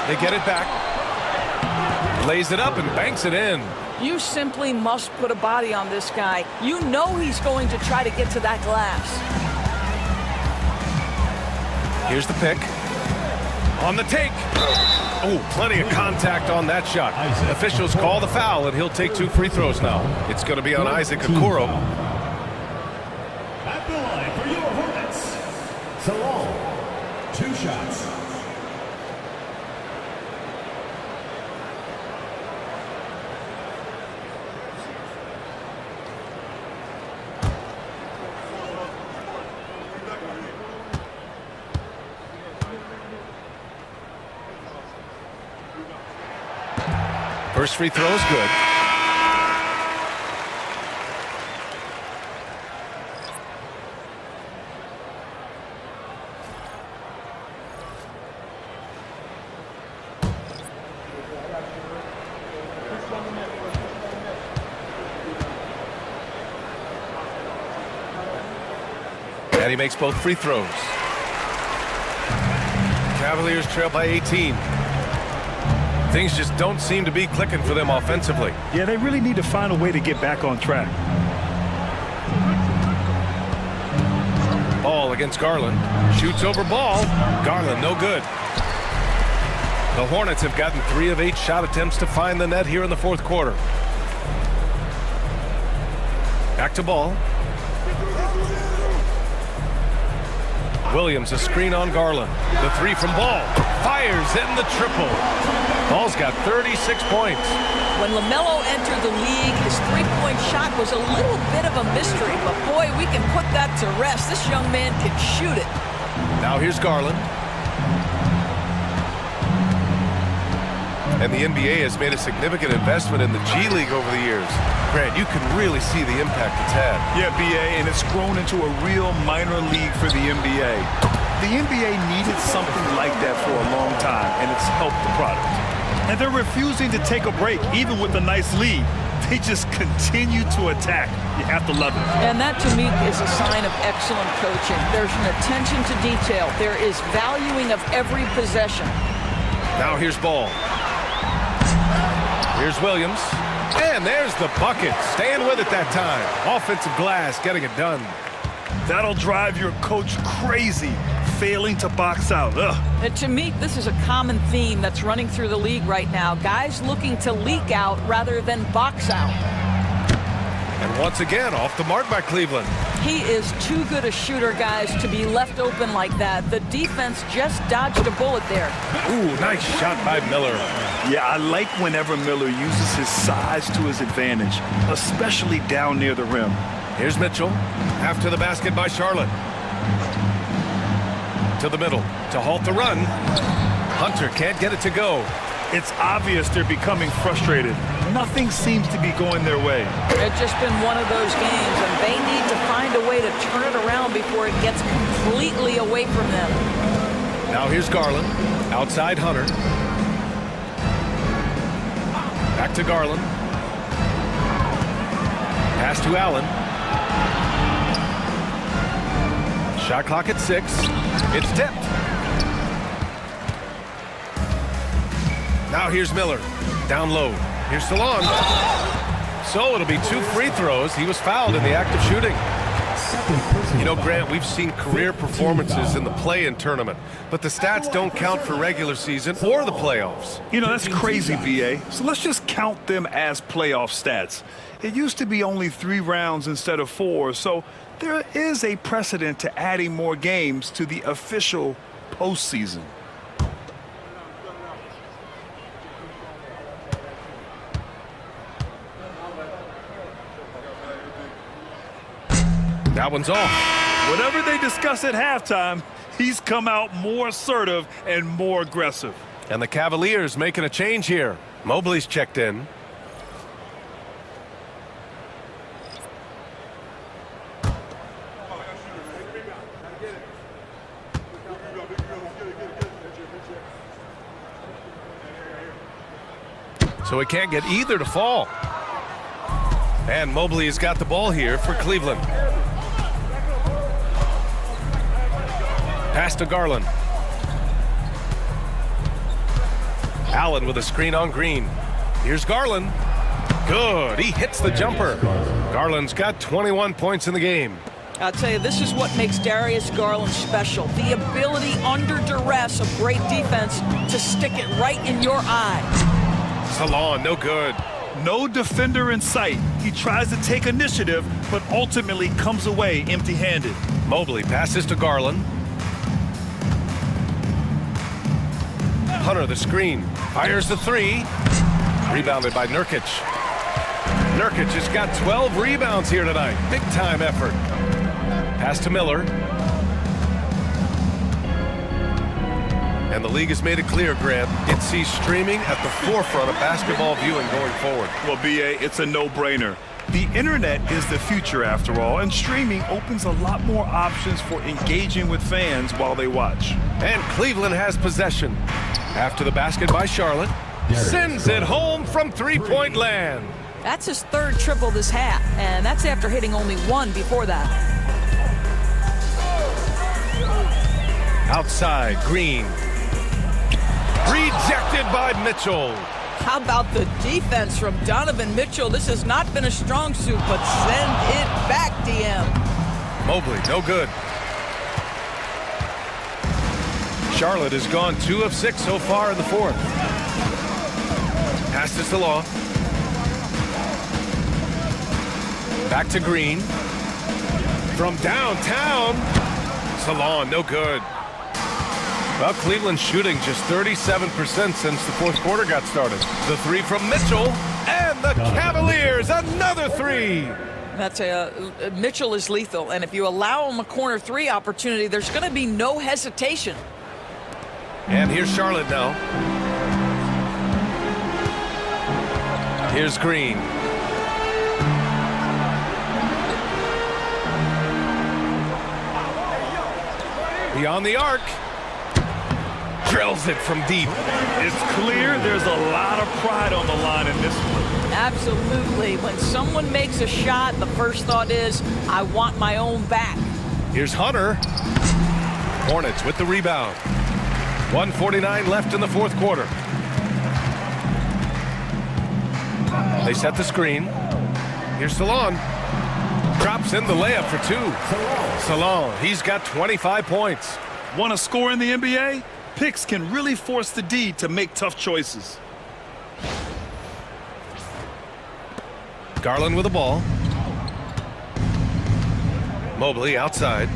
They get it back. Lays it up and banks it in. You simply must put a body on this guy. You know he's going to try to get to that glass. Here's the pick. On the take. Oh, plenty of contact on that shot. Officials call the foul, and he'll take 2 free throws now. It's going to be on Isaac Okoro. At the line for your Hornets, First free throw is good. And he makes both free throws. Cavaliers trail by 18. Things just don't seem to be clicking for them offensively. Yeah, they really need to find a way to get back on track. Ball against Garland. Shoots over Ball. Garland, no good. The Hornets have gotten 3 of 8 shot attempts to find the net here in the fourth quarter. Back to Ball. Williams, a screen on Garland. The 3 from Ball. Fires in the triple. Ball's got 36 points. When LaMelo entered the league, his three-point shot was a little bit of a mystery, but boy, we can put that to rest. This young man can shoot it. Now here's Garland. And the NBA has made a significant investment in the G League over the years. Grant, you can really see the impact it's had. Yeah, BA, and it's grown into a real minor league for the NBA. The NBA needed something like that for a long time, and it's helped the product. And they're refusing to take a break, even with a nice lead. They just continue to attack. You have to love it. And that, to me, is a sign of excellent coaching. There's an attention to detail. There is valuing of every possession. Now here's Ball. Here's Williams. And there's the bucket. Staying with it that time. Offensive glass, getting it done. That'll drive your coach crazy, failing to box out. Ugh. And to me, this is a common theme that's running through the league right now. Guys looking to leak out rather than box out. And once again, off the mark by Cleveland. He is too good a shooter, guys, to be left open like that. The defense just dodged a bullet there. Ooh, nice shot by Miller. Yeah, I like whenever Miller uses his size to his advantage, especially down near the rim. Here's Mitchell. After the basket by Charlotte. To the middle. To halt the run. Hunter can't get it to go. It's obvious they're becoming frustrated. Nothing seems to be going their way. It's just been one of those games, and they need to find a way to turn it around before it gets completely away from them. Now here's Garland. Outside Hunter. Back to Garland. Pass to Allen. Shot clock at 6. It's tipped. Now here's Miller. Down low. Here's Salon. So it'll be 2 free throws. He was fouled in the act of shooting. You know, Grant, we've seen career performances in the play-in tournament, but the stats don't count for regular season or the playoffs. You know, that's crazy, BA. So let's just count them as playoff stats. It used to be only 3 rounds instead of 4, so there is a precedent to adding more games to the official postseason. That one's off. Whatever they discuss at halftime, he's come out more assertive and more aggressive. And the Cavaliers making a change here. Mobley's checked in. So he can't get either to fall. And Mobley has got the ball here for Cleveland. Pass to Garland. Allen with a screen on Green. Here's Garland. Good. He hits the jumper. Garland's got 21 points in the game. I'll tell you, this is what makes Darius Garland special. The ability under duress of great defense to stick it right in your eye. Salon, no good. No defender in sight. He tries to take initiative, but ultimately comes away empty-handed. Mobley passes to Garland. Hunter, the screen. Fires the 3. Rebounded by Nurkic. Nurkic has got 12 rebounds here tonight. Big-time effort. Pass to Miller. And the league has made it clear, Grant, it sees streaming at the forefront of basketball viewing going forward. Well, B.A., it's a no-brainer. The internet is the future after all, and streaming opens a lot more options for engaging with fans while they watch. And Cleveland has possession. After the basket by Charlotte, sends it home from three-point land. That's his third triple this half, and that's after hitting only one before that. Outside, Green. Rejected by Mitchell. How about the defense from Donovan Mitchell? This has not been a strong suit, but send it back, DM. Mobley, no good. Charlotte has gone 2 of 6 so far in the fourth. Pass to Law. Back to Green. From downtown. Salon, no good. Well, Cleveland's shooting just 37% since the fourth quarter got started. The three from Mitchell, and the Cavaliers, another three. That's Mitchell is lethal, and if you allow him a corner three opportunity, there's going to be no hesitation. And here's Charlotte now. Here's Green. Beyond the arc. Drills it from deep. It's clear there's a lot of pride on the line in this one. Absolutely. When someone makes a shot, the first thought is, I want my own back. Here's Hunter. Hornets with the rebound. 1:49 left in the fourth quarter. They set the screen. Here's Salon. Drops in the layup for 2. Salon, he's got 25 points. Want to score in the NBA? Picks can really force the D to make tough choices. Garland with the ball. Mobley outside.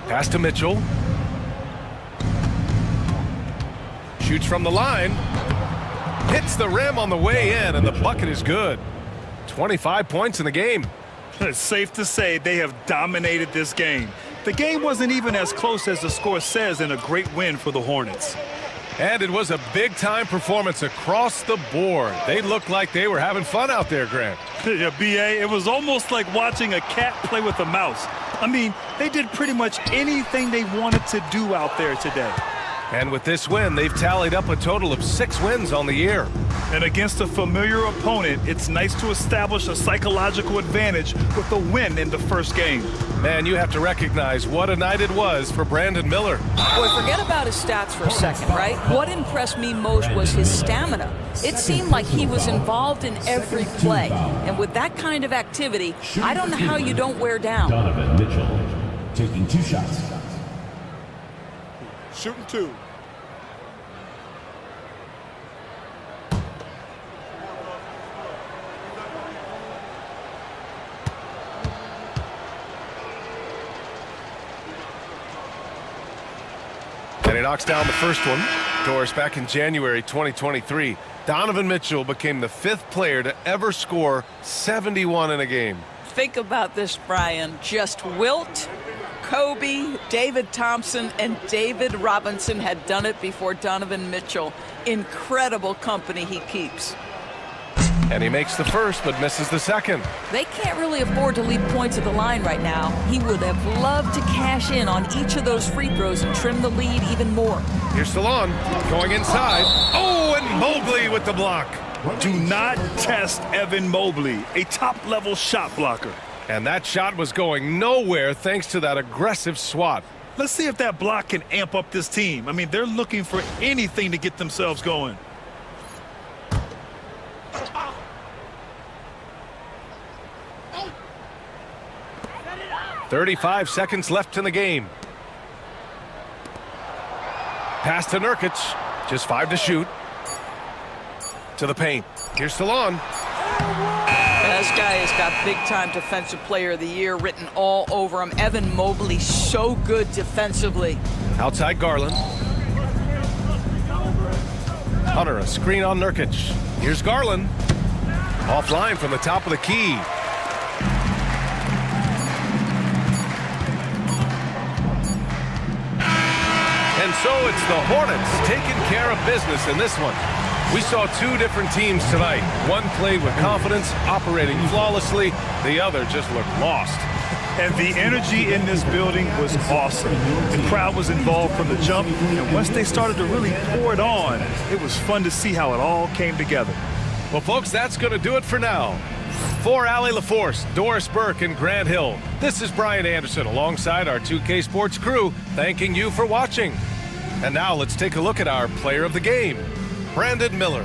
Pass to Mitchell. Shoots from the line. Hits the rim on the way in, and the bucket is good. 25 points in the game. It's safe to say they have dominated this game. The game wasn't even as close as the score says in a great win for the Hornets. And it was a big-time performance across the board. They looked like they were having fun out there, Grant. Yeah, B.A., it was almost like watching a cat play with a mouse. I mean, they did pretty much anything they wanted to do out there today. And with this win, they've tallied up a total of 6 wins on the year. And against a familiar opponent, it's nice to establish a psychological advantage with a win in the first game. Man, you have to recognize what a night it was for Brandon Miller. Boy, forget about his stats for a second, right? What impressed me most was his stamina. It seemed like he was involved in every play. And with that kind of activity, I don't know how you don't wear down. Donovan Mitchell taking 2 shots. Shooting 2. And he knocks down the first one. Doris, back in January 2023, Donovan Mitchell became the 5th player to ever score 71 in a game. Think about this, Brian. Just Wilt, Kobe, David Thompson, and David Robinson had done it before Donovan Mitchell. Incredible company he keeps. And he makes the first, but misses the second. They can't really afford to leave points at the line right now. He would have loved to cash in on each of those free throws and trim the lead even more. Here's Salon going inside. Oh, and Mobley with the block. Do not test Evan Mobley, a top-level shot blocker. And that shot was going nowhere thanks to that aggressive swat. Let's see if that block can amp up this team. I mean, they're looking for anything to get themselves going. 35 seconds left in the game. Pass to Nurkic. Just 5 to shoot. To the paint. Here's Salon. This guy has got big-time Defensive Player of the Year written all over him. Evan Mobley, so good defensively. Outside Garland. Hunter, a screen on Nurkic. Here's Garland. Offline from the top of the key. And And so it's the Hornets taking care of business in this one. We saw two different teams tonight. One played with confidence, operating flawlessly. The other just looked lost. And the energy in this building was awesome. The crowd was involved from the jump, and once they started to really pour it on, it was fun to see how it all came together. Well, folks, that's going to do it for now. For Allie LaForce, Doris Burke, and Grant Hill, this is Brian Anderson alongside our 2K Sports crew, thanking you for watching. And now let's take a look at our player of the game, Brandon Miller.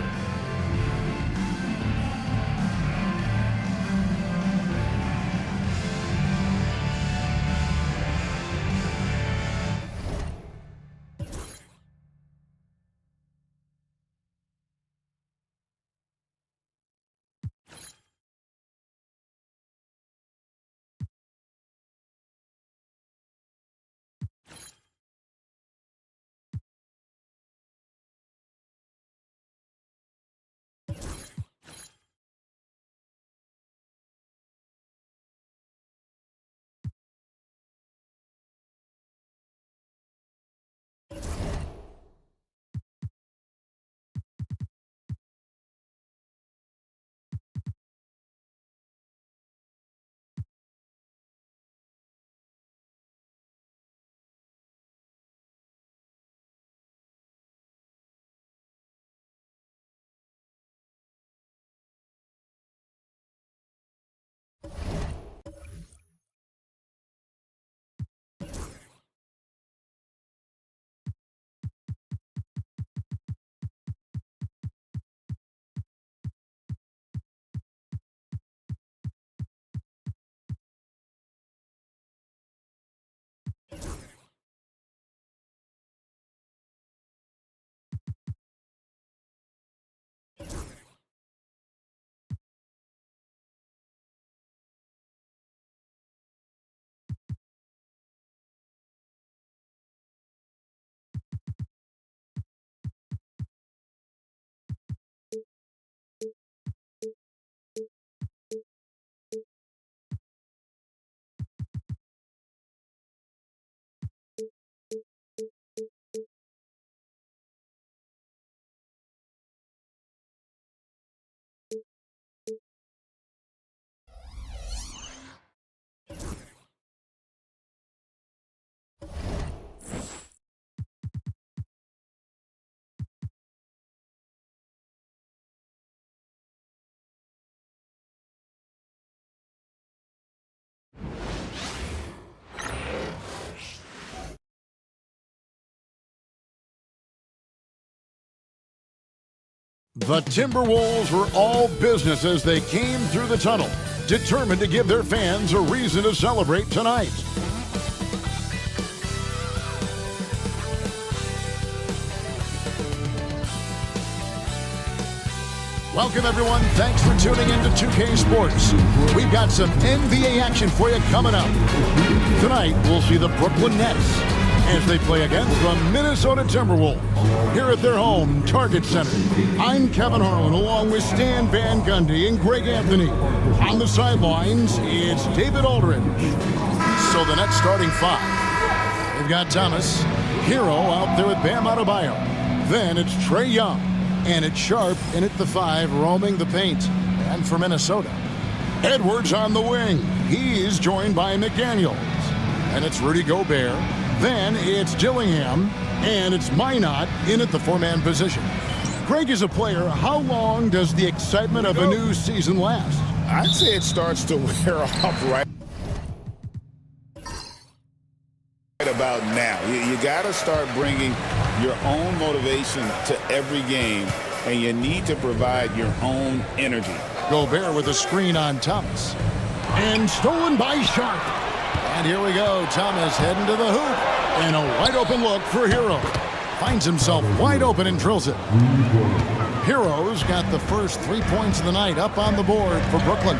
The Timberwolves were all business as they came through the tunnel, determined to give their fans a reason to celebrate tonight. Welcome, everyone. Thanks for tuning in to 2K Sports. We've got some NBA action for you coming up. Tonight, we'll see the Brooklyn Nets as they play against the Minnesota Timberwolves here at their home Target Center. I'm Kevin Harlan along with Stan Van Gundy and Greg Anthony. On the sidelines, it's David Aldridge. So the Nets starting five. They've got Thomas, Hero out there with Bam Adebayo. Then it's Trae Young. And it's Sharp in at the five, roaming the paint. And for Minnesota, Edwards on the wing. He's joined by McDaniels. And it's Rudy Gobert. Then it's Dillingham. And it's Minot in at the four-man position. Greg is a player. How long does the excitement of a new season last? I'd say it starts to wear off right about now. You got to start bringing your own motivation to every game, and you need to provide your own energy. Gobert with a screen on Thomas. And stolen by Sharp. And here we go. Thomas heading to the hoop. And a wide open look for Hero. Finds himself wide open and drills it. Hero's got the first 3 points of the night up on the board for Brooklyn.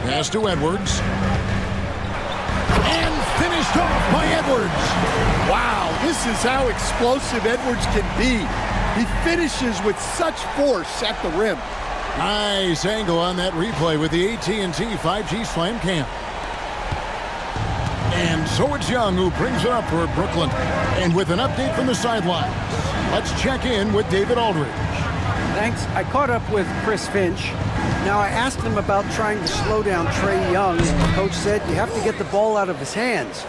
Pass to Edwards. And finished off by Edwards. Wow, this is how explosive Edwards can be. He finishes with such force at the rim. Nice angle on that replay with the AT&T 5G Slam Cam. And so it's Young who brings it up for Brooklyn. And with an update from the sidelines, let's check in with David Aldridge. Thanks. I caught up with Chris Finch. Now, I asked him about trying to slow down Trae Young, and the coach said you have to get the ball out of his hands.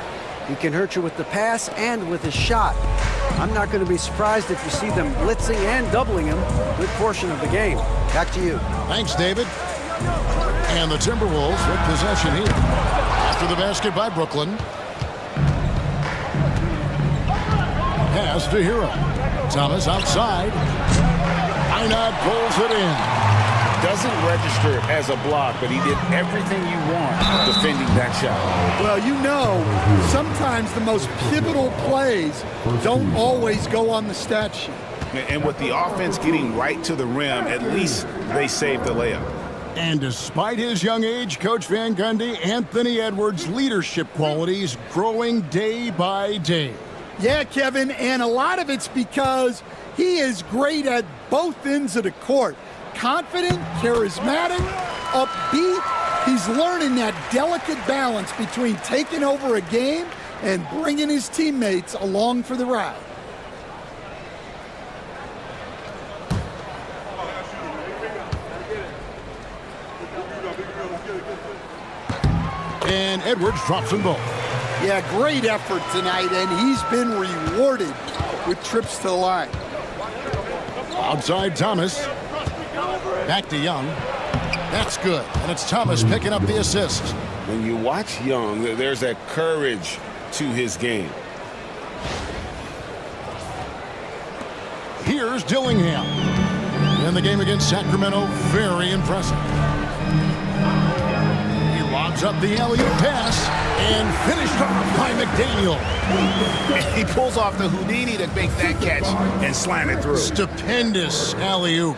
He can hurt you with the pass and with his shot. I'm not going to be surprised if you see them blitzing and doubling him a good portion of the game. Back to you. Thanks, David. And the Timberwolves with possession here. After the basket by Brooklyn. Pass to Hero. Thomas outside. Einat pulls it in. Doesn't register as a block, but he did everything you want defending that shot. Well, you know, sometimes the most pivotal plays don't always go on the stat sheet. And with the offense getting right to the rim, at least they saved the layup. And despite his young age, Coach Van Gundy, Anthony Edwards' leadership qualities growing day by day. Yeah, Kevin, and a lot of it's because he is great at both ends of the court. Confident, charismatic, upbeat. He's learning that delicate balance between taking over a game and bringing his teammates along for the ride. And Edwards drops them both. Yeah, great effort tonight, and he's been rewarded with trips to the line. Outside Thomas. Back to Young. That's good. And it's Thomas picking up the assist. When you watch Young, there's that courage to his game. Here's Dillingham. In the game against Sacramento, very impressive. He lobs up the alley-oop pass and finished off by McDaniel. He pulls off the Houdini to make that catch and slam it through. Stupendous alley-oop.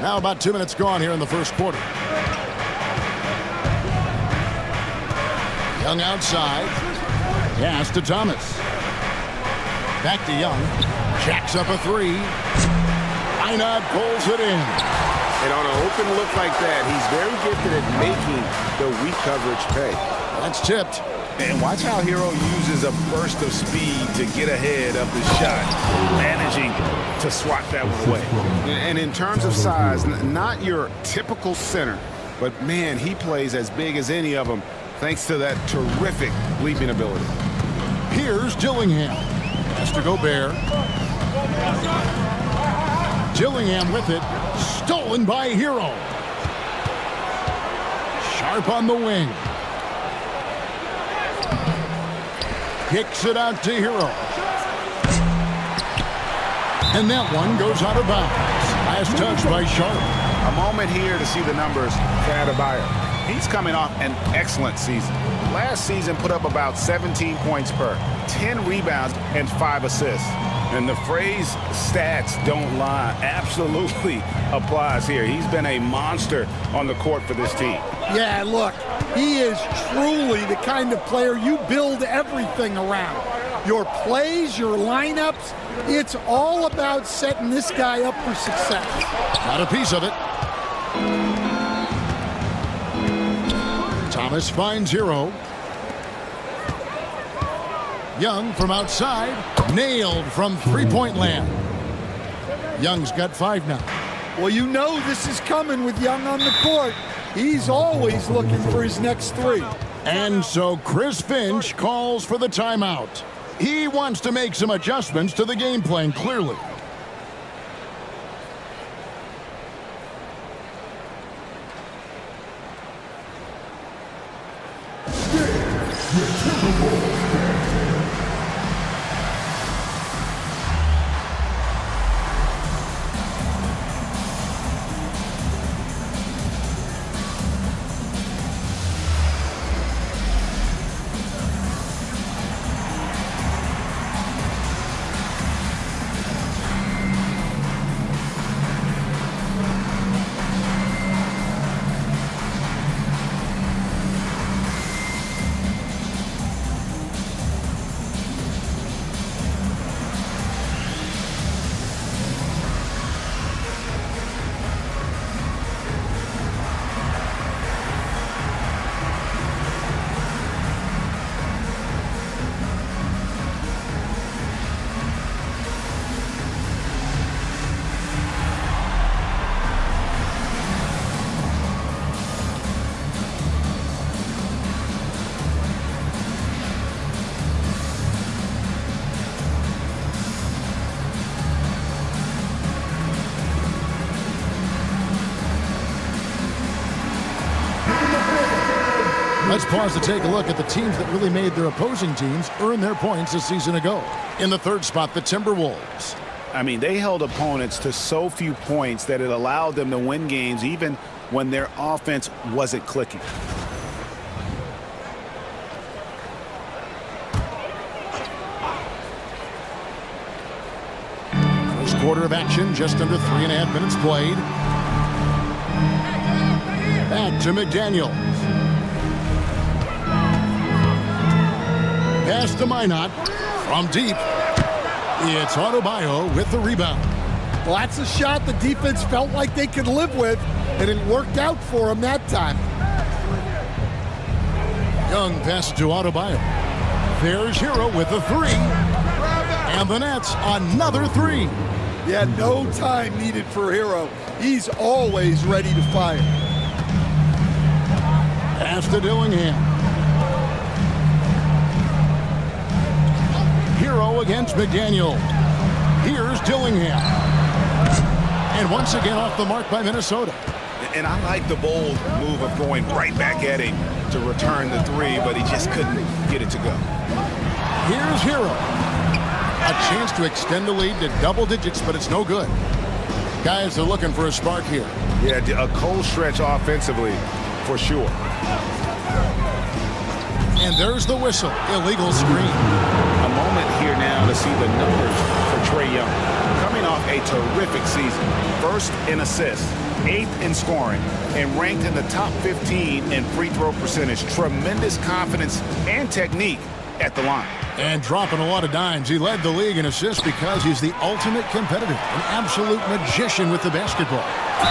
Now about 2 minutes gone here in the first quarter. Young outside. Pass to Thomas. Back to Young. Jacks up a three. Einat pulls it in. And on an open look like that, he's very gifted at making the weak coverage pay. That's tipped. And watch how Hero uses a burst of speed to get ahead of the shot, managing to swat that one away. And in terms of size, not your typical center, but man, he plays as big as any of them thanks to that terrific leaping ability. Here's Dillingham. Has to go Bear. Dillingham with it. Stolen by Hero. Sharp on the wing. Kicks it out to Hero. And that one goes out of bounds. Last touch by Sharp. A moment here to see the numbers for Adebayo. He's coming off an excellent season. Last season put up about 17 points per, 10 rebounds, and 5 assists. And the phrase stats don't lie absolutely applies here. He's been a monster on the court for this team. Yeah, look, he is truly the kind of player you build everything around. Your plays, your lineups, it's all about setting this guy up for success. Got a piece of it. Thomas finds Hero. Young from outside, nailed from three-point land. Young's got 5 now. Well, you know this is coming with Young on the court. He's always looking for his next 3. And so Chris Finch calls for the timeout. He wants to make some adjustments to the game plan, clearly. Let's pause to take a look at the teams that really made their opposing teams earn their points a season ago. In the third spot, the Timberwolves. I mean, they held opponents to so few points that it allowed them to win games even when their offense wasn't clicking. First quarter of action, just under 3.5 minutes played. Back to McDaniel. Pass to Minot from deep. It's Adebayo with the rebound. Well, that's a shot the defense felt like they could live with, and it worked out for them that time. Young passes to Adebayo. There's Hero with the three. And the Nets, another three. Yeah, no time needed for Hero. He's always ready to fire. Pass to Dillingham. Hero against McDaniel. Here's Dillingham. And once again off the mark by Minnesota. And I like the bold move of going right back at him to return the three, but he just couldn't get it to go. Here's Hero. A chance to extend the lead to double digits, but it's no good. Guys are looking for a spark here. Yeah, a cold stretch offensively, for sure. And there's the whistle. Illegal screen. A moment here now to see the numbers for Trae Young. Coming off a terrific season. First in assists, 8th in scoring, and ranked in the top 15 in free throw percentage. Tremendous confidence and technique at the line. And dropping a lot of dimes. He led the league in assists because he's the ultimate competitor. An absolute magician with the basketball.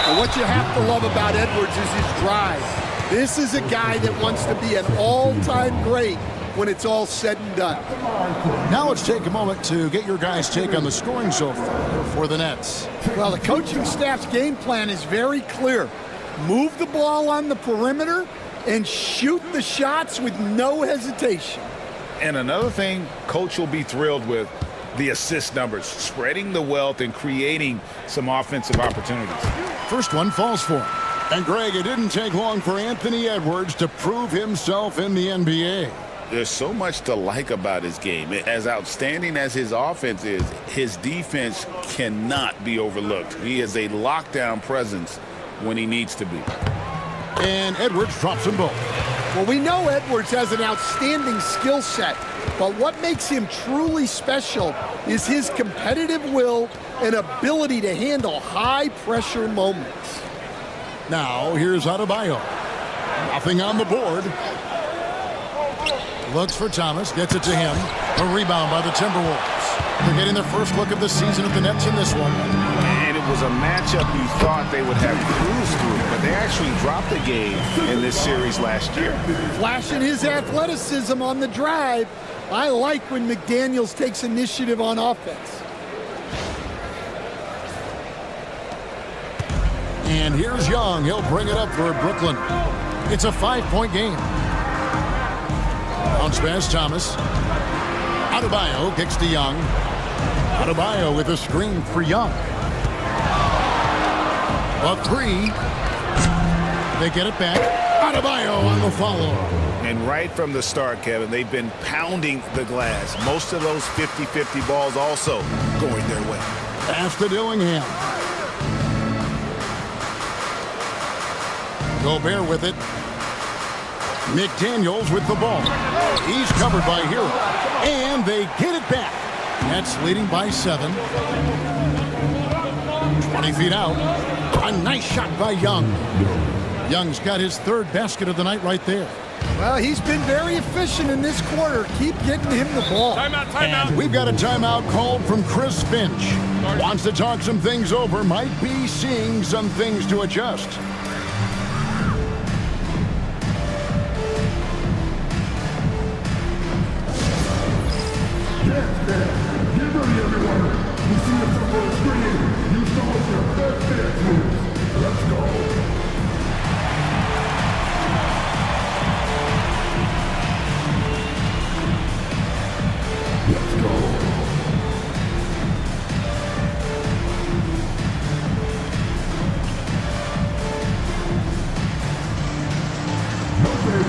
And what you have to love about Edwards is his drive. This is a guy that wants to be an all-time great when it's all said and done. Now let's take a moment to get your guys' take on the scoring so far for the Nets. Well, the coaching staff's game plan is very clear. Move the ball on the perimeter and shoot the shots with no hesitation. And another thing Coach will be thrilled with, the assist numbers, spreading the wealth and creating some offensive opportunities. First one falls for him. And Greg, it didn't take long for Anthony Edwards to prove himself in the NBA. There's so much to like about his game. As outstanding as his offense is, his defense cannot be overlooked. He is a lockdown presence when he needs to be. And Edwards drops them both. Well, we know Edwards has an outstanding skill set, but what makes him truly special is his competitive will and ability to handle high-pressure moments. Now, here's Adebayo. Nothing on the board. Looks for Thomas, gets it to him. A rebound by the Timberwolves. They're getting their first look of the season at the Nets in this one. And it was a matchup you thought they would have cruised through, but they actually dropped the game in this series last year. Flashing his athleticism on the drive. I like when McDaniels takes initiative on offense. And here's Young. He'll bring it up for Brooklyn. It's a 5-point game. Bounce pass, Thomas. Adebayo kicks to Young. Adebayo with a screen for Young. A three. They get it back. Adebayo on the follow. And right from the start, Kevin, they've been pounding the glass. Most of those 50-50 balls also going their way. Pass to Dillingham. Gobert with it. McDaniels with the ball. He's covered by Hero. And they get it back. Nets leading by 7. 20 feet out. A nice shot by Young. Young's got his third basket of the night right there. Well, he's been very efficient in this quarter. Keep getting him the ball. Timeout. And we've got a timeout called from Chris Finch. Wants to talk some things over. Might be seeing some things to adjust. Get ready, everyone. You see us up on the screen. You saw us your best dance moves. Let's go. Let's go. Okay.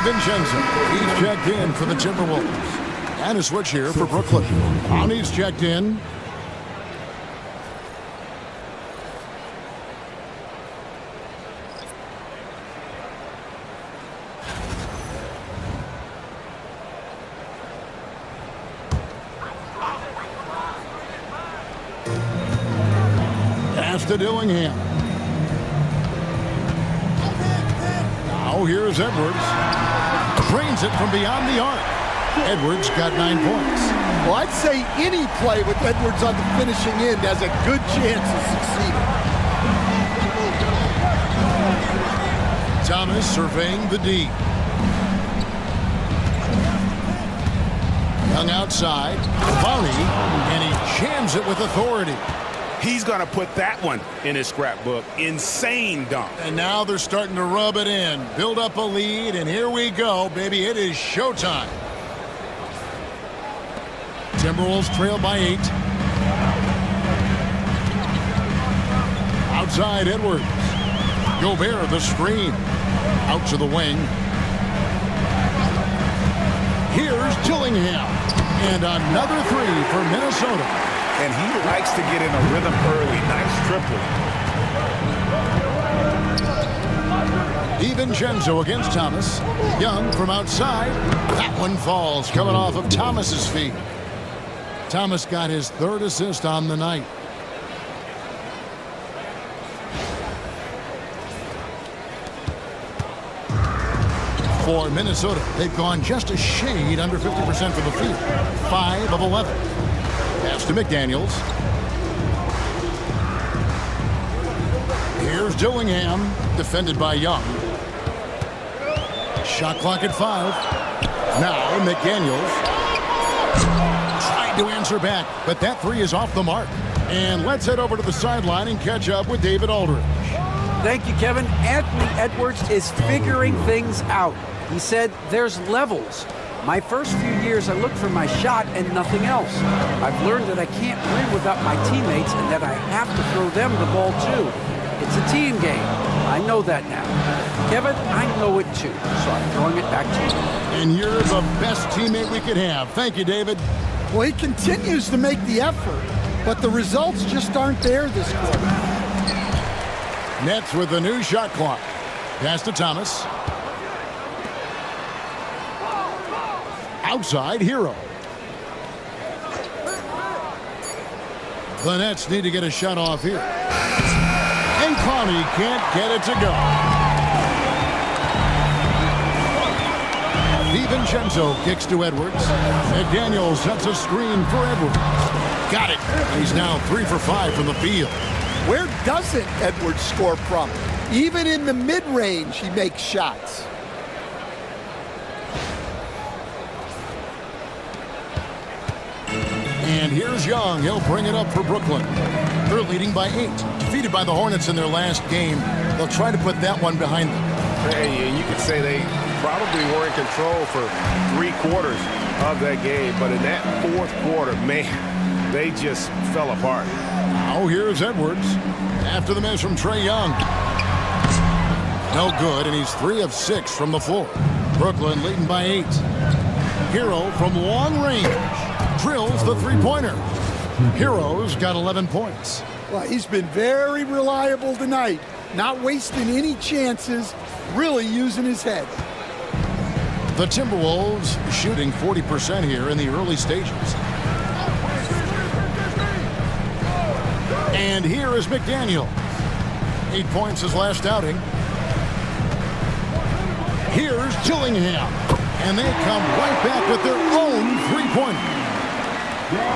DiVincenzo, he's checked in for the Timberwolves. And a switch here for Brooklyn. Brownie's checked in. Pass to Dillingham. Now here's Edwards. Drains it from beyond the arc. Edwards got 9 points. Well, I'd say any play with Edwards on the finishing end has a good chance of succeeding. Thomas surveying the D. Young outside. Clowney, and he jams it with authority. He's going to put that one in his scrapbook. Insane dunk. And now they're starting to rub it in. Build up a lead, and here we go, baby. It is showtime. Timberwolves trail by 8. Outside, Edwards. Gobert, the screen. Out to the wing. Here's Dillingham. And another 3 for Minnesota. And he likes to get in a rhythm early. Nice triple. DiVincenzo against Thomas. Young from outside. That one falls, coming off of Thomas's feet. Thomas got his 3rd assist on the night. For Minnesota, they've gone just a shade under 50% from the field. 5 of 11. Pass to McDaniels. Here's Dillingham, defended by Young. Shot clock at 5. Now McDaniels. Tried to answer back, but that 3 is off the mark. And let's head over to the sideline and catch up with David Aldridge. Thank you, Kevin. Anthony Edwards is figuring things out. He said there's levels. My first few years, I looked for my shot and nothing else. I've learned that I can't win without my teammates and that I have to throw them the ball too. It's a team game. I know that now. Kevin, I know it too, so I'm throwing it back to you. And you're the best teammate we could have. Thank you, David. Well, he continues to make the effort, but the results just aren't there this quarter. Nets with the new shot clock. Pass to Thomas. Outside, Hero. The Nets need to get a shot off here. And Clowney can't get it to go. DiVincenzo kicks to Edwards. McDaniels sets a screen for Edwards. Got it. He's now 3 for 5 from the field. Where doesn't Edwards score from? Even in the mid-range, he makes shots. And here's Young. He'll bring it up for Brooklyn. They're leading by 8. Defeated by the Hornets in their last game. They'll try to put that one behind them. Hey, and you could say they probably were in control for 3/4 of that game. But in that 4th quarter, man, they just fell apart. Now here's Edwards. After the miss from Trae Young. No good, and he's 3 of 6 from the floor. Brooklyn leading by 8. Hero from long range. Drills the 3-pointer. Hero's got 11 points. Well, he's been very reliable tonight. Not wasting any chances, really using his head. The Timberwolves shooting 40% here in the early stages. And here is McDaniel. 8 points his last outing. Here's Dillingham. And they come right back with their own 3-pointer.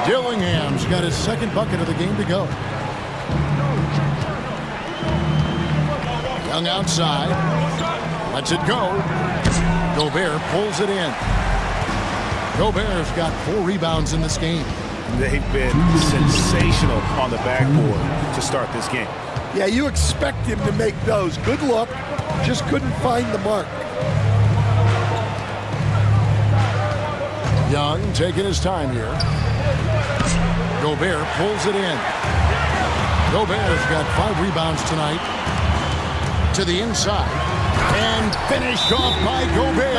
Dillingham's got his 2nd bucket of the game to go. Young outside. Lets it go. Gobert pulls it in. Gobert's got 4 rebounds in this game. They've been sensational on the backboard to start this game. Yeah, you expect him to make those. Good look. Just couldn't find the mark. Young taking his time here. Gobert pulls it in. Gobert's got 5 rebounds tonight. To the inside. And finished off by Gobert.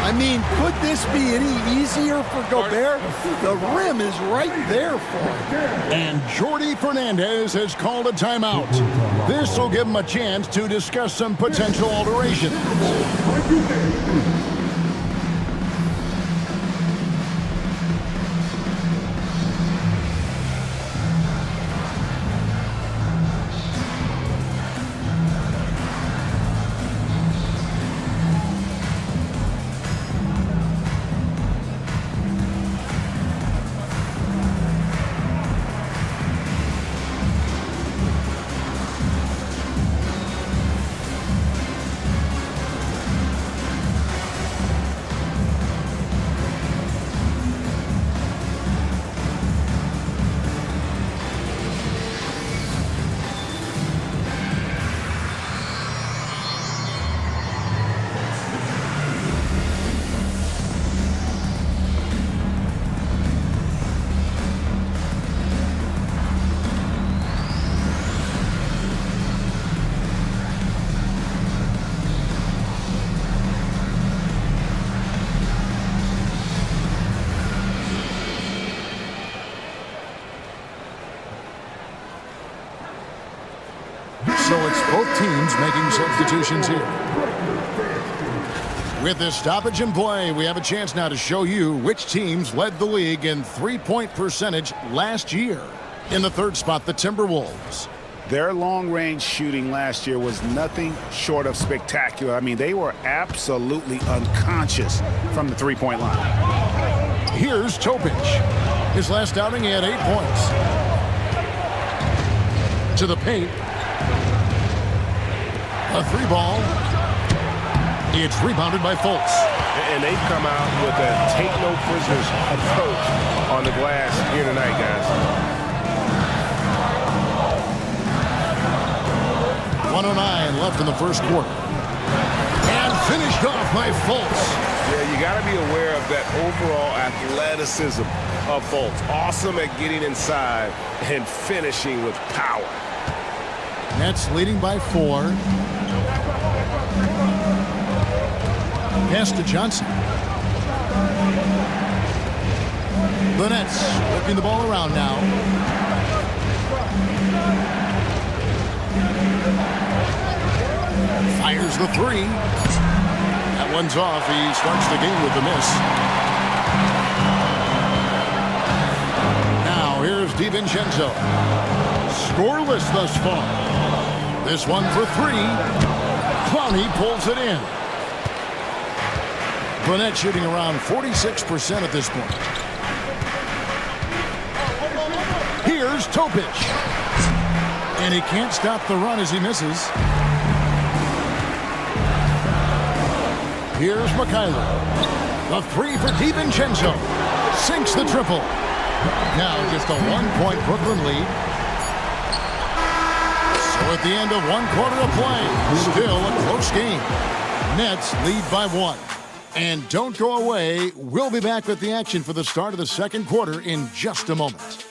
I mean, could this be any easier for Gobert? The rim is right there for him. And Jordi Fernandez has called a timeout. This will give him a chance to discuss some potential alterations. So it's both teams making substitutions here. With this stoppage in play, we have a chance now to show you which teams led the league in three-point percentage last year. In the third spot, the Timberwolves. Their long-range shooting last year was nothing short of spectacular. I mean, they were absolutely unconscious from the three-point line. Here's Topic. His last outing, he had 8 points. To the paint. A three ball. It's rebounded by Fultz. And they've come out with a take no prisoners approach on the glass here tonight, guys. 1:09 left in the first quarter. And finished off by Fultz. Yeah, you got to be aware of that overall athleticism of Fultz. Awesome at getting inside and finishing with power. Nets leading by 4. Pass to Johnson. The Nets whipping the ball around now. Fires the three. That one's off. He starts the game with a miss. Now here's DiVincenzo. Scoreless thus far. This one for 3. Clowney pulls it in. Burnett shooting around 46% at this point. Here's Topic. And he can't stop the run as he misses. Here's Mikhailo. The 3 for DiVincenzo. Sinks the triple. Now just a 1-point Brooklyn lead. So at the end of 1 quarter of play, still a close game. Nets lead by 1. And don't go away. We'll be back with the action for the start of the second quarter in just a moment.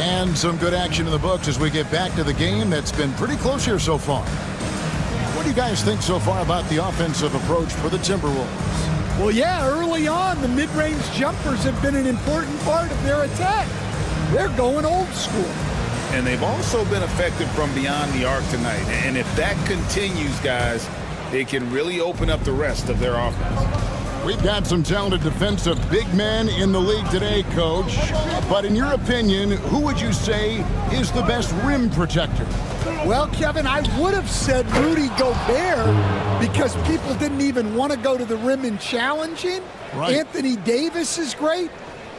And some good action in the books as we get back to the game that's been pretty close here so far. What do you guys think so far about the offensive approach for the Timberwolves? Well, yeah, early on, the mid-range jumpers have been an important part of their attack. They're going old school. And they've also been effective from beyond the arc tonight. And if that continues, guys, it can really open up the rest of their offense. We've got some talented defensive big men in the league today, Coach. But in your opinion, who would you say is the best rim protector? Well, Kevin, I would have said Rudy Gobert because people didn't even want to go to the rim and challenge him. Right. Anthony Davis is great.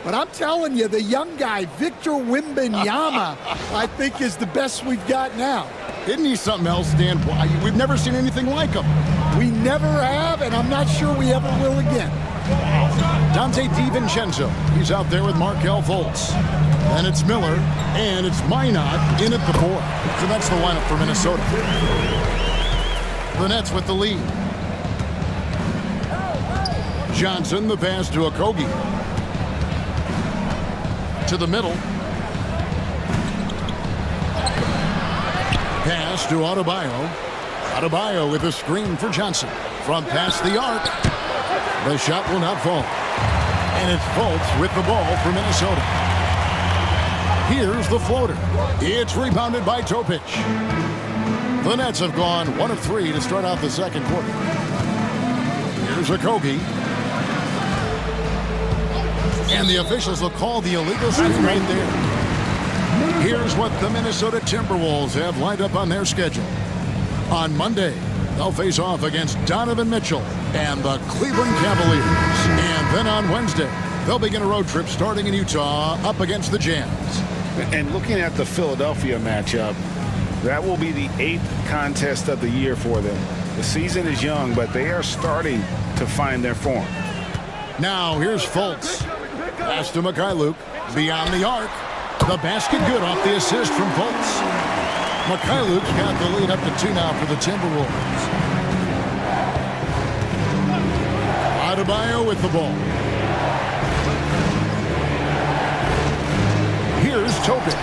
But I'm telling you, the young guy, Victor Wembanyama, I think is the best we've got now. Isn't he something else, Dan? We've never seen anything like him. We never have, and I'm not sure we ever will again. Dante DiVincenzo, he's out there with Markelle Fultz. And it's Miller, and it's Minot in at the 4. So that's the lineup for Minnesota. The Nets with the lead. Johnson, the pass to Okogie. To the middle. Pass to Adebayo. Adebayo with a screen for Johnson. From past the arc. The shot will not fall. And it's Fultz with the ball for Minnesota. Here's the floater. It's rebounded by Topic. The Nets have gone 1 of 3 to start out the second quarter. Here's Okogie. And the officials will call the illegal screen right there. Here's what the Minnesota Timberwolves have lined up on their schedule. On Monday, they'll face off against Donovan Mitchell and the Cleveland Cavaliers. And then on Wednesday, they'll begin a road trip starting in Utah up against the Jazz. And looking at the Philadelphia matchup, that will be the 8th contest of the year for them. The season is young, but they are starting to find their form. Now here's Fultz. Pass to Mikhailuk. Beyond the arc. The basket good off the assist from Fultz. Mikhailuk's got the lead up to 2 now for the Timberwolves. Adebayo with the ball. Here's Topic.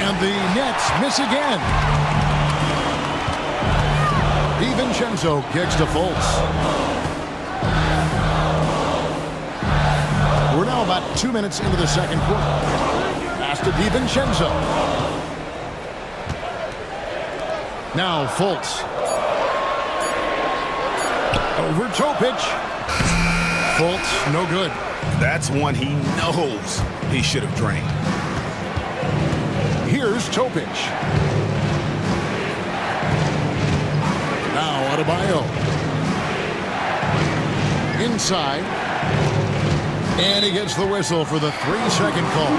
And the Nets miss again. DiVincenzo kicks to Fultz. We're now about 2 minutes into the second quarter. Pass to DiVincenzo. Now Fultz. Over Topic. Fultz, no good. That's one he knows he should have drained. Here's Topic. Now Adebayo. Inside. And he gets the whistle for the 3-second call.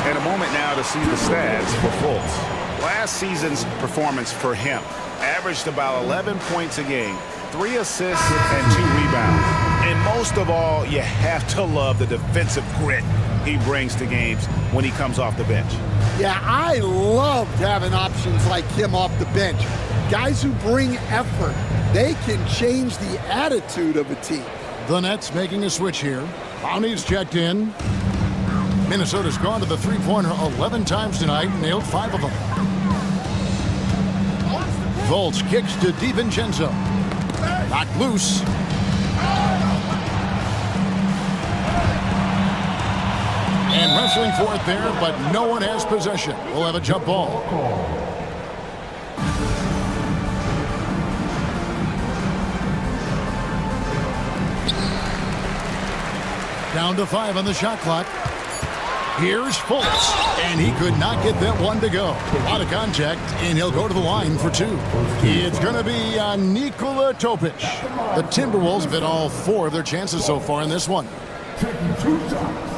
And a moment now to see the stats for Fultz. Last season's performance for him averaged about 11 points a game, 3 assists and 2 rebounds. And most of all, you have to love the defensive grit he brings to games when he comes off the bench. Yeah, I loved having options like him off the bench. Guys who bring effort. They can change the attitude of a team. The Nets making a switch here. Brownie's checked in. Minnesota's gone to the three-pointer 11 times tonight, nailed 5 of them. Fultz kicks to DiVincenzo. Knocked loose. And wrestling for it there, but no one has possession. We'll have a jump ball. Down to 5 on the shot clock. Here's Fultz, and he could not get that one to go. A lot of contact, and he'll go to the line for 2. It's going to be Nikola Topic. The Timberwolves have hit all 4 of their chances so far in this one. Taking 2 shots.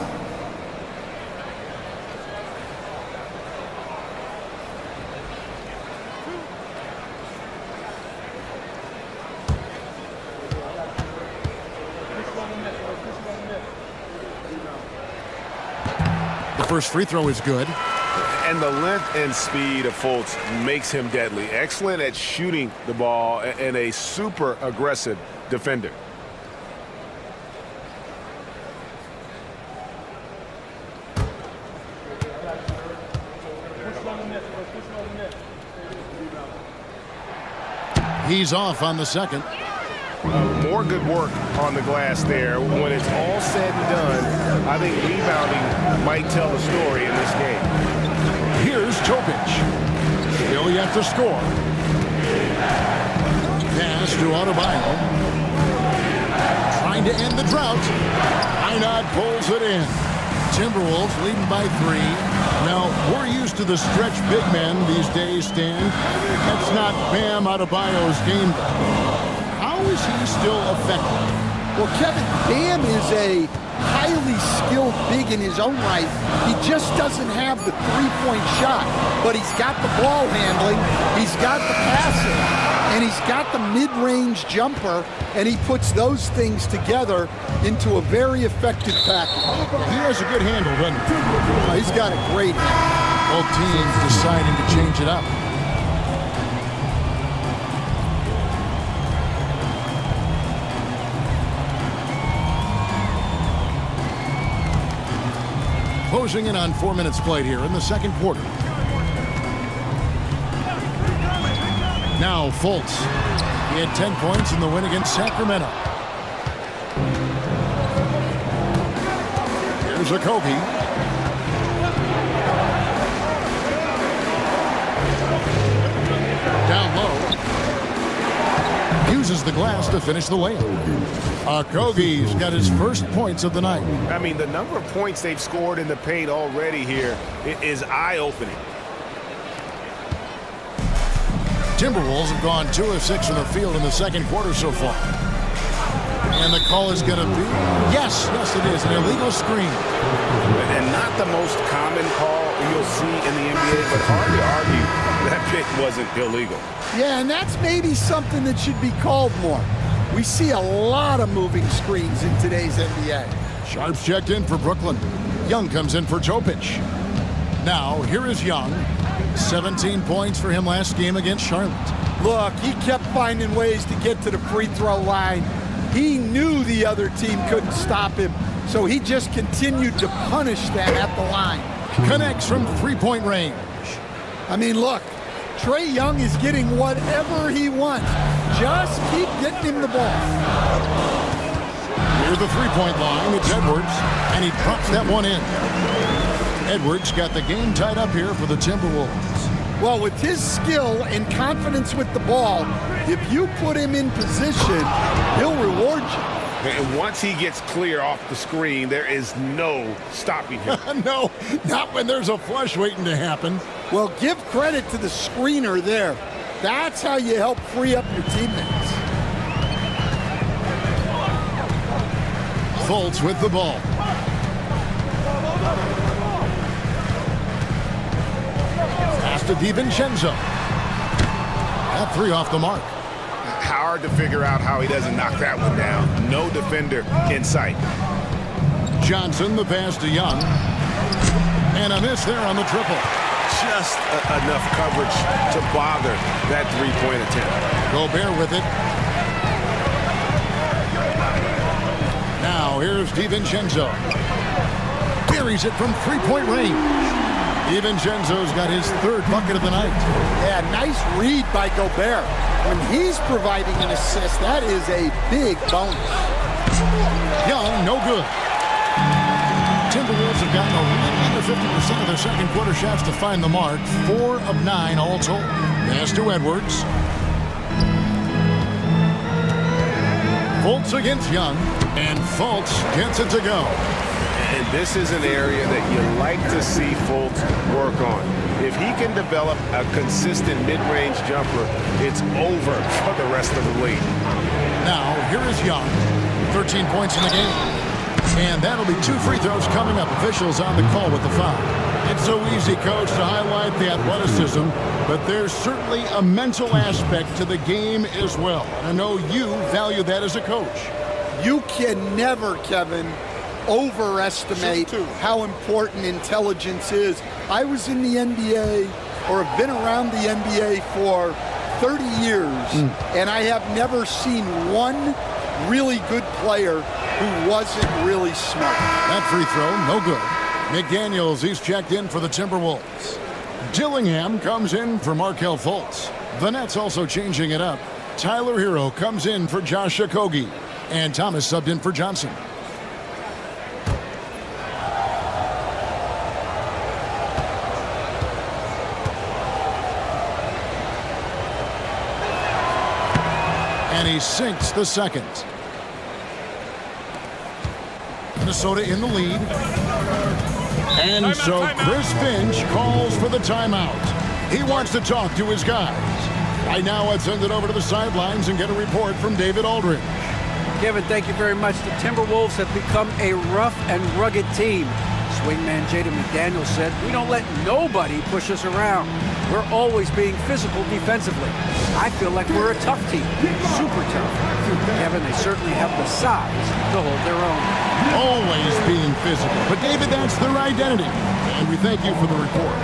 First free throw is good. And the length and speed of Fultz makes him deadly. Excellent at shooting the ball and a super aggressive defender. He's off on the second. More good work on the glass there. When it's all said and done, I think rebounding might tell the story in this game. Here's Topic. Still yet to score. Pass to Adebayo. Trying to end the drought. Einad pulls it in. Timberwolves leading by 3. Now, we're used to the stretch big men these days, Stan. That's not Bam Adebayo's game. How is he still effective? Well, Kevin, Bam is a highly skilled big in his own right. He just doesn't have the three-point shot, but he's got the ball handling, he's got the passing, and he's got the mid-range jumper, and he puts those things together into a very effective package. He has a good handle, doesn't he? He's got a great handle. Both teams deciding to change it up. Closing in on 4 minutes played here in the second quarter. Now Fultz. He had 10 points in the win against Sacramento. Here's Okogie. Down low. Uses the glass to finish the layup. Okogie's got his first points of the night. I mean, the number of points they've scored in the paint already here is eye-opening. Timberwolves have gone 2 of 6 from the field in the second quarter so far. And the call is going to be, yes, it is, an illegal screen. And not the most common call you'll see in the NBA, but hard to argue that pick wasn't illegal. Yeah, and that's maybe something that should be called more. We see a lot of moving screens in today's NBA. Sharps checked in for Brooklyn. Young comes in for Topic. Now, here is Young. 17 points for him last game against Charlotte. Look, he kept finding ways to get to the free throw line. He knew the other team couldn't stop him, so he just continued to punish them at the line. Connects from three-point range. I mean, look, Trae Young is getting whatever he wants. Just keep getting him the ball. Near the three-point line, it's Edwards, and he drops that one in. Edwards got the game tied up here for the Timberwolves. Well, with his skill and confidence with the ball, if you put him in position, he'll reward you. And once he gets clear off the screen, there is no stopping him. No, not when there's a flush waiting to happen. Well, give credit to the screener there. That's how you help free up your teammates. Fultz with the ball. Pass to DiVincenzo. That three off the mark. Hard to figure out how he doesn't knock that one down. No defender in sight. Johnson, the pass to Young. And a miss there on the triple. Just enough coverage to bother that three-point attempt. Gobert with it. Now here's DiVincenzo. Buries it from three-point range. DiVincenzo's got his third bucket of the night. Yeah, nice read by Gobert. When he's providing an assist, that is a big bonus. Young, no good. Timberwolves have gotten a little under 50% of their second quarter shots to find the mark. 4 of 9 all told. Pass to Edwards. Fultz against Young, and Fultz gets it to go. And this is an area that you like to see Fultz work on. If he can develop a consistent mid-range jumper, it's over for the rest of the league. Now, here is Young. 13 points in the game. And that'll be 2 free throws coming up. Officials on the call with the foul. It's so easy, Coach, to highlight the athleticism, but there's certainly a mental aspect to the game as well. I know you value that as a coach. You can never, Kevin, overestimate how important intelligence is. I was in the NBA, or have been around the NBA for 30 years, and I have never seen one really good player who wasn't really smart. That free throw, no good. McDaniels, he's checked in for the Timberwolves. Dillingham comes in for Markelle Fultz. The Nets also changing it up. Tyler Hero comes in for Josh Okogie. And Thomas subbed in for Johnson. And he sinks the second. Minnesota in the lead. And so Chris Finch calls for the timeout. He wants to talk to his guys. Right now, let's send it over to the sidelines and get a report from David Aldridge. Kevin, thank you very much. The Timberwolves have become a rough and rugged team. Swingman Jaden McDaniels said, "We don't let nobody push us around. We're always being physical defensively. I feel like we're a tough team, super tough." Kevin, they certainly have the size to hold their own. Always being physical. But David, that's their identity. And we thank you for the report.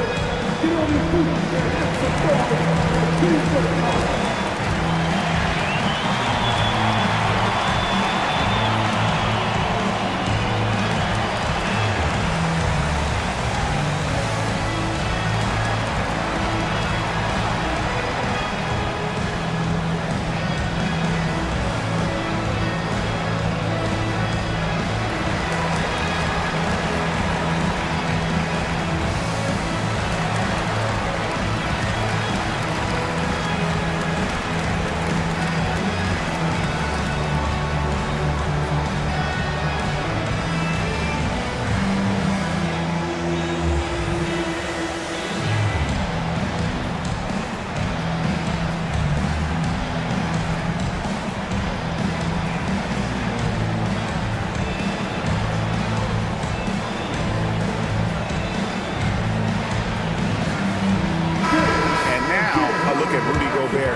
at Rudy Gobert here.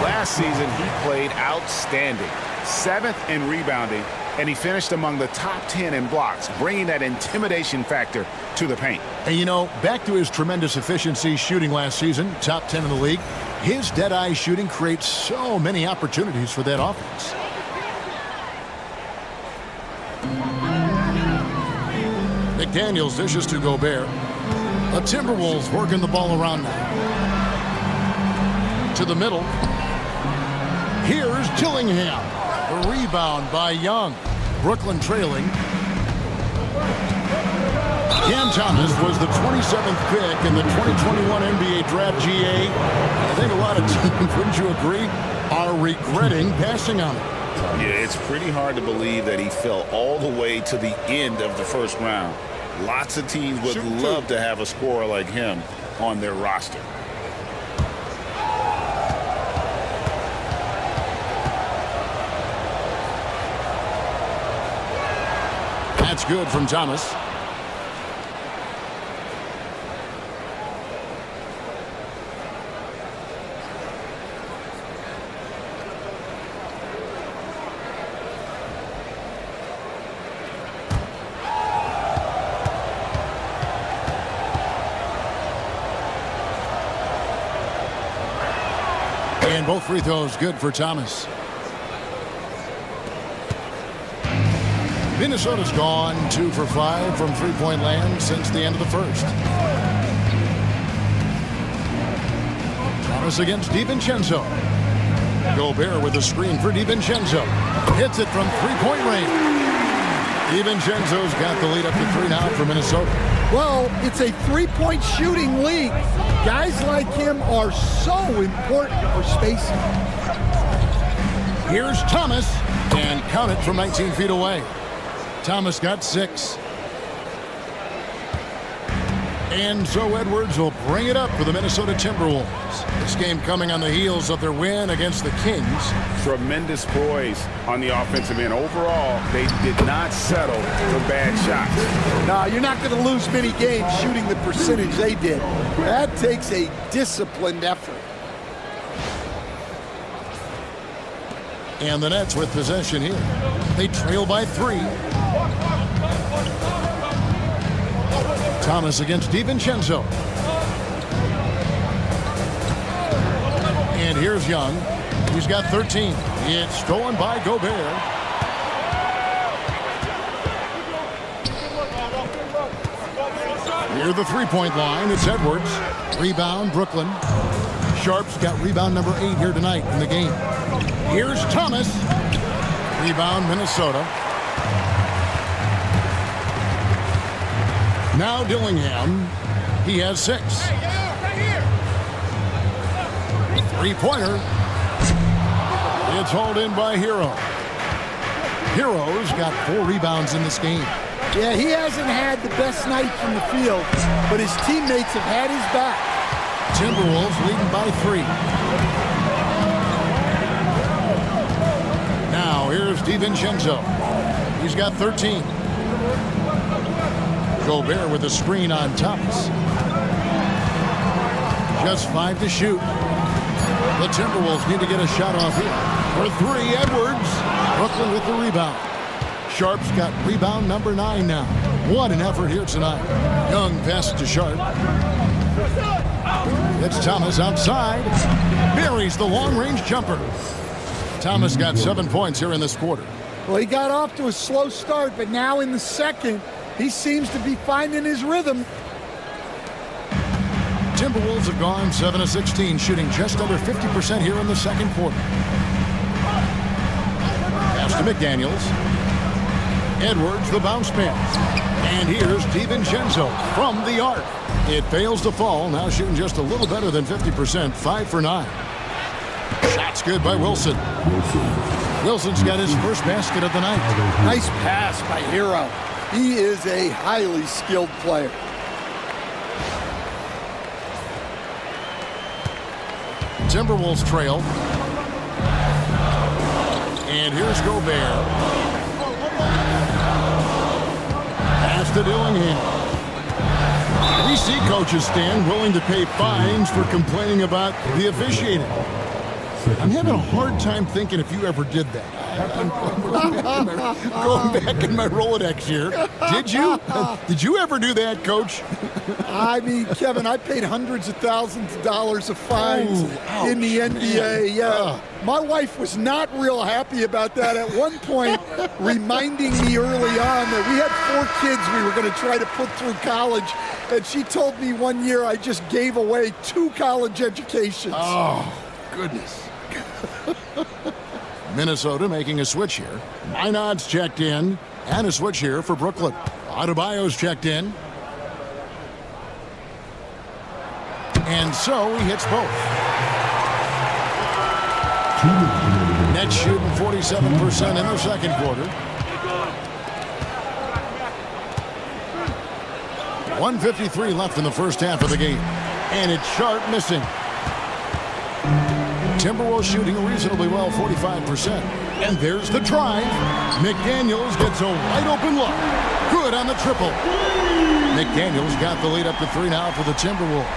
Last season, he played outstanding. 7th in rebounding, and he finished among the top 10 in blocks, bringing that intimidation factor to the paint. And you know, back to his tremendous efficiency shooting last season, top 10 in the league, his dead-eye shooting creates so many opportunities for that offense. McDaniels dishes to Gobert. The Timberwolves working the ball around now. To the middle. Here's Dillingham. The rebound by Young. Brooklyn trailing. Cam Thomas was the 27th pick in the 2021 NBA Draft GA. I think a lot of teams, wouldn't you agree, are regretting passing on him. Yeah, it's pretty hard to believe that he fell all the way to the end of the first round. Lots of teams would love to have a scorer like him on their roster. That's good from Thomas. And both free throws good for Thomas. Minnesota's gone 2 for 5 from three-point land since the end of the first. Thomas against DiVincenzo. Gobert with a screen for DiVincenzo. Hits it from three-point range. DiVincenzo's got the lead up to 3 now for Minnesota. Well, it's a three-point shooting league. Guys like him are so important for spacing. Here's Thomas, and count it from 19 feet away. Thomas got 6. And so Edwards will bring it up for the Minnesota Timberwolves. This game coming on the heels of their win against the Kings. Tremendous poise on the offensive end. Overall, they did not settle for bad shots. No, you're not going to lose many games shooting the percentage they did. That takes a disciplined effort. And the Nets with possession here. They trail by 3. Thomas against DiVincenzo. And here's Young. He's got 13. It's stolen by Gobert. Near the three-point line, it's Edwards. Rebound, Brooklyn. Sharp's got rebound number 8 here tonight in the game. Here's Thomas. Rebound, Minnesota. Now Dillingham. He has 6. Three-pointer. It's hauled in by Hero. Hero's got 4 rebounds in this game. Yeah, he hasn't had the best night from the field, but his teammates have had his back. Timberwolves leading by 3. Now here's DiVincenzo. He's got 13. Gobert with a screen on Thomas. Just 5 to shoot. The Timberwolves need to get a shot off here. For 3, Edwards. Brooklyn with the rebound. Sharp's got rebound number 9 now. What an effort here tonight. Young passes to Sharp. It's Thomas outside. Buries the long-range jumper. Thomas got 7 points here in this quarter. Well, he got off to a slow start, but now in the second, he seems to be finding his rhythm. Timberwolves have gone 7 of 16, shooting just under 50% here in the second quarter. Pass to McDaniels. Edwards, the bounce pass. And here's DiVincenzo from the arc. It fails to fall. Now shooting just a little better than 50%, 5 for 9. Shot's good by Wilson. Wilson's got his first basket of the night. Nice pass by Hero. He is a highly skilled player. Timberwolves trail. And here's Gobert. Pass to Dillingham. We see coaches stand willing to pay fines for complaining about the officiating. I'm having a hard time thinking if you ever did that. I'm going back in my Rolodex here. Did you? Did you ever do that, Coach? I mean, Kevin, I paid hundreds of thousands of dollars of fines in the NBA. Yeah. My wife was not real happy about that at one point, reminding me early on that we had 4 kids we were going to try to put through college. And she told me one year I just gave away 2 college educations. Oh, goodness. Minnesota making a switch here. Minot's checked in, and a switch here for Brooklyn. Adebayo's checked in. And so he hits both. Nets shooting 47% in the second quarter. 1:53 left in the first half of the game. And it's Sharp missing. Timberwolves shooting reasonably well, 45%. And there's the drive. McDaniels gets a wide open look. Good on the triple. McDaniels got the lead up to 3 now for the Timberwolves.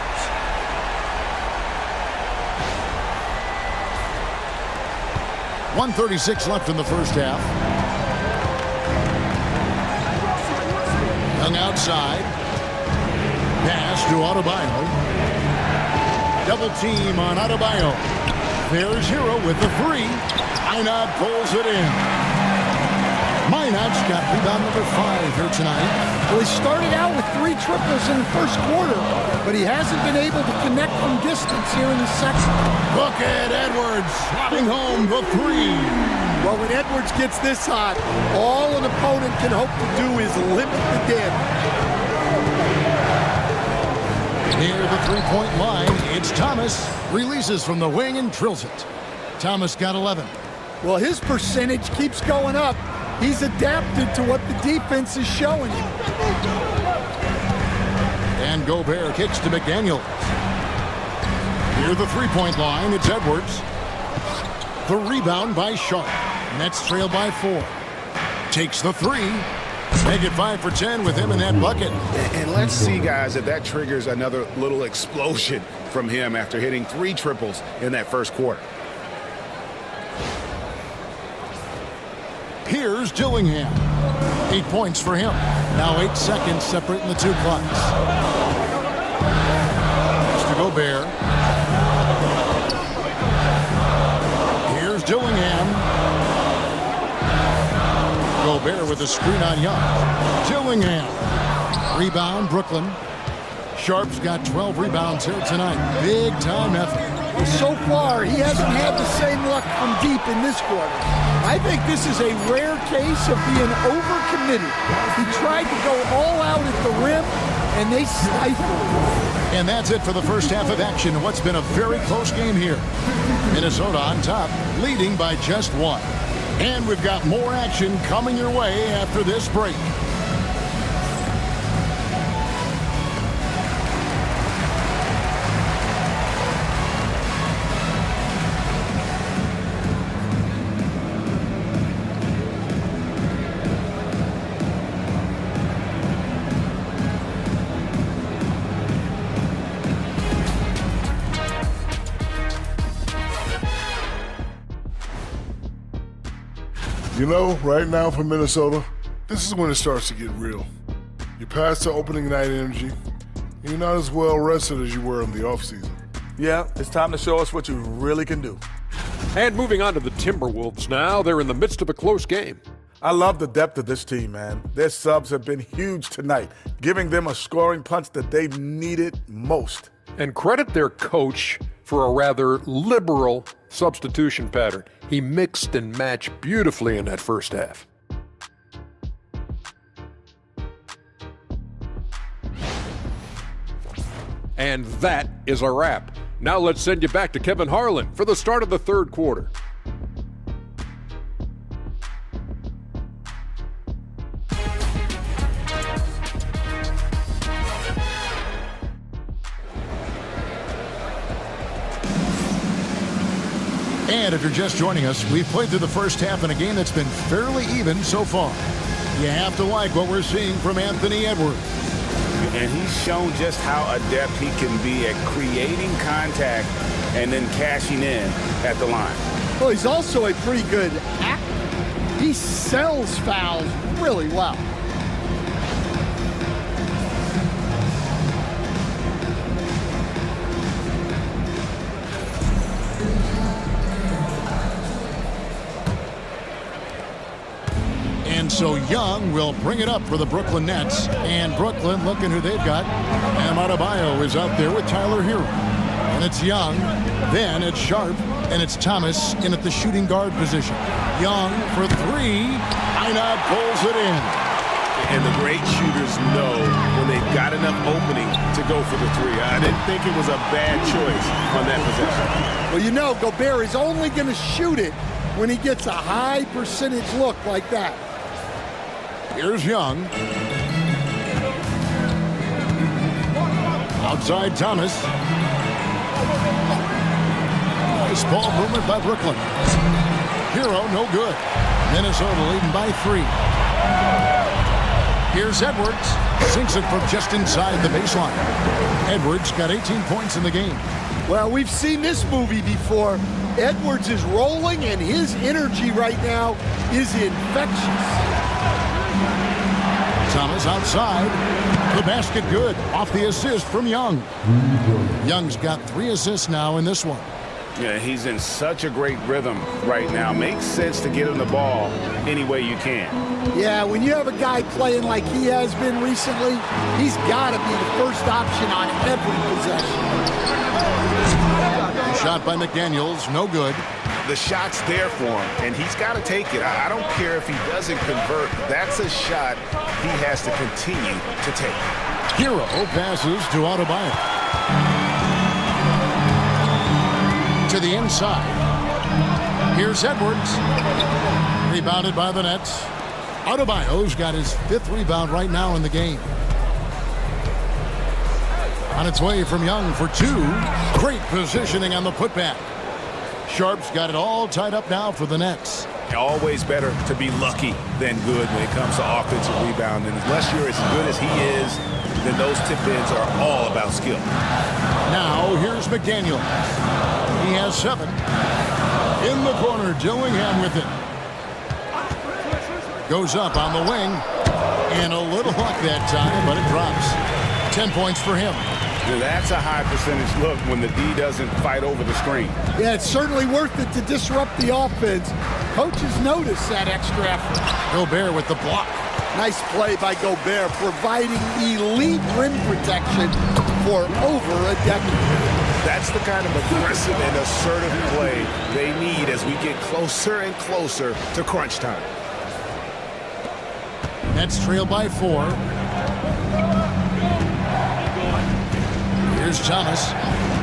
.136 left in the first half. Young outside. Pass to Adebayo. Double team on Adebayo. There's Hero with the 3. Minot pulls it in. Minot's got rebound number 5 here tonight. Well, he started out with 3 triples in the first quarter, but he hasn't been able to connect from distance here in the second. Look at Edwards slotting home the 3. Well, when Edwards gets this hot, all an opponent can hope to do is limit the damage. Near the three-point line, it's Thomas. Releases from the wing and drills it. Thomas got 11. Well, his percentage keeps going up. He's adapted to what the defense is showing him. And Gobert kicks to McDaniels. Near the three-point line, it's Edwards. The rebound by Sharp. Nets trail by 4. Takes the 3. Make it 5 for 10 with him in that bucket. And let's see, guys, if that triggers another little explosion from him after hitting 3 triples in that first quarter. Here's Dillingham. 8 points for him. Now 8 seconds separating the 2 clocks. It's to Gobert. Here's Dillingham. Gobert with a screen on Young. Dillingham. Rebound, Brooklyn. Sharp's got 12 rebounds here tonight. Big time effort. So far, he hasn't had the same luck from deep in this quarter. I think this is a rare case of being overcommitted. He tried to go all out at the rim, and they stifled. And that's it for the first half of action. What's been a very close game here. Minnesota on top, leading by just 1. And we've got more action coming your way after this break. You know, right now for Minnesota, this is when it starts to get real. You're past the opening night energy, and you're not as well rested as you were in the offseason. Yeah, it's time to show us what you really can do. And moving on to the Timberwolves now. They're in the midst of a close game. I love the depth of this team, man. Their subs have been huge tonight, giving them a scoring punch that they've needed most. And credit their coach for a rather liberal substitution pattern. He mixed and matched beautifully in that first half. And that is a wrap. Now let's send you back to Kevin Harlan for the start of the third quarter. And if you're just joining us, we've played through the first half in a game that's been fairly even so far. You have to like what we're seeing from Anthony Edwards. And he's shown just how adept he can be at creating contact and then cashing in at the line. Well, he's also a pretty good actor. He sells fouls really well. And so Young will bring it up for the Brooklyn Nets. And Brooklyn, looking who they've got. Adebayo is out there with Tyler Hero. And it's Young, then it's Sharp, and it's Thomas in at the shooting guard position. Young for three. Ina pulls it in. And the great shooters know when they've got enough opening to go for the three. I didn't think it was a bad choice on that possession. Well, you know, Gobert is only going to shoot it when he gets a high percentage look like that. Here's Young. Outside Thomas. Nice ball movement by Brooklyn. Hero, no good. Minnesota leading by 3. Here's Edwards. Sinks it from just inside the baseline. Edwards got 18 points in the game. Well, we've seen this movie before. Edwards is rolling, and his energy right now is infectious. Thomas outside. The basket good. Off the assist from Young. Young's got 3 assists now in this one. Yeah, he's in such a great rhythm right now. Makes sense to get him the ball any way you can. Yeah, when you have a guy playing like he has been recently, he's got to be the first option on every possession. Shot by McDaniels, no good. The shot's there for him, and he's got to take it. I don't care if he doesn't convert. That's a shot he has to continue to take. Hero passes to Adebayo. To the inside. Here's Edwards. Rebounded by the Nets. Adebayo's got his 5th rebound right now in the game. On its way from Young for 2. Great positioning on the putback. Sharp's got it all tied up now for the Nets. Always better to be lucky than good when it comes to offensive rebounding. Unless you're as good as he is, then those tip-ins are all about skill. Now, here's McDaniel. He has 7. In the corner, Dillingham with it. Goes up on the wing. And a little luck that time, but it drops. 10 points for him. Yeah, that's a high percentage look when the D doesn't fight over the screen. Yeah, it's certainly worth it to disrupt the offense. Coaches notice that extra effort. Gobert with the block. Nice play by Gobert, providing elite rim protection for over a decade. That's the kind of aggressive and assertive play they need as we get closer and closer to crunch time. Nets trail by 4. Here's Thomas.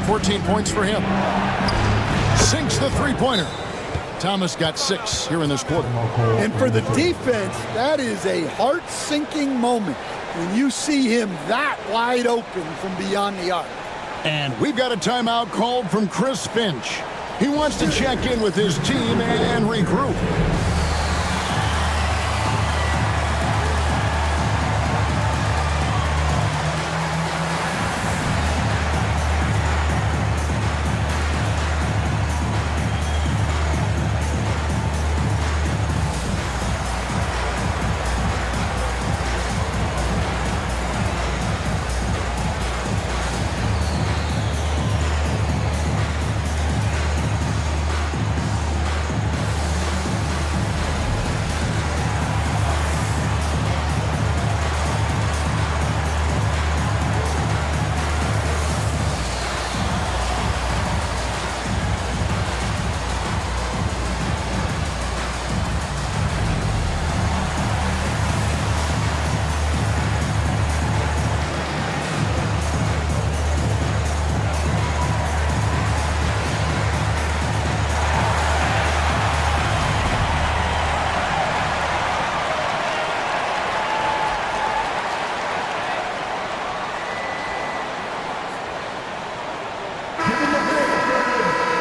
14 points for him. Sinks the three-pointer. Thomas got 6 here in this quarter. And for the defense, that is a heart-sinking moment when you see him that wide open from beyond the arc. And we've got a timeout called from Chris Finch. He wants to check in with his team and regroup.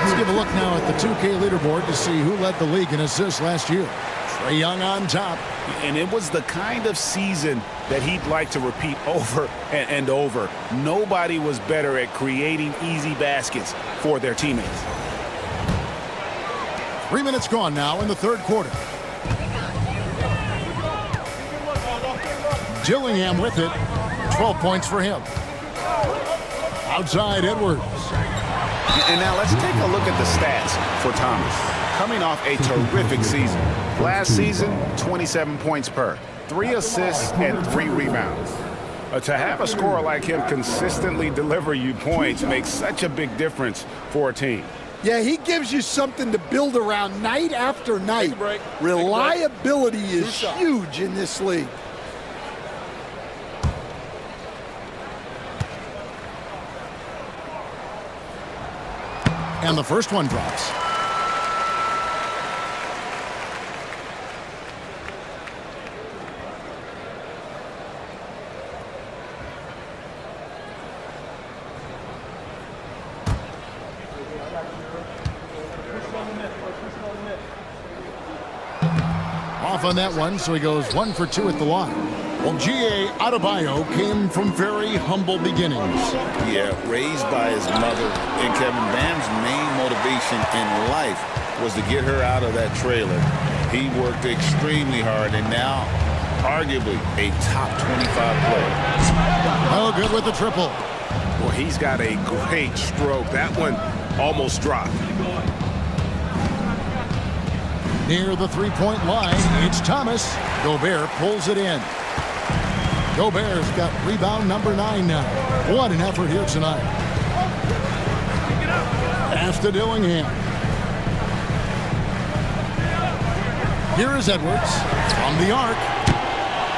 Let's give a look now at the 2K leaderboard to see who led the league in assists last year. Trae Young on top. And it was the kind of season that he'd like to repeat over and over. Nobody was better at creating easy baskets for their teammates. 3 minutes gone now in the third quarter. Dillingham with it. 12 points for him. Outside Edwards. And now let's take a look at the stats for Thomas. Coming off a terrific season. Last season, 27 points per, 3 assists and 3 rebounds. To have a scorer like him consistently deliver you points makes such a big difference for a team. Yeah, he gives you something to build around night after night. Reliability is huge in this league. And the first one drops. Off on that one, so he goes 1 for 2 at the line. Well, G.A. Adebayo came from very humble beginnings. Yeah, raised by his mother. And Kevin, Bam's main motivation in life was to get her out of that trailer. He worked extremely hard and now arguably a top 25 player. Oh, good with the triple. Well, he's got a great stroke. That one almost dropped. Near the three-point line, it's Thomas. Gobert pulls it in. Gobert's got rebound number 9 now. What an effort here tonight. Pass to Dillingham. Here is Edwards from the arc.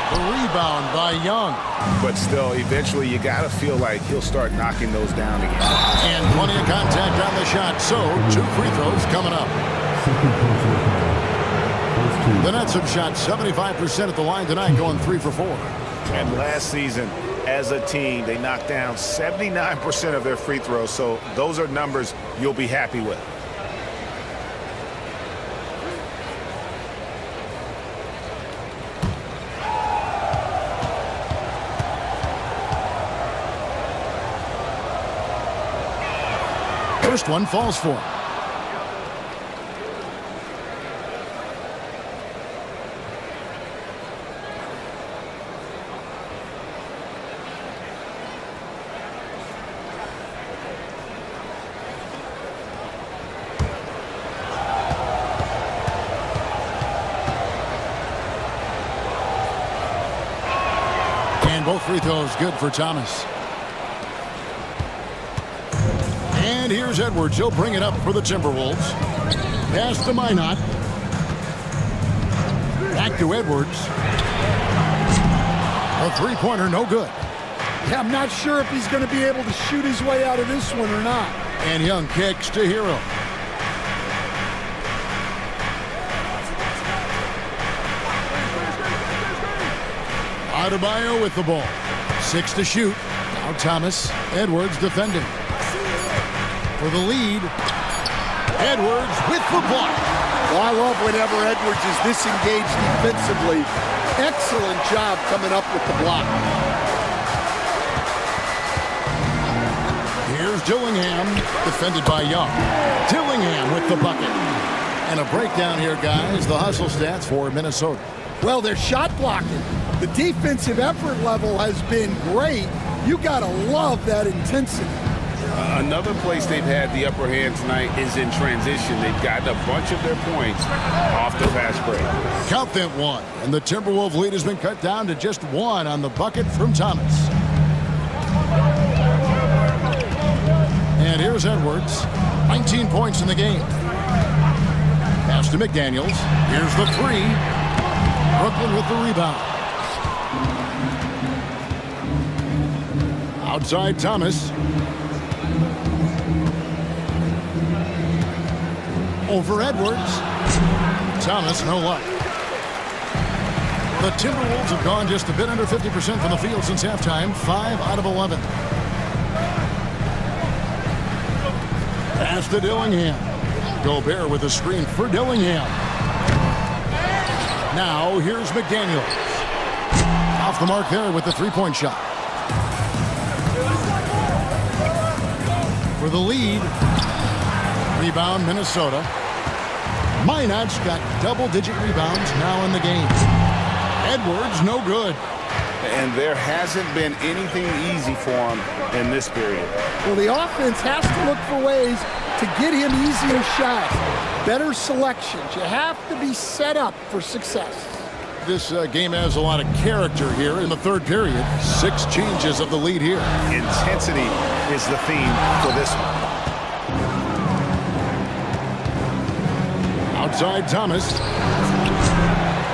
The rebound by Young. But still, eventually you got to feel like he'll start knocking those down again. And plenty of contact on the shot, so 2 free throws coming up. The Nets have shot 75% at the line tonight, going 3 for 4. And last season, as a team, they knocked down 79% of their free throws, so those are numbers you'll be happy with. First one falls for him. Both free throws good for Thomas. And here's Edwards. He'll bring it up for the Timberwolves. Pass to Minot. Back to Edwards. A three-pointer, no good. Yeah, I'm not sure if he's going to be able to shoot his way out of this one or not. And Young kicks to Hero. Adebayo with the ball. 6 to shoot. Now Thomas. Edwards defending. For the lead. Edwards with the block. Well, I love whenever Edwards is this engaged defensively. Excellent job coming up with the block. Here's Dillingham. Defended by Young. Dillingham with the bucket. And a breakdown here, guys. The hustle stats for Minnesota. Well, they're shot blocking. The defensive effort level has been great. You got to love that intensity. Another place they've had the upper hand tonight is in transition. They've gotten a bunch of their points off the fast break. Count that one. And the Timberwolves lead has been cut down to just 1 on the bucket from Thomas. And here's Edwards. 19 points in the game. Pass to McDaniels. Here's the 3. Brooklyn with the rebound. Outside Thomas. Over Edwards. Thomas, no luck. The Timberwolves have gone just a bit under 50% from the field since halftime. 5 out of 11. Pass to Dillingham. Gobert with a screen for Dillingham. Now here's McDaniels. Off the mark there with the three-point shot. For the lead. Rebound, Minnesota. Minot's got double-digit rebounds now in the game. Edwards, no good. And there hasn't been anything easy for him in this period. Well, the offense has to look for ways to get him easier shots, better selections. You have to be set up for success. This game has a lot of character here in the third period. 6 changes of the lead here. Intensity is the theme for this one. Outside Thomas.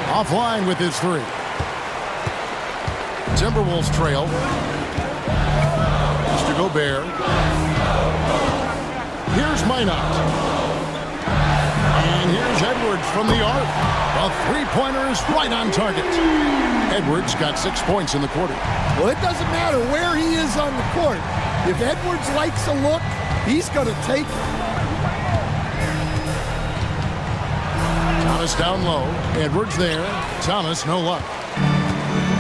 Offline with his 3. Timberwolves trail. Mr. Gobert. Here's Minot. And here's Edwards from the arc. A three-pointer is right on target. Edwards got 6 points in the quarter. Well, it doesn't matter where he is on the court. If Edwards likes a look, he's going to take it. Thomas down low. Edwards there. Thomas, no luck.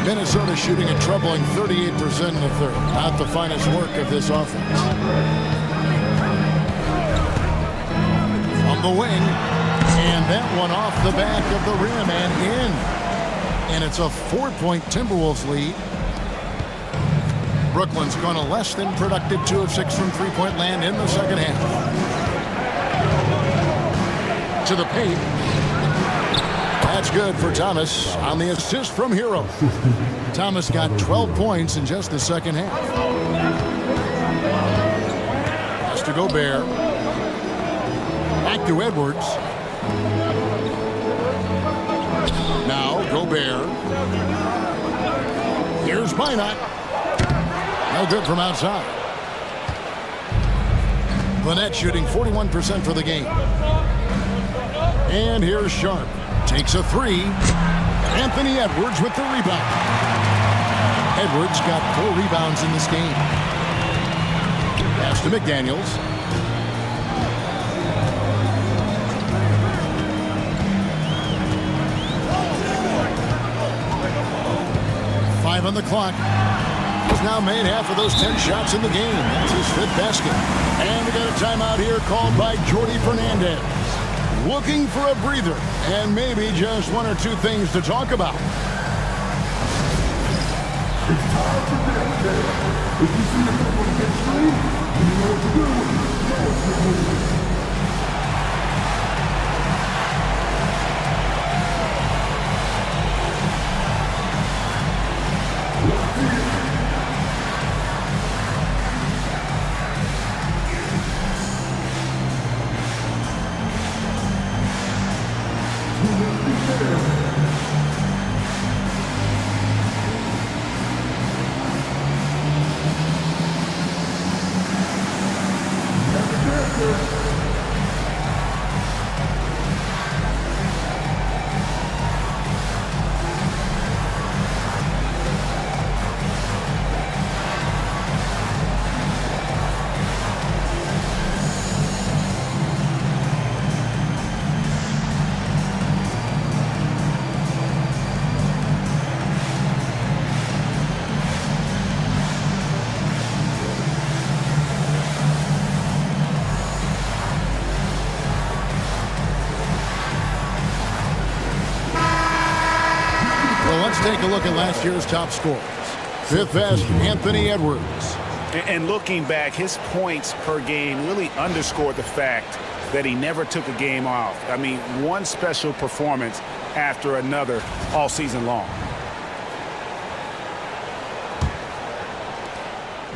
Minnesota shooting a troubling 38% in the third. Not the finest work of this offense. From the wing. And that one off the back of the rim and in. And it's a 4-point Timberwolves lead. Brooklyn's gone a less than productive 2 of 6 from three-point land in the second half. To the paint. That's good for Thomas on the assist from Hero. Thomas got 12 points in just the second half. Pass to Gobert. Back to Edwards. Now Gobert. Here's Minot. No good from outside. Lynette shooting 41% for the game. And here's Sharp. Takes a 3. Anthony Edwards with the rebound. Edwards got 4 rebounds in this game. Pass to McDaniels. Five on the clock. He's now made half of those 10 shots in the game. That's his 5th basket. And we got a timeout here called by Jordy Fernandez. Looking for a breather and maybe just 1 or 2 things to talk about. It's time for this day. If you see the people get straight, you know what to do. You know what to do. Take a look at last year's top scorers. 5th best, Anthony Edwards. And looking back, his points per game really underscored the fact that he never took a game off. I mean, one special performance after another all season long.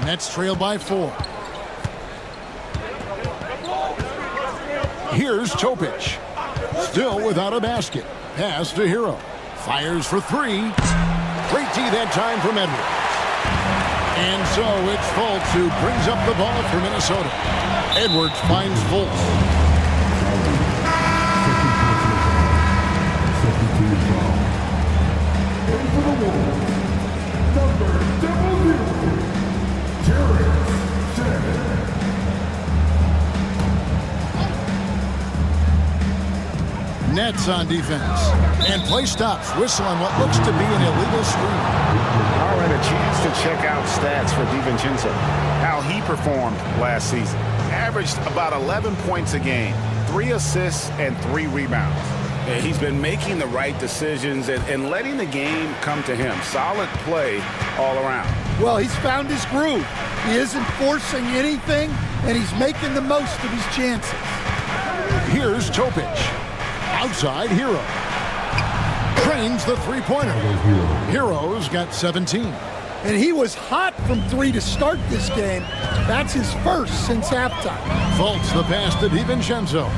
Nets trail by 4. Here's Topic. Still without a basket. Pass to Hero. Fires for 3. Great D that time from Edwards. And so it's Fultz who brings up the ball for Minnesota. Edwards finds Fultz. Nets on defense. And play stops. Whistle on what looks to be an illegal screen. All right, a chance to check out stats for DiVincenzo. How he performed last season. Averaged about 11 points a game, 3 assists, and 3 rebounds. He's been making the right decisions and letting the game come to him. Solid play all around. Well, he's found his groove. He isn't forcing anything, and he's making the most of his chances. Here's Topic. Outside, Hero. Trains the three-pointer. Hero's got 17. And he was hot from 3 to start this game. That's his first since halftime. Fultz the pass to DiVincenzo.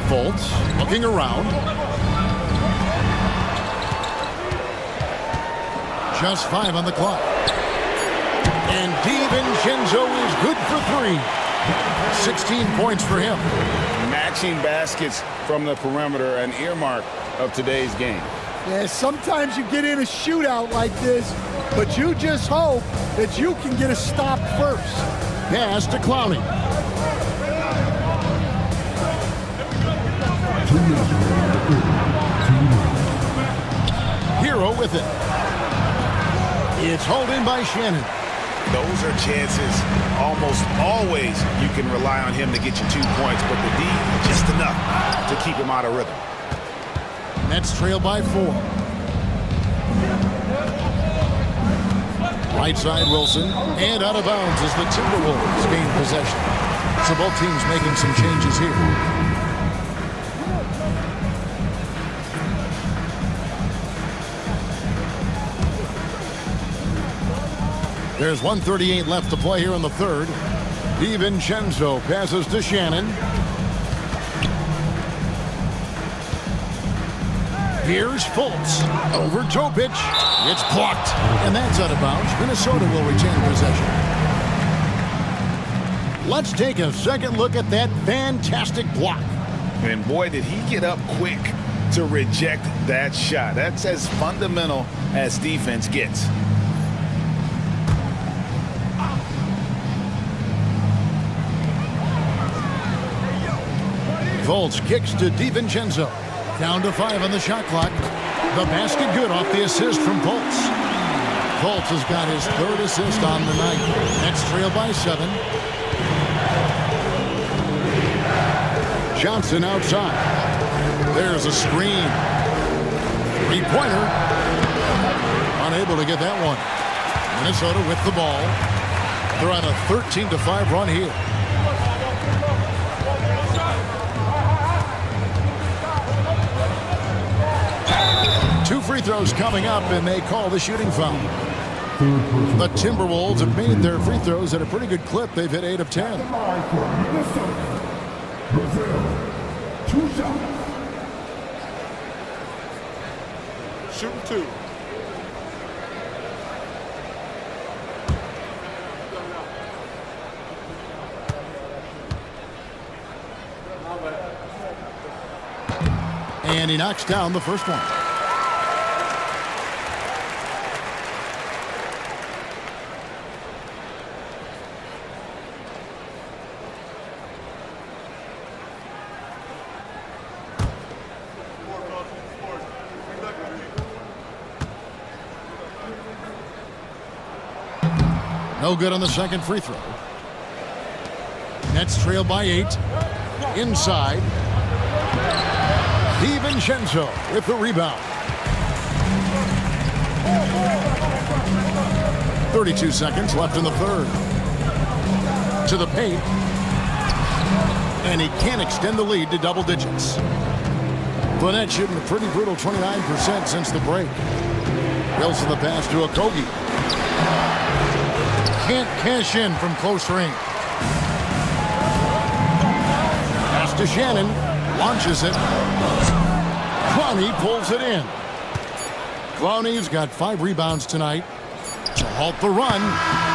Fultz looking around. Just 5 on the clock. And DiVincenzo is good for 3. 16 points for him. Matching baskets from the perimeter, an earmark of today's game. Yeah, sometimes you get in a shootout like this, but you just hope that you can get a stop first. Pass to Clowney. Hero with it. It's hauled in by Shannon. Those are chances. Almost always you can rely on him to get you 2 points, but the D, just enough to keep him out of rhythm. Nets trail by 4. Right side Wilson, and out of bounds as the Timberwolves gain possession. So both teams making some changes here. There's 1:38 left to play here in the third. DiVincenzo passes to Shannon. Here's Fultz. Over Topic. It's blocked. And that's out of bounds. Minnesota will retain possession. Let's take a second look at that fantastic block. And boy, did he get up quick to reject that shot. That's as fundamental as defense gets. Fultz kicks to DiVincenzo. Down to 5 on the shot clock. The basket good off the assist from Fultz. Fultz has got his 3rd assist on the night. Nets trail by 7. Johnson outside. There's a screen. 3-pointer. Unable to get that one. Minnesota with the ball. They're on a 13-5 run here. 2 free throws coming up, and they call the shooting foul. The Timberwolves have made their free throws at a pretty good clip. They've hit 8 of 10. Shooting 2. And he knocks down the first one. No good on the second free throw. Nets trail by 8. Inside. DiVincenzo with the rebound. 32 seconds left in the third. To the paint. And he can't extend the lead to double digits. The Nets shooting a pretty brutal 29% since the break. Wilson the pass to Okogie. Can't cash in from close range. Pass to Shannon. Launches it. Clowney pulls it in. Clowney's got 5 rebounds tonight to halt the run.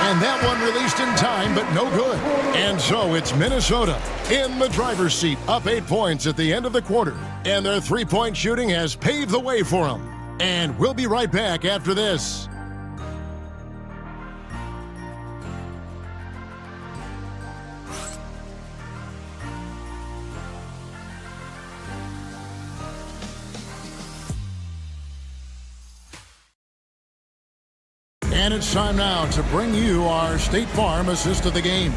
And that one released in time, but no good. And so it's Minnesota in the driver's seat, up 8 points at the end of the quarter. And their 3-point shooting has paved the way for them. And we'll be right back after this. And it's time now to bring you our State Farm assist of the game.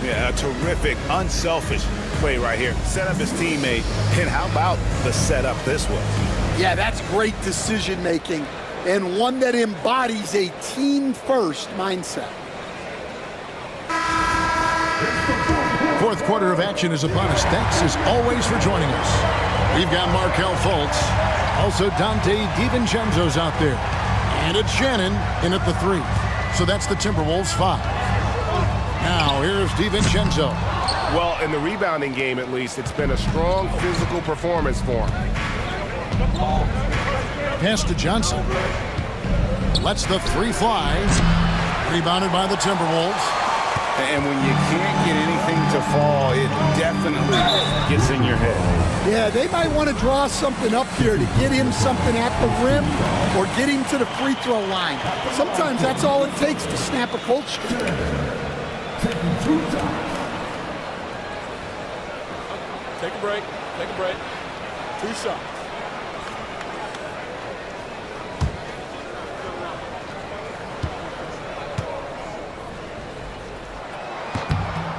Yeah, a terrific, unselfish play right here. Set up his teammate, and how about the setup this was? Yeah, that's great decision making and one that embodies a team-first mindset. Fourth quarter of action is upon us. Thanks as always for joining us. We've got Markelle Fultz. Also Dante DiVincenzo's out there. And it's Shannon in at the 3. So that's the Timberwolves 5. Now here's DiVincenzo. Well, in the rebounding game at least, it's been a strong physical performance for him. Pass to Johnson. Lets the 3 fly. Rebounded by the Timberwolves. And when you can't get anything to fall, it definitely gets in your head. Yeah, they might want to draw something up here to get him something at the rim or get him to the free throw line. Sometimes that's all it takes to snap a culture. Take a break. Take a break. 2 shots.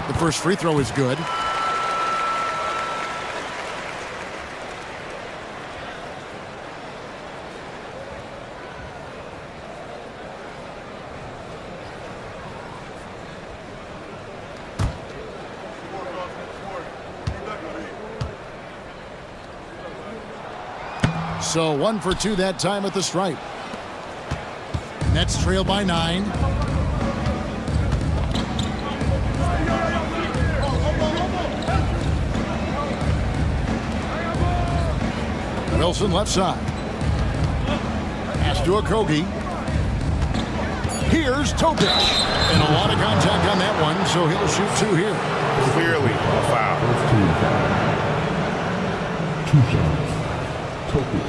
The first free throw is good. So 1 for 2 that time at the stripe. Nets trail by 9. Wilson left side. Pass to Okogie. Here's Topic. And a lot of contact on that one, so he'll shoot 2 here. Clearly a foul. 2 shots. Topic.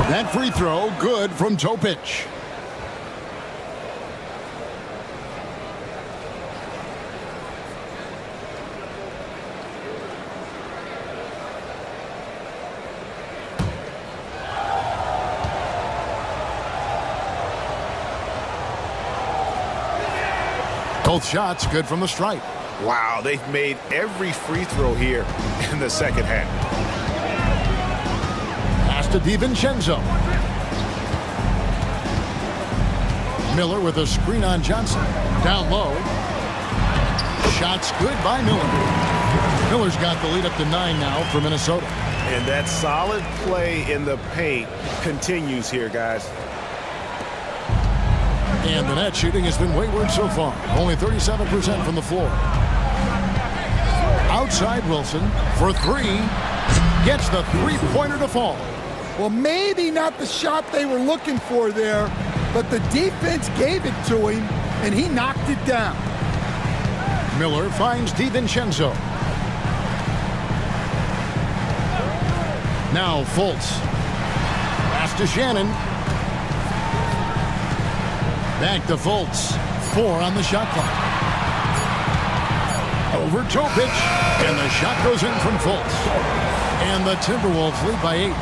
That free throw, good from Topic. Both shots good from the stripe. Wow, they've made every free throw here in the second half. Pass to DiVincenzo. Miller with a screen on Johnson. Down low. Shots good by Miller. Miller's got the lead up to 9 now for Minnesota. And that solid play in the paint continues here, guys. And the net shooting has been wayward so far. Only 37% from the floor. Outside Wilson for 3. Gets the three-pointer to fall. Well, maybe not the shot they were looking for there, but the defense gave it to him, and he knocked it down. Miller finds DiVincenzo. Now Fultz. Pass to Shannon. Back to Fultz. 4 on the shot clock. Over Topic. And the shot goes in from Fultz. And the Timberwolves lead by 8.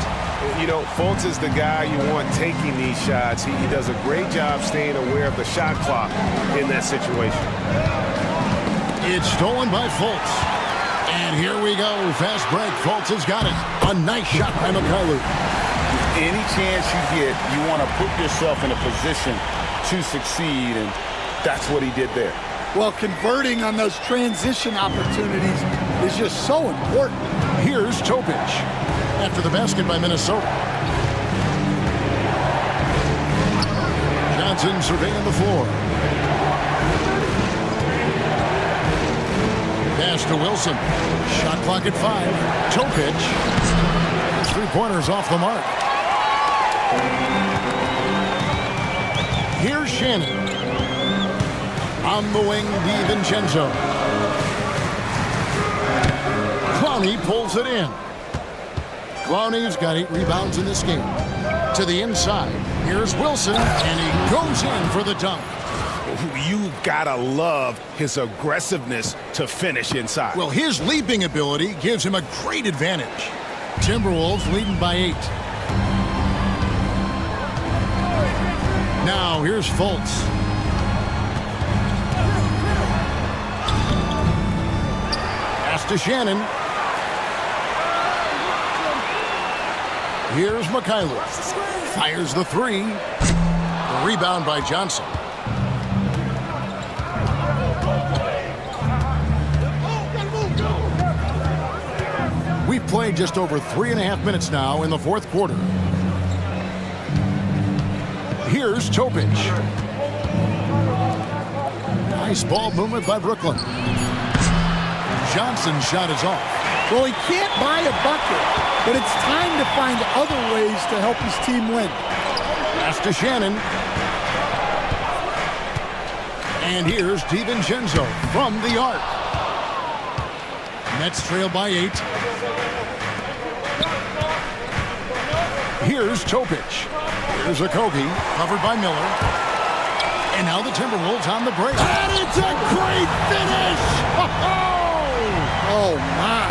You know, Fultz is the guy you want taking these shots. He does a great job staying aware of the shot clock in that situation. It's stolen by Fultz. And here we go. Fast break. Fultz has got it. A nice shot by McCullough. Any chance you get, you want to put yourself in a position to succeed, and that's what he did there. Well, converting on those transition opportunities is just so important. Here's Topic after the basket by Minnesota. Johnson surveying the floor. Pass to Wilson. Shot clock at 5. Topic. His three-pointers off the mark. Here's Shannon. On the wing, DiVincenzo. Clowney pulls it in. Clowney's got 8 rebounds in this game. To the inside, here's Wilson, and he goes in for the dunk. You gotta love his aggressiveness to finish inside. Well, his leaping ability gives him a great advantage. Timberwolves leading by 8. Now here's Fultz. Pass to Shannon. Here's Mikhailuk. Fires the 3. The rebound by Johnson. We've played just over 3.5 minutes now in the fourth quarter. Here's Topic. Nice ball movement by Brooklyn. Johnson's shot is off. Well, he can't buy a bucket, but it's time to find other ways to help his team win. Pass to Shannon. And here's DiVincenzo from the arc. Nets trail by 8. Here's Topic. Here's Okogie, covered by Miller. And now the Timberwolves on the break. And it's a great finish! Oh, my.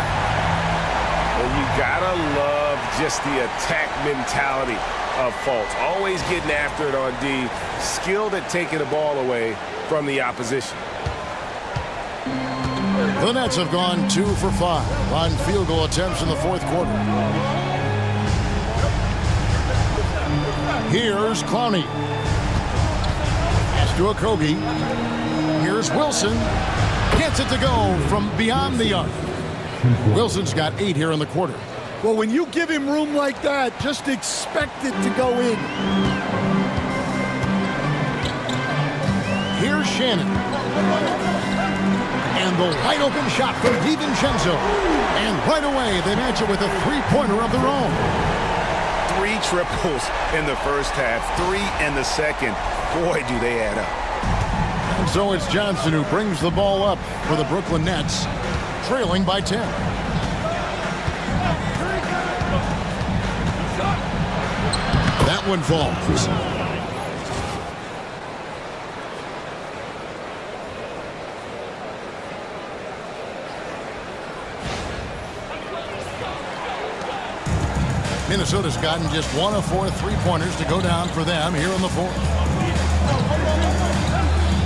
Well, you gotta love just the attack mentality of Fultz. Always getting after it on D. Skilled at taking the ball away from the opposition. The Nets have gone 2 for 5 on field goal attempts in the fourth quarter. Here's Clowney. Pass to Okogie. Here's Wilson. Gets it to go from beyond the arc. Wilson's got 8 here in the quarter. Well, when you give him room like that, just expect it to go in. Here's Shannon. And the wide open shot from DiVincenzo. And right away, they match it with a 3-pointer of their own. 3 triples in the first half, 3 in the second. Boy, do they add up. And so it's Johnson who brings the ball up for the Brooklyn Nets, trailing by 10. That one falls. Minnesota's gotten just 1 of 4 3-pointers to go down for them here in the fourth.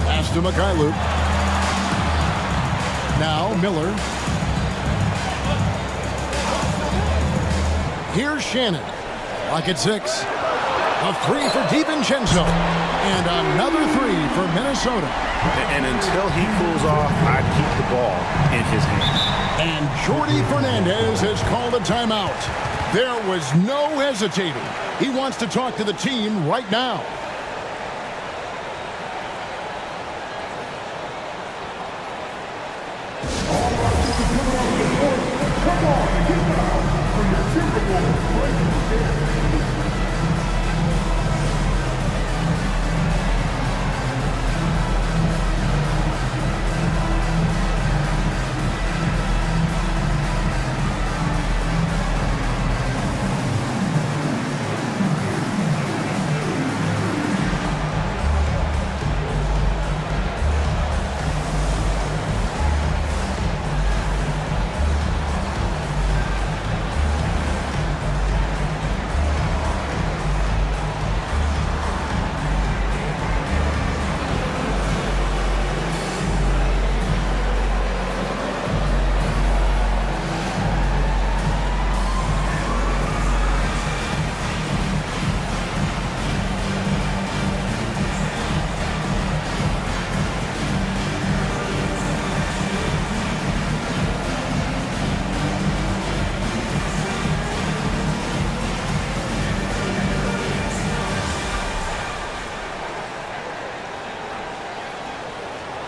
Pass to Mikhailuk. Now Miller. Here's Shannon. Lock at 6. A 3 for DiVincenzo. And another 3 for Minnesota. And until he cools off, I'd keep the ball in his hands. And Jordi Fernandez has called a timeout. There was no hesitating. He wants to talk to the team right now.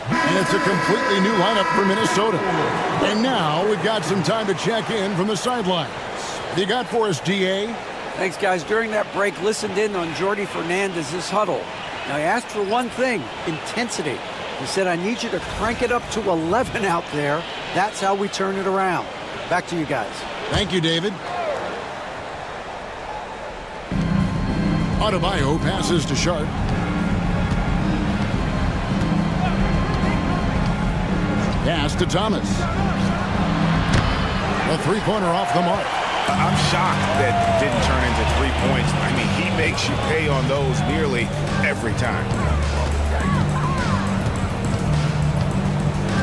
And it's a completely new lineup for Minnesota. And now we've got some time to check in from the sidelines. What you got for us, DA? Thanks, guys. During that break, listened in on Jordi Fernandez's huddle. Now, he asked for one thing, intensity. He said, I need you to crank it up to 11 out there. That's how we turn it around. Back to you guys. Thank you, David. Adebayo passes to Sharp. Pass to Thomas. A three-pointer off the mark. I'm shocked that didn't turn into 3 points. I mean, he makes you pay on those nearly every time.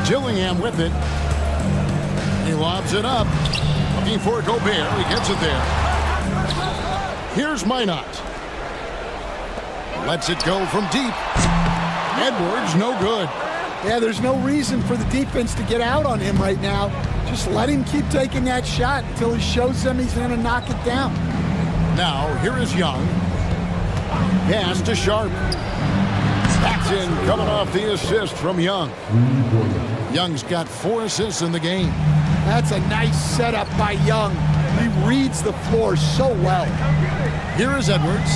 Gillingham with it. He lobs it up. Looking for Gobert. He gets it there. Here's Minot. Lets it go from deep. Edwards, no good. Yeah, there's no reason for the defense to get out on him right now. Just let him keep taking that shot until he shows them he's going to knock it down. Now, here is Young. Pass to Sharp. Paxton coming off the assist from Young. Young's got 4 assists in the game. That's a nice setup by Young. He reads the floor so well. Here is Edwards.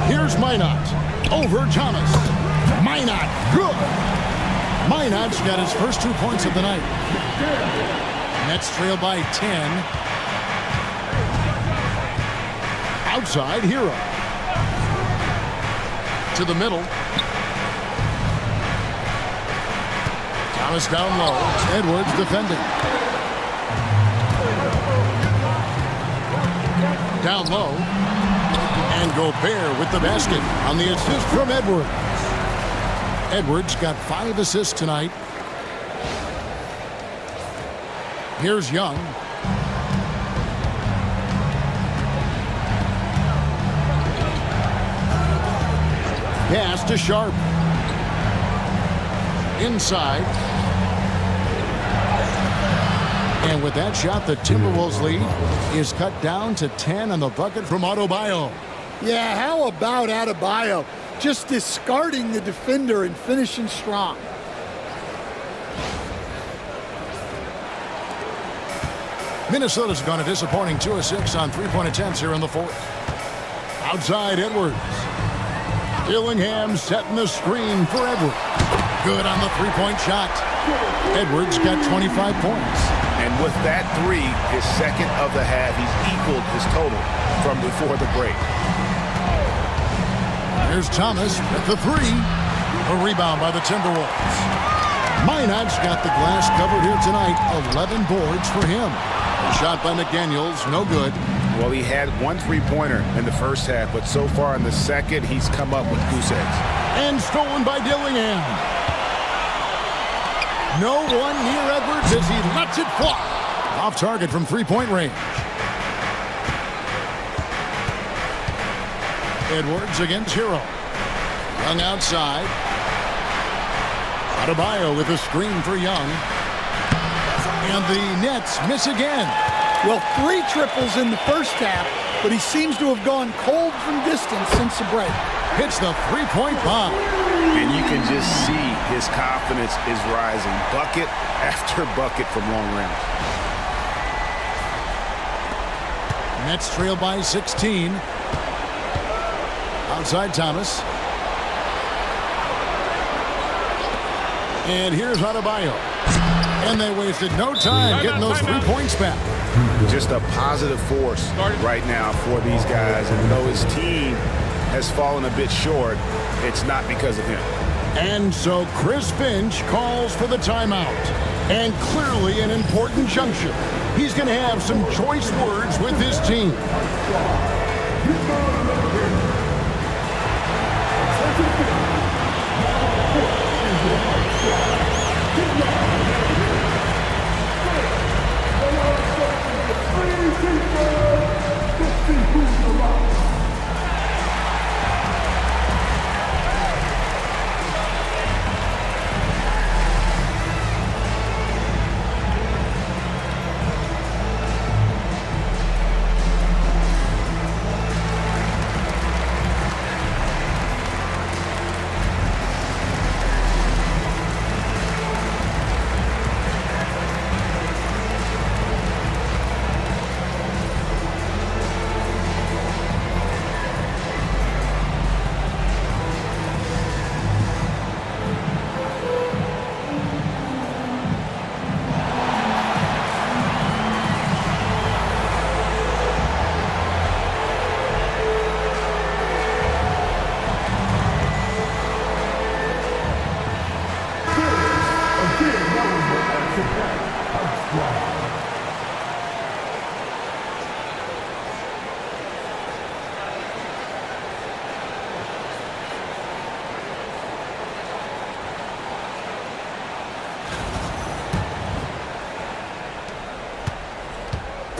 Here's Minot. Over Thomas. Minot, good. Minot's got his first 2 points of the night. Nets trail by 10. Outside, Hero. To the middle. Thomas down low. Edwards defending. Down low. And Gobert with the basket on the assist from Edwards. Edwards got 5 assists tonight. Here's Young. Pass to Sharp. Inside. And with that shot, the Timberwolves lead is cut down to 10 on the bucket from Adebayo. Yeah, how about Adebayo? Just discarding the defender and finishing strong. Minnesota's gone a disappointing 2 of 6 on 3-point attempts here in the fourth. Outside, Edwards. Gillingham setting the screen for Edwards. Good on the 3-point shot. Edwards got 25 points. And with that 3, his second of the half, he's equaled his total from before the break. Here's Thomas with the 3. A rebound by the Timberwolves. Minot's got the glass covered here tonight. 11 boards for him. A shot by McDaniels, no good. Well, he had 1 3-pointer in the first half, but so far in the second, he's come up with goose eggs. And stolen by Dillingham. No one near Edwards as he lets it fly. Off target from 3-point range. Edwards against Hero. Young outside. Adebayo with a screen for Young. And the Nets miss again. Well, 3 triples in the first half, but he seems to have gone cold from distance since the break. Hits the 3-point bomb. And you can just see his confidence is rising. Bucket after bucket from long range. Nets trail by 16. Outside Thomas. And here's Adebayo. And they wasted no time getting those 3 points back. Just a positive force right now for these guys. And though his team has fallen a bit short, it's not because of him. And so Chris Finch calls for the timeout. And clearly an important juncture. He's going to have some choice words with his team.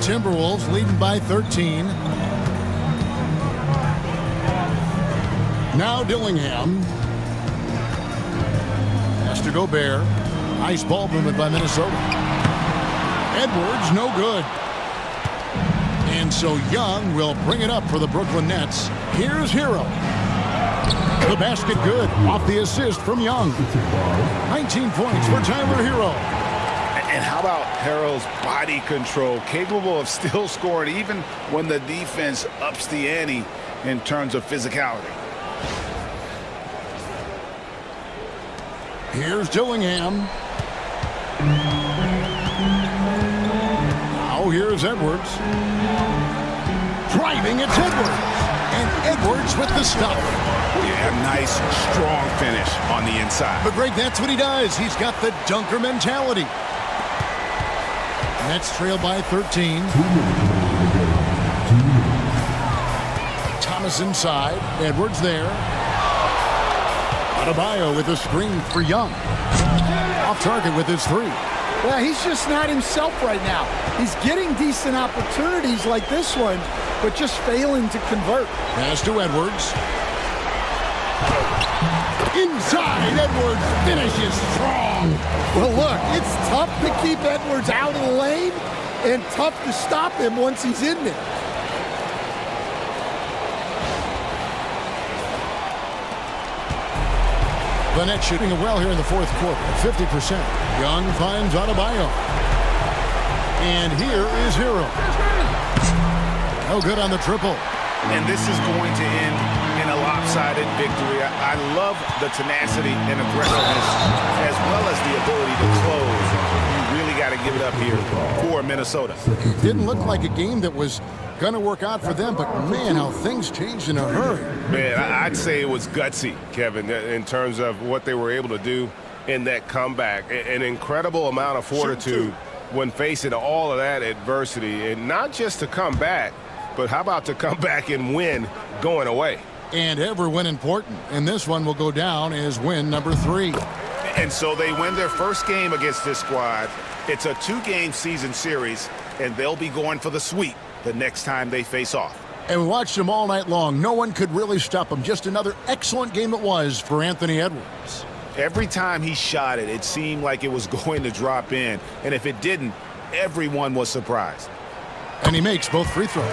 Timberwolves leading by 13. Now Dillingham. Has to Gobert. Nice ball movement by Minnesota. Edwards, no good. And so Young will bring it up for the Brooklyn Nets. Here's Hero. The basket good off the assist from Young. 19 points for Tyler Hero. And how about Hero's body control, capable of still scoring even when the defense ups the ante in terms of physicality. Here's Dillingham. Now here's Edwards. Driving, it's Edwards. And Edwards with the stop. Yeah, a nice, strong finish on the inside. But Greg, that's what he does. He's got the dunker mentality. Nets trail by 13. Thomas inside. Edwards there. Adebayo with a screen for Young. Off target with his three. Well, he's just not himself right now. He's getting decent opportunities like this one, but just failing to convert. Pass to Edwards. Inside, Edwards finishes strong. Well, look, it's tough to keep Edwards out of the lane and tough to stop him once he's in there. The Nets shooting it well here in the fourth quarter, 50%. Young finds Adebayo. And here is Hero. No good on the triple. And this is going to end in a lopsided victory. I love the tenacity and aggressiveness as well as the ability to close. You really got to give it up here for Minnesota. Didn't look like a game that was going to work out for them, but man, how things changed in a hurry. Man, I'd say it was gutsy, Kevin, in terms of what they were able to do in that comeback. An incredible amount of fortitude when facing all of that adversity, and not just to come back, but how about to come back and win going away? And every win important. And this one will go down as win number 3. And so they win their first game against this squad. It's a 2-game season series, and they'll be going for the sweep the next time they face off. And we watched them all night long. No one could really stop them. Just another excellent game it was for Anthony Edwards. Every time he shot it, it seemed like it was going to drop in. And if it didn't, everyone was surprised. And he makes both free throws.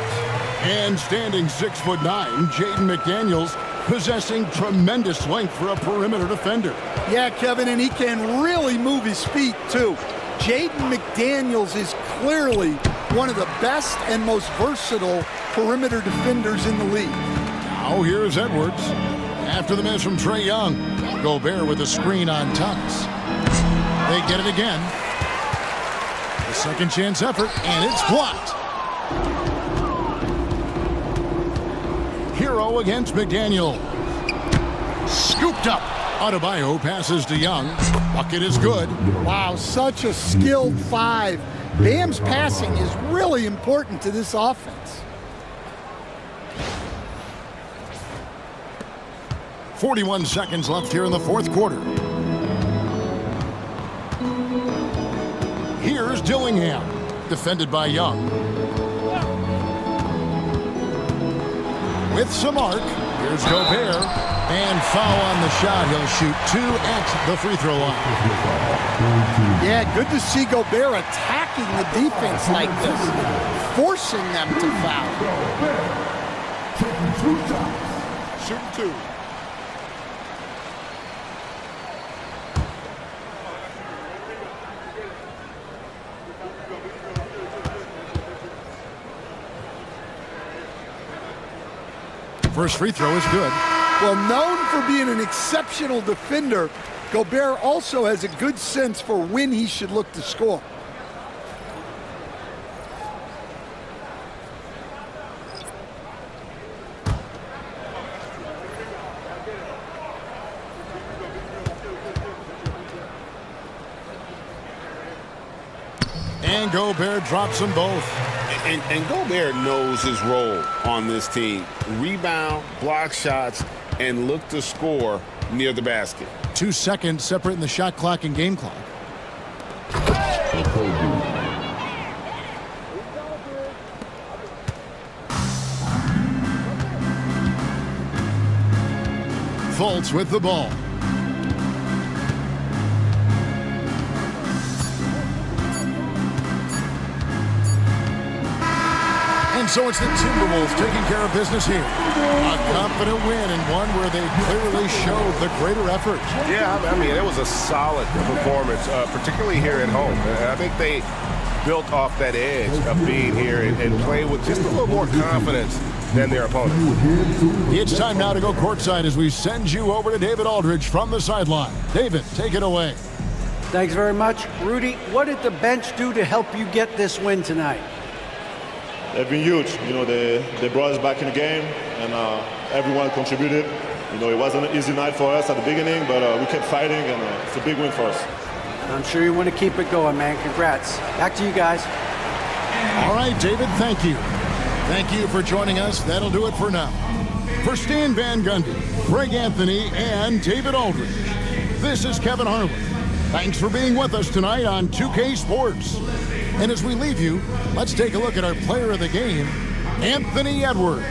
And standing 6'9", Jaden McDaniels, possessing tremendous length for a perimeter defender. Yeah, Kevin, and he can really move his feet, too. Jaden McDaniels is clearly one of the best and most versatile perimeter defenders in the league. Now here's Edwards. After the miss from Trae Young. Gobert with a screen on Thomas. They get it again. The second chance effort, and it's blocked. Hero against McDaniel. Scooped up. Adebayo passes to Young. Bucket is good. Wow, such a skilled 5. Bam's passing is really important to this offense. 41 seconds left here in the fourth quarter. Here's Dillingham, defended by Young. With some arc, here's Gobert, and foul on the shot. He'll shoot 2 at the free throw line. Yeah, good to see Gobert attacking the defense like this, forcing them to foul. Shooting 2. First free throw is good. Well, known for being an exceptional defender, Gobert also has a good sense for when he should look to score. And Gobert drops them both. And Gobert knows his role on this team. Rebound, block shots, and look to score near the basket. 2 seconds separating the shot clock and game clock. Fultz with the ball. And so it's the Timberwolves taking care of business here. A confident win and one where they clearly showed the greater effort. Yeah, I mean, it was a solid performance, particularly here at home. I think they built off that edge of being here and played with just a little more confidence than their opponent. It's time now to go courtside as we send you over to David Aldridge from the sideline. David, take it away. Thanks very much. Rudy, what did the bench do to help you get this win tonight? They've been huge. You know, they brought us back in the game, and everyone contributed. You know, it wasn't an easy night for us at the beginning, but we kept fighting, and it's a big win for us. I'm sure you want to keep it going, man. Congrats. Back to you guys. All right, David, thank you. Thank you for joining us. That'll do it for now. For Stan Van Gundy, Greg Anthony, and David Aldridge, this is Kevin Harlan. Thanks for being with us tonight on 2K Sports. And as we leave you, let's take a look at our player of the game, Anthony Edwards.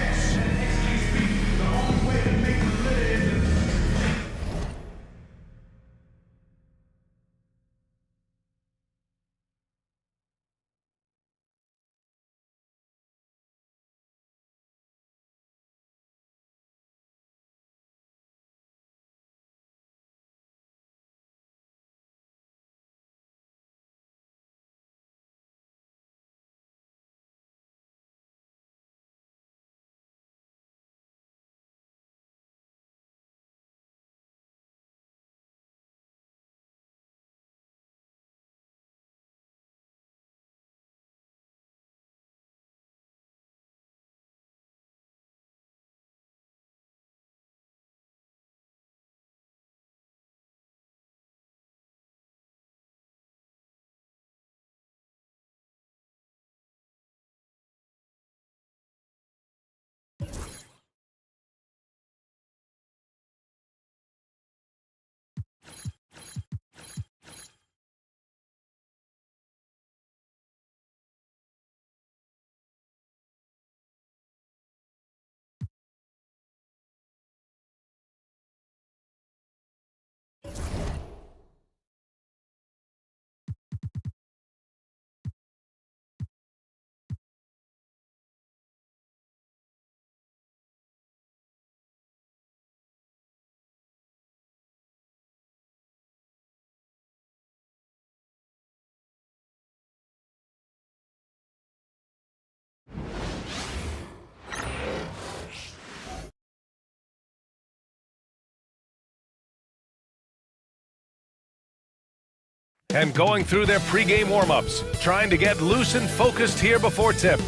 And going through their pregame warm-ups, trying to get loose and focused here before tip.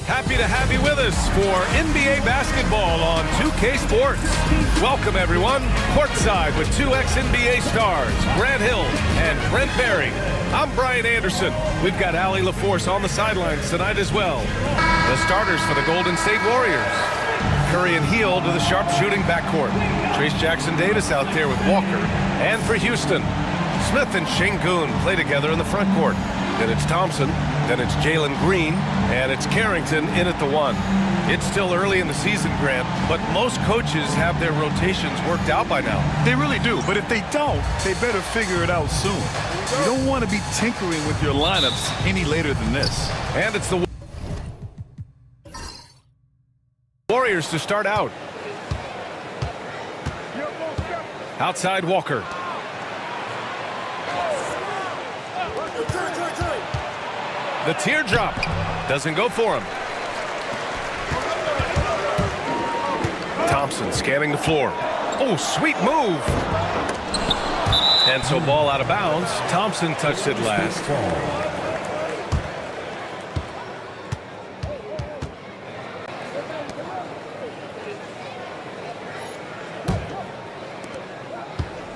Happy to have you with us for NBA basketball on 2K Sports. Welcome, everyone. Courtside with two ex-NBA stars, Grant Hill and Brent Barry. I'm Brian Anderson. We've got Allie LaForce on the sidelines tonight as well. The starters for the Golden State Warriors. Curry and Hield to the sharpshooting backcourt. Trace Jackson-Davis out there with Walker. And for Houston, Smith and Şengün play together in the front court. Then it's Thompson, then it's Jalen Green, and it's Carrington in at the one. It's still early in the season, Grant, but most coaches have their rotations worked out by now. They really do, but if they don't, they better figure it out soon. You don't want to be tinkering with your lineups any later than this. And it's the Warriors to start out. Outside Walker. The teardrop doesn't go for him. Thompson scanning the floor. Oh, sweet move. And so ball out of bounds. Thompson touched it last.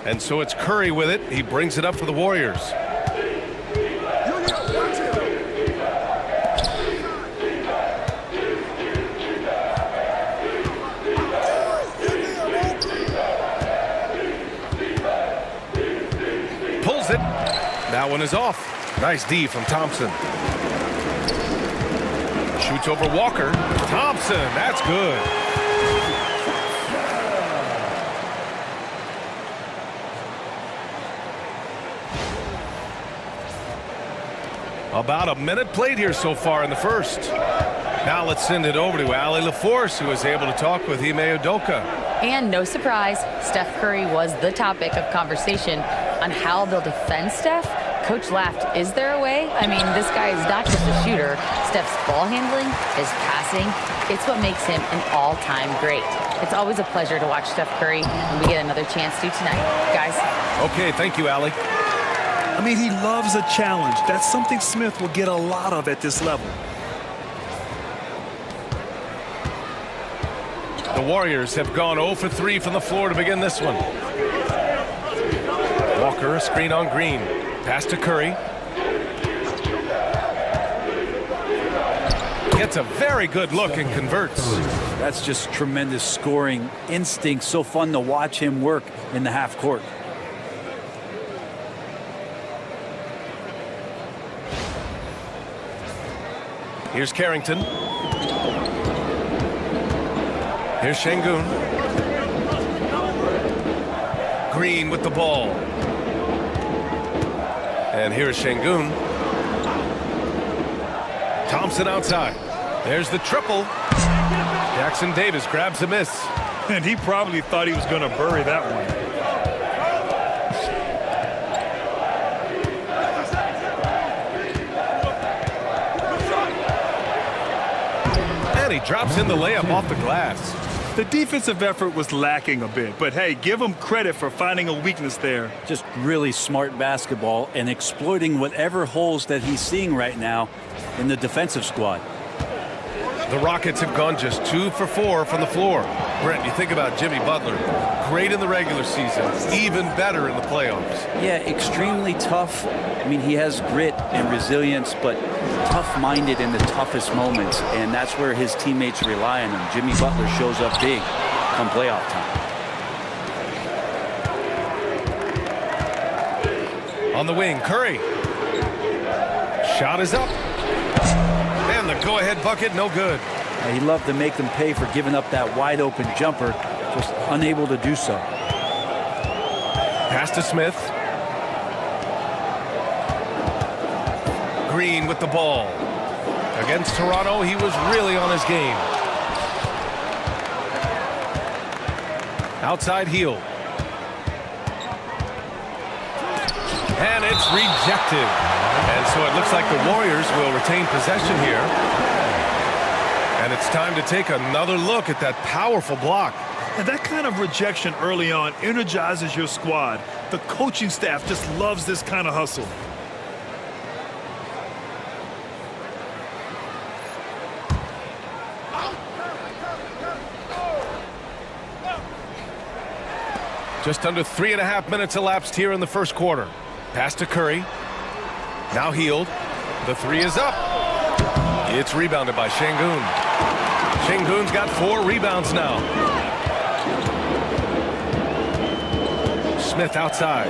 And so it's Curry with it. He brings it up for the Warriors. Pulls it. That one is off. Nice D from Thompson. Shoots over Walker. Thompson, that's good. About a minute played here so far in the first. Now let's send it over to Ali LaForce, who was able to talk with Ime Udoka. And no surprise, Steph Curry was the topic of conversation on how they'll defend Steph. Coach laughed, is there a way? I mean, this guy is not just a shooter. Steph's ball handling, his passing, it's what makes him an all-time great. It's always a pleasure to watch Steph Curry, and we get another chance to tonight. Guys. Okay, thank you, Ali. I mean, he loves a challenge. That's something Smith will get a lot of at this level. The Warriors have gone 0 for 3 from the floor to begin this one. Walker, a screen on Green. Pass to Curry. Gets a very good look and converts. That's just tremendous scoring instinct. So fun to watch him work in the half court. Here's Carrington. Here's Şengün. Green with the ball. And here's Şengün. Thompson outside. There's the triple. Jackson Davis grabs a miss. And he probably thought he was going to bury that one. And he drops in the layup off the glass. The defensive effort was lacking a bit, but hey, give him credit for finding a weakness there. Just really smart basketball and exploiting whatever holes that he's seeing right now in the defensive squad. The Rockets have gone just 2 for 4 from the floor. Brent, you think about Jimmy Butler. Great in the regular season, even better in the playoffs. Yeah, extremely tough. I mean, he has grit and resilience, but tough-minded in the toughest moments, and that's where his teammates rely on him. Jimmy Butler shows up big come playoff time. On the wing, Curry. Shot is up. And the go-ahead bucket, no good. He loved to make them pay for giving up that wide-open jumper, just unable to do so. Pass to Smith. Green with the ball. Against Toronto, he was really on his game. Outside heel. And it's rejected. And so it looks like the Warriors will retain possession here. And it's time to take another look at that powerful block. And that kind of rejection early on energizes your squad. The coaching staff just loves this kind of hustle. Just under 3.5 minutes elapsed here in the first quarter. Pass to Curry. Now Hield. The three is up. It's rebounded by Şengün. Şengün's got 4 rebounds now. Smith outside.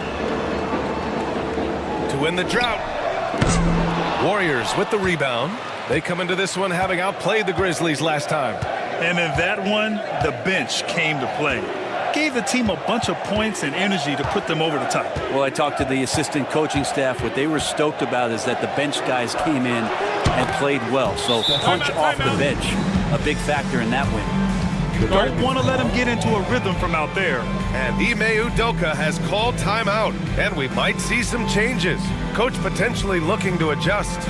To win the drought. Warriors with the rebound. They come into this one having outplayed the Grizzlies last time. And in that one, the bench came to play. Gave the team a bunch of points and energy to put them over the top. Well, I talked to the assistant coaching staff. What they were stoked about is that the bench guys came in and played well. So punch off the bench, a big factor in that win. You don't want to let them get into a rhythm from out there. And Ime Udoka has called timeout, and we might see some changes. Coach potentially looking to adjust.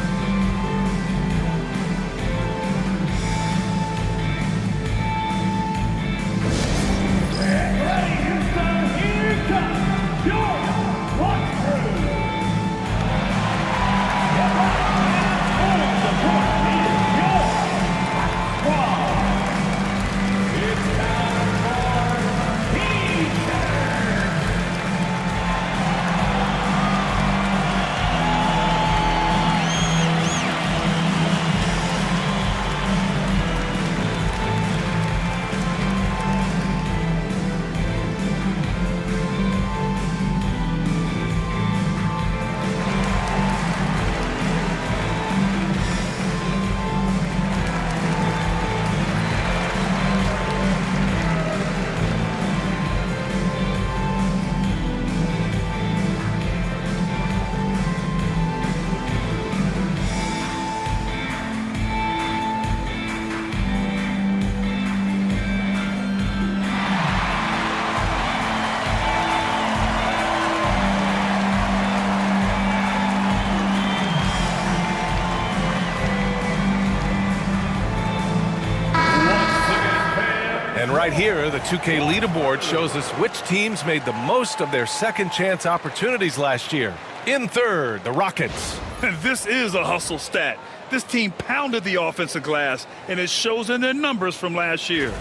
And right here, the 2K leaderboard shows us which teams made the most of their second chance opportunities last year. In third, the Rockets. This is a hustle stat. This team pounded the offensive glass, and it shows in their numbers from last year.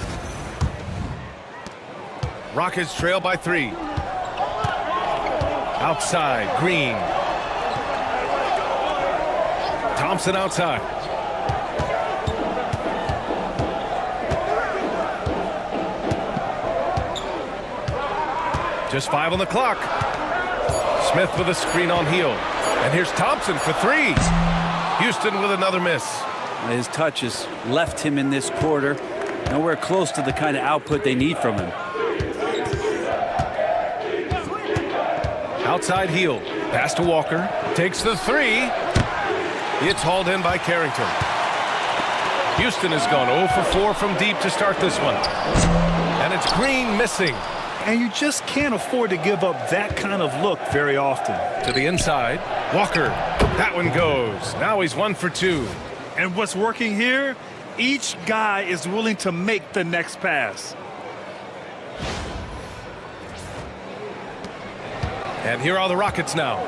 Rockets trail by 3. Outside, Green. Thompson outside. Just 5 on the clock. Smith with a screen on Heel. And here's Thompson for 3. Houston with another miss. His touch has left him in this quarter. Nowhere close to the kind of output they need from him. Outside Heel. Pass to Walker. Takes the 3. It's hauled in by Carrington. Houston has gone 0 for 4 from deep to start this one. And it's Green missing. And you just can't afford to give up that kind of look very often. To the inside. Walker. That one goes. Now he's 1 for 2. And what's working here? Each guy is willing to make the next pass. And here are the Rockets now.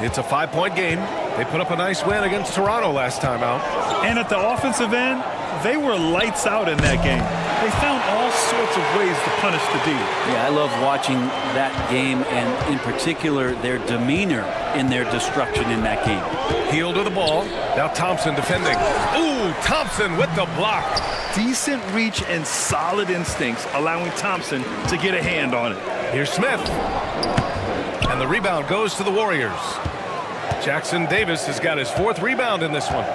It's a 5-point game. They put up a nice win against Toronto last time out. And at the offensive end, they were lights out in that game. They found all sorts of ways to punish the D. Yeah, I love watching that game, and in particular, their demeanor in their destruction in that game. Heel to the ball. Now Thompson defending. Ooh, Thompson with the block. Decent reach and solid instincts, allowing Thompson to get a hand on it. Here's Smith. And the rebound goes to the Warriors. Jackson Davis has got his 4th rebound in this one.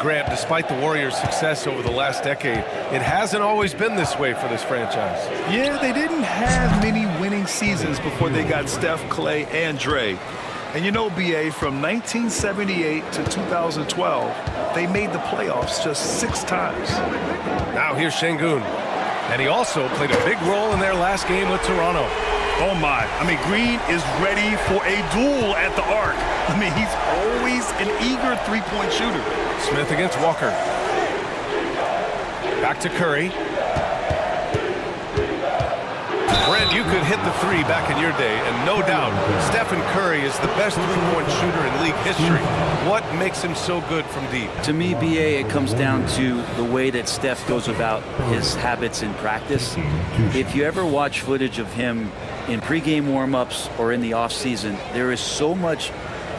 Grant, despite the Warriors' success over the last decade, it hasn't always been this way for this franchise. Yeah, they didn't have many winning seasons before they got Steph, Clay, and Dre. And you know, BA, from 1978 to 2012, they made the playoffs just 6 times. Now here's Şengün. And he also played a big role in their last game with Toronto. Oh my, I mean, Green is ready for a duel at the arc. I mean, he's always an eager three-point shooter. Smith against Walker. Back to Curry. Brent, you could hit the 3 back in your day, and no doubt, Stephen Curry is the best three-point shooter in league history. What makes him so good from deep? To me, BA, it comes down to the way that Steph goes about his habits in practice. If you ever watch footage of him in pregame warm-ups or in the off-season, there is so much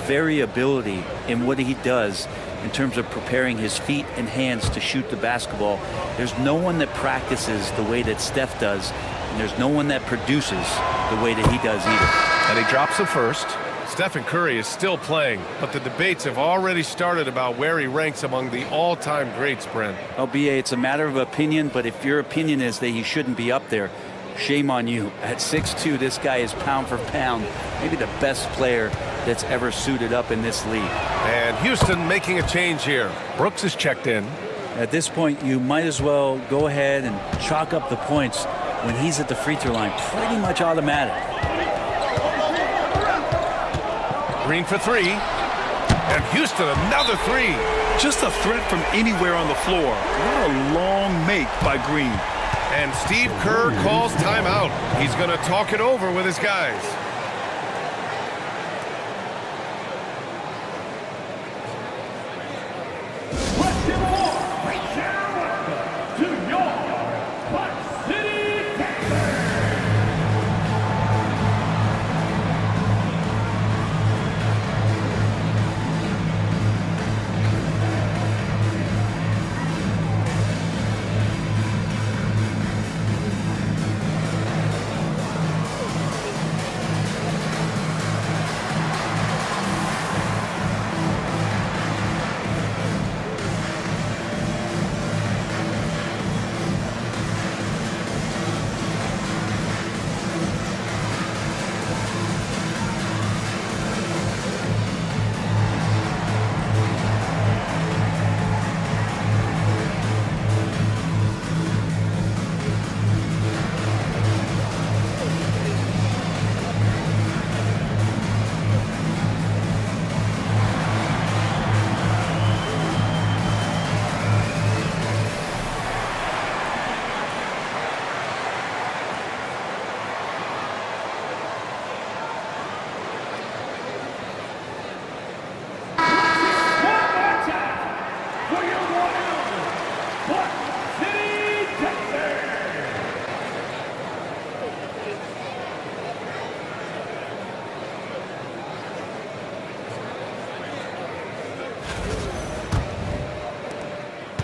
variability in what he does in terms of preparing his feet and hands to shoot the basketball. There's no one that practices the way that Steph does, and there's no one that produces the way that he does either. And he drops the first. Stephen Curry is still playing, but the debates have already started about where he ranks among the all-time greats, Brent. Oh, BA, it's a matter of opinion, but if your opinion is that he shouldn't be up there, shame on you. At 6'2", this guy is pound for pound, maybe the best player that's ever suited up in this league. And Houston making a change here. Brooks is checked in. At this point, you might as well go ahead and chalk up the points when he's at the free throw line. Pretty much automatic. Green for 3. And Houston, another 3. Just a threat from anywhere on the floor. What a long make by Green. And Steve Kerr calls timeout. He's going to talk it over with his guys.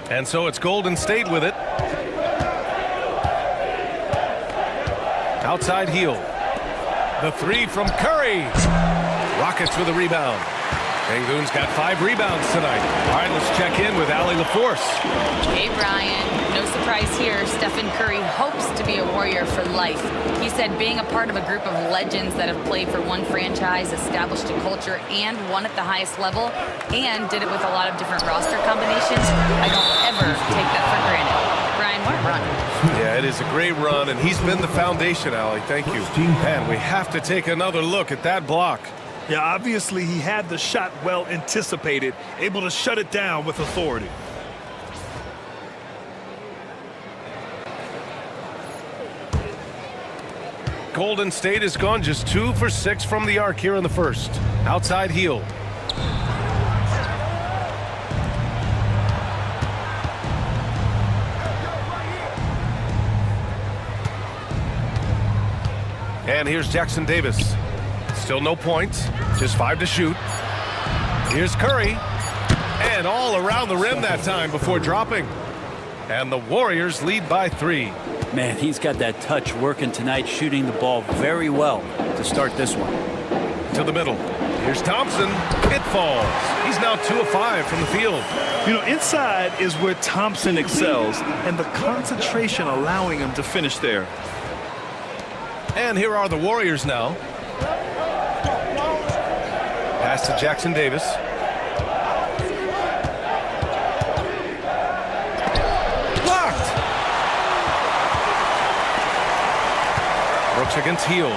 And so it's Golden State with it. Outside heel. The three from Curry. Rockets with a rebound. Sengun's got 5 rebounds tonight. All right, let's check in with Allie LaForce. Hey, Brian. No surprise here. Stephen Curry hopes to be a Warrior for life. He said being a part of a group of legends that have played for one franchise, established a culture, and won at the highest level, and did it with a lot of different roster combinations, I don't ever take that for granted. Brian, what a run. Yeah, it is a great run, and he's been the foundation, Allie. Thank you. And we have to take another look at that block. Yeah, obviously he had the shot well anticipated, able to shut it down with authority. Golden State has gone just 2 for 6 from the arc here in the first. Outside heel. And here's Jackson Davis. Still no points, just 5 to shoot. Here's Curry. And all around the rim that time before dropping. And the Warriors lead by 3. Man, he's got that touch working tonight, shooting the ball very well to start this one. To the middle. Here's Thompson. It falls. He's now 2 of 5 from the field. You know, inside is where Thompson excels, and the concentration allowing him to finish there. And here are the Warriors now. Pass to Jackson Davis. Blocked. Brooks against heel.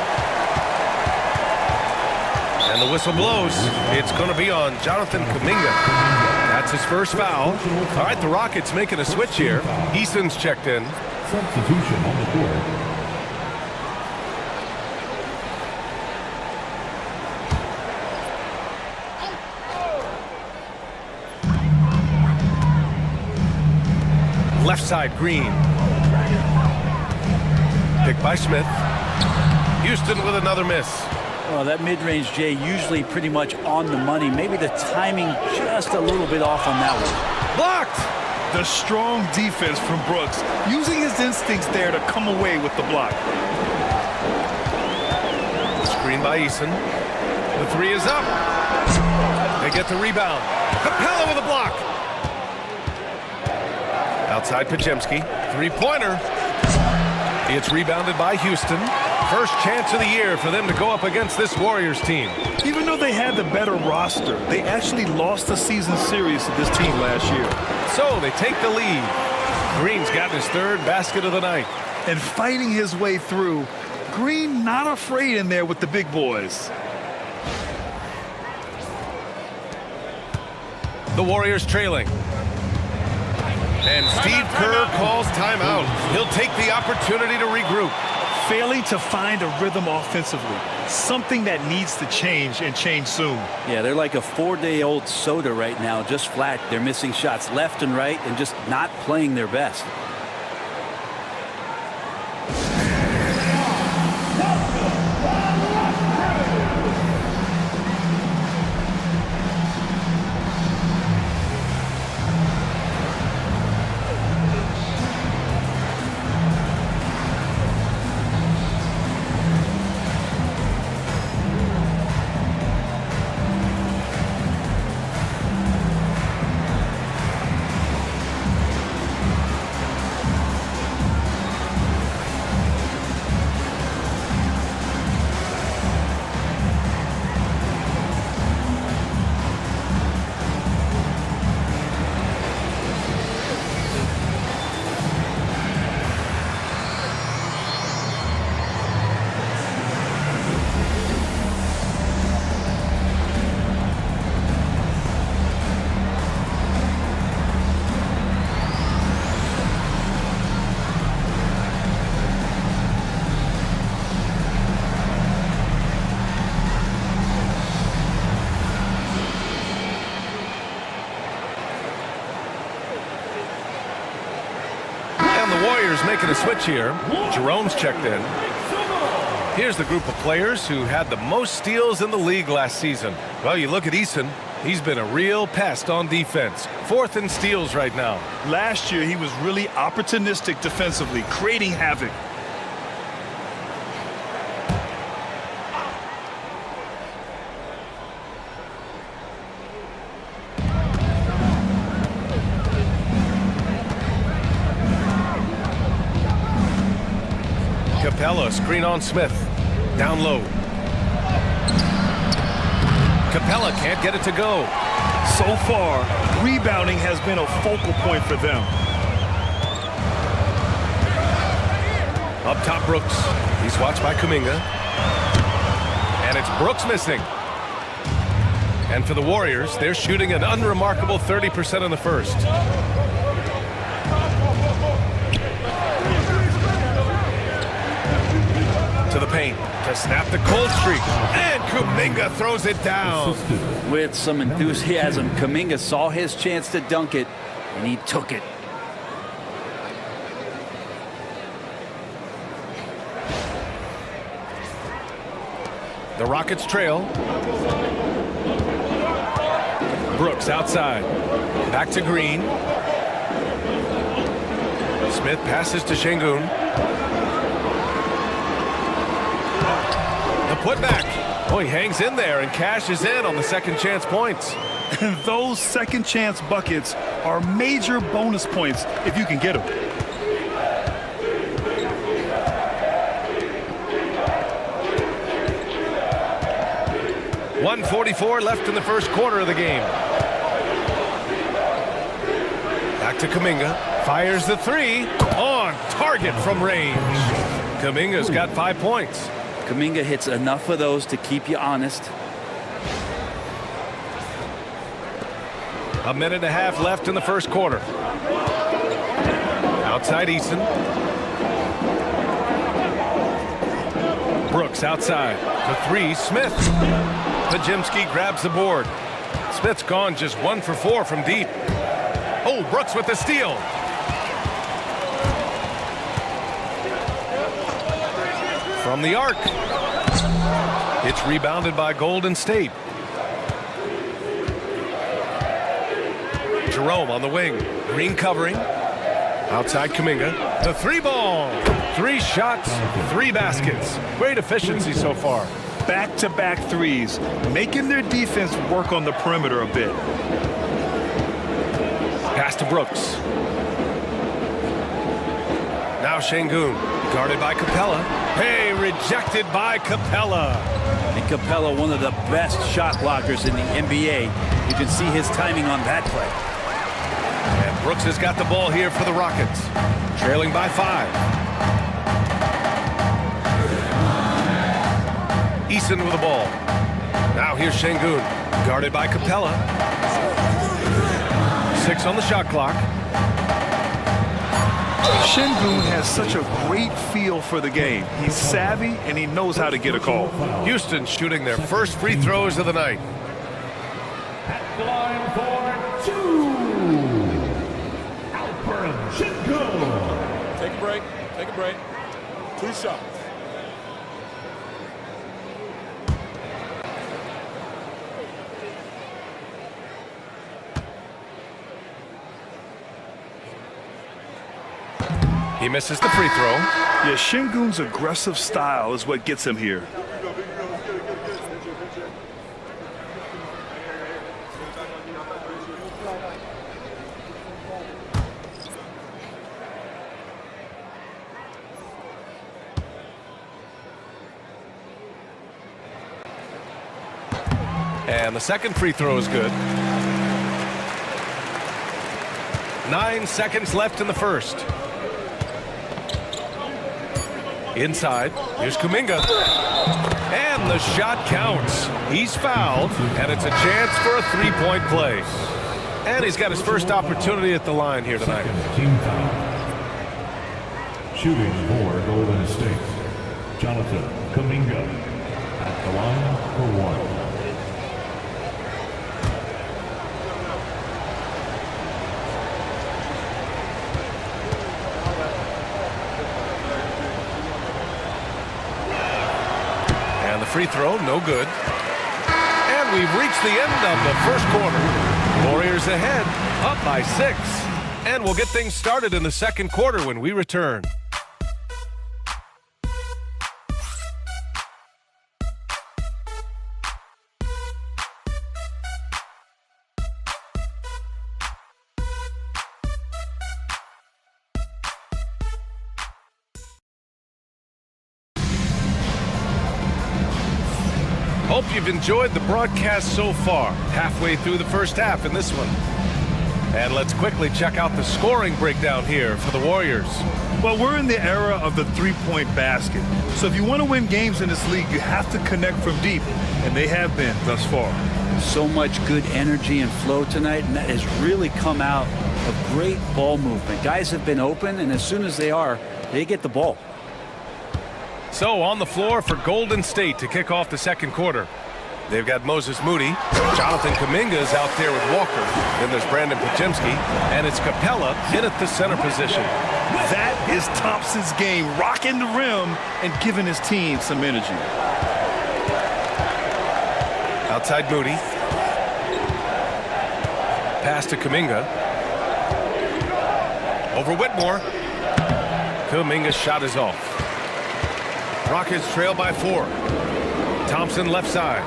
And the whistle blows. It's going to be on Jonathan Kuminga. That's his first foul. All right, the Rockets making a switch here. Easton's checked in. Substitution on the court. Left side, Green. Picked by Smith. Houston with another miss. Well, that mid-range, Jay, usually pretty much on the money. Maybe the timing just a little bit off on that one. Blocked! The strong defense from Brooks, using his instincts there to come away with the block. Screen by Eason. The 3 is up. They get the rebound. Capella with a block. Outside Pajemski. 3-pointer. It's rebounded by Houston. First chance of the year for them to go up against this Warriors team. Even though they had the better roster, they actually lost the season series to this team last year. So they take the lead. Green's got his 3rd basket of the night. And fighting his way through, Green not afraid in there with the big boys. The Warriors trailing. And Steve Kerr calls timeout. He'll take the opportunity to regroup. Failing to find a rhythm offensively. Something that needs to change and change soon. Yeah, they're like a 4-day-old soda right now, just flat. They're missing shots left and right and just not playing their best. Warriors making a switch here. Jerome's checked in. Here's the group of players who had the most steals in the league last season. Well, you look at Eason, He's been a real pest on defense. 4th in steals right now. Last year, he was really opportunistic defensively, creating havoc. Capella, screen on Smith. Down low. Capella can't get it to go. So far, rebounding has been a focal point for them. Up top, Brooks. He's watched by Kuminga. And it's Brooks missing. And for the Warriors, they're shooting an unremarkable 30% in the first. To the paint to snap the cold streak, and Kuminga throws it down. With some enthusiasm, Kuminga saw his chance to dunk it, and he took it. The Rockets trail. Brooks outside, back to Green. Smith passes to Şengün. The putback. Oh, he hangs in there and cashes in on the second chance points. Those second chance buckets are major bonus points if you can get them. .144 left in the first quarter of the game. Back to Kuminga. Fires the three. On target from range. Kuminga's got 5 points. Kuminga hits enough of those to keep you honest. A minute and a half left in the first quarter. Outside Eason. Brooks outside. The three, Smith. Pajemski grabs the board. Smith's gone just 1 for 4 from deep. Oh, Brooks with the steal. From the arc. It's rebounded by Golden State. Jerome on the wing. Green covering. Outside Kuminga. The three ball. 3 shots, 3 baskets. Great efficiency so far. Back-to-back threes, making their defense work on the perimeter a bit. Pass to Brooks. Now Şengün, guarded by Capella. Hey, rejected by Capella. And Capella, one of the best shot blockers in the NBA. You can see his timing on that play. And Brooks has got the ball here for the Rockets. Trailing by 5. Eason with the ball. Now here's Şengün, guarded by Capella. 6 on the shot clock. Şengün has such a great feel for the game. He's savvy and he knows how to get a call. Houston shooting their first free throws of the night. At the line for 2. Alperen Şengün. Take a break. Take a break. 2 shots. He misses the free throw. Yeah, Şengün's aggressive style is what gets him here. And the second free throw is good. 9 seconds left in the first. Inside, here's Kuminga. And the shot counts. He's fouled, and it's a chance for a 3-point play. And he's got his first opportunity at the line here tonight. Team foul. Shooting for Golden State. Jonathan Kuminga at the line for 1. Free throw, no good. And And we've reached the end of the first quarter. Warriors ahead, up by 6. And we'll get things started in the second quarter when we return. Hope you've enjoyed the broadcast so far. Halfway through the first half in this one. And let's quickly check out the scoring breakdown here for the Warriors. Well, we're in the era of the three-point basket. So if you want to win games in this league, you have to connect from deep. And they have been thus far. So much good energy and flow tonight, and that has really come out of great ball movement. Guys have been open, and as soon as they are, they get the ball. So on the floor for Golden State to kick off the second quarter. They've got Moses Moody. Jonathan Kuminga is out there with Walker. Then there's Brandon Pajemski. And it's Capella in at the center position. That is Thompson's game, rocking the rim and giving his team some energy. Outside Moody. Pass to Kuminga. Over Whitmore. Kuminga's shot is off. Rockets trail by 4. Thompson left side.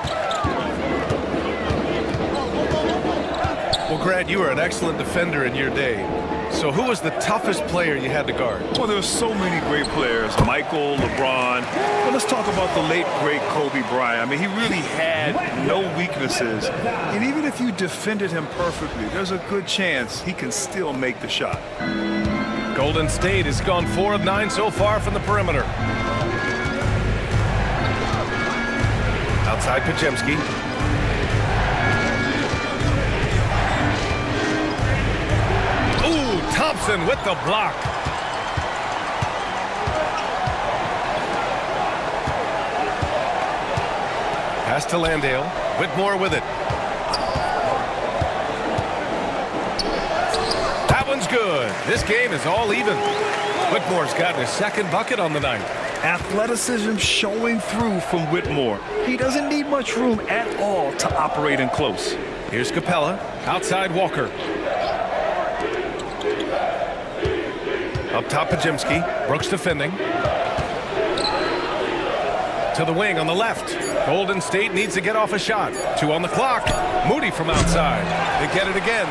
Well, Grant, you were an excellent defender in your day. So who was the toughest player you had to guard? Well, there were so many great players. Michael, LeBron. Well, let's talk about the late, great Kobe Bryant. I mean, he really had no weaknesses. And even if you defended him perfectly, there's a good chance he can still make the shot. Golden State has gone 4 of 9 so far from the perimeter. Outside Pajemski. Ooh, Thompson with the block. Pass to Landale. Whitmore with it. That one's good. This game is all even. Whitmore's gotten his second bucket on the night. Athleticism showing through from Whitmore. He doesn't need much room at all to operate in close. Here's Capella. Outside Walker. Up top Pajemski. Brooks defending. To the wing on the left. Golden State needs to get off a shot. 2 on the clock. Moody from outside. They get it again.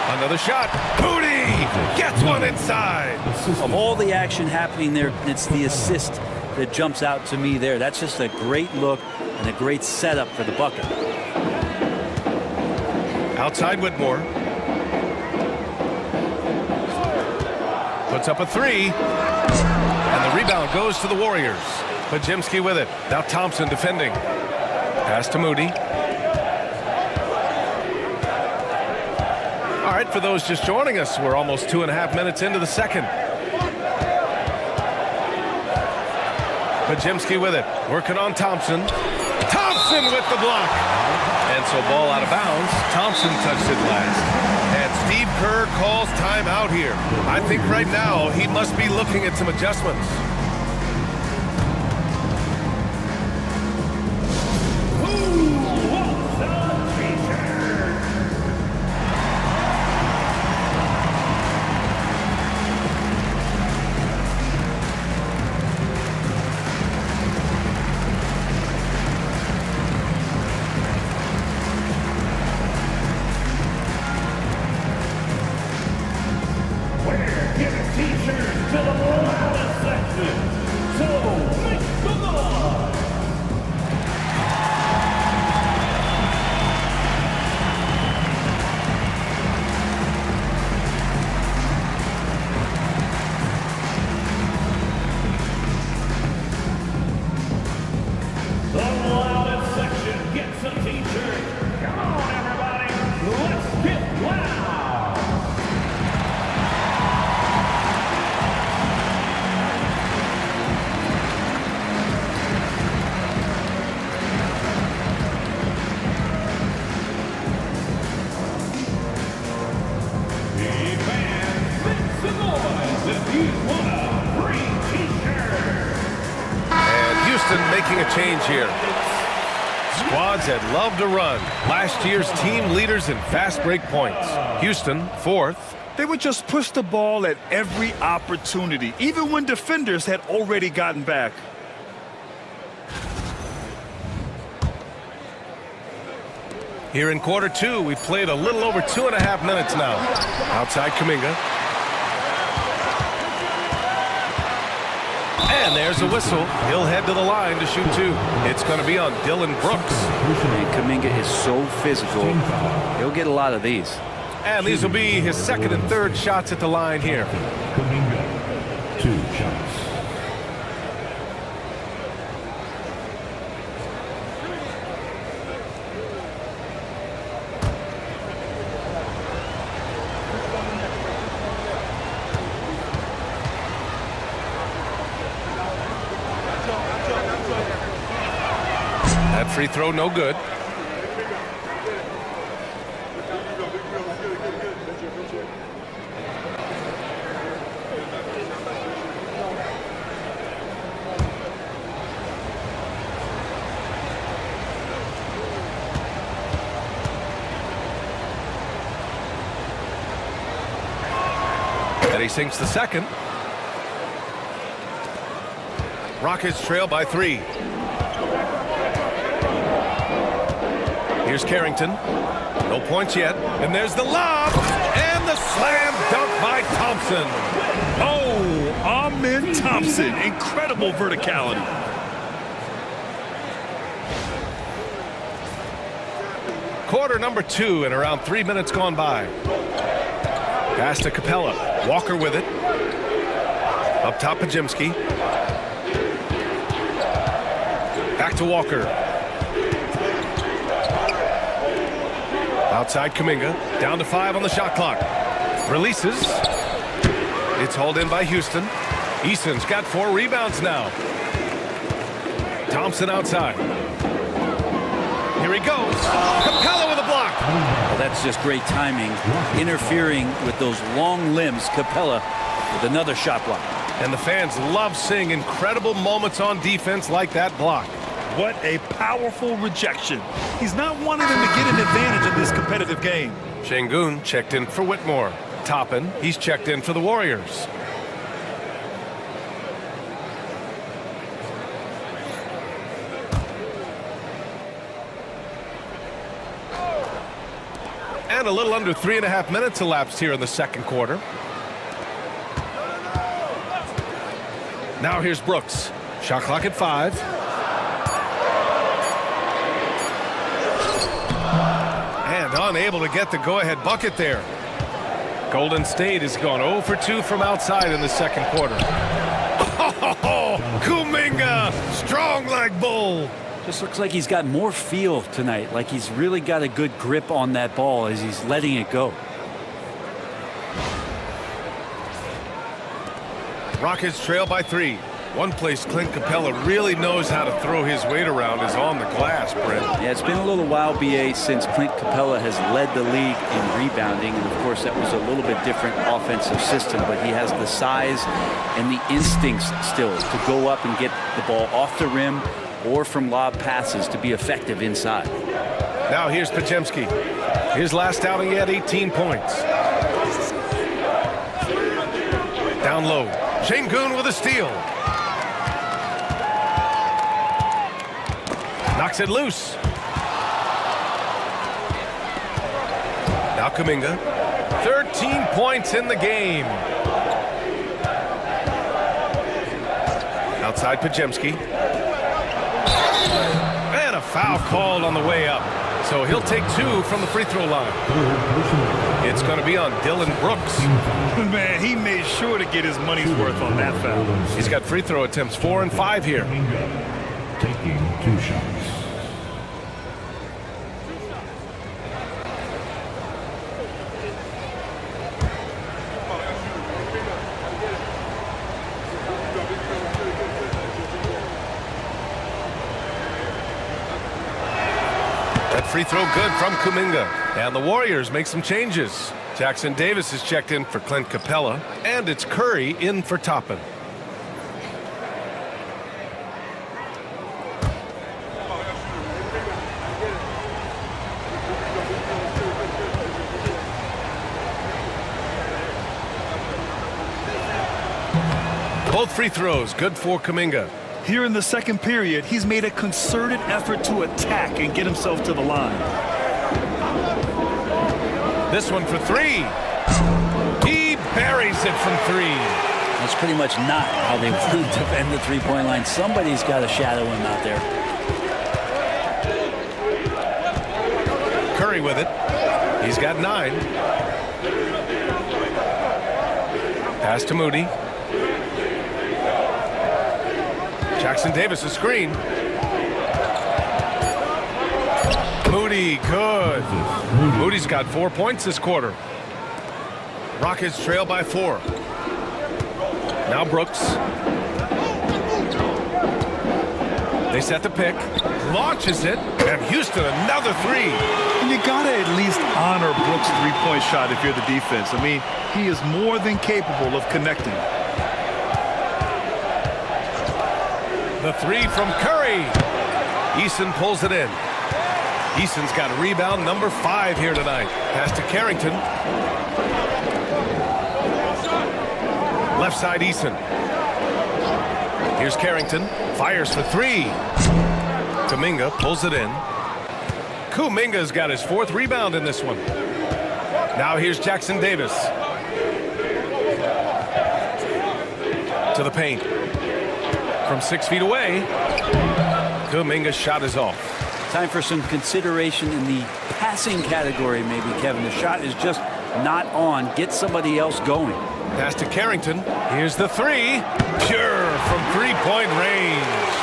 Another shot. Moody gets one inside. Of all the action happening there, it's the assist that jumps out to me there. That's just a great look and a great setup for the bucket. Outside Whitmore. Puts up a 3. And the rebound goes to the Warriors. Pajemski with it. Now Thompson defending. Pass to Moody. All right, for those just joining us, we're almost 2.5 minutes into the second. Pajemski with it, working on Thompson. Thompson with the block. And so ball out of bounds. Thompson touched it last. And Steve Kerr calls timeout here. I think right now he must be looking at some adjustments. Making a change here. squads that love to run. Last year's team leaders in fast break points. Houston, 4th. They would just push the ball at every opportunity, even when defenders had already gotten back. Here in quarter 2, we've played a little over 2.5 minutes now. Outside Kuminga. And there's a whistle. He'll head to the line to shoot 2. It's going to be on Dylan Brooks. And Kuminga is so physical. He'll get a lot of these. And these will be his 2nd and 3rd shots at the line here. Kuminga, 2 shots. That free throw no good. And he sinks the 2nd. Rockets trail by 3. Here's Carrington. No points yet. And there's the lob. And the slam dunk by Thompson. Oh, Amen Thompson. Incredible verticality. Quarter number 2 and around 3 minutes gone by. Pass to Capella. Walker with it. Up top, Pajemski. Back to Walker. Outside Kuminga. Down to 5 on the shot clock. Releases. It's hauled in by Houston. Eason's got 4 rebounds now. Thompson outside. Here he goes. Capella with a block. Well, that's just great timing. Interfering with those long limbs. Capella with another shot block. And the fans love seeing incredible moments on defense like that block. What a powerful rejection. He's not wanting them to get an advantage in this competitive game. Şengün checked in for Whitmore. Toppin, he's checked in for the Warriors. And a little under 3.5 minutes elapsed here in the 2nd quarter. Now here's Brooks. Shot clock at 5. And unable to get the go-ahead bucket there. Golden State has gone 0 for 2 from outside in the 2nd quarter. Oh, Kuminga, strong like bull. Just looks like he's got more feel tonight, like he's really got a good grip on that ball as he's letting it go. Rockets trail by 3. One place Clint Capella really knows how to throw his weight around is on the glass, Brent. Yeah, it's been a little while, BA, since Clint Capella has led the league in rebounding. And, of course, that was a little bit different offensive system. But he has the size and the instincts still to go up and get the ball off the rim or from lob passes to be effective inside. Now here's Pajemski. His last outing, he had 18 points. Down low. Şengün with a steal. Knocks it loose. Now Kuminga. 13 points in the game. Outside Pajemski. And a foul called on the way up. So he'll take 2 from the free throw line. It's going to be on Dylan Brooks. Man, he made sure to get his money's worth on that foul. He's got free throw attempts 4 and 5 here. Taking 2 shots. Free throw good from Kuminga. And the Warriors make some changes. Jackson Davis is checked in for Clint Capella. And it's Curry in for Toppin. Both free throws good for Kuminga. Here in the second period, he's made a concerted effort to attack and get himself to the line. This one for three. He buries it from three. That's pretty much not how they want to defend the three-point line. Somebody's got to shadow him out there. Curry with it. He's got 9. Pass to Moody. Jackson Davis a screen. Moody, good. Moody's got 4 points this quarter. Rockets trail by 4. Now Brooks. They set the pick. Launches it. And Houston another 3. And you got to at least honor Brooks' three-point shot if you're the defense. I mean, he is more than capable of connecting. The 3 from Curry. Eason pulls it in. Eason's got rebound number 5 here tonight. Pass to Carrington. Left side Eason. Here's Carrington. Fires for 3. Kuminga pulls it in. Kuminga's got his 4th rebound in this one. Now here's Jackson Davis. To the paint. From 6 feet away. Kuminga's shot is off. Time for some consideration in the passing category, maybe, Kevin. The shot is just not on. Get somebody else going. Pass to Carrington. Here's the 3. Pure from three-point range.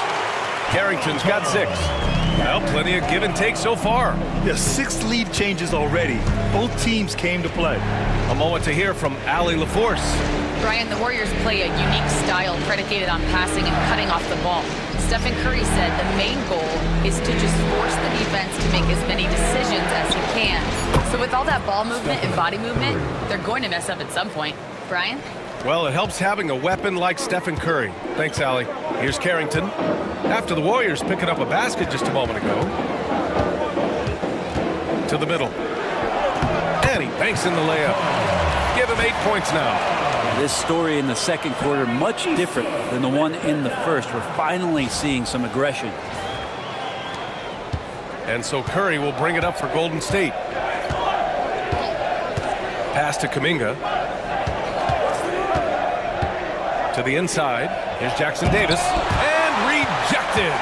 Carrington's got 6. Well, plenty of give and take so far. Yeah, 6 lead changes already. Both teams came to play. A moment to hear from Allie LaForce. Brian, the Warriors play a unique style predicated on passing and cutting off the ball. Stephen Curry said the main goal is to just force the defense to make as many decisions as he can. So with all that ball movement and body movement, they're going to mess up at some point. Brian? Well, it helps having a weapon like Stephen Curry. Thanks, Allie. Here's Carrington. After the Warriors picking up a basket just a moment ago. To the middle. And he banks in the layup. Give him 8 points now. This story in the second quarter, much different than the one in the first. We're finally seeing some aggression. And so Curry will bring it up for Golden State. Pass to Kuminga. To the inside. Here's Jackson Davis. And rejected.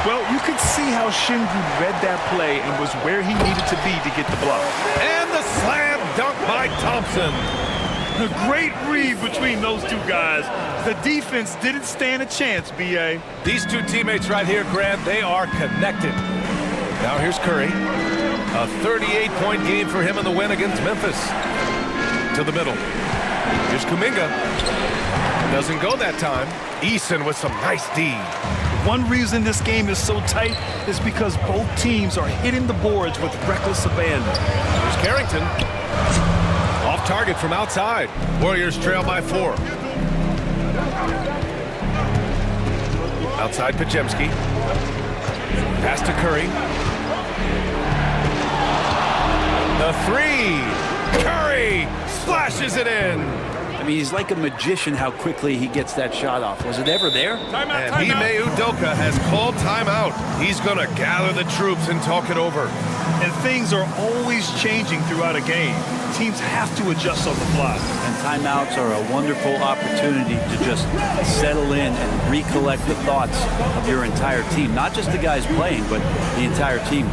Well, you could see how Shingu read that play and was where he needed to be to get the block. And the slam dunk by Thompson. A great read between those two guys. The defense didn't stand a chance, B.A. These two teammates right here, Grant, they are connected. Now here's Curry. A 38-point game for him in the win against Memphis. To the middle. Here's Kuminga. Doesn't go that time. Eason with some nice D. One reason this game is so tight is because both teams are hitting the boards with reckless abandon. Here's Carrington. Off target from outside. Warriors trail by 4. Outside Pajemski. Pass to Curry. The 3. Curry splashes it in. I mean, he's like a magician how quickly he gets that shot off. Was it ever there? And Ime Udoka has called timeout. He's going to gather the troops and talk it over. And things are always changing throughout a game. Teams have to adjust on the fly. And timeouts are a wonderful opportunity to just settle in and recollect the thoughts of your entire team. Not just the guys playing, but the entire team.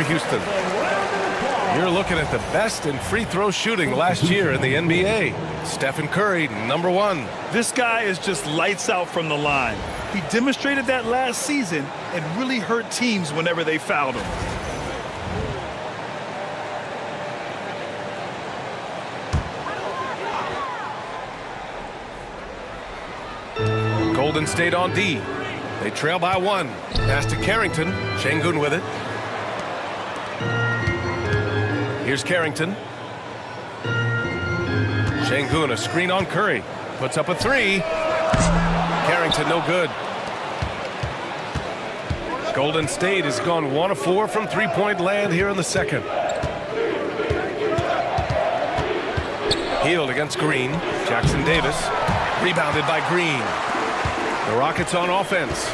Houston. You're looking at the best in free throw shooting last year in the NBA. Stephen Curry, number 1. This guy is just lights out from the line. He demonstrated that last season and really hurt teams whenever they fouled him. Golden State on D. They trail by 1. Pass to Carrington. Şengün with it. Here's Carrington. Şengün, a screen on Curry. Puts up a 3. Carrington, no good. Golden State has gone 1 of 4 from three-point land here in the second. Hield against Green. Jackson Davis. Rebounded by Green. The Rockets on offense.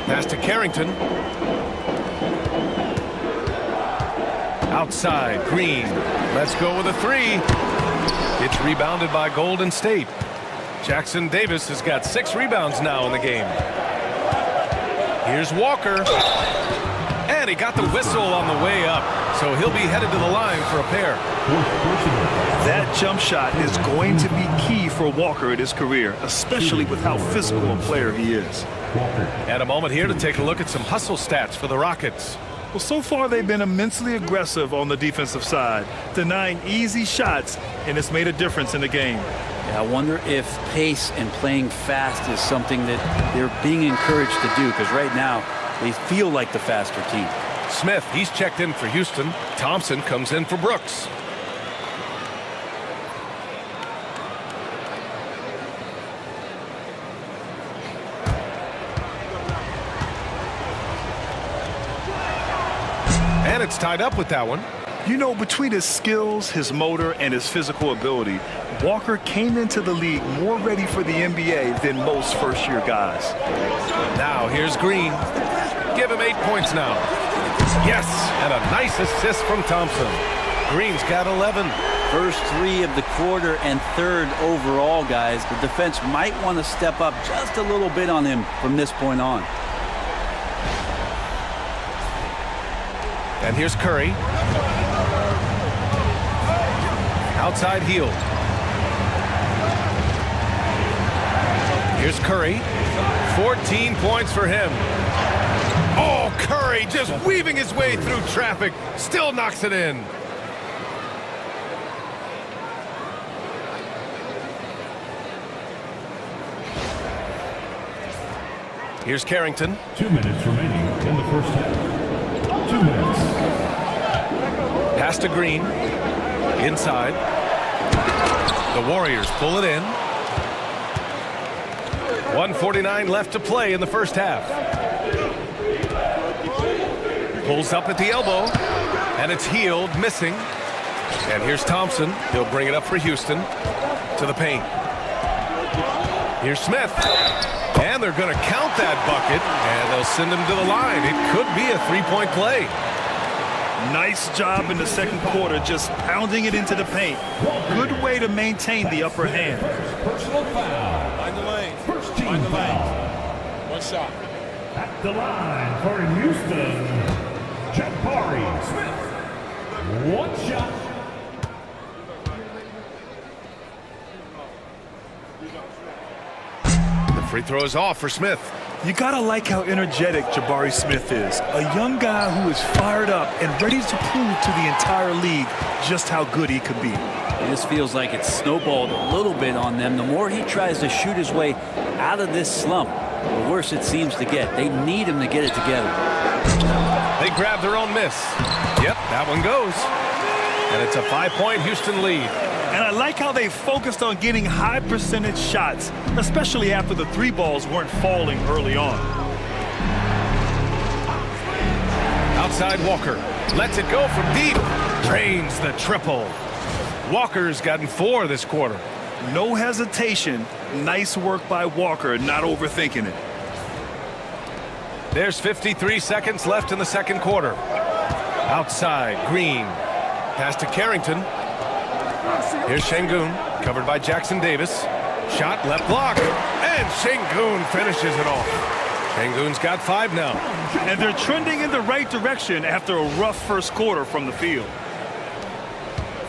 Pass to Carrington. Outside, Green. Let's go with a 3. It's rebounded by Golden State. Jackson Davis has got 6 rebounds now in the game. Here's Walker. And he got the whistle on the way up. So he'll be headed to the line for a pair. That jump shot is going to be key for Walker in his career, especially with how physical a player he is. And a moment here to take a look at some hustle stats for the Rockets. Well, so far they've been immensely aggressive on the defensive side, denying easy shots, and it's made a difference in the game. Yeah, I wonder if pace and playing fast is something that they're being encouraged to do, because right now they feel like the faster team. Smith, he's checked in for Houston. Thompson comes in for Brooks. And it's tied up with that one. You know, between his skills, his motor, and his physical ability, Walker came into the league more ready for the NBA than most first-year guys. Now here's Green. Give him 8 points now. Yes, and a nice assist from Thompson. Green's got 11. First 3 of the quarter and 3rd overall, guys. The defense might want to step up just a little bit on him from this point on. And here's Curry. Outside Hield. Here's Curry. 14 points for him. Oh, Curry just weaving his way through traffic. Still knocks it in. Here's Carrington. 2 minutes remaining in the first half. 2 minutes. Pass to Green. Inside. The Warriors pull it in. 1:49 left to play in the first half. Pulls up at the elbow. And it's Hield missing. And here's Thompson. He'll bring it up for Houston. To the paint. Here's Smith. And they're going to count that bucket. And they'll send him to the line. It could be a 3-point play. Nice job in the second quarter, just pounding it into the paint. Good way to maintain the upper hand. Personal foul. Find the lane. First team Find the lane. foul. One shot. At the line for Houston, Jabari Smith. 1 shot. The free throw is off for Smith. You gotta like how energetic Jabari Smith is. A young guy who is fired up and ready to prove to the entire league just how good he could be. This feels like it's snowballed a little bit on them. The more he tries to shoot his way out of this slump, the worse it seems to get. They need him to get it together. They grab their own miss. Yep, that one goes. And it's a 5-point Houston lead. And I like how they focused on getting high percentage shots, especially after the 3 balls weren't falling early on. Outside Walker. Lets it go from deep. Drains the triple. Walker's gotten 4 this quarter. No hesitation. Nice work by Walker, not overthinking it. There's 53 seconds left in the second quarter. Outside, Green. Pass to Carrington. Here's Şengün, covered by Jackson Davis. Shot, left block, and Şengün finishes it off. Şengün's got 5 now. And they're trending in the right direction after a rough first quarter from the field.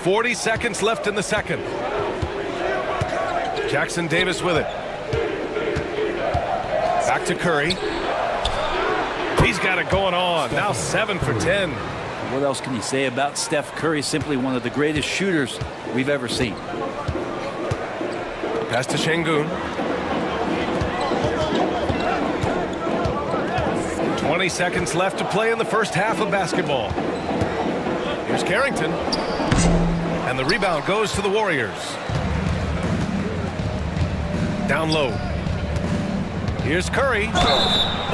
40 seconds left in the second. Jackson Davis with it. Back to Curry. He's got it going on. Now 7 for 10. What else can you say about Steph Curry? Simply one of the greatest shooters we've ever seen. Pass to Şengün. 20 seconds left to play in the first half of basketball. Here's Carrington. And the rebound goes to the Warriors. Down low. Here's Curry.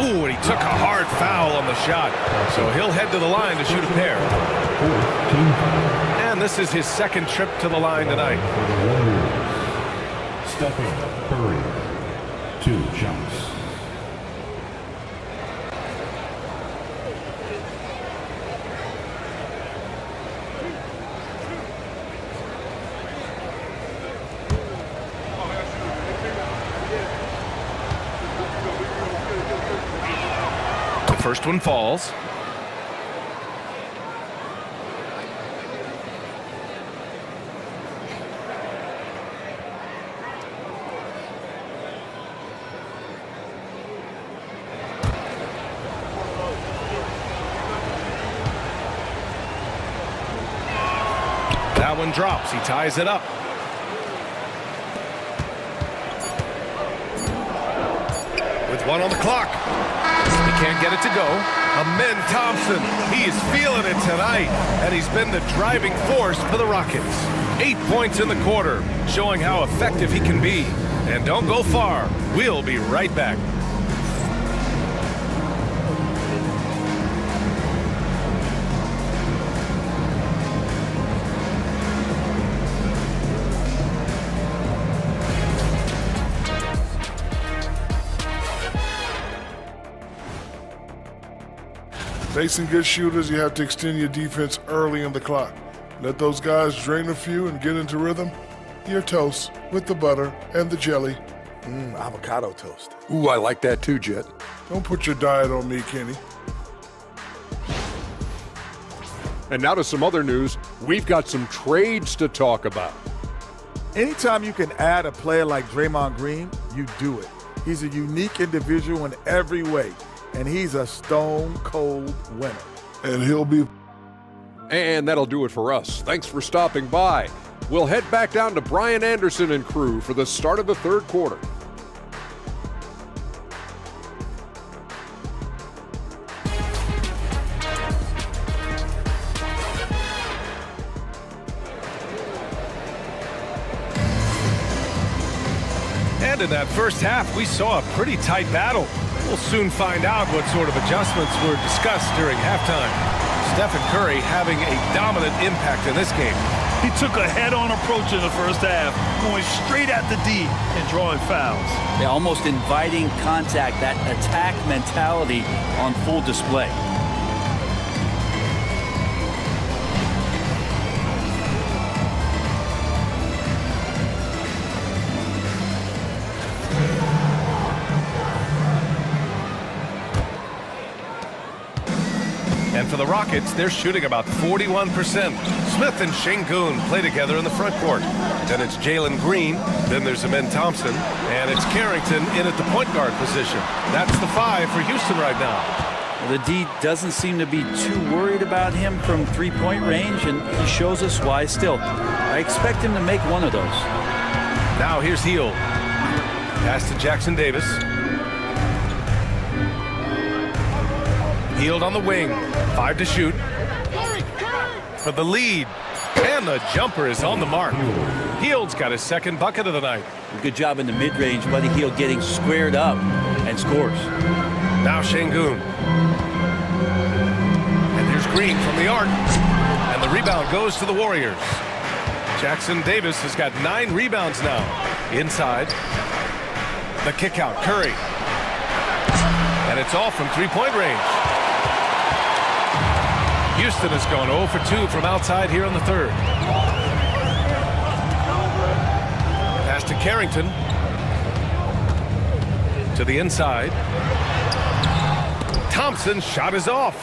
Ooh, and he took a hard foul on the shot. So he'll head to the line to shoot a pair. And this is his second trip to the line tonight. Stephen Curry, 2 shots. First one falls. That one drops. He ties it up. With 1 on the clock. He can't get it to go. Amen Thompson, he is feeling it tonight, and he's been the driving force for the Rockets. 8 points in the quarter, showing how effective he can be. And don't go far. We'll be right back. Facing good shooters, you have to extend your defense early in the clock. Let those guys drain a few and get into rhythm. Your toast with the butter and the jelly. Avocado toast. Ooh, I like that too, Jet. Don't put your diet on me, Kenny. And now to some other news. We've got some trades to talk about. Anytime you can add a player like Draymond Green, you do it. He's a unique individual in every way, and he's a stone-cold winner. And he'll be... And that'll do it for us. Thanks for stopping by. We'll head back down to Brian Anderson and crew for the start of the third quarter. And in that first half, we saw a pretty tight battle. We'll soon find out what sort of adjustments were discussed during halftime. Stephen Curry having a dominant impact in this game. He took a head-on approach in the first half, going straight at the D and drawing fouls. They're almost inviting contact, that attack mentality on full display. And for the Rockets, they're shooting about 41%. Smith and Şengün play together in the front court. Then it's Jalen Green. Then there's Amen Thompson. And it's Carrington in at the point guard position. That's the 5 for Houston right now. The D doesn't seem to be too worried about him from three-point range, and he shows us why still. I expect him to make one of those. Now here's Heel. Pass to Jackson Davis. Healed on the wing. 5 to shoot. For the lead. And the jumper is on the mark. Heald's got his second bucket of the night. Good job in the mid-range. Buddy Hield getting squared up and scores. Now Şengün. And here's Green from the arc. And the rebound goes to the Warriors. Jackson Davis has got 9 rebounds now. Inside. The kick out. Curry. And it's all from three-point range. Houston has gone 0 for 2 from outside here in the third. Pass to Carrington. To the inside. Thompson's shot is off.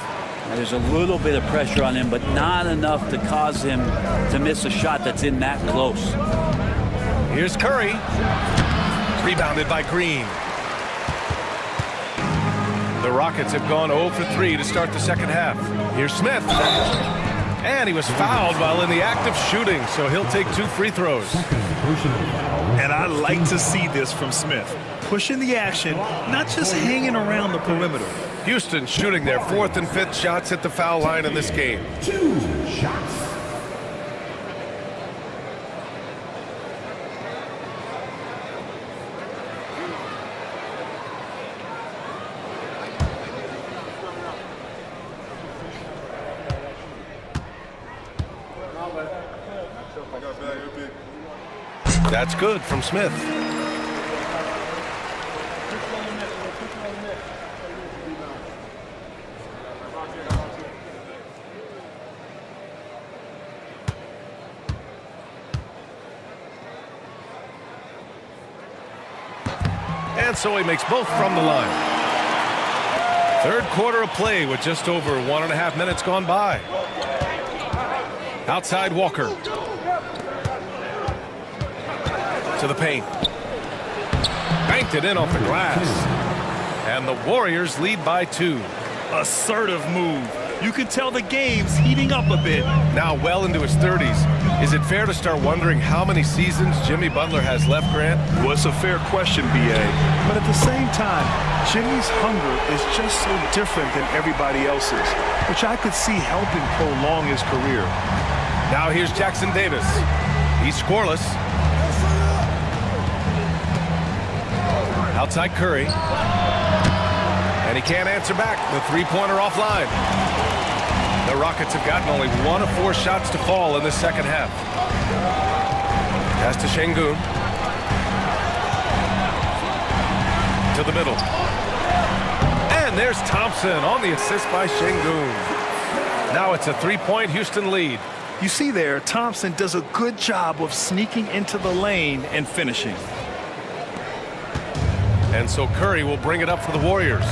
There's a little bit of pressure on him, but not enough to cause him to miss a shot that's in that close. Here's Curry. Rebounded by Green. The Rockets have gone 0 for 3 to start the second half. Here's Smith. And he was fouled while in the act of shooting, so he'll take 2 free throws. And I like to see this from Smith. Pushing the action, not just hanging around the perimeter. Houston shooting their 4th and 5th shots at the foul line in this game. 2 shots. That's good from Smith. And so he makes both from the line. Third quarter of play with just over 1.5 minutes gone by. Outside Walker. To the paint. Banked it in off the glass. And the Warriors lead by 2. Assertive move. You can tell the game's heating up a bit. Now well into his 30s. Is it fair to start wondering how many seasons Jimmy Butler has left, Grant? Well, it's a fair question, B.A. But at the same time, Jimmy's hunger is just so different than everybody else's, which I could see helping prolong his career. Now here's Jackson Davis. He's scoreless. Outside Curry. And he can't answer back. The three-pointer offline. The Rockets have gotten only 1 of 4 shots to fall in the second half. Pass to Şengün. To the middle. And there's Thompson on the assist by Şengün. Now it's a 3-point Houston lead. You see there, Thompson does a good job of sneaking into the lane and finishing. And so Curry will bring it up for the Warriors.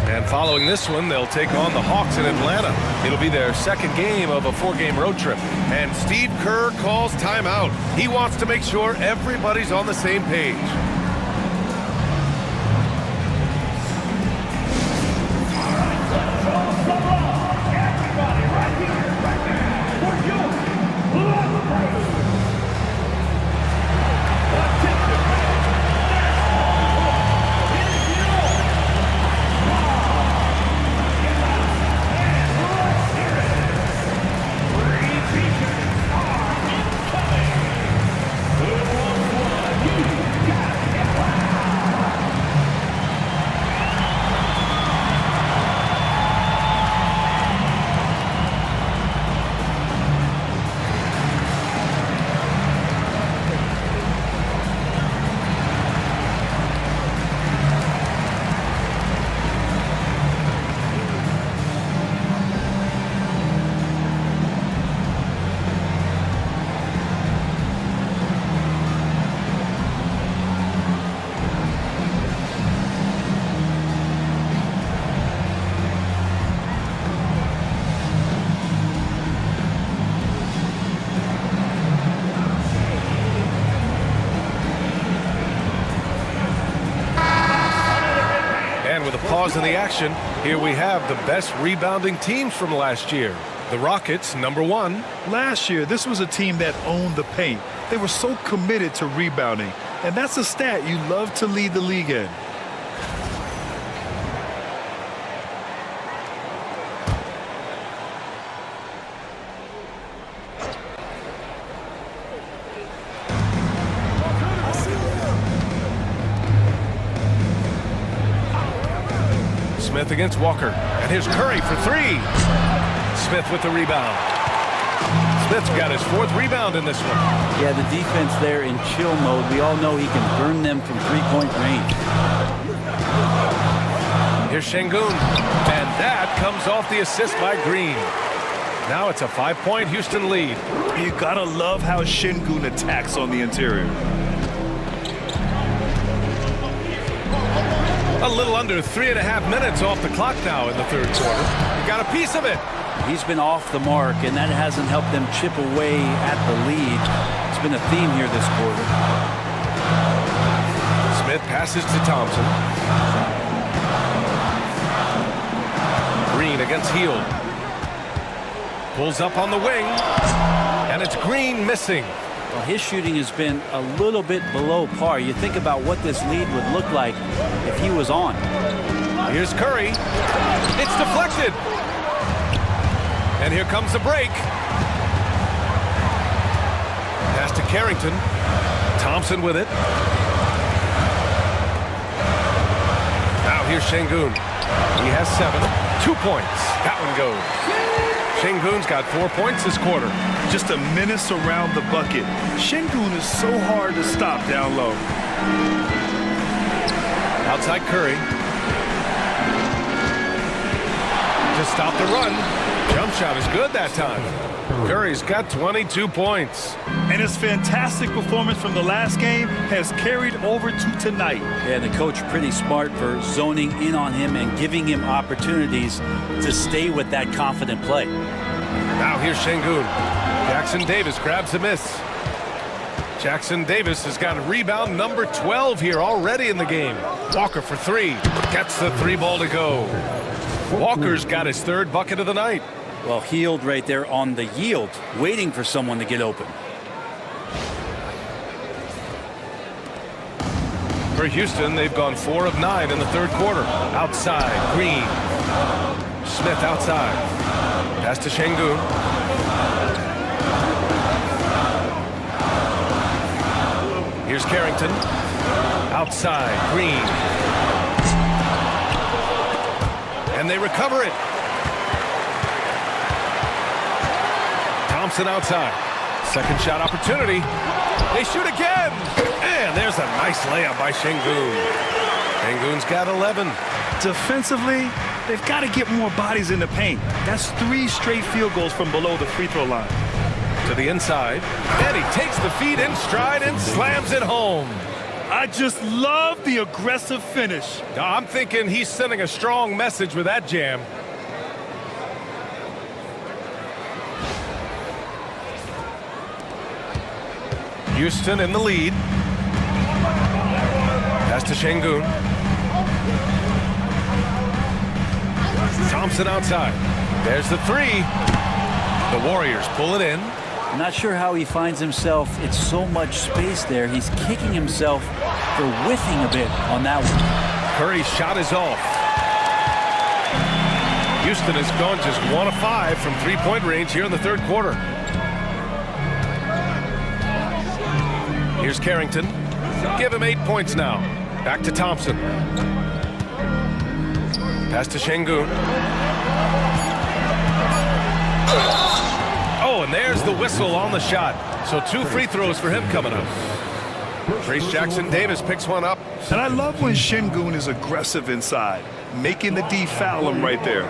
And following this one, they'll take on the Hawks in Atlanta. It'll be their second game of a 4-game road trip. And Steve Kerr calls timeout. He wants to make sure everybody's on the same page. Pause in the action. Here we have the best rebounding teams from last year. The Rockets, number 1. Last year, this was a team that owned the paint. They were so committed to rebounding. And that's a stat you love to lead the league in. Smith against Walker. And here's Curry for 3. Smith with the rebound. Smith's got his 4th rebound in this one. Yeah, the defense there in chill mode. We all know he can burn them from 3-point range. Here's Şengün. And that comes off the assist by Green. Now it's a 5-point Houston lead. You gotta love how Şengün attacks on the interior. A little under 3.5 minutes off the clock now in the third quarter. He got a piece of it. He's been off the mark, and that hasn't helped them chip away at the lead. It's been a theme here this quarter. Smith passes to Thompson. Green against Hield. Pulls up on the wing, and it's Green missing. Well, his shooting has been a little bit below par. You think about what this lead would look like if he was on. Here's Curry. It's deflected. And here comes the break. Pass to Carrington. Thompson with it. Now here's Şengün. He has 7. 2 points. That one goes. Şengün's got 4 points this quarter. Just a menace around the bucket. Şengün is so hard to stop down low. Outside Curry. To stop the run. Jump shot is good that time. Curry's got 22 points. And his fantastic performance from the last game has carried over to tonight. Yeah, the coach pretty smart for zoning in on him and giving him opportunities to stay with that confident play. Now here's Şengün. Jackson Davis grabs the miss. Jackson Davis has got a rebound number 12 here already in the game. Walker for 3. Gets the 3 ball to go. Walker's got his 3rd bucket of the night. Well, Hield right there on the yield, waiting for someone to get open. For Houston, they've gone 4 of 9 in the third quarter. Outside, Green. Smith outside. Pass to Şengün. Here's Carrington. Outside, Green. And they recover it. Thompson outside. Second shot opportunity. They shoot again. And there's a nice layup by Şengün. Şengün's got 11. Defensively, they've got to get more bodies in the paint. That's 3 straight field goals from below the free throw line. To the inside. And he takes the feed in stride and slams it home. I just love the aggressive finish. I'm thinking he's sending a strong message with that jam. Houston in the lead. Pass to Şengün. Thompson outside. There's the 3. The Warriors pull it in. I'm not sure how he finds himself. It's so much space there. He's kicking himself for whiffing a bit on that one. Curry's shot is off. Houston has gone just 1 of 5 from 3-point range here in the third quarter. Here's Carrington. Give him 8 points now. Back to Thompson. Pass to Şengün. Oh, and there's the whistle on the shot. So 2 free throws for him coming up. Trace Jackson Davis picks one up. And I love when Şengün is aggressive inside, making the D foul him right there.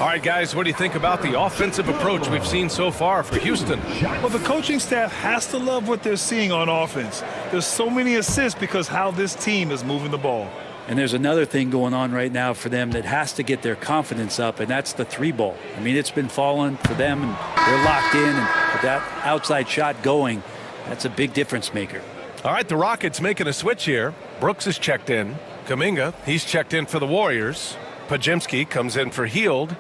All right, guys, what do you think about the offensive approach we've seen so far for Houston? Well, the coaching staff has to love what they're seeing on offense. There's so many assists because how this team is moving the ball. And there's another thing going on right now for them that has to get their confidence up, and that's the 3 ball. I mean, it's been falling for them, and they're locked in, and with that outside shot going, that's a big difference maker. All right, the Rockets making a switch here. Brooks is checked in. Kuminga, he's checked in for the Warriors. Podziemski comes in for Hield.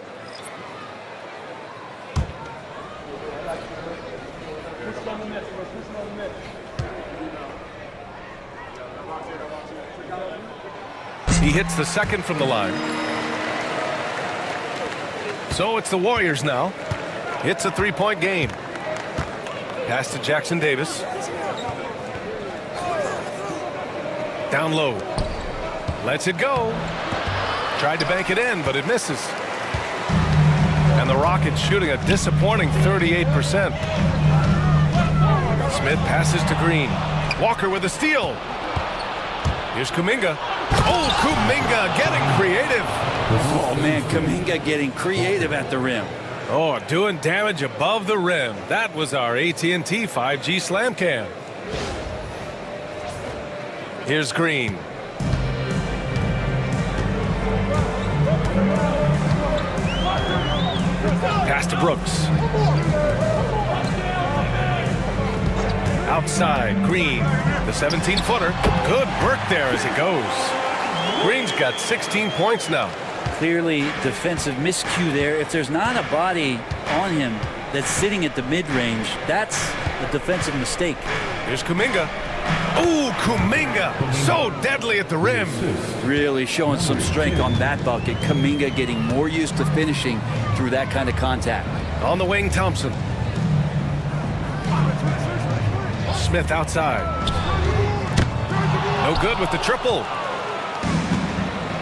He hits the second from the line. So it's the Warriors now. It's a 3-point game. Pass to Jackson Davis. Down low. Lets it go. Tried to bank it in, but it misses. And the Rockets shooting a disappointing 38%. Smith passes to Green. Walker with a steal. Here's Kuminga. Oh, Kuminga getting creative. Oh, man, Kuminga getting creative at the rim. Oh, doing damage above the rim. That was our AT&T 5G slam cam. Here's Green. Brooks. Outside, Green, the 17-footer. Good work there as it goes. Green's got 16 points now. Clearly defensive miscue there. If there's not a body on him that's sitting at the mid-range, that's a defensive mistake. Here's Kuminga. Ooh, Kuminga, so deadly at the rim. Really showing some strength on that bucket. Kuminga getting more used to finishing through that kind of contact. On the wing, Thompson. Smith outside. No good with the triple.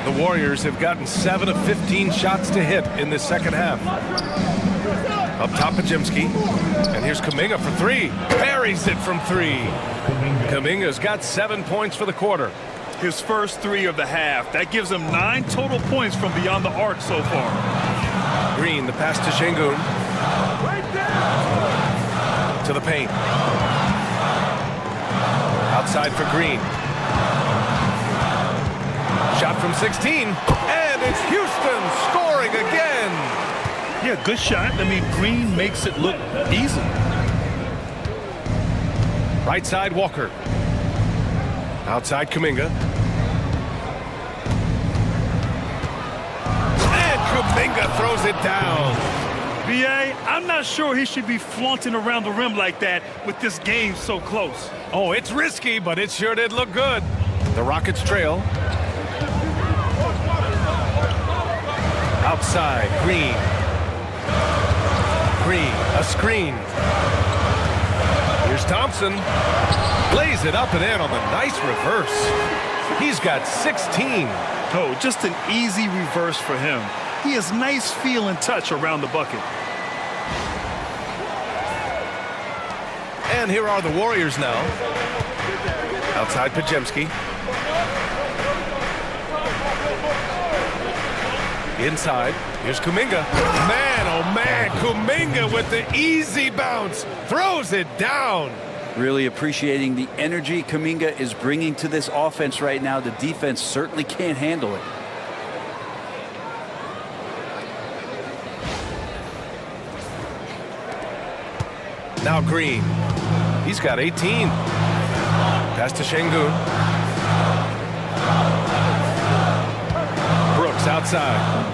The Warriors have gotten 7 of 15 shots to hit in this second half. Up top, Pajemski. And here's Kuminga for 3. Buries it from 3. Kuminga's got 7 points for the quarter. His first 3 of the half. That gives him 9 total points from beyond the arc so far. Green, the pass to Şengün. To the paint. Outside for Green. Shot from 16. And it's Houston scoring again. Yeah, good shot. I mean, Green makes it look easy. Right side, Walker. Outside, Kuminga. And Kuminga throws it down. B.A., I'm not sure he should be flaunting around the rim like that with this game so close. Oh, it's risky, but it sure did look good. The Rockets trail. Outside, Green. Green, a screen. Here's Thompson. Lays it up and in on the nice reverse. He's got 16. Oh, just an easy reverse for him. He has nice feel and touch around the bucket. And here are the Warriors now. Outside, Pajemski. Inside, here's Kuminga. Man, oh man, Kuminga with the easy bounce. Throws it down. Really appreciating the energy Kuminga is bringing to this offense right now. The defense certainly can't handle it. Now Green. He's got 18. Pass to Şengün. Brooks outside.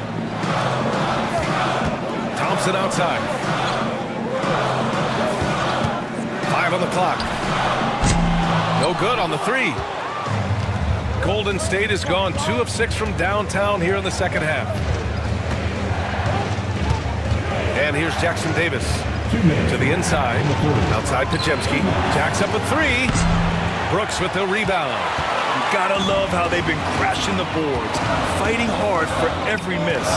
Thompson outside. 5 on the clock. No good on the 3. Golden State has gone 2 of 6 from downtown here in the second half. And here's Jackson Davis. To the inside. Outside Pajemski. Jacks up a 3. Brooks with the rebound. You gotta love how they've been crashing the boards, fighting hard for every miss.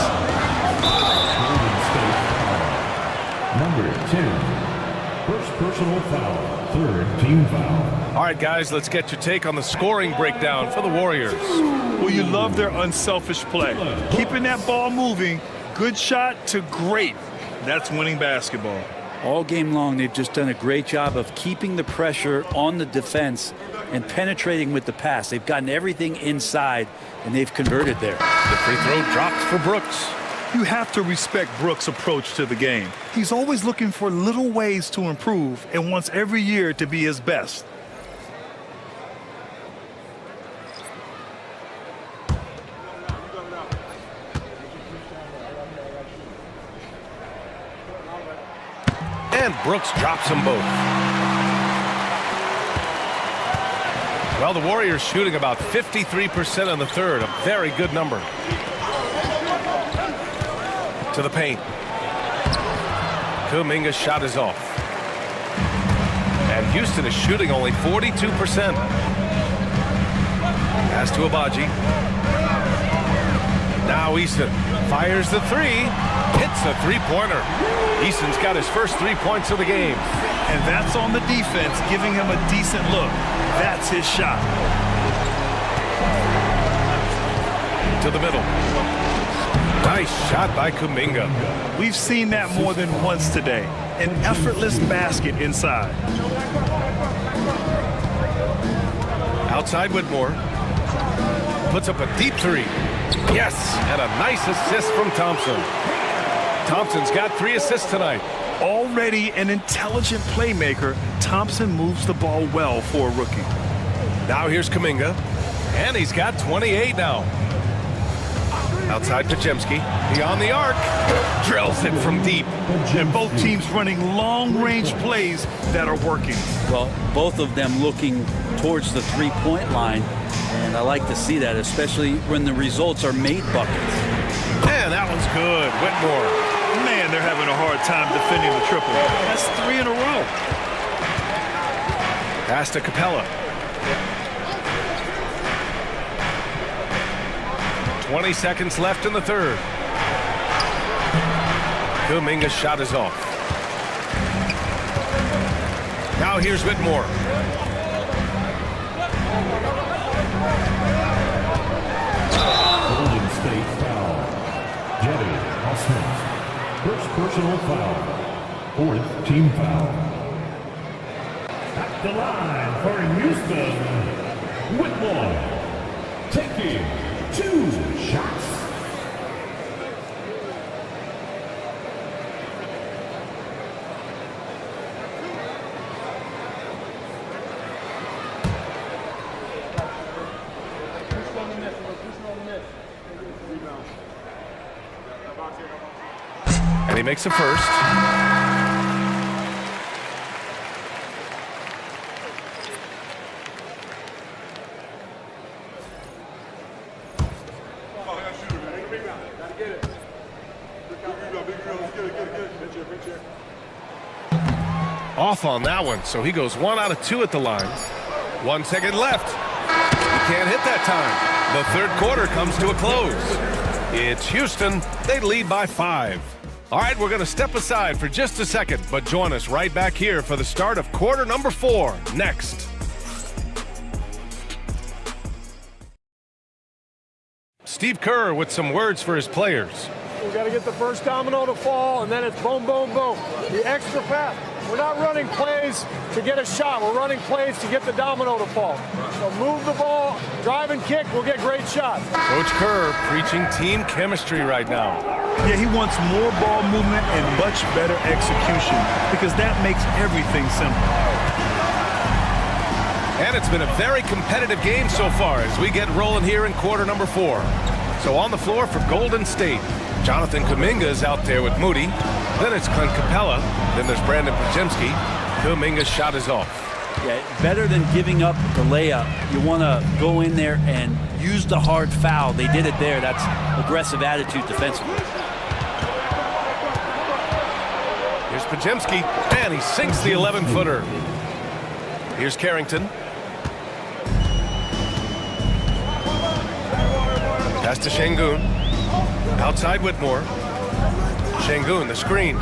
Number 10. First personal foul. Third team foul. All right, guys, let's get your take on the scoring breakdown for the Warriors. Well, you love their unselfish play. Keeping that ball moving, good shot to great. That's winning basketball. All game long, they've just done a great job of keeping the pressure on the defense and penetrating with the pass. They've gotten everything inside, and they've converted there. The free throw drops for Brooks. You have to respect Brooks' approach to the game. He's always looking for little ways to improve and wants every year to be his best. And Brooks drops them both. Well, the Warriors shooting about 53% in the third, a very good number. To the paint. Kuminga's shot is off. And Houston is shooting only 42%. Pass to Abaji. Now Easton fires the 3. Hits a three-pointer. Easton's got his first 3 points of the game. And that's on the defense, giving him a decent look. That's his shot. To the middle. Nice shot by Kuminga. We've seen that more than once today. An effortless basket inside. Outside Whitmore. Puts up a deep 3. Yes, and a nice assist from Thompson. Thompson's got 3 assists tonight. Already an intelligent playmaker, Thompson moves the ball well for a rookie. Now here's Kuminga, and he's got 28 now. Outside Psamyou'll, beyond the arc, drills it from deep. And both teams running long-range plays that are working. Well, both of them looking towards the three-point line, and I like to see that, especially when the results are made buckets. And that one's good. Whitmore. Man, they're having a hard time defending the triple. That's 3 in a row. Pass to Capella. 20 seconds left in the third. Kuminga's shot is off. Now here's Whitmore. Golden State foul. Jetty Smith. First personal foul. 4th team foul. At the line for Houston, Whitmore. Taking 2 shots. And he makes a first. Off on that one, so he goes 1 out of 2 at the line. 1 second left. He can't hit that time. The third quarter comes to a close. It's Houston. They lead by 5. All right, we're going to step aside for just a second, but join us right back here for the start of quarter number 4 next. Steve Kerr with some words for his players. We got to get the first domino to fall, and then it's boom, boom, boom. The extra pass. We're not running plays to get a shot. We're running plays to get the domino to fall. So move the ball, drive and kick, we'll get great shots. Coach Kerr preaching team chemistry right now. Yeah, he wants more ball movement and much better execution because that makes everything simple. And it's been a very competitive game so far as we get rolling here in quarter number 4. So on the floor for Golden State, Jonathan Kuminga is out there with Moody. Then it's Clint Capella. Then there's Brandon Psamyou'll. Kuminga's shot is off. Yeah, better than giving up the layup. You want to go in there and use the hard foul. They did it there. That's aggressive attitude defensively. Here's Psamyou'll, and he sinks the 11-footer. Here's Carrington. Pass to Şengün. Outside Whitmore. Şengün, the screen.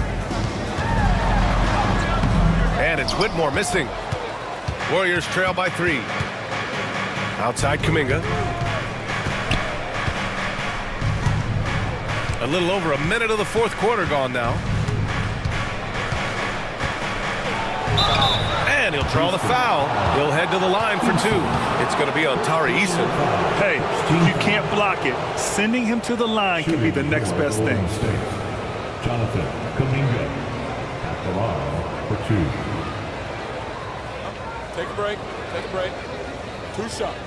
And it's Whitmore missing. Warriors trail by 3. Outside Kuminga. A little over a minute of the fourth quarter gone now. And he'll draw the foul. He'll head to the line for 2. It's going to be on Tari Eason. Hey, you can't block it. Sending him to the line can be the next best thing. Jonathan Kuminga at the line for 2. Take a break. Take a break. 2 shots.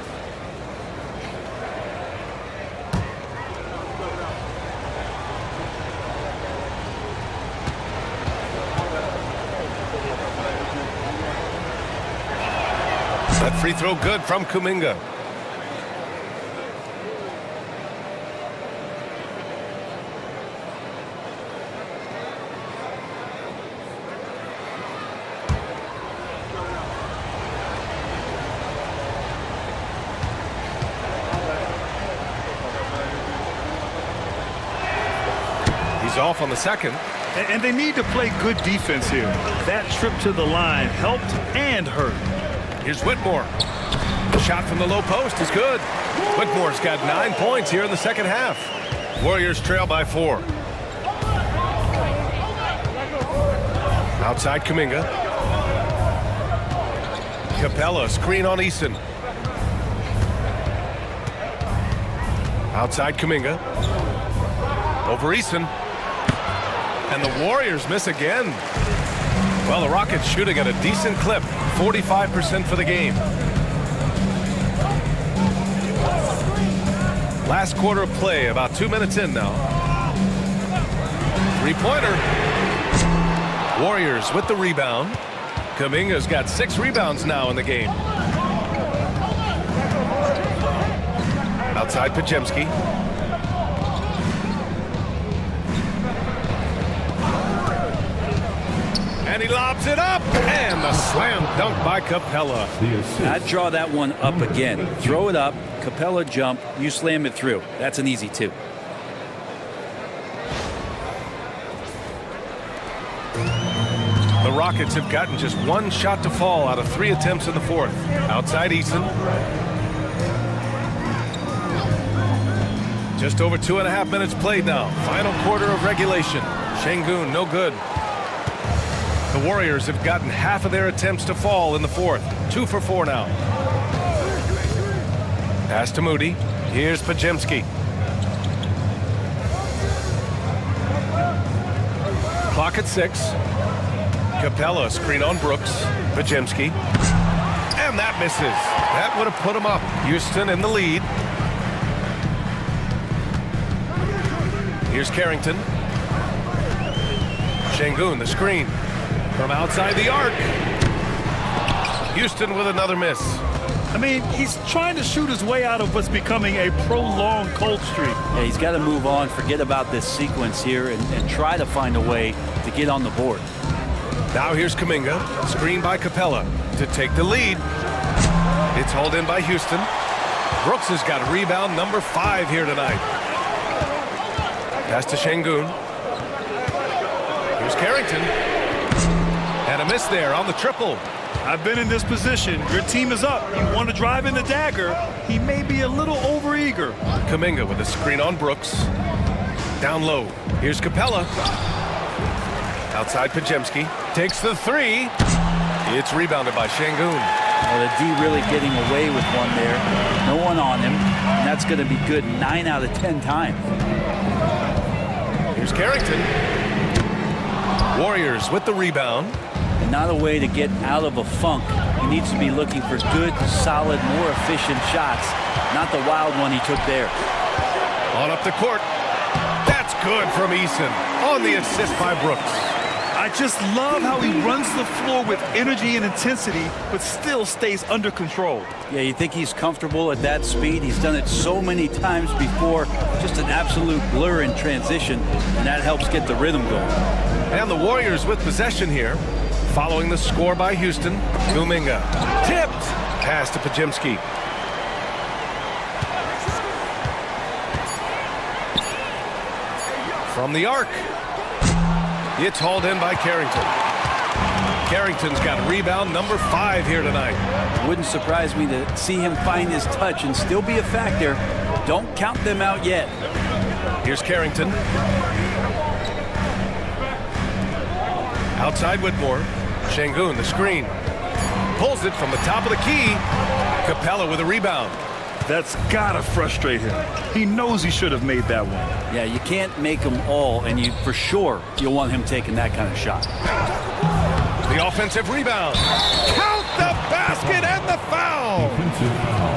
That free throw good from Kuminga. He's off on the second. And they need to play good defense here. That trip to the line helped and hurt. Here's Whitmore. The shot from the low post is good. Whitmore's got 9 points here in the second half. Warriors trail by 4. Outside Kuminga. Capella, screen on Eason. Outside Kuminga. Over Eason. And the Warriors miss again. Well, the Rockets shooting at a decent clip, 45% for the game. Last quarter of play, about 2 minutes in now. Three-pointer. Warriors with the rebound. Kuminga's got 6 rebounds now in the game. Outside Psamyou'll. And he lobs it up, and the slam dunk by Capella. I'd draw that one up again. Throw it up, Capella jump, you slam it through. That's an easy 2. The Rockets have gotten just 1 shot to fall out of 3 attempts in the fourth. Outside Eason. Just over 2.5 minutes played now. Final quarter of regulation. Sengun, no good. The Warriors have gotten half of their attempts to fall in the fourth. 2 for 4 now. Pass to Moody. Here's Psamyou'll. Clock at 6. Capella screen on Brooks. Psamyou'll. And that misses. That would have put him up. Houston in the lead. Here's Carrington. Sengun, the screen. From outside the arc. Houston with another miss. I mean, he's trying to shoot his way out of what's becoming a prolonged cold streak. Yeah, he's got to move on, forget about this sequence here, and try to find a way to get on the board. Now here's Kuminga. Screen by Capella to take the lead. It's hauled in by Houston. Brooks has got rebound number 5 here tonight. Pass to Sengun. Here's Carrington. And a miss there on the triple. I've been in this position. Your team is up. You want to drive in the dagger. He may be a little overeager. Kuminga with a screen on Brooks. Down low. Here's Capella. Outside Psamyou'll. Takes the 3. It's rebounded by Sengun. Well, the D really getting away with one there. No one on him. And that's going to be good 9 out of 10 times. Here's Carrington. Warriors with the rebound. And not a way to get out of a funk. He needs to be looking for good, solid, more efficient shots. Not the wild one he took there. On up the court. That's good from Eason. On the assist by Brooks. I just love how he runs the floor with energy and intensity, but still stays under control. Yeah, you think he's comfortable at that speed? He's done it so many times before. Just an absolute blur in transition, and that helps get the rhythm going. And the Warriors with possession here. Following the score by Houston. Kuminga. Tipped. Pass to Psamyou'll. From the arc. It's hauled in by Carrington. Carrington's got rebound number 5 here tonight. Wouldn't surprise me to see him find his touch and still be a factor. Don't count them out yet. Here's Carrington. Outside Whitmore. Sengun, the screen. Pulls it from the top of the key. Capella with a rebound. That's gotta frustrate him. He knows he should have made that one. Yeah, you can't make them all, and for sure you'll want him taking that kind of shot. The offensive rebound. Count the basket and the foul.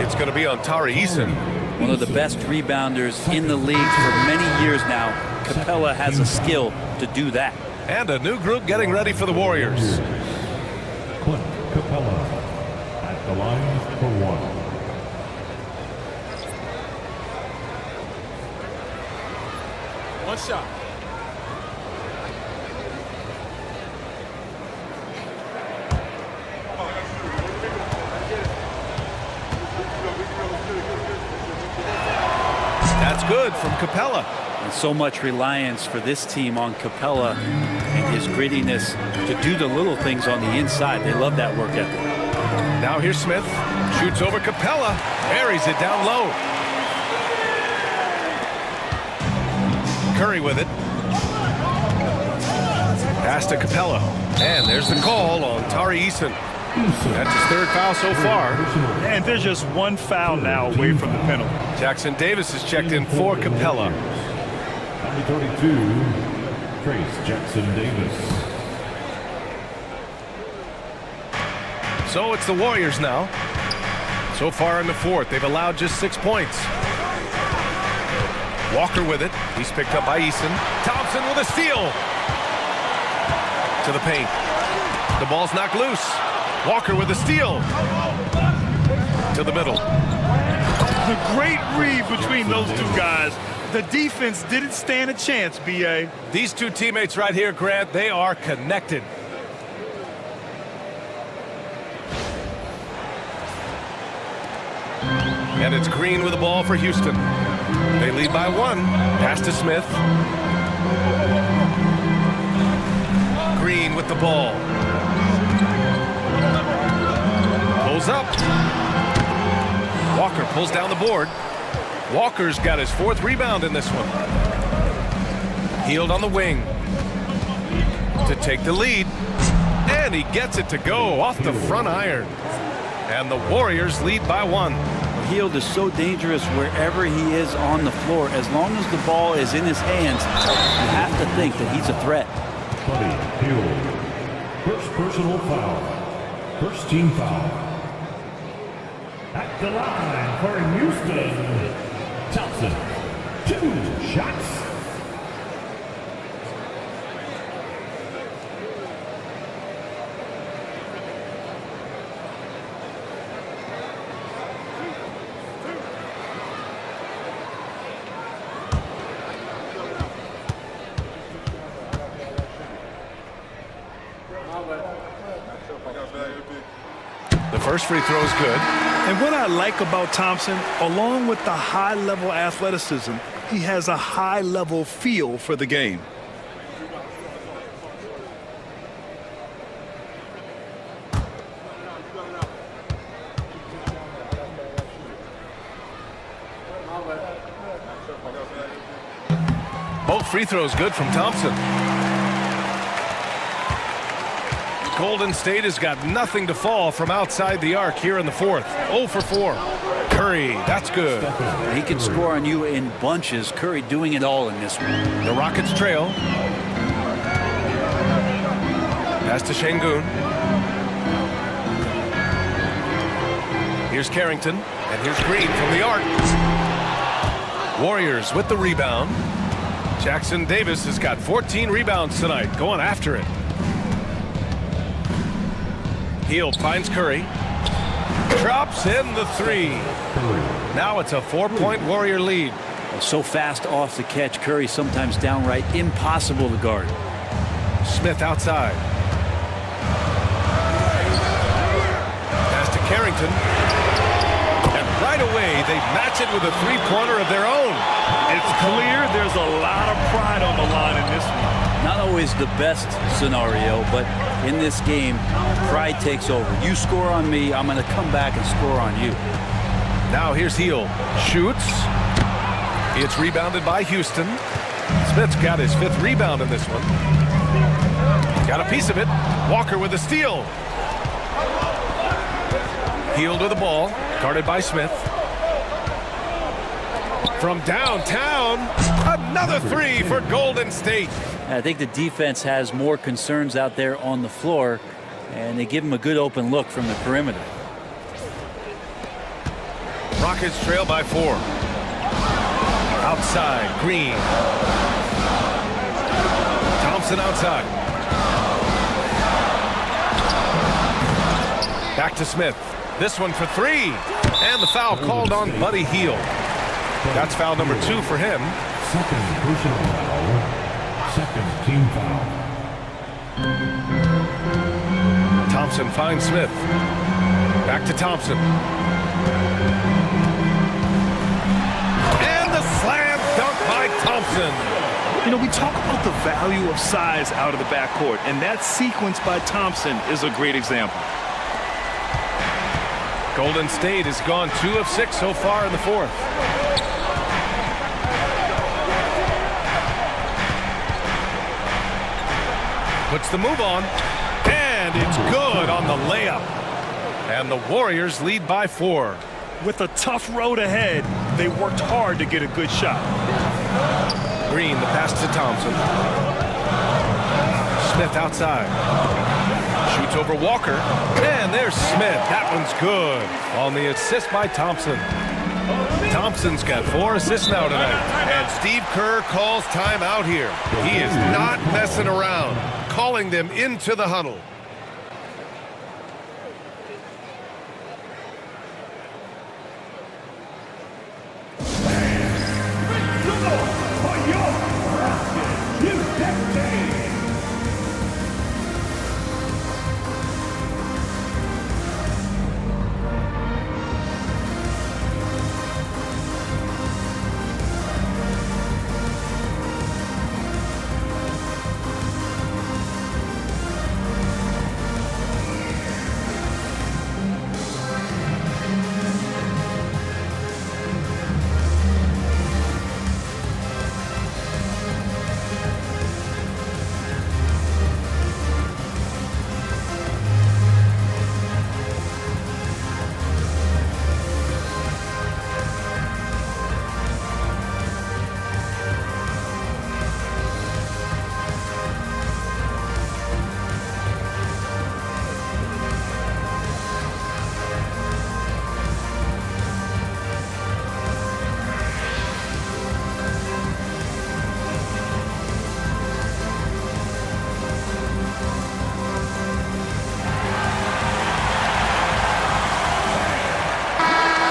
It's going to be on Tari Eason. One of the best rebounders in the league for many years now. Capella has a skill to do that. And a new group getting ready for the Warriors. Clint Capella at the line for 1. One shot. That's good from Capella. And so much reliance for this team on Capella and his grittiness to do the little things on the inside. They love that work ethic. Now here's Smith. Shoots over Capella. Buries it down low. Curry with it. Pass to Capella. And there's the call on Tari Eason. That's his 3rd foul so far. And there's just 1 foul now away from the penalty. Jackson Davis is checked in for Capella. Number 32, replace Jackson Davis. So it's the Warriors now. So far in the fourth, they've allowed just 6 points. Walker with it. He's picked up by Eason. Thompson with a steal. To the paint. The ball's knocked loose. Walker with a steal. To the middle. The great read between those two guys. The defense didn't stand a chance, B.A. These two teammates right here, Grant, they are connected. And it's Green with the ball for Houston. They lead by 1. Pass to Smith. Green with the ball. Pulls up. Walker pulls down the board. Walker's got his 4th rebound in this one. Hield on the wing to take the lead. And he gets it to go off the front iron. And the Warriors lead by 1. Hield is so dangerous wherever he is on the floor. As long as the ball is in his hands, you have to think that he's a threat. Buddy Hield. First personal foul. First team foul. At the line for Houston, Thompson. 2 shots. The first free throw is good. And what I like about Thompson, along with the high-level athleticism, he has a high-level feel for the game. Both free throws good from Thompson. Golden State has got nothing to fall from outside the arc here in the fourth. 0 for 4. Curry, that's good. He can score on you in bunches. Curry doing it all in this one. The Rockets trail. Pass to Şengün. Here's Carrington, and here's Green from the arc. Warriors with the rebound. Jackson Davis has got 14 rebounds tonight, going after it. Hield finds Curry. Drops in the 3. Now it's a 4-point Warrior lead. So fast off the catch. Curry sometimes downright impossible to guard. Smith outside. Pass to Carrington. And right away they match it with a 3-pointer of their own. It's clear there's a lot of pride on the line in this one. Not always the best scenario, but in this game, pride takes over. You score on me, I'm going to come back and score on you. Now here's Hield. Shoots. It's rebounded by Houston. Smith's got his 5th rebound in this one. Got a piece of it. Walker with a steal. Hield with the ball. Guarded by Smith. From downtown, another 3 for Golden State. I think the defense has more concerns out there on the floor, and they give him a good open look from the perimeter. Rockets trail by 4. Outside, Green. Thompson outside. Back to Smith. This one for 3. And the foul called on Buddy Hield. That's foul number 2 for him. Second personal foul. Second team foul. Thompson finds Smith. Back to Thompson. And the slam dunk by Thompson. You know, we talk about the value of size out of the backcourt, and that sequence by Thompson is a great example. Golden State has gone 2 of 6 so far in the fourth. Puts the move on, and it's good on the layup. And the Warriors lead by 4. With a tough road ahead, they worked hard to get a good shot. Green, the pass to Thompson. Smith outside. Shoots over Walker. And there's Smith. That one's good. On the assist by Thompson. Thompson's got 4 assists now tonight. And Steve Kerr calls timeout here. He is not messing around. Calling them into the huddle.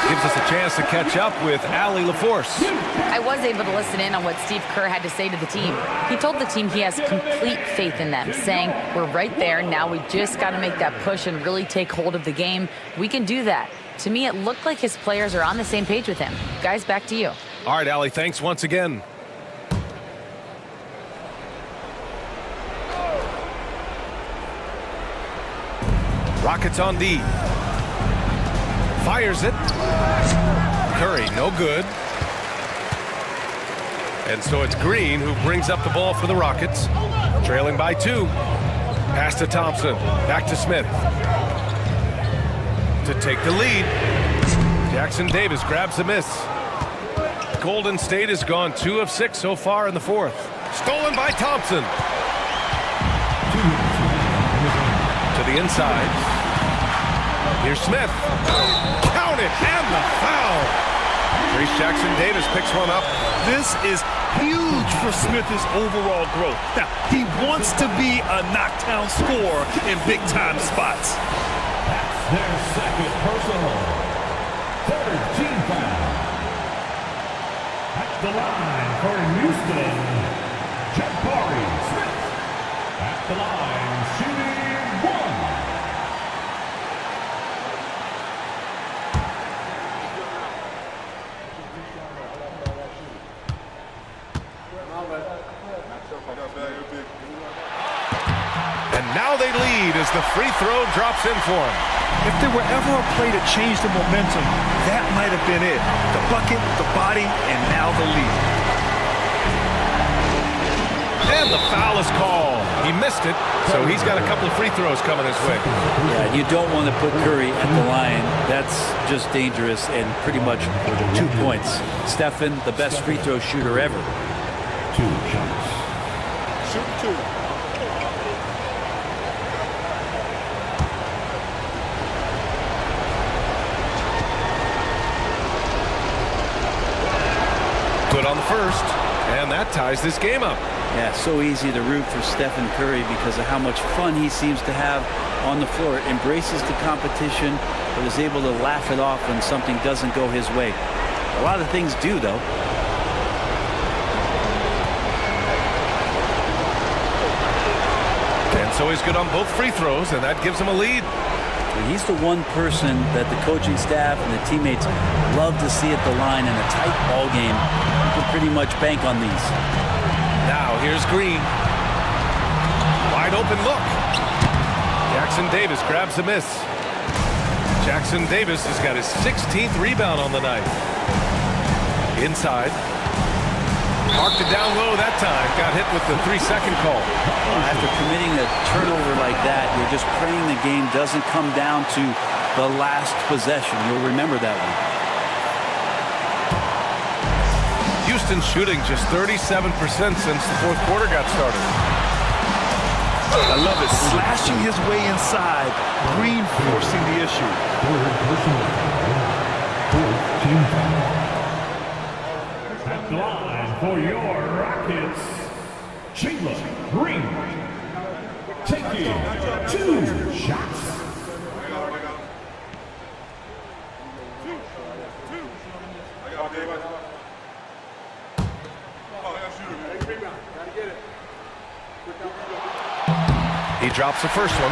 Gives us a chance to catch up with Allie LaForce. I was able to listen in on what Steve Kerr had to say to the team. He told the team he has complete faith in them, saying, we're right there. Now we just got to make that push and really take hold of the game. We can do that. To me, it looked like his players are on the same page with him. Guys, back to you. All right, Allie, thanks once again. Rockets on D. Fires it. Curry, no good. And so it's Green who brings up the ball for the Rockets. Trailing by 2. Pass to Thompson. Back to Smith. To take the lead. Jackson Davis grabs a miss. Golden State has gone 2 of 6 so far in the 4th. Stolen by Thompson. To the inside. Here's Smith. Count it, and the foul. Trace Jackson Davis picks one up. This is huge for Smith's overall growth. Now, he wants to be a knockdown scorer in big-time spots. That's their second personal. 3rd team foul. At the line for Houston, Jabari Smith. At the line, shooting 1. And now they lead as the free throw drops in for him. If there were ever a play to change the momentum, that might have been it. The bucket, the body, and now the lead. And the foul is called. He missed it, so he's got a couple of free throws coming his way. Yeah, you don't want to put Curry at the line. That's just dangerous and pretty much 2 points. Stephen, the best free throw shooter ever. 2 shots. Shoot 2. Good on the first, and that ties this game up. Yeah, so easy to root for Stephen Curry because of how much fun he seems to have on the floor. Embraces the competition, but is able to laugh it off when something doesn't go his way. A lot of things do, though. And so he's good on both free throws, and that gives him a lead. He's the one person that the coaching staff and the teammates love to see at the line in a tight ball game. You can pretty much bank on these. Now here's Green. Wide open look. Jackson Davis grabs a miss. Jackson Davis has got his 16th rebound on the night. Inside. Marked it down low that time. Got hit with the 3-second call. After committing a turnover like that, you're just praying the game doesn't come down to the last possession. You'll remember that one. Houston shooting just 37% since the 4th quarter got started. I love it. Slashing his way inside. Green forcing the issue. At the line for your Rockets, Chandler Green. Taking 2 shots. He drops the first one,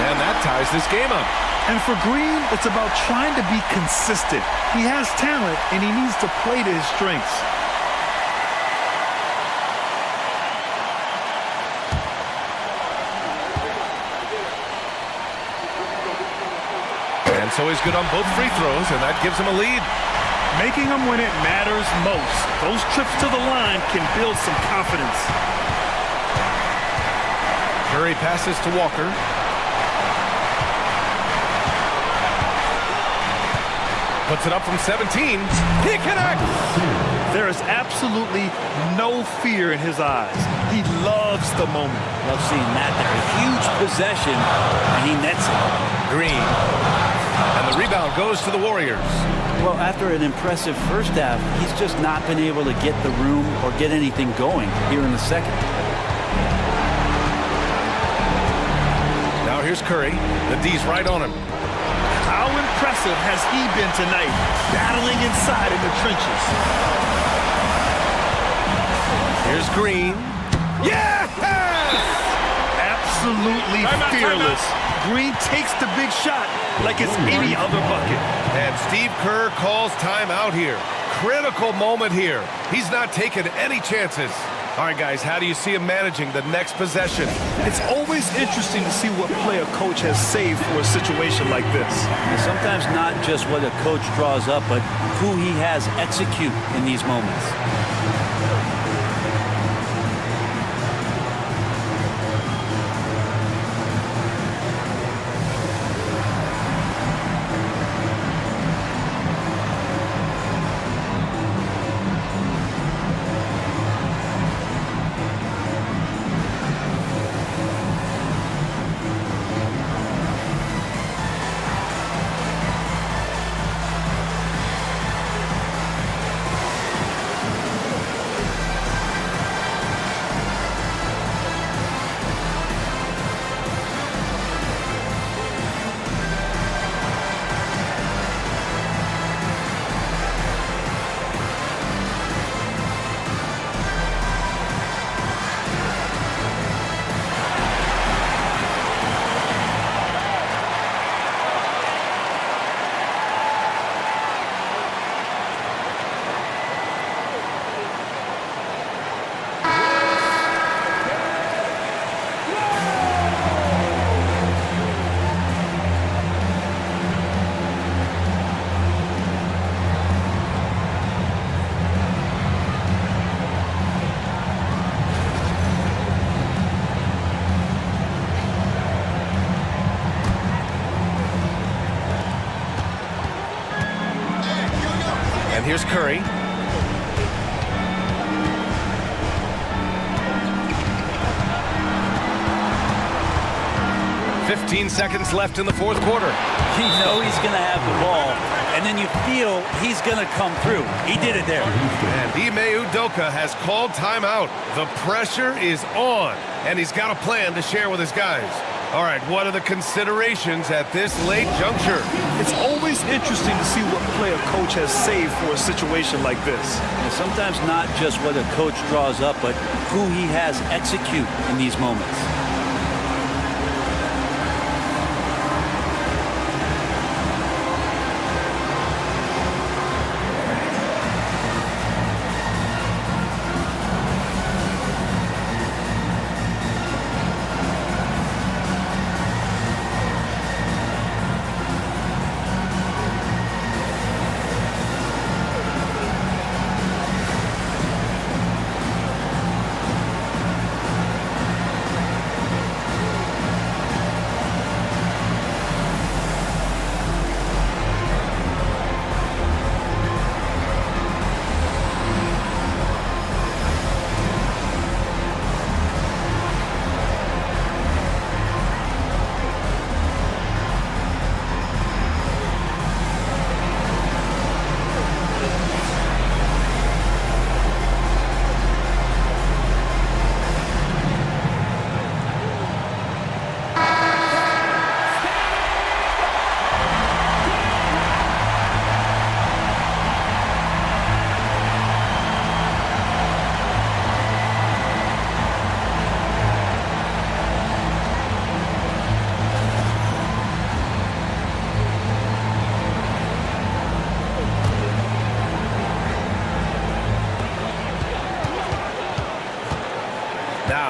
and that ties this game up. And for Green, it's about trying to be consistent. He has talent, and he needs to play to his strengths. And so he's good on both free throws, and that gives him a lead. Making them when it matters most. Those trips to the line can build some confidence. Curry passes to Walker. Puts it up from 17. He connects! There is absolutely no fear in his eyes. He loves the moment. Love seeing that there. A huge possession, and he nets it. Green. And the rebound goes to the Warriors. Well, after an impressive first half, he's just not been able to get the room or get anything going here in the second. Now here's Curry. The D's right on him. How impressive has he been tonight, battling inside in the trenches? Here's Green. Yes! Absolutely fearless. Green takes the big shot like it's any other bucket. And Steve Kerr calls timeout here. Critical moment here. He's not taking any chances. All right, guys, how do you see him managing the next possession? It's always interesting to see what play a coach has saved for a situation like this. And sometimes not just what a coach draws up, but who he has execute in these moments. Here's Curry. "15 seconds left in the fourth quarter. You know he's going to have the ball, and then you feel he's going to come through. He did it there. And Ime Udoka has called timeout. The pressure is on, and he's got a plan to share with his guys. All right, what are the considerations at this late juncture? It's always interesting to see what play a coach has saved for a situation like this. And sometimes not just what a coach draws up, but who he has execute in these moments.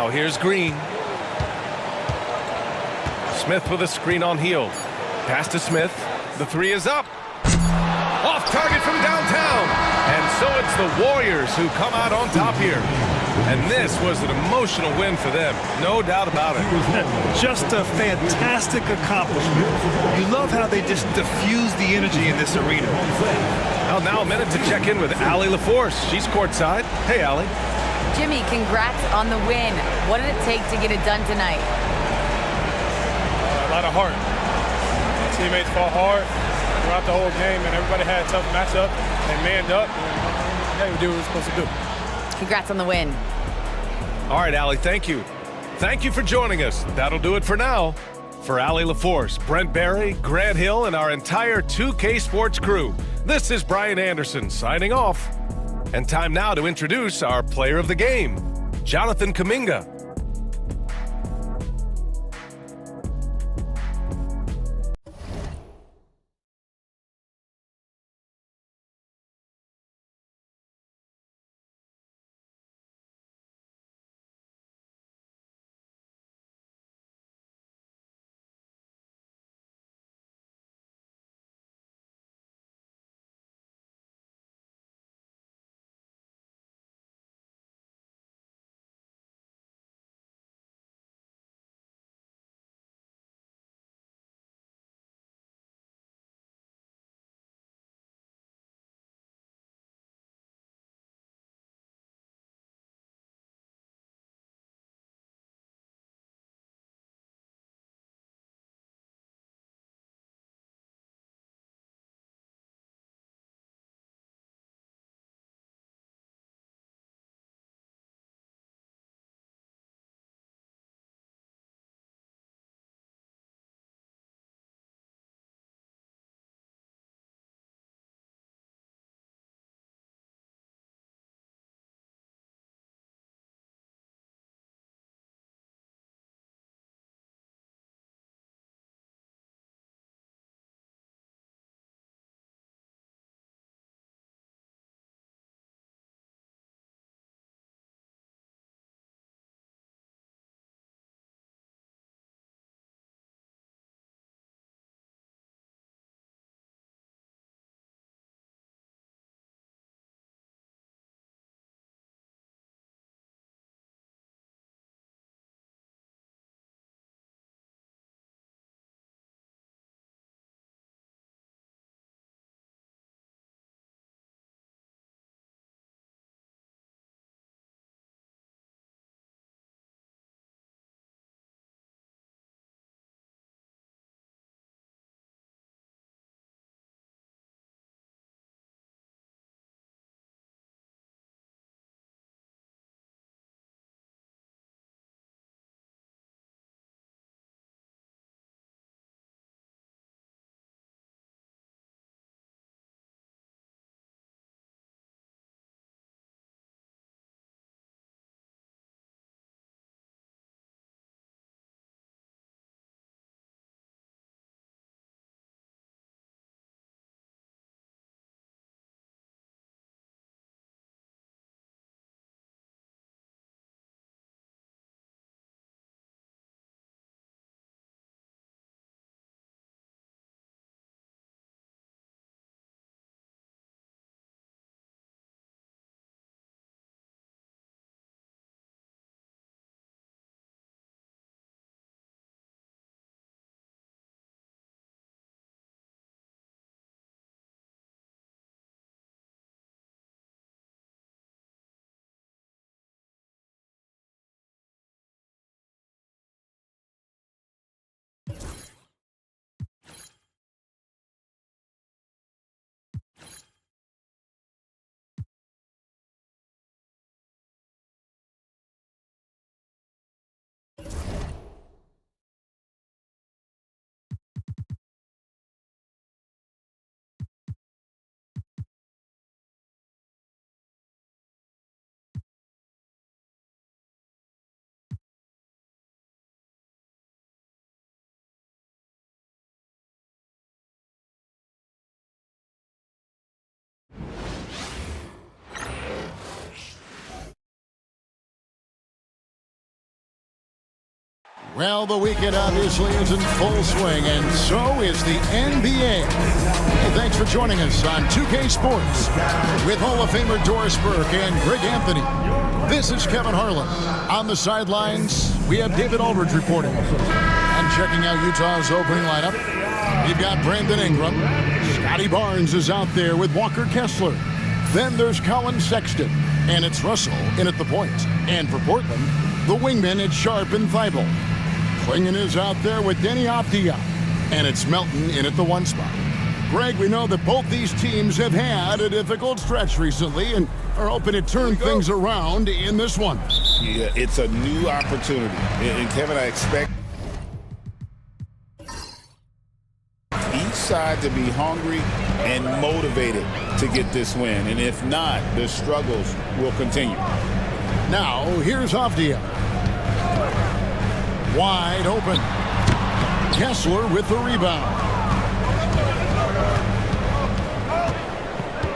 Now here's Green. Smith with a screen on Hield. Pass to Smith. The three is up. Off target from downtown. And so it's the Warriors who come out on top here. And this was an emotional win for them. No doubt about it. Just a fantastic accomplishment. You love how they just diffuse the energy in this arena. Well, now a minute to check in with Allie LaForce. She's courtside. Hey, Allie. Jimmy, congrats on the win. What did it take to get it done tonight? A lot of heart. My teammates fought hard throughout the whole game, and everybody had a tough matchup. They manned up, and we did what we were supposed to do. Congrats on the win. All right, Allie, thank you. Thank you for joining us. That'll do it for now. For Allie LaForce, Brent Barry, Grant Hill, and our entire 2K Sports crew, this is Brian Anderson signing off. And time now to introduce our player of the game, Jonathan Kuminga. Well, the weekend obviously is in full swing, and so is the NBA. Hey, thanks for joining us on 2K Sports with Hall of Famer Doris Burke and Greg Anthony. This is Kevin Harlan. On the sidelines, we have David Aldridge reporting. And checking out Utah's opening lineup, we've got Brandon Ingram. Scotty Barnes is out there with Walker Kessler. Then there's Colin Sexton, and it's Russell in at the point. And for Portland, the wingmen, it's Sharp and Thibault. Klingon is out there with Denny Avdia, and it's Melton in at the 1 spot. Greg, we know that both these teams have had a difficult stretch recently and are hoping to turn things around in this one. Yeah, it's a new opportunity. And Kevin, I expect each side to be hungry and motivated to get this win. And if not, the struggles will continue. Now, here's Avdia. Wide open. Kessler with the rebound.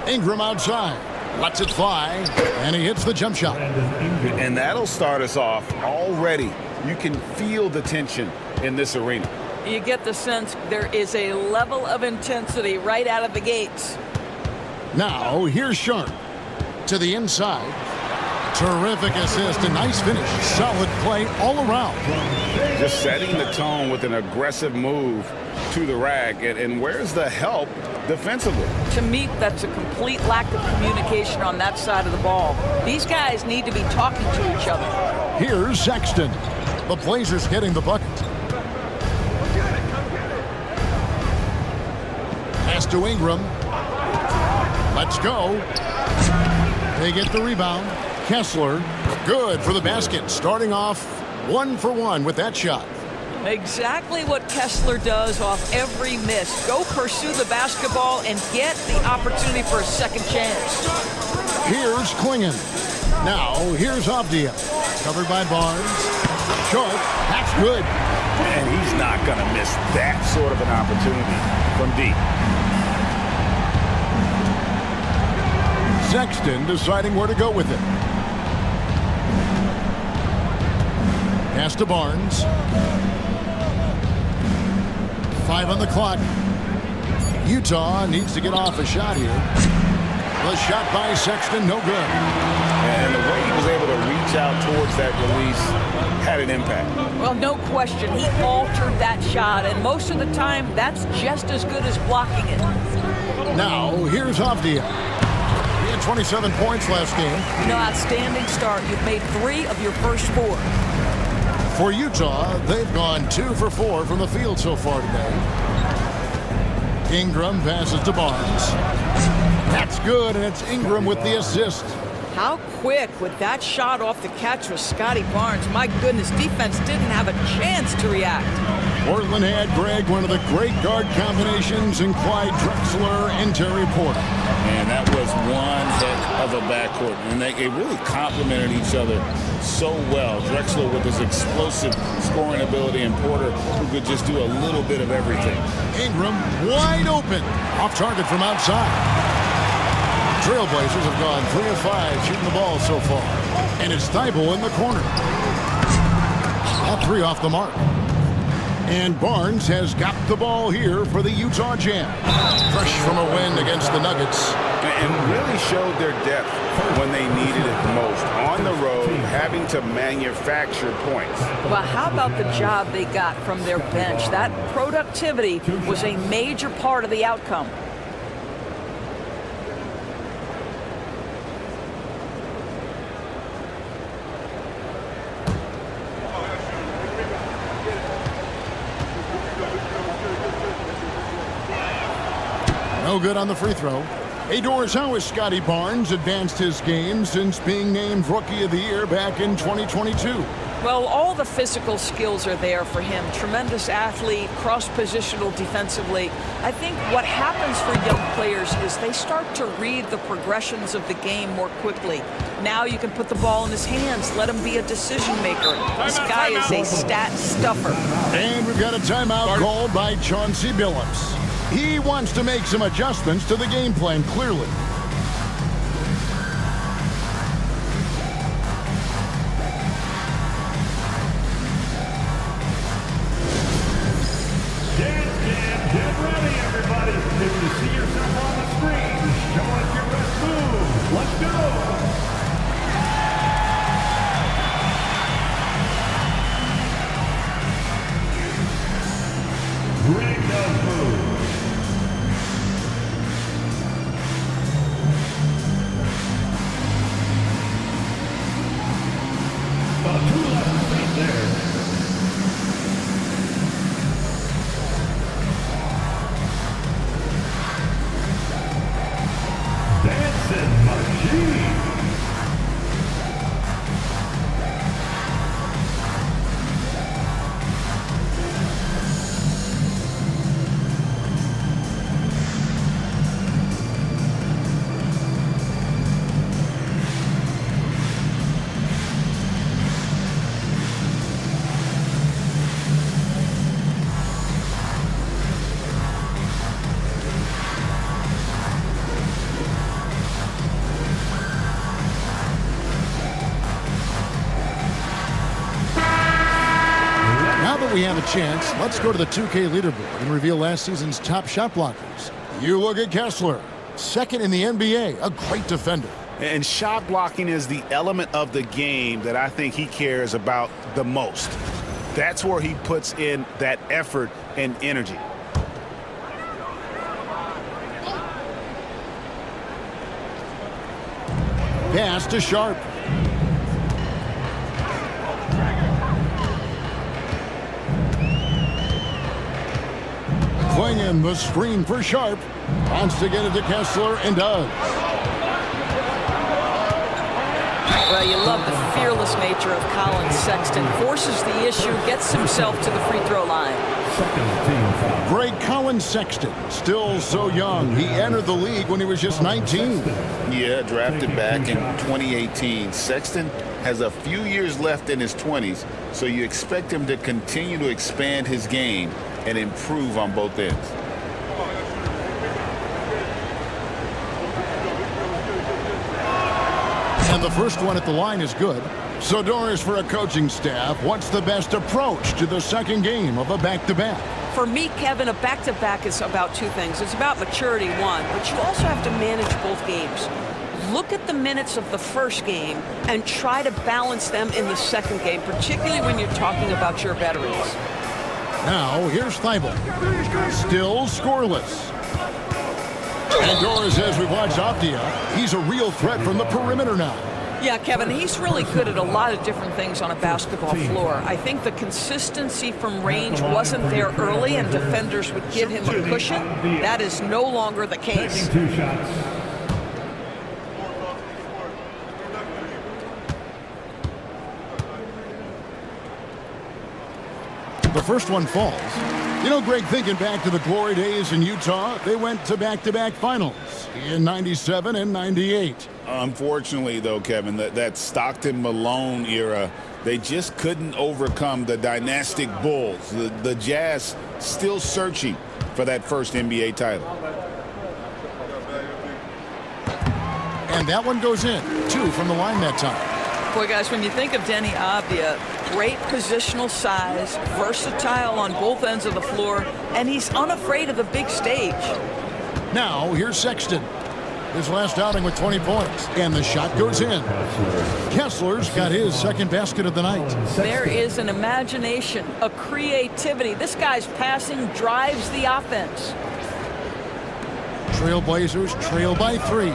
Ingram outside. Lets it fly, and he hits the jump shot. And that'll start us off already. You can feel the tension in this arena. You get the sense there is a level of intensity right out of the gates. Now, here's Sharp to the inside. Terrific assist, a nice finish. Solid play all around. Just setting the tone with an aggressive move to the rack. And where's the help defensively? To me, that's a complete lack of communication on that side of the ball. These guys need to be talking to each other. Here's Sexton. The Blazers getting the bucket. Pass to Ingram. Let's go. They get the rebound. Kessler, good for the basket. Starting off 1 for 1 with that shot. Exactly what Kessler does off every miss. Go pursue the basketball and get the opportunity for a second chance. Here's Klingon. Now, here's Avdia. Covered by Barnes. Sharp, that's good. And he's not going to miss that sort of an opportunity from deep. Sexton deciding where to go with it. Pass to Barnes. 5 on the clock. Utah needs to get off a shot here. The shot by Sexton, no good. And the way he was able to reach out towards that release had an impact. Well, no question. He altered that shot, and most of the time, that's just as good as blocking it. Now, here's Avdia. He had 27 points last game. No, outstanding start. You've made 3 of your first 4. For Utah, they've gone 2 for 4 from the field so far today. Ingram passes to Barnes. That's good, and it's Ingram with the assist. How quick with that shot off the catch was Scotty Barnes. My goodness, defense didn't have a chance to react. Portland had, Greg, one of the great guard combinations in Clyde Drexler and Terry Porter. And that was one heck of a backcourt. And they really complemented each other so well. Drexler with his explosive scoring ability and Porter who could just do a little bit of everything. Ingram wide open. Off target from outside. Trailblazers have gone 3 of 5 shooting the ball so far. And it's Thibault in the corner. All 3 off the mark. And Barnes has got the ball here for the Utah Jazz. Fresh from a win against the Nuggets. And really showed their depth when they needed it most. On the road, having to manufacture points. Well, how about the job they got from their bench? That productivity was a major part of the outcome. No good on the free throw. Hey, Doris, how has Scotty Barnes advanced his game since being named Rookie of the Year back in 2022? Well, all the physical skills are there for him. Tremendous athlete, cross-positional defensively. I think what happens for young players is they start to read the progressions of the game more quickly. Now you can put the ball in his hands, let him be a decision maker. This guy is a stat stuffer. And we've got a timeout called by Chauncey Billups. He wants to make some adjustments to the game plan, clearly. a chance, let's go to the 2K leaderboard and reveal last season's top shot blockers. You look at Kessler, second in the NBA, a great defender. And shot blocking is the element of the game that I think he cares about the most. That's where he puts in that effort and energy. Pass to Sharp. Clinging the screen for Sharp. Wants to get it to Kessler and does. Well, you love the fearless nature of Colin Sexton. Forces the issue, gets himself to the free throw line. Great Colin Sexton, still so young. He entered the league when he was just 19. Yeah, drafted back in 2018. Sexton has a few years left in his 20s, so you expect him to continue to expand his game and improve on both ends. And the first one at the line is good. So Doris, for a coaching staff, what's the best approach to the second game of a back-to-back? For me, Kevin, a back-to-back is about two things. It's about maturity, one, but you also have to manage both games. Look at the minutes of the first game and try to balance them in the second game, particularly when you're talking about your veterans. Now, here's Thibault. Still scoreless. And Doris, as we watch Avdia, he's a real threat from the perimeter now. Yeah, Kevin, he's really good at a lot of different things on a basketball floor. I think the consistency from range wasn't there early, and defenders would give him a cushion. That is no longer the case. The first one falls. You know, Greg, thinking back to the glory days in Utah, they went to back-to-back finals in 97 and 98. Unfortunately, though, Kevin, that Stockton-Malone era, they just couldn't overcome the dynastic Bulls. The Jazz still searching for that first NBA title. And that one goes in. 2 from the line that time. Boy, guys, when you think of Denny Avdia, great positional size, versatile on both ends of the floor, and he's unafraid of the big stage. Now, here's Sexton. His last outing with 20 points, and the shot goes in. Kessler's got his second basket of the night. There is an imagination, a creativity. This guy's passing drives the offense. Trailblazers trail by 3.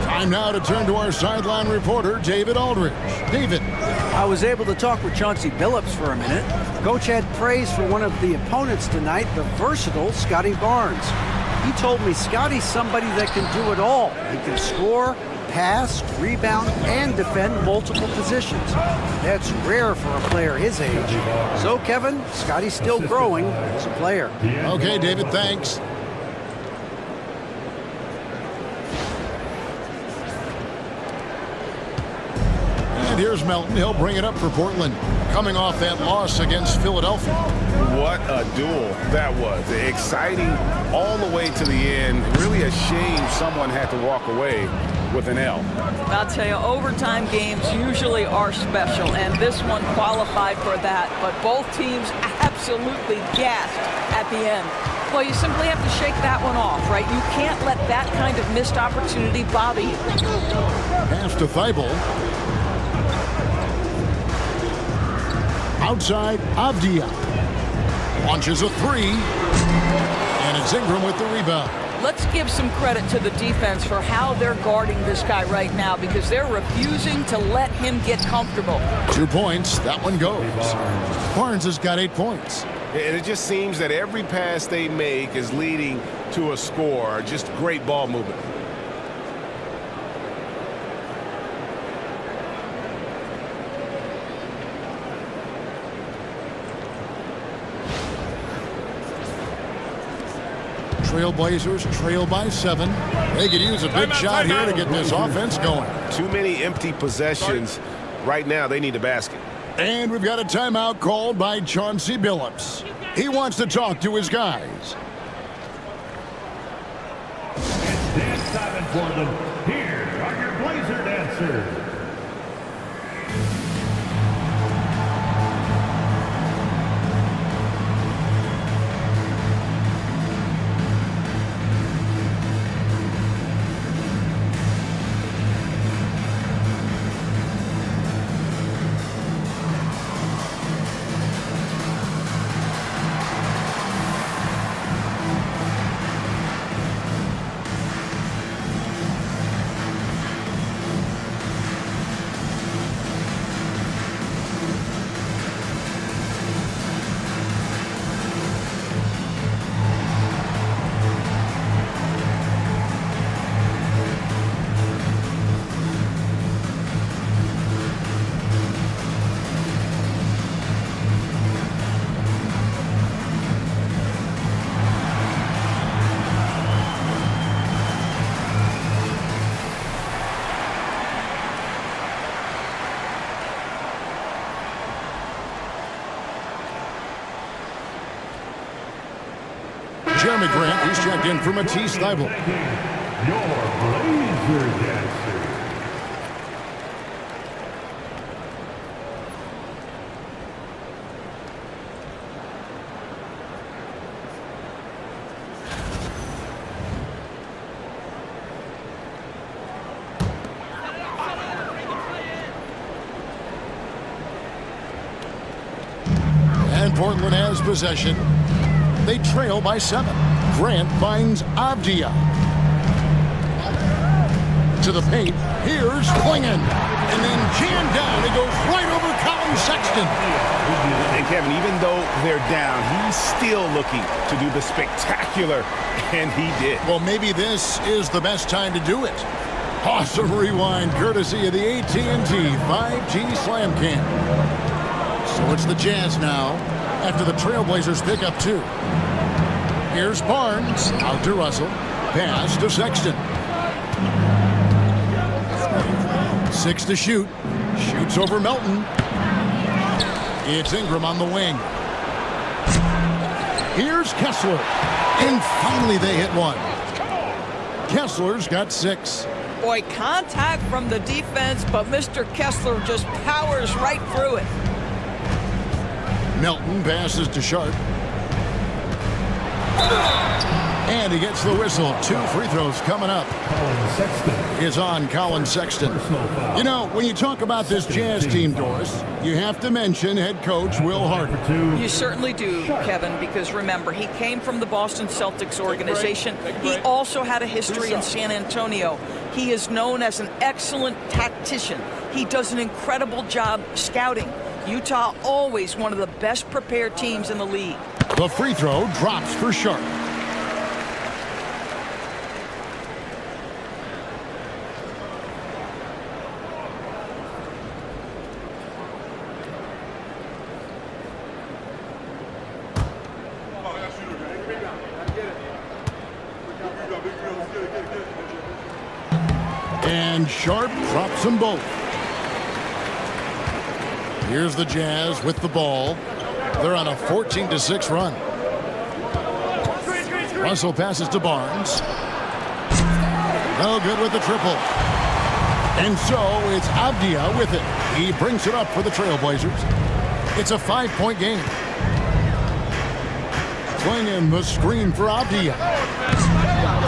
Time now to turn to our sideline reporter, David Aldridge. David. I was able to talk with Chauncey Billups for a minute. Coach had praise for one of the opponents tonight, the versatile Scotty Barnes. He told me Scotty's somebody that can do it all. He can score, pass, rebound, and defend multiple positions. That's rare for a player his age. So, Kevin, Scotty's still growing as a player. Okay, David, thanks. And here's Melton. He'll bring it up for Portland, coming off that loss against Philadelphia. What a duel that was. Exciting all the way to the end. Really a shame someone had to walk away with an L. I'll tell you, overtime games usually are special, and this one qualified for that. But both teams absolutely gassed at the end. Well, you simply have to shake that one off, right? You can't let that kind of missed opportunity bother you. Pass to Thibault. Outside, Avdia launches a 3, and it's Ingram with the rebound. Let's give some credit to the defense for how they're guarding this guy right now, because they're refusing to let him get comfortable. 2 points, that one goes. Barnes has got 8 points. And it just seems that every pass they make is leading to a score. Just great ball movement. Trailblazers trail by 7. They could use a big shot here to get this offense going. Too many empty possessions. Right now, they need a basket. And we've got a timeout called by Chauncey Billups. He wants to talk to his guys. It's dance time in Portland. Here are your Blazer dancers. Jeremy Grant, he's checked in for Matisse Thybulle. Your Blazer dancer. And Portland has possession. They trail by 7. Grant finds Avdia. To the paint. Here's Klingon. And then jammed down. It goes right over Colin Sexton. And Kevin, even though they're down, he's still looking to do the spectacular, and he did. Well, maybe this is the best time to do it. Awesome rewind, courtesy of the AT&T 5G Slam Cam. So it's the Jazz now, after the Trailblazers pick up 2. Here's Barnes, out to Russell, pass to Sexton. 6 to shoot, shoots over Melton. It's Ingram on the wing. Here's Kessler, and finally they hit one. Kessler's got 6. Boy, contact from the defense, but Mr. Kessler just powers right through it. Melton passes to Sharp. And he gets the whistle. 2 free throws coming up. Is on Colin Sexton. You know, when you talk about this Jazz team, Doris, you have to mention head coach Will Harden. You certainly do, Kevin, because remember, he came from the Boston Celtics organization. He also had a history in San Antonio. He is known as an excellent tactician. He does an incredible job scouting. Utah always one of the best prepared teams in the league. The free throw drops for Sharp. And Sharp drops them both. Here's the Jazz with the ball. They're on a 14-6 run. Russell passes to Barnes. No good with the triple. And so it's Avdia with it. He brings it up for the Trailblazers. It's a 5-point game. Klingon the screen for Avdia.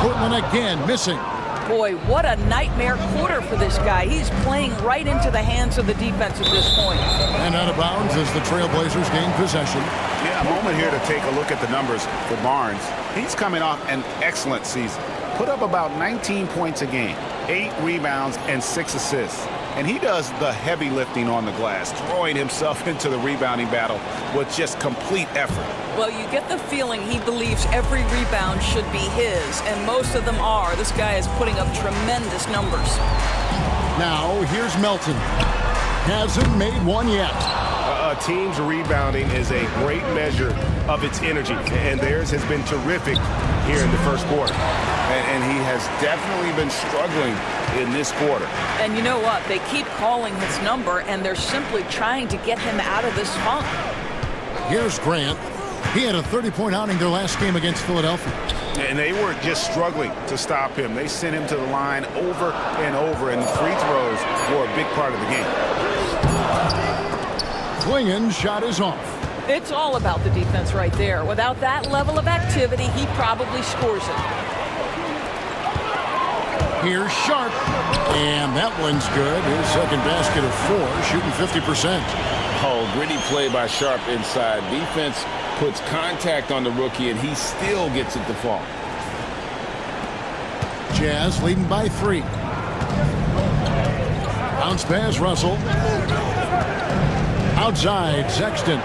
Portland again missing. Boy, what a nightmare quarter for this guy. He's playing right into the hands of the defense at this point. And out of bounds as the Trailblazers gain possession. Yeah, a moment here to take a look at the numbers for Barnes. He's coming off an excellent season. Put up about 19 points a game, 8 rebounds, and 6 assists. And he does the heavy lifting on the glass, throwing himself into the rebounding battle with just complete effort. Well, you get the feeling he believes every rebound should be his, and most of them are. This guy is putting up tremendous numbers. Now, here's Melton. Hasn't made one yet. A team's rebounding is a great measure of its energy, and theirs has been terrific here in the first quarter. And he has definitely been struggling in this quarter. And you know what? They keep calling his number, and they're simply trying to get him out of this funk. Here's Grant. He had a 30-point outing their last game against Philadelphia. And they were just struggling to stop him. They sent him to the line over and over, and free throws were a big part of the game. Klingon's shot is off. It's all about the defense right there. Without that level of activity, he probably scores it. Here's Sharp. And that one's good. His second basket of 4, shooting 50%. Oh, gritty play by Sharp inside. Defense puts contact on the rookie, and he still gets it to fall. Jazz leading by 3. Bounce pass, Russell. Outside, Sexton.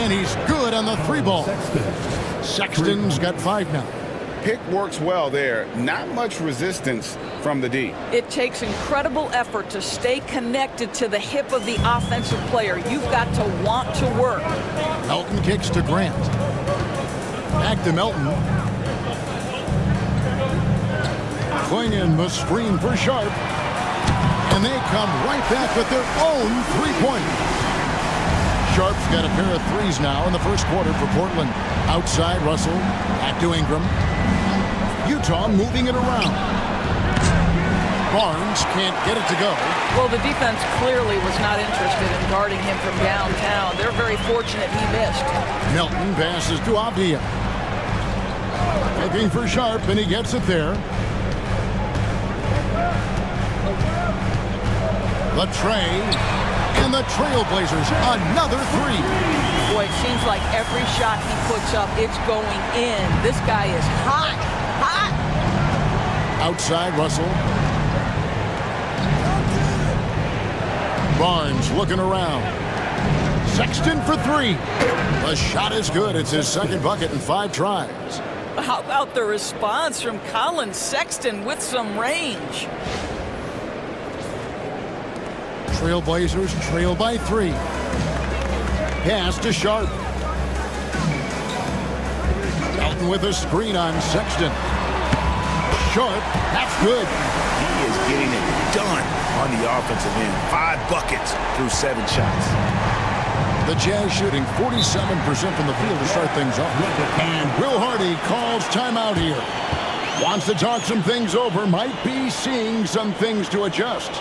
And he's good on the 3-ball. Sexton's got 5 now. Pick works well there. Not much resistance from the D. It takes incredible effort to stay connected to the hip of the offensive player. You've got to want to work. Melton kicks to Grant. Back to Melton. Klingon the screen for Sharp. And they come right back with their own 3-pointer. Sharp's got a pair of threes now in the first quarter for Portland. Outside, Russell. Back to Ingram. Utah moving it around. Barnes can't get it to go. Well, the defense clearly was not interested in guarding him from downtown. They're very fortunate he missed. Melton passes to Avdia. Looking for Sharp, and he gets it there. The tray, and the Trailblazers, another three. Boy, it seems like every shot he puts up, it's going in. This guy is hot, hot. Outside, Russell. Barnes looking around. Sexton for three. The shot is good. It's his second bucket in 5 tries. How about the response from Colin Sexton with some range? Trailblazers trail by 3. Pass to Sharp. Melton with a screen on Sexton. Sharp, that's good. He is getting it done on the offensive end. 5 buckets through 7 shots. The Jazz shooting 47% from the field to start things off. And Will Hardy calls timeout here. Wants to talk some things over. Might be seeing some things to adjust.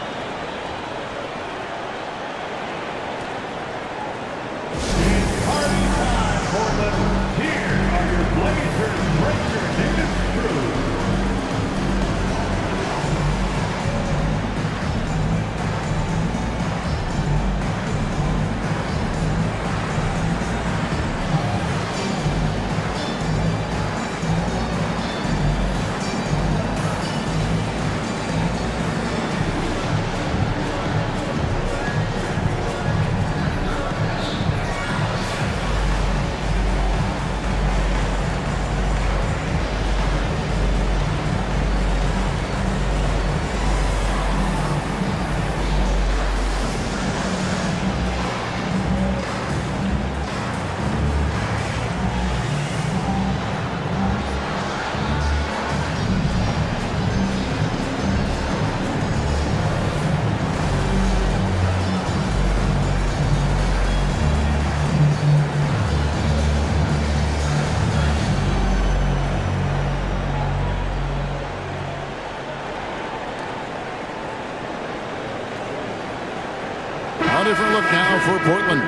A different look now for Portland.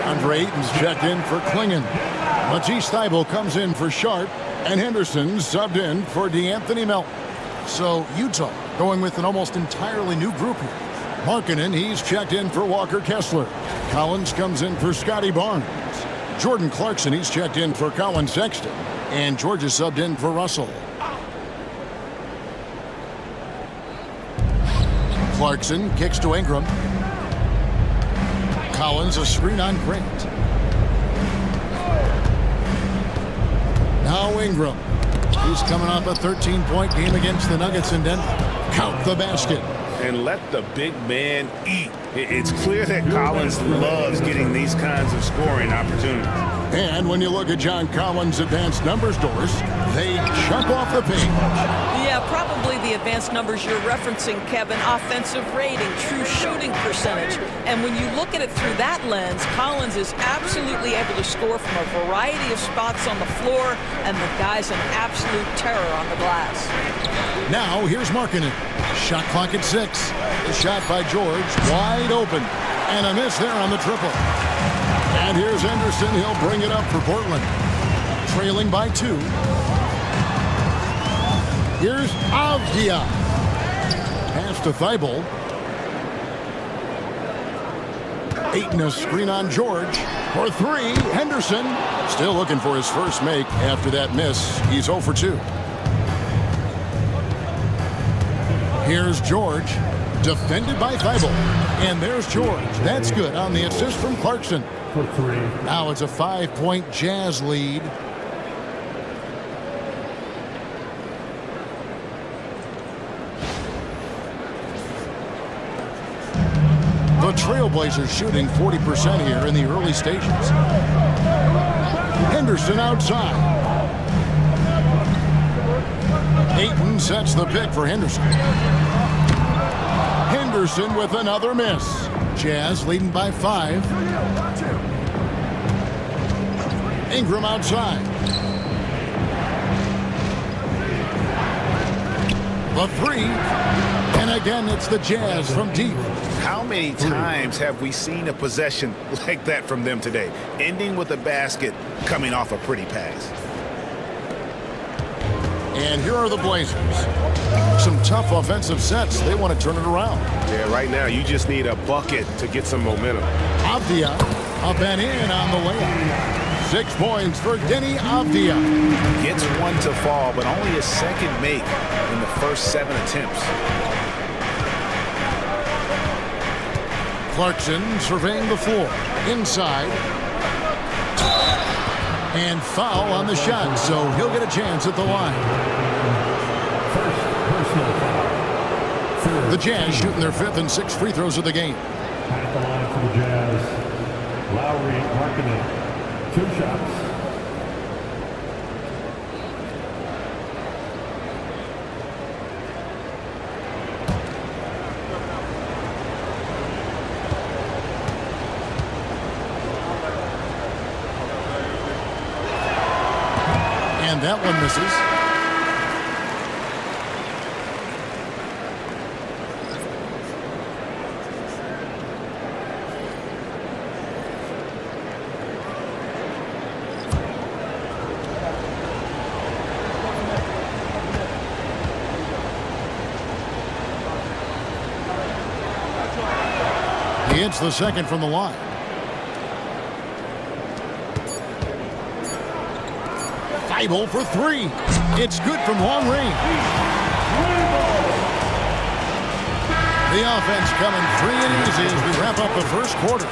Andre Ayton's checked in for Klingon. Matisse Thybulle comes in for Sharp, and Henderson subbed in for DeAnthony Melton. So Utah going with an almost entirely new group here. Markkanen, he's checked in for Walker Kessler. Collins comes in for Scotty Barnes. Jordan Clarkson, he's checked in for Colin Sexton. And George is subbed in for Russell. Clarkson kicks to Ingram. Collins a screen on Grant. Now Ingram. He's coming off a 13-point game against the Nuggets in Denver. Count the basket. And let the big man eat. It's clear that Collins loves getting these kinds of scoring opportunities. And when you look at John Collins' advanced numbers, Doris, they jump off the page. Yeah, probably the advanced numbers you're referencing, Kevin. Offensive rating, true shooting percentage. And when you look at it through that lens, Collins is absolutely able to score from a variety of spots on the floor, and the guy's an absolute terror on the glass. Now, here's Markkanen. Shot clock at 6. The shot by George, wide open. And a miss there on the triple. And here's Henderson. He'll bring it up for Portland. Trailing by 2. Here's Avdia. Pass to Thybulle. Ayton a screen on George. For 3, Henderson. Still looking for his first make after that miss. He's 0 for 2. Here's George. Defended by Thybulle. And there's George. That's good on the assist from Clarkson. For 3. Now it's a 5-point Jazz lead. The Trailblazers shooting 40% here in the early stages. Henderson outside. Ayton sets the pick for Henderson. Henderson with another miss. Jazz leading by 5. Ingram outside. The three. And again, it's the Jazz from deep. How many times have we seen a possession like that from them today? Ending with a basket, coming off a pretty pass. And here are the Blazers. Some tough offensive sets. They want to turn it around. Yeah, right now you just need a bucket to get some momentum. Avdia up and in on the layup. 6 points for Denny Avdia. Gets one to fall, but only his second make in the first 7 attempts. Clarkson surveying the floor. Inside. And foul on the shot, so he'll get a chance at the line. The Jazz shooting their 5th and 6th free throws of the game. At the line for the Jazz, Lowry Markkinen, 2 shots. And that one misses. He hits the second from the line. Thybulle for 3. It's good from long range. The offense coming free and easy as we wrap up the first quarter.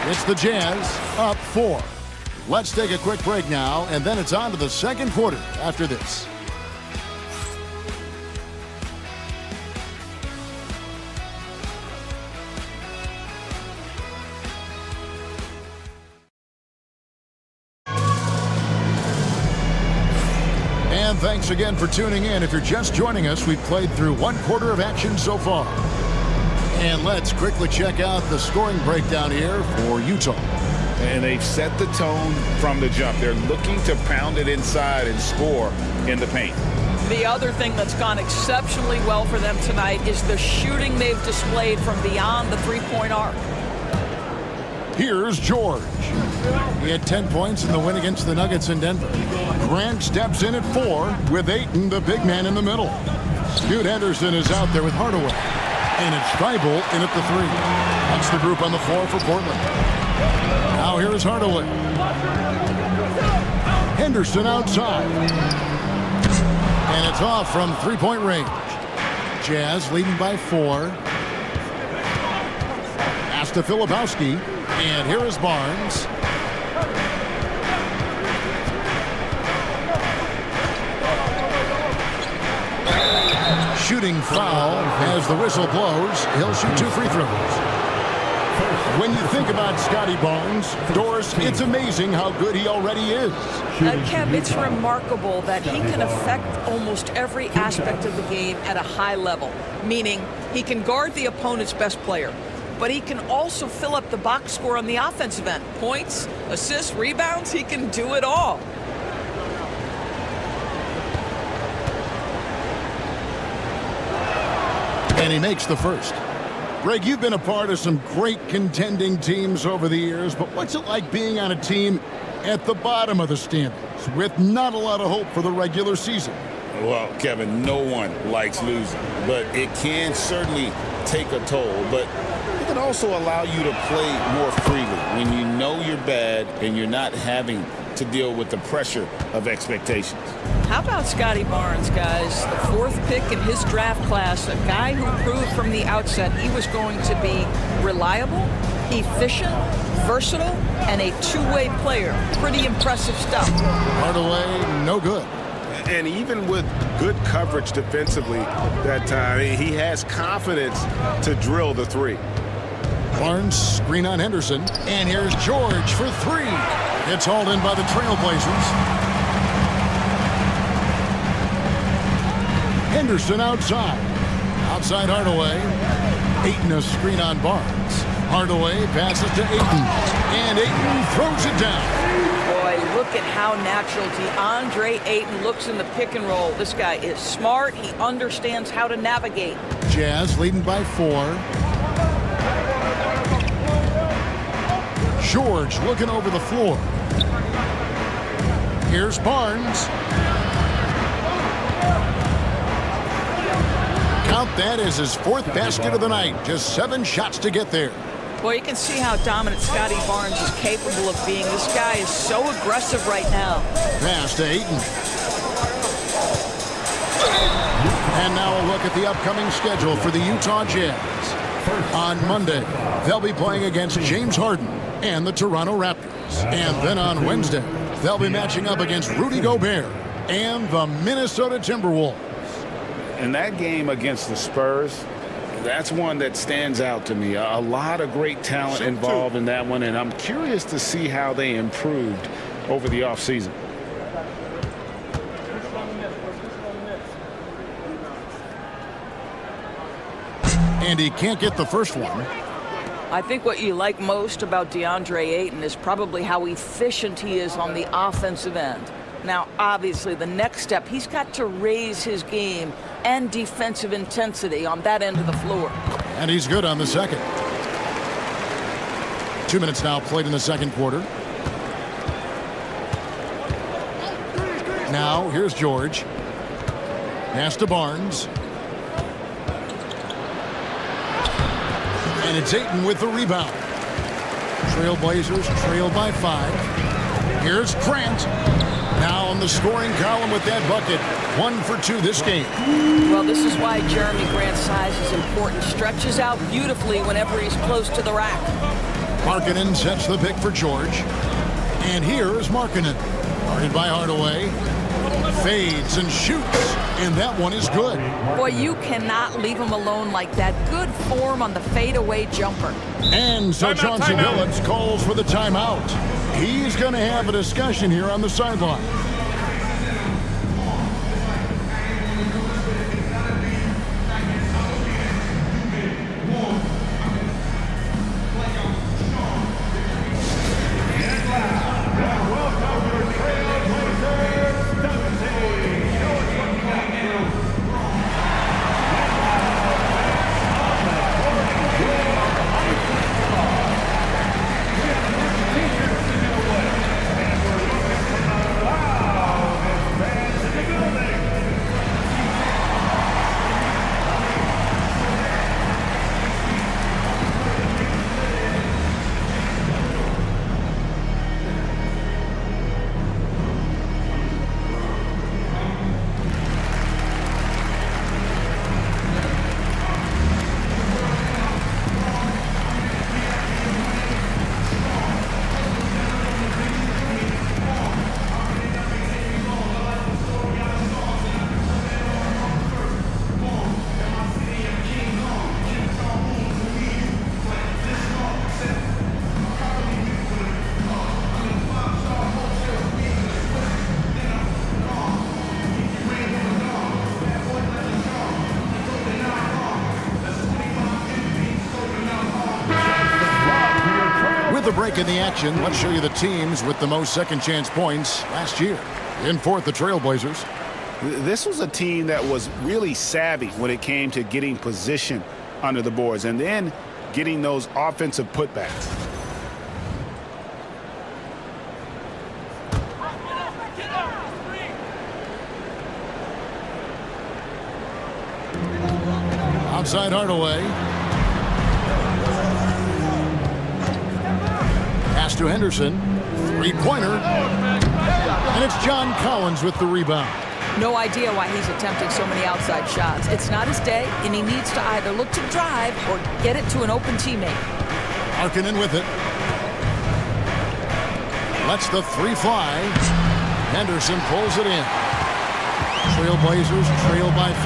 It's the Jazz up 4. Let's take a quick break now, and then it's on to the second quarter after this. And thanks again for tuning in. If you're just joining us, we've played through 1 quarter of action so far. And let's quickly check out the scoring breakdown here for Utah. And they've set the tone from the jump. They're looking to pound it inside and score in the paint. The other thing that's gone exceptionally well for them tonight is the shooting they've displayed from beyond the three-point arc. Here's George. He had 10 points in the win against the Nuggets in Denver. Grant steps in at 4 with Ayton, the big man, in the middle. Scoot Henderson is out there with Hardaway. And it's Thybulle in at the 3. That's the group on the floor for Portland. Now here's Hardaway. Henderson outside. And it's off from three-point range. Jazz leading by 4. Pass to Filipowski. And here is Barnes. Shooting foul as the whistle blows. He'll shoot 2 free throws. When you think about Scotty Barnes, Doris, it's amazing how good he already is. Kev, it's remarkable that he can affect almost every aspect of the game at a high level, meaning he can guard the opponent's best player, but he can also fill up the box score on the offensive end. Points, assists, rebounds, he can do it all. And he makes the first. Greg, you've been a part of some great contending teams over the years, but what's it like being on a team at the bottom of the standings with not a lot of hope for the regular season? Well, Kevin, no one likes losing, but it can certainly take a toll. But it can also allow you to play more freely when you know you're bad and you're not having to deal with the pressure of expectations. How about Scotty Barnes, guys? The 4th pick in his draft class, a guy who proved from the outset he was going to be reliable, efficient, versatile, and a two-way player. Pretty impressive stuff. Hardaway, no good. And even with good coverage defensively that time, he has confidence to drill the 3. Barnes, screen on Henderson. And here's George for 3. It's hauled in by the Trailblazers. Henderson outside. Outside Hardaway. Ayton a screen on Barnes. Hardaway passes to Ayton. And Ayton throws it down. Boy, Look at how natural DeAndre Ayton looks in the pick and roll. This guy is smart. He understands how to navigate. Jazz leading by 4. George looking over the floor. Here's Barnes. Count that as his 4th basket of the night. Just 7 shots to get there. Well, you can see how dominant Scotty Barnes is capable of being. This guy is so aggressive right now. Pass to Ayton. And now a look at the upcoming schedule for the Utah Jazz. On Monday, they'll be playing against James Harden and the Toronto Raptors. And then on Wednesday, they'll be matching up against Rudy Gobert and the Minnesota Timberwolves. And that game against the Spurs, that's one that stands out to me. A lot of great talent involved in that one, and I'm curious to see how they improved over the offseason. And he can't get the first one. I think what you like most about DeAndre Ayton is probably how efficient he is on the offensive end. Now, obviously, the next step, he's got to raise his game and defensive intensity on that end of the floor. And he's good on the second. 2 minutes now played in the second quarter. Now, here's George. Pass to Barnes. And it's Ayton with the rebound. Trailblazers trail by 5. Here's Grant. Now on the scoring column with that bucket. 1 for 2 this game. Well, this is why Jeremy Grant's size is important. Stretches out beautifully whenever he's close to the rack. Markkanen sets the pick for George. And here is Markkanen. Guarded by Hardaway. Fades and shoots. And that one is good. Boy, you cannot leave him alone like that. Good form on the fadeaway jumper. And so Chauncey Billups calls for the timeout. He's going to have a discussion here on the sideline. The break in the action. Let's show you the teams with the most second chance points last year. In 4th, the Trailblazers. This was a team that was really savvy when it came to getting position under the boards and then getting those offensive putbacks. Outside Hardaway. Pass to Henderson. 3-pointer. And it's John Collins with the rebound. No idea why he's attempting so many outside shots. It's not his day, and he needs to either look to drive or get it to an open teammate. Markkanen with it. Lets the 3 fly. Henderson pulls it in. Trailblazers trail by 5.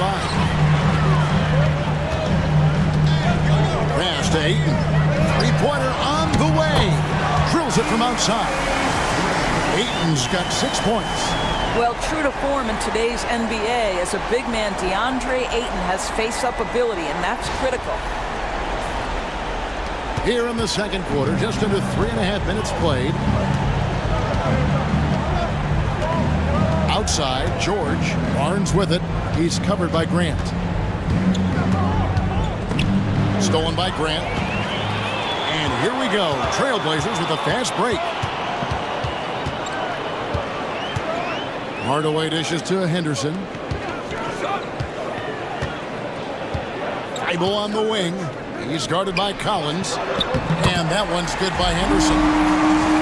Pass to Ayton. 3-pointer on the way. Drills it from outside. Ayton's got 6 points. Well, true to form in today's NBA, as a big man, DeAndre Ayton has face-up ability, and that's critical. Here in the second quarter, just under 3.5 minutes played. Outside, George. Barnes with it. He's covered by Grant. Stolen by Grant. And here we go. Trailblazers with a fast break. Hardaway dishes to Henderson. Thibault on the wing. He's guarded by Collins. And that one's good by Henderson.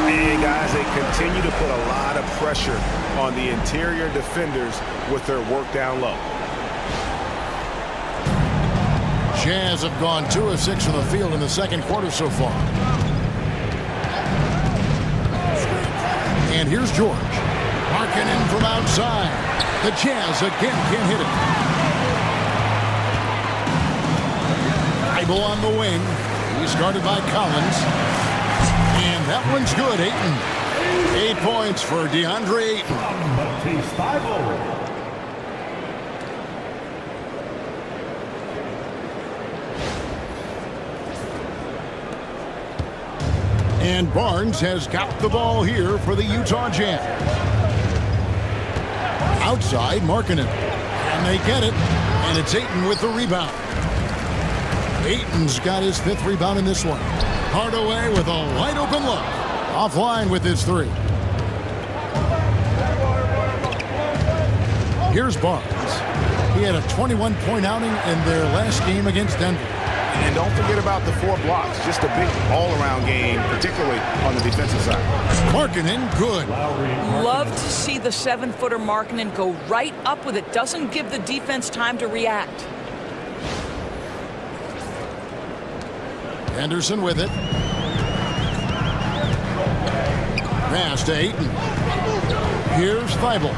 And guys, they continue to put a lot of pressure on the interior defenders with their work down low. Jazz have gone 2 of 6 from the field in the second quarter so far. And here's George. Marking in from outside. The Jazz again can't hit it. Thibault on the wing. He's guarded by Collins. And that one's good. Ayton. 8 points for DeAndre Ayton. And Barnes has got the ball here for the Utah Jazz. Outside, Markkanen. And they get it. And it's Ayton with the rebound. Ayton's got his 5th rebound in this one. Hardaway with a wide open look. Offline with his 3. Here's Barnes. He had a 21-point outing in their last game against Denver. And don't forget about the 4 blocks. Just a big all-around game, particularly on the defensive side. Markkanen, good. Love to see the 7-footer Markkanen go right up with it. Doesn't give the defense time to react. Henderson with it. Pass to Ayton. Here's Thibault.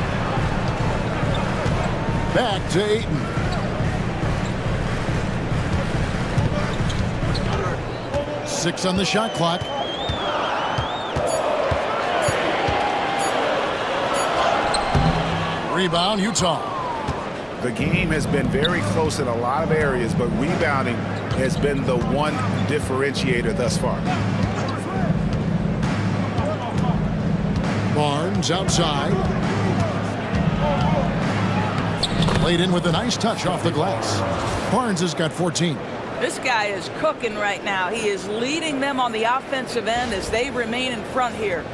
Back to Ayton. Six on the shot clock. Rebound, Utah. The game has been very close in a lot of areas, but rebounding has been the one differentiator thus far. Barnes outside. Played in with a nice touch off the glass. Barnes has got 14. This guy is cooking right now. He is leading them on the offensive end as they remain in front here.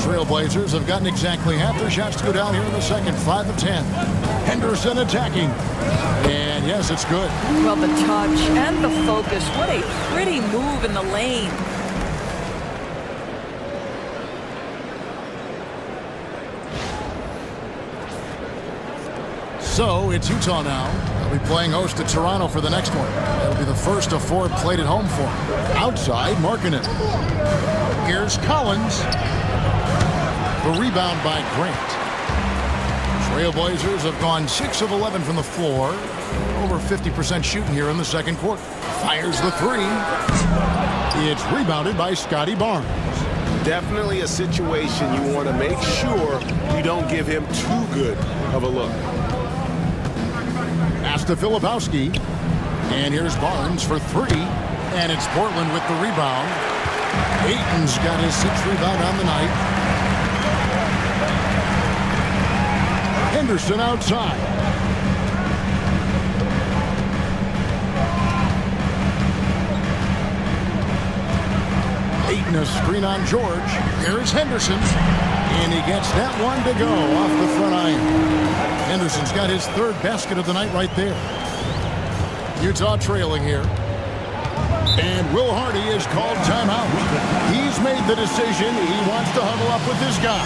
Trailblazers have gotten exactly half their shots to go down here in the second. 5 of 10. Henderson attacking. And yes, it's good. Well, the touch and the focus. What a pretty move in the lane. So it's Utah now. They'll be playing host to Toronto for the next one. That'll be the first of 4 played at home for them. Outside, Markkanen. Here's Collins. The rebound by Grant. Trailblazers have gone 6 of 11 from the floor. Over 50% shooting here in the second quarter. Fires the 3. It's rebounded by Scotty Barnes. Definitely a situation you want to make sure you don't give him too good of a look. Pass to Filipowski. And here's Barnes for 3. And it's Portland with the rebound. Ayton's got his 6th rebound on the night. Henderson outside. Ayton a screen on George. Here's Henderson. And he gets that one to go off the front iron. Henderson's got his 3rd basket of the night right there. Utah trailing here. And Will Hardy is called timeout. He's made the decision. He wants to huddle up with his guy.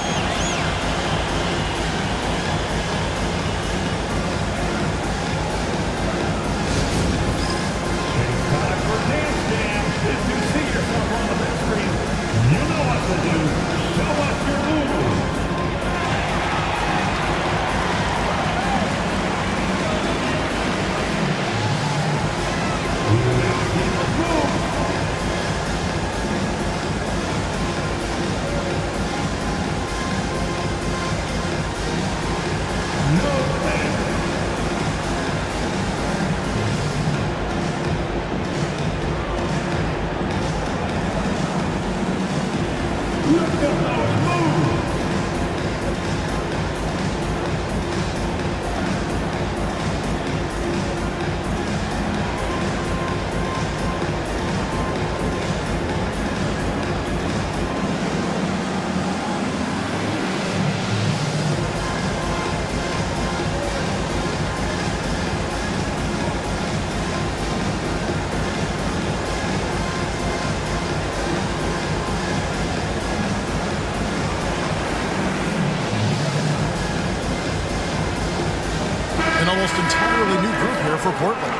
almost entirely new group here for Portland.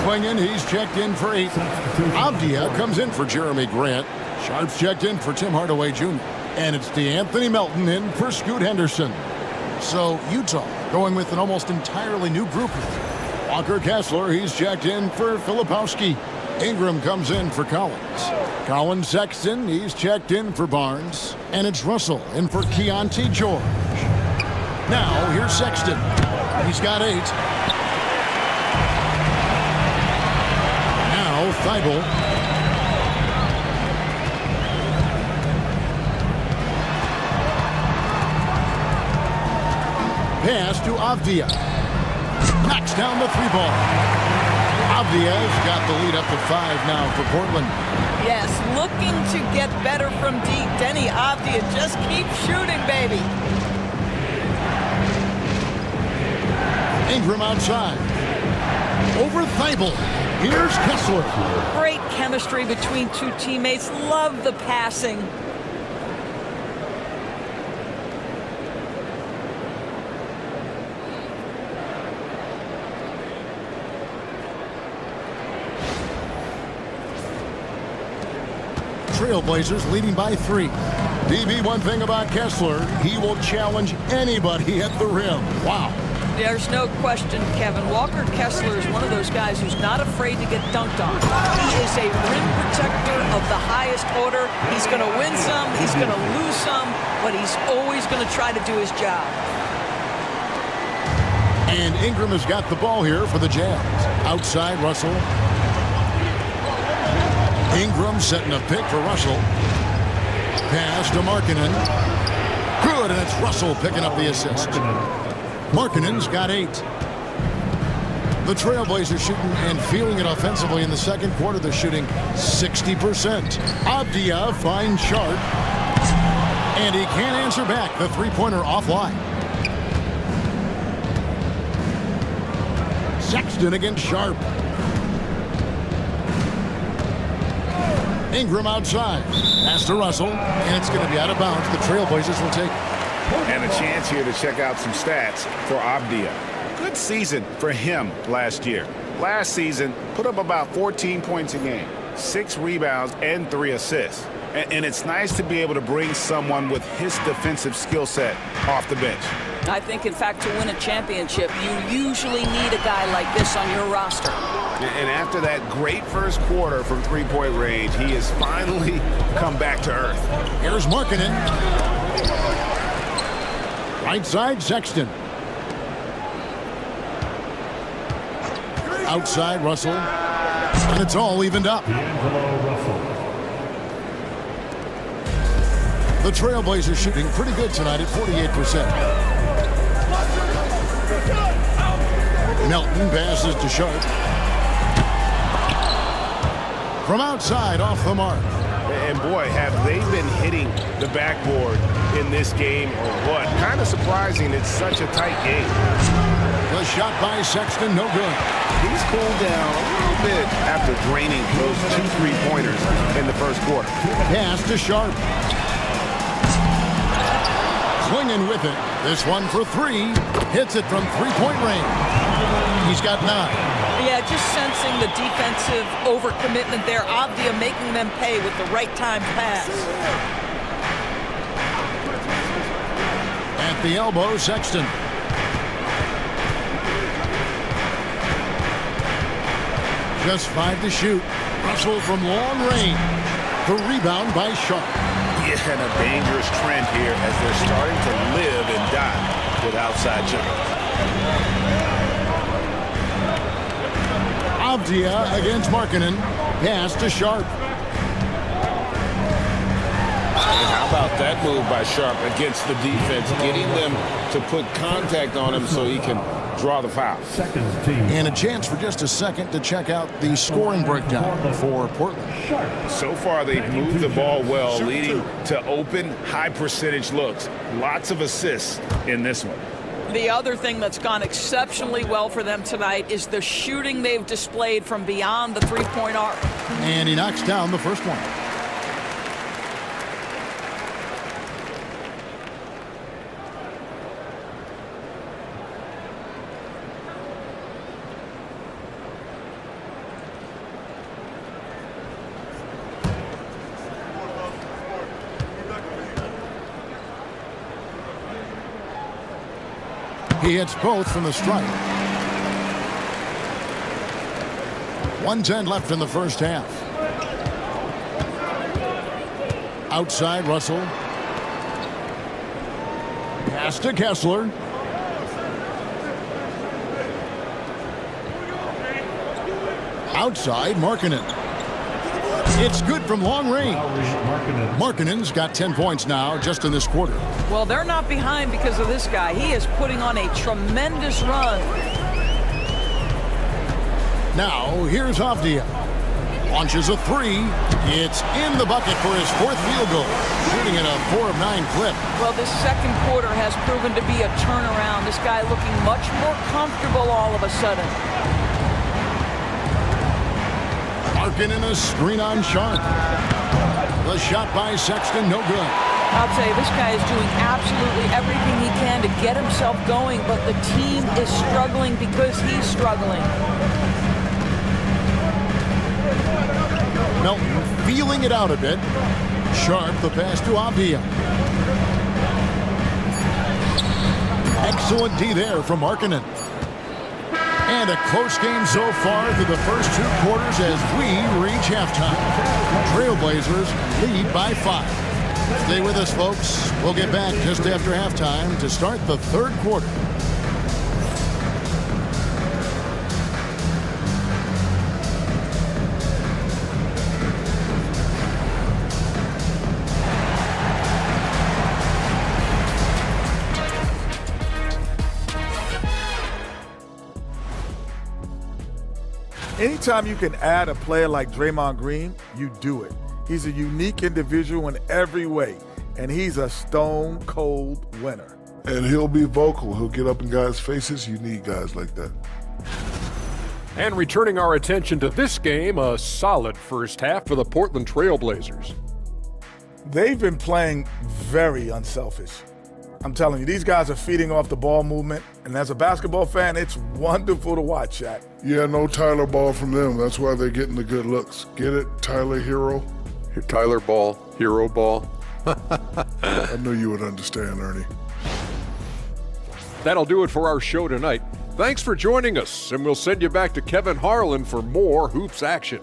Klingon, he's checked in for 8. Avdia comes in for Jeremy Grant. Sharp's checked in for Tim Hardaway Jr. And it's DeAnthony Melton in for Scoot Henderson. So Utah going with an almost entirely new group here. Walker Kessler, he's checked in for Filipowski. Ingram comes in for Collins. Colin Sexton, he's checked in for Barnes. And it's Russell in for Keontae George. Now, here's Sexton. He's got 8. Now, Thibault. Pass to Avdia. Knocks down the 3-ball. Avdia's got the lead up to 5 now for Portland. Yes, looking to get better from deep. Denny Avdia just keeps shooting, baby. Ingram outside. Over Thibault. Here's Kessler. Great chemistry between two teammates. Love the passing. Trailblazers leading by 3. DB, one thing about Kessler, he will challenge anybody at the rim. Wow. There's no question, Kevin. Walker Kessler is one of those guys who's not afraid to get dunked on. He is a rim protector of the highest order. He's going to win some, he's going to lose some, but he's always going to try to do his job. And Ingram has got the ball here for the Jazz. Outside, Russell. Ingram setting a pick for Russell. Pass to Markkanen. Good, and it's Russell picking up the assist. Markkanen's got 8. The Trailblazers shooting and feeling it offensively in the second quarter. They're shooting 60%. Avdia finds Sharp. And he can't answer back. The three-pointer offline. Sexton against Sharp. Ingram outside. Pass to Russell. And it's going to be out of bounds. The Trailblazers will take it. And a chance here to check out some stats for Avdia. Good season for him last year. Last season, put up about 14 points a game, 6 rebounds, and 3 assists. And it's nice to be able to bring someone with his defensive skill set off the bench. I think, in fact, to win a championship, you usually need a guy like this on your roster. And after that great first quarter from three-point range, he has finally come back to earth. Here's Markkanen. Right side, Sexton. Outside, Russell. And it's all evened up. The Trailblazers shooting pretty good tonight at 48%. Melton passes to Sharp. From outside, off the mark. And boy, have they been hitting the backboard in this game or what? Kind of surprising it's such a tight game. The shot by Sexton, no good. He's cooled down a little bit after draining those 2 3-pointers in the first quarter. Pass to Sharp. Swinging with it. This one for 3. Hits it from 3-point range. He's got 9. Yeah, just sensing the defensive overcommitment there. Avdia making them pay with the right time pass. At the elbow, Sexton. Just 5 to shoot. Russell from long range. The rebound by Sharp. Yeah, and a dangerous trend here as they're starting to live and die with outside jumpers. Avdia against Markkanen. Pass to Sharp. And how about that move by Sharp against the defense, getting them to put contact on him so he can draw the foul. And a chance for just a second to check out the scoring breakdown for Portland. So far, they've moved the ball well, leading to open, high-percentage looks. Lots of assists in this one. The other thing that's gone exceptionally well for them tonight is the shooting they've displayed from beyond the three-point arc. And he knocks down the first one. He hits both from the stripe. 1:10 left in the first half. Outside, Russell. Pass to Kessler. Outside, Markkanen. It's good from long range. Markkanen's got 10 points now just in this quarter. Well, they're not behind because of this guy. He is putting on a tremendous run. Now, here's Avdia. Launches a three. It's in the bucket for his fourth field goal. Shooting at a 4 of 9 clip. Well, this second quarter has proven to be a turnaround. This guy looking much more comfortable all of a sudden. Markkanen a screen on Sharp. The shot by Sexton, no good. I'll tell you, this guy is doing absolutely everything he can to get himself going, but the team is struggling because he's struggling. Melton feeling it out a bit. Sharp, the pass to Avdia. Excellent D there from Markkanen. And a close game so far through the first 2 quarters as we reach halftime. Trailblazers lead by 5. Stay with us, folks. We'll get back just after halftime to start the third quarter. Anytime you can add a player like Draymond Green, you do it. He's a unique individual in every way, and he's a stone-cold winner. And he'll be vocal. He'll get up in guys' faces. You need guys like that. And returning our attention to this game, a solid first half for the Portland Trailblazers. They've been playing very unselfish. I'm telling you, these guys are feeding off the ball movement, and as a basketball fan, it's wonderful to watch, Shaq. Yeah, no Tyler Ball from them. That's why they're getting the good looks. Get it, Tyler Hero? Tyler Ball, Hero Ball. I knew you would understand, Ernie. That'll do it for our show tonight. Thanks for joining us, and we'll send you back to Kevin Harlan for more hoops action.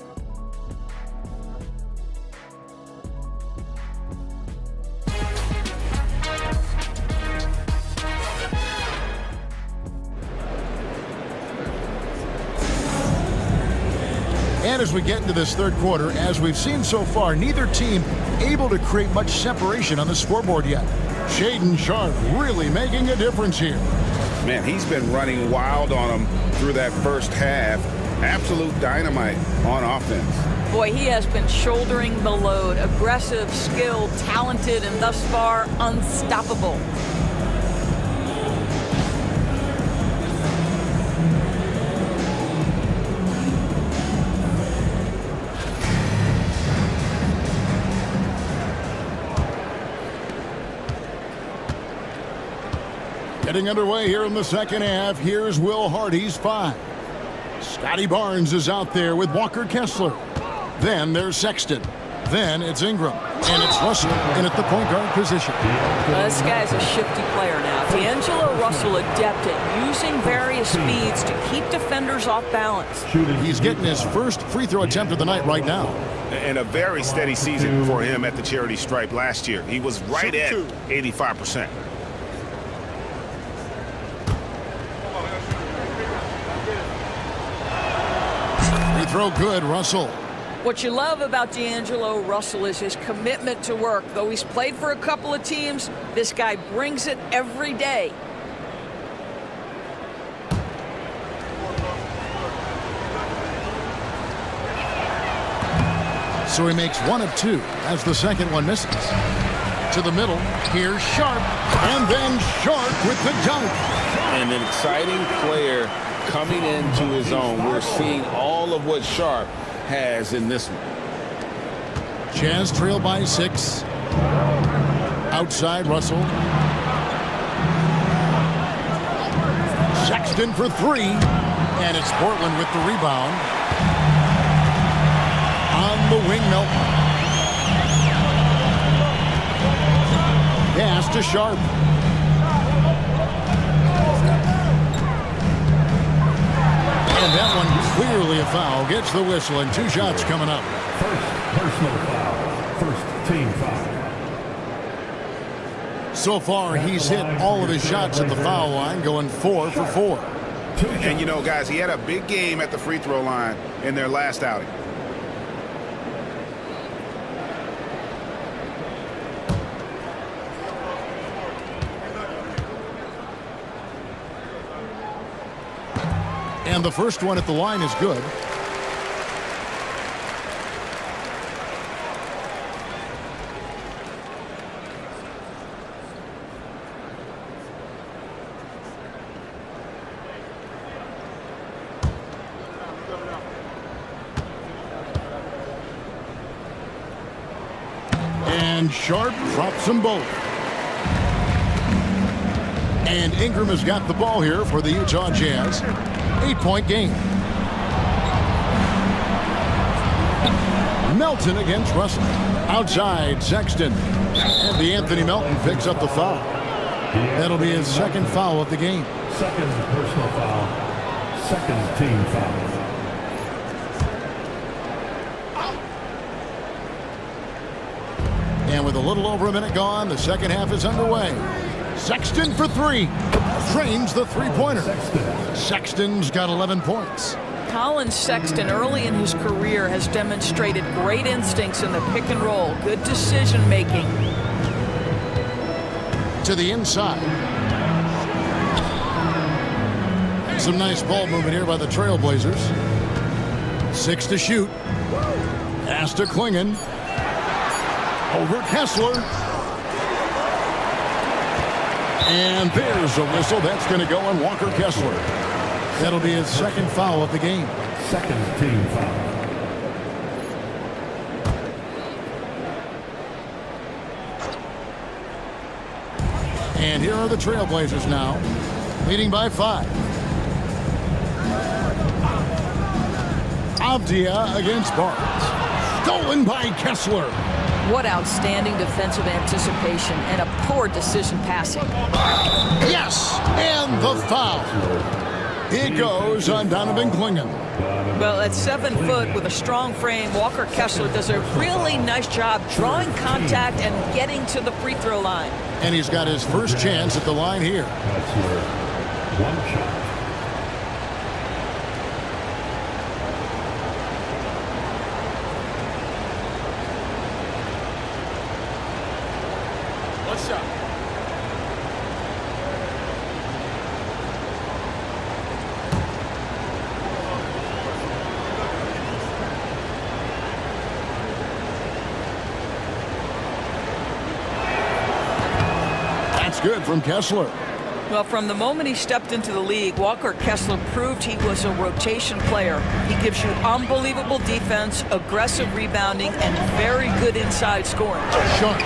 And as we get into this third quarter, as we've seen so far, neither team able to create much separation on the scoreboard yet. Shaedon Sharp really making a difference here. Man, he's been running wild on them through that first half. Absolute dynamite on offense. Boy, he has been shouldering the load. Aggressive, skilled, talented, and thus far unstoppable. Getting underway here in the second half. Here's Will Hardy's 5. Scotty Barnes is out there with Walker Kessler. Then there's Sexton. Then it's Ingram. And it's Russell in at the point guard position. Well, this guy's a shifty player now. D'Angelo Russell adept at using various speeds to keep defenders off balance. He's getting his first free throw attempt of the night right now. And a very steady season for him at the charity stripe last year. He was right at 85%. Throw good, Russell. What you love about D'Angelo Russell is his commitment to work. Though he's played for a couple of teams, this guy brings it every day. So he makes 1 of 2 as the second one misses. To the middle, here's Sharp, and then Sharp with the dunk. And an exciting player coming into his own. We're seeing all of what Sharp has in this one. Jazz trail by 6. Outside, Russell. Sexton for 3. And it's Portland with the rebound. On the wing, Melton. Pass to Sharp. offensive foul gets the whistle, and 2 shots coming up. First personal foul. First team foul. So far, he's hit all of his shots at the foul line, going 4 for 4. And you know, guys, he had a big game at the free throw line in their last outing. And the first one at the line is good. And Sharp drops them both. And Ingram has got the ball here for the Utah Jazz. 8-point game. Melton against Russell. Outside, Sexton. And the Anthony Melton picks up the foul. That'll be his second foul of the game. Second personal foul. Second team foul. And with a little over a minute gone, the second half is underway. Sexton for 3. Drains the three-pointer. Sexton's got 11 points. Colin Sexton, early in his career, has demonstrated great instincts in the pick and roll. Good decision-making. To the inside. Some nice ball movement here by the Trailblazers. 6 to shoot. Pass to Klingon. Over Kessler. And there's a whistle. That's going to go on Walker Kessler. That'll be his second foul of the game. Second team foul. And here are the Trailblazers now, leading by 5. Avdia against Barnes. Stolen by Kessler. What outstanding defensive anticipation and a poor decision passing. Yes, and the foul. It goes on Donovan Klingon. Well, at 7 foot with a strong frame, Walker Kessler does a really nice job drawing contact and getting to the free throw line. And he's got his first chance at the line here. Kessler, 1 shot. Good from Kessler. Well, from the moment he stepped into the league, Walker Kessler proved he was a rotation player. He gives you unbelievable defense, aggressive rebounding, and very good inside scoring. Sharp.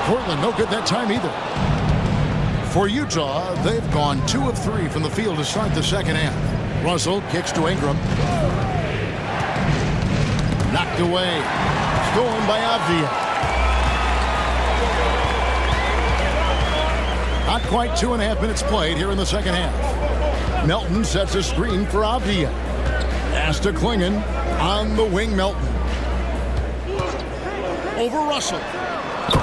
Portland no good that time either. For Utah, they've gone 2 of 3 from the field to start the second half. Russell kicks to Ingram. Knocked away. Stolen by Avdia. Not quite 2.5 minutes played here in the second half. Melton sets a screen for Avdia. Pass to Klingon. On the wing, Melton. Over Russell.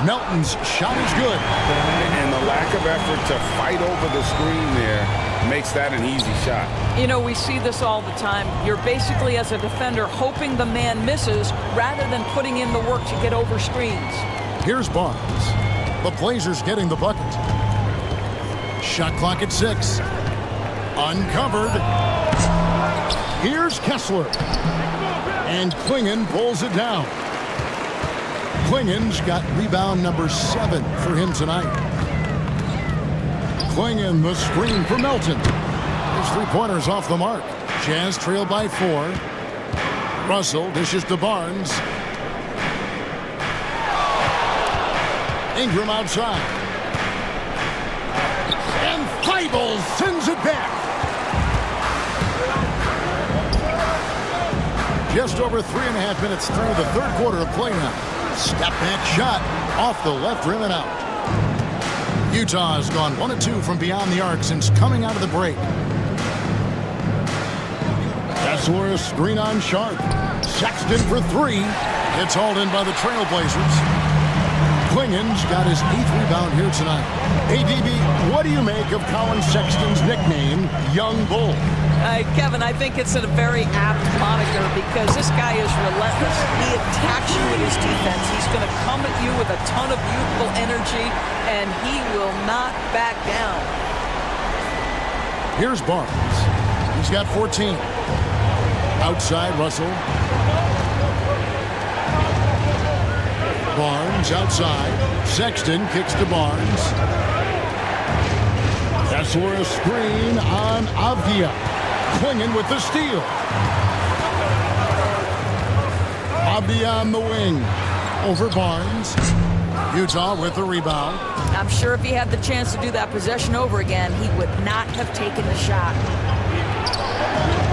Melton's shot is good. And the lack of effort to fight over the screen there makes that an easy shot. You know, we see this all the time. You're basically, as a defender, hoping the man misses rather than putting in the work to get over screens. Here's Barnes. The Blazers getting the bucket. Shot clock at 6. Uncovered. Here's Kessler. And Klingon pulls it down. Klingon's got rebound number 7 for him tonight. Klingon the screen for Melton. His three-pointer's off the mark. Jazz trail by 4. Russell dishes to Barnes. Ingram outside. Thibault sends it back. Just over 3.5 minutes through the third quarter of play now. Step back shot off the left rim and out. Utah has gone 1 of 2 from beyond the arc since coming out of the break. Kessler, screen on Sharp. Sexton for three. It's hauled in by the Trailblazers. Klingen's got his 8th rebound here tonight. ATD, what do you make of Colin Sexton's nickname, Young Bull? Kevin, I think it's a very apt moniker because this guy is relentless. He attacks you with his defense. He's going to come at you with a ton of youthful energy, and he will not back down. Here's Barnes. He's got 14. Outside, Russell. Barnes outside. Sexton kicks to Barnes. Kessler a screen on Avdia. Klingen with the steal. Avdia on the wing. Over Barnes. Utah with the rebound. I'm sure if he had the chance to do that possession over again, he would not have taken the shot.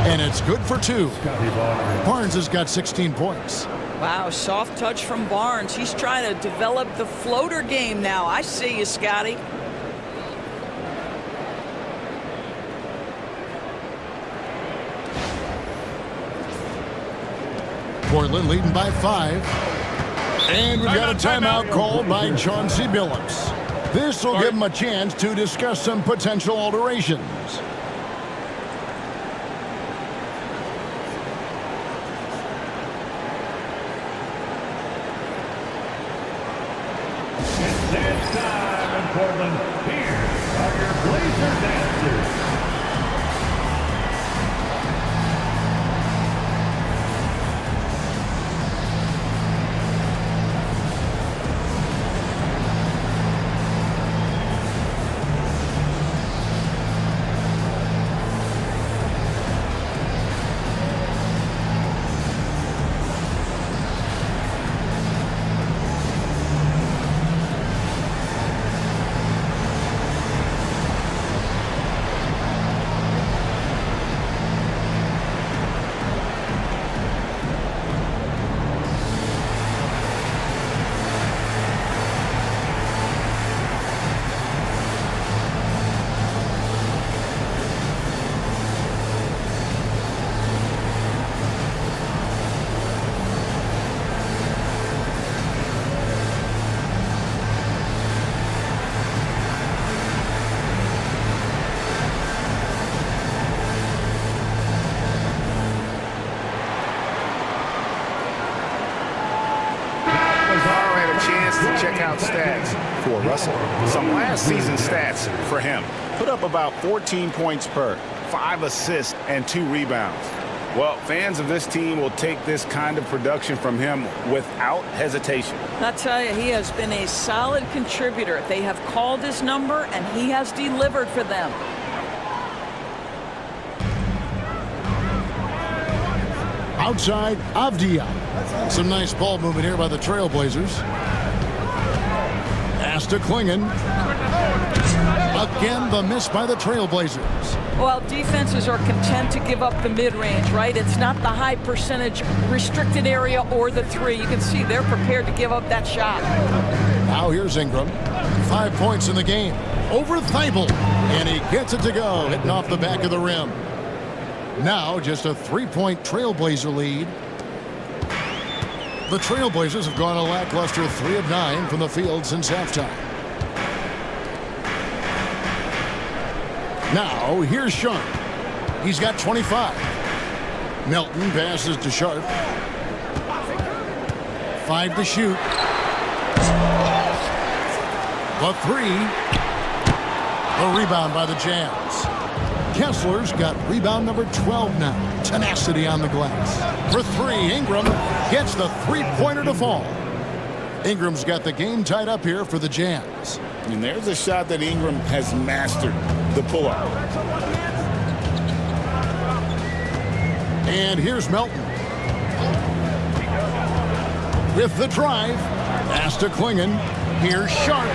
And it's good for 2. Barnes has got 16 points. Wow, soft touch from Barnes. He's trying to develop the floater game now. I see you, Scotty. Portland leading by 5. And we've got a timeout called by Chauncey Billups. This will give him a chance to discuss some potential alterations. Dance time in Portland. Here are your Blazer dancers. Check out stats for Russell. Some last season stats for him. Put up about 14 points per, 5 assists, and 2 rebounds. Well, fans of this team will take this kind of production from him without hesitation. I'll tell you, he has been a solid contributor. They have called his number, and he has delivered for them. Outside, Avdia. Some nice ball movement here by the Trailblazers. Pass to Klingen. Again, the miss by the Trailblazers. Well, defenses are content to give up the mid-range, right? It's not the high percentage restricted area or the 3. You can see they're prepared to give up that shot. Now here's Ingram. 5 points in the game. Over Thibault. And he gets it to go, hitting off the back of the rim. Now just a 3-point Trailblazer lead. The Trailblazers have gone a lackluster 3 of 9 from the field since halftime. Now, here's Sharp. He's got 25. Melton passes to Sharp. 5 to shoot. The 3. The rebound by the Jazz. Kessler's got rebound number 12 now. Tenacity on the glass. For 3, Ingram gets the 3-pointer to fall. Ingram's got the game tied up here for the Jazz. And there's a shot that Ingram has mastered, the pull-up. And here's Melton. With the drive. Pass to Klingen. Here's Sharp.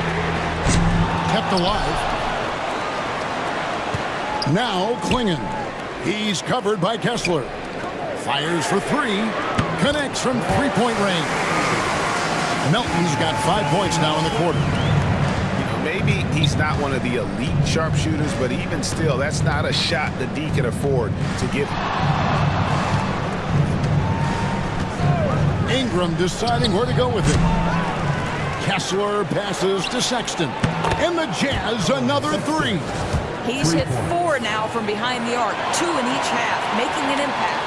Kept alive. Now Klingen. He's covered by Kessler. Fires for 3. Connects from 3-point range. Melton's got 5 points now in the quarter. Maybe he's not one of the elite sharpshooters, but even still, that's not a shot the D can afford to give. Ingram deciding where to go with it. Kessler passes to Sexton. And the Jazz another three. He's hit 4 now from behind the arc, 2 in each half, making an impact.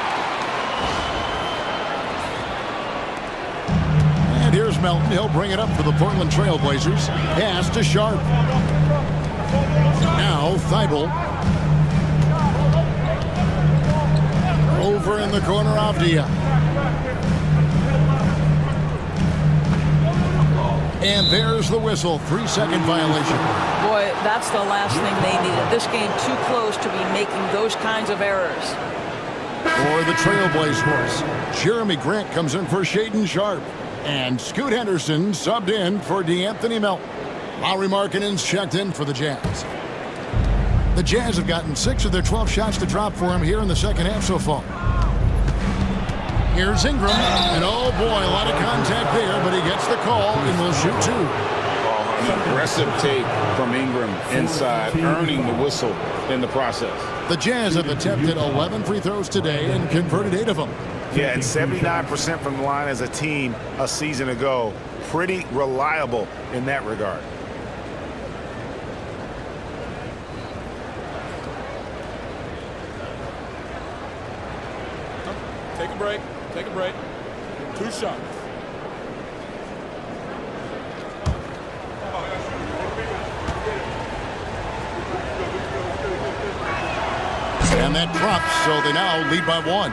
And here's Melton. He'll bring it up for the Portland Trailblazers. Pass to Sharp. Now Thibault. Over in the corner, Avdia. And there's the whistle. 3-second violation. Boy, that's the last thing they needed. This game too close to be making those kinds of errors. For the Trailblazers, Jeremy Grant comes in for Shaedon Sharp. And Scoot Henderson subbed in for DeAnthony Melton. Lauri Markkanen's checked in for the Jazz. The Jazz have gotten 6 of their 12 shots to drop for him here in the second half so far. Here's Ingram, and oh boy, a lot of contact there, but he gets the call and will shoot 2. An aggressive take from Ingram inside, earning the whistle in the process. The Jazz have attempted 11 free throws today and converted 8 of them. Yeah, and 79% from the line as a team a season ago. Pretty reliable in that regard. Take a break. Take a break. 2 shots. And that drops, so they now lead by 1.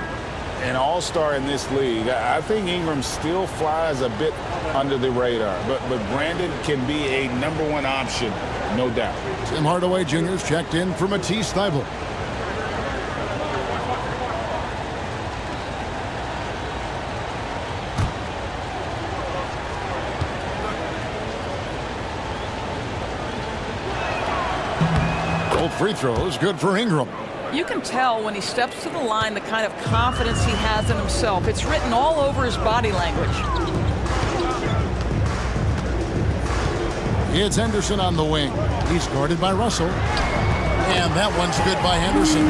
An all-star in this league. I think Ingram still flies a bit under the radar, but Brandon can be a #1 option, no doubt. Tim Hardaway Jr.'s checked in for Matisse Thybulle. Both free throws good for Ingram. You can tell when he steps to the line the kind of confidence he has in himself. It's written all over his body language. It's Henderson on the wing. He's guarded by Russell. And that one's good by Henderson.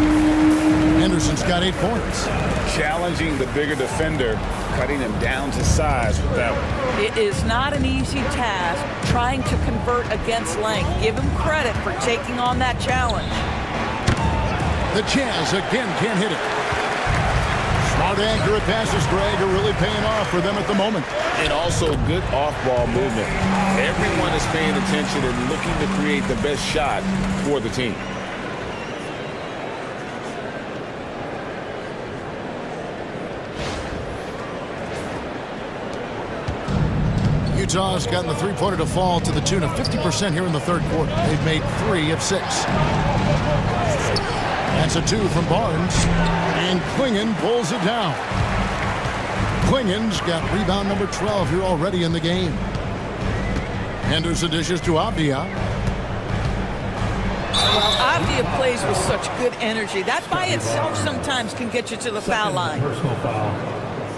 Henderson's got 8 points. Challenging the bigger defender, cutting him down to size with that one. It is not an easy task trying to convert against length. Give him credit for taking on that challenge. The Jazz again can't hit it. Smart, accurate passes, Greg, are really paying off for them at the moment. And also good off-ball movement. Everyone is paying attention and looking to create the best shot for the team. Utah's gotten the three-pointer to fall to the tune of 50% here in the third quarter. They've made 3 of 6. That's a 2 from Barnes. And Klingon pulls it down. Klingon's got rebound number 12 here already in the game. Henderson dishes to Avdia. Well, Avdia plays with such good energy. That by itself sometimes can get you to the foul line. Personal foul.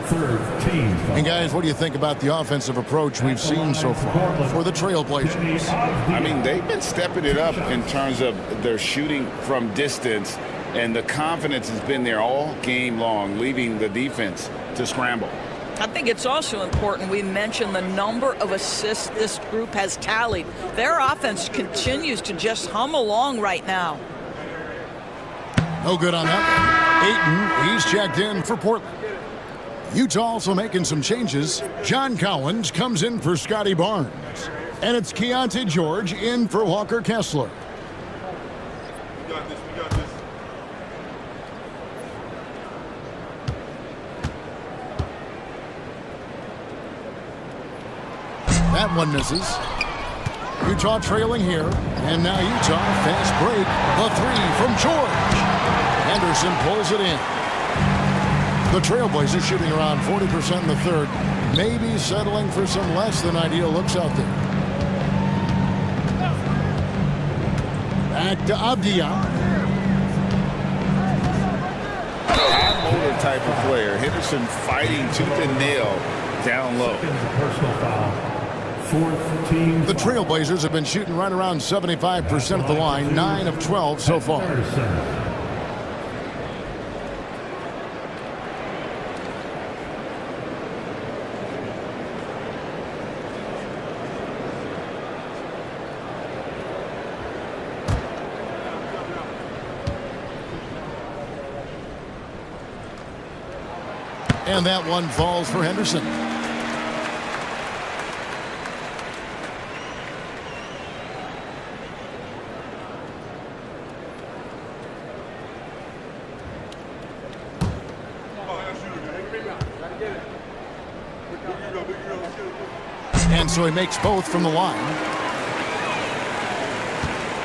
Third team. And guys, what do you think about the offensive approach we've seen so far for the Trailblazers? I mean, they've been stepping it up in terms of their shooting from distance, and the confidence has been there all game long, leaving the defense to scramble. I think it's also important we mention the number of assists this group has tallied. Their offense continues to just hum along right now. No good on that. Ayton, he's checked in for Portland. Utah also making some changes. John Collins comes in for Scotty Barnes. And it's Keontae George in for Walker Kessler. We got this. We got this. That one misses. Utah trailing here. And now Utah fast break. The 3 from George. Henderson pulls it in. The Trailblazers shooting around 40% in the third. Maybe settling for some less than ideal looks out there. Back to Avdia. High motor type of player. Henderson fighting tooth and nail down low. Personal foul. Fourth team. The Trailblazers have been shooting right around 75% at the line. 9 of 12 so far. And that one falls for Henderson. And so he makes both from the line.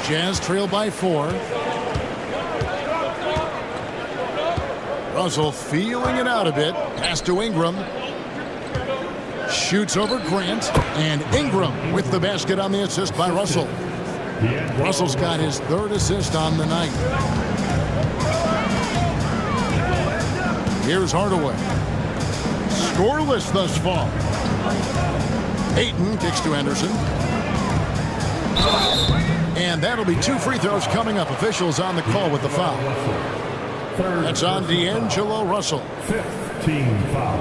Jazz trail by 4. Russell feeling it out a bit. Pass to Ingram. Shoots over Grant. And Ingram with the basket on the assist by Russell. Russell's got his 3rd assist on the night. Here's Hardaway. Scoreless thus far. Ayton kicks to Henderson. And that'll be 2 free throws coming up. Officials on the call with the foul. That's on D'Angelo Russell. 5th team foul.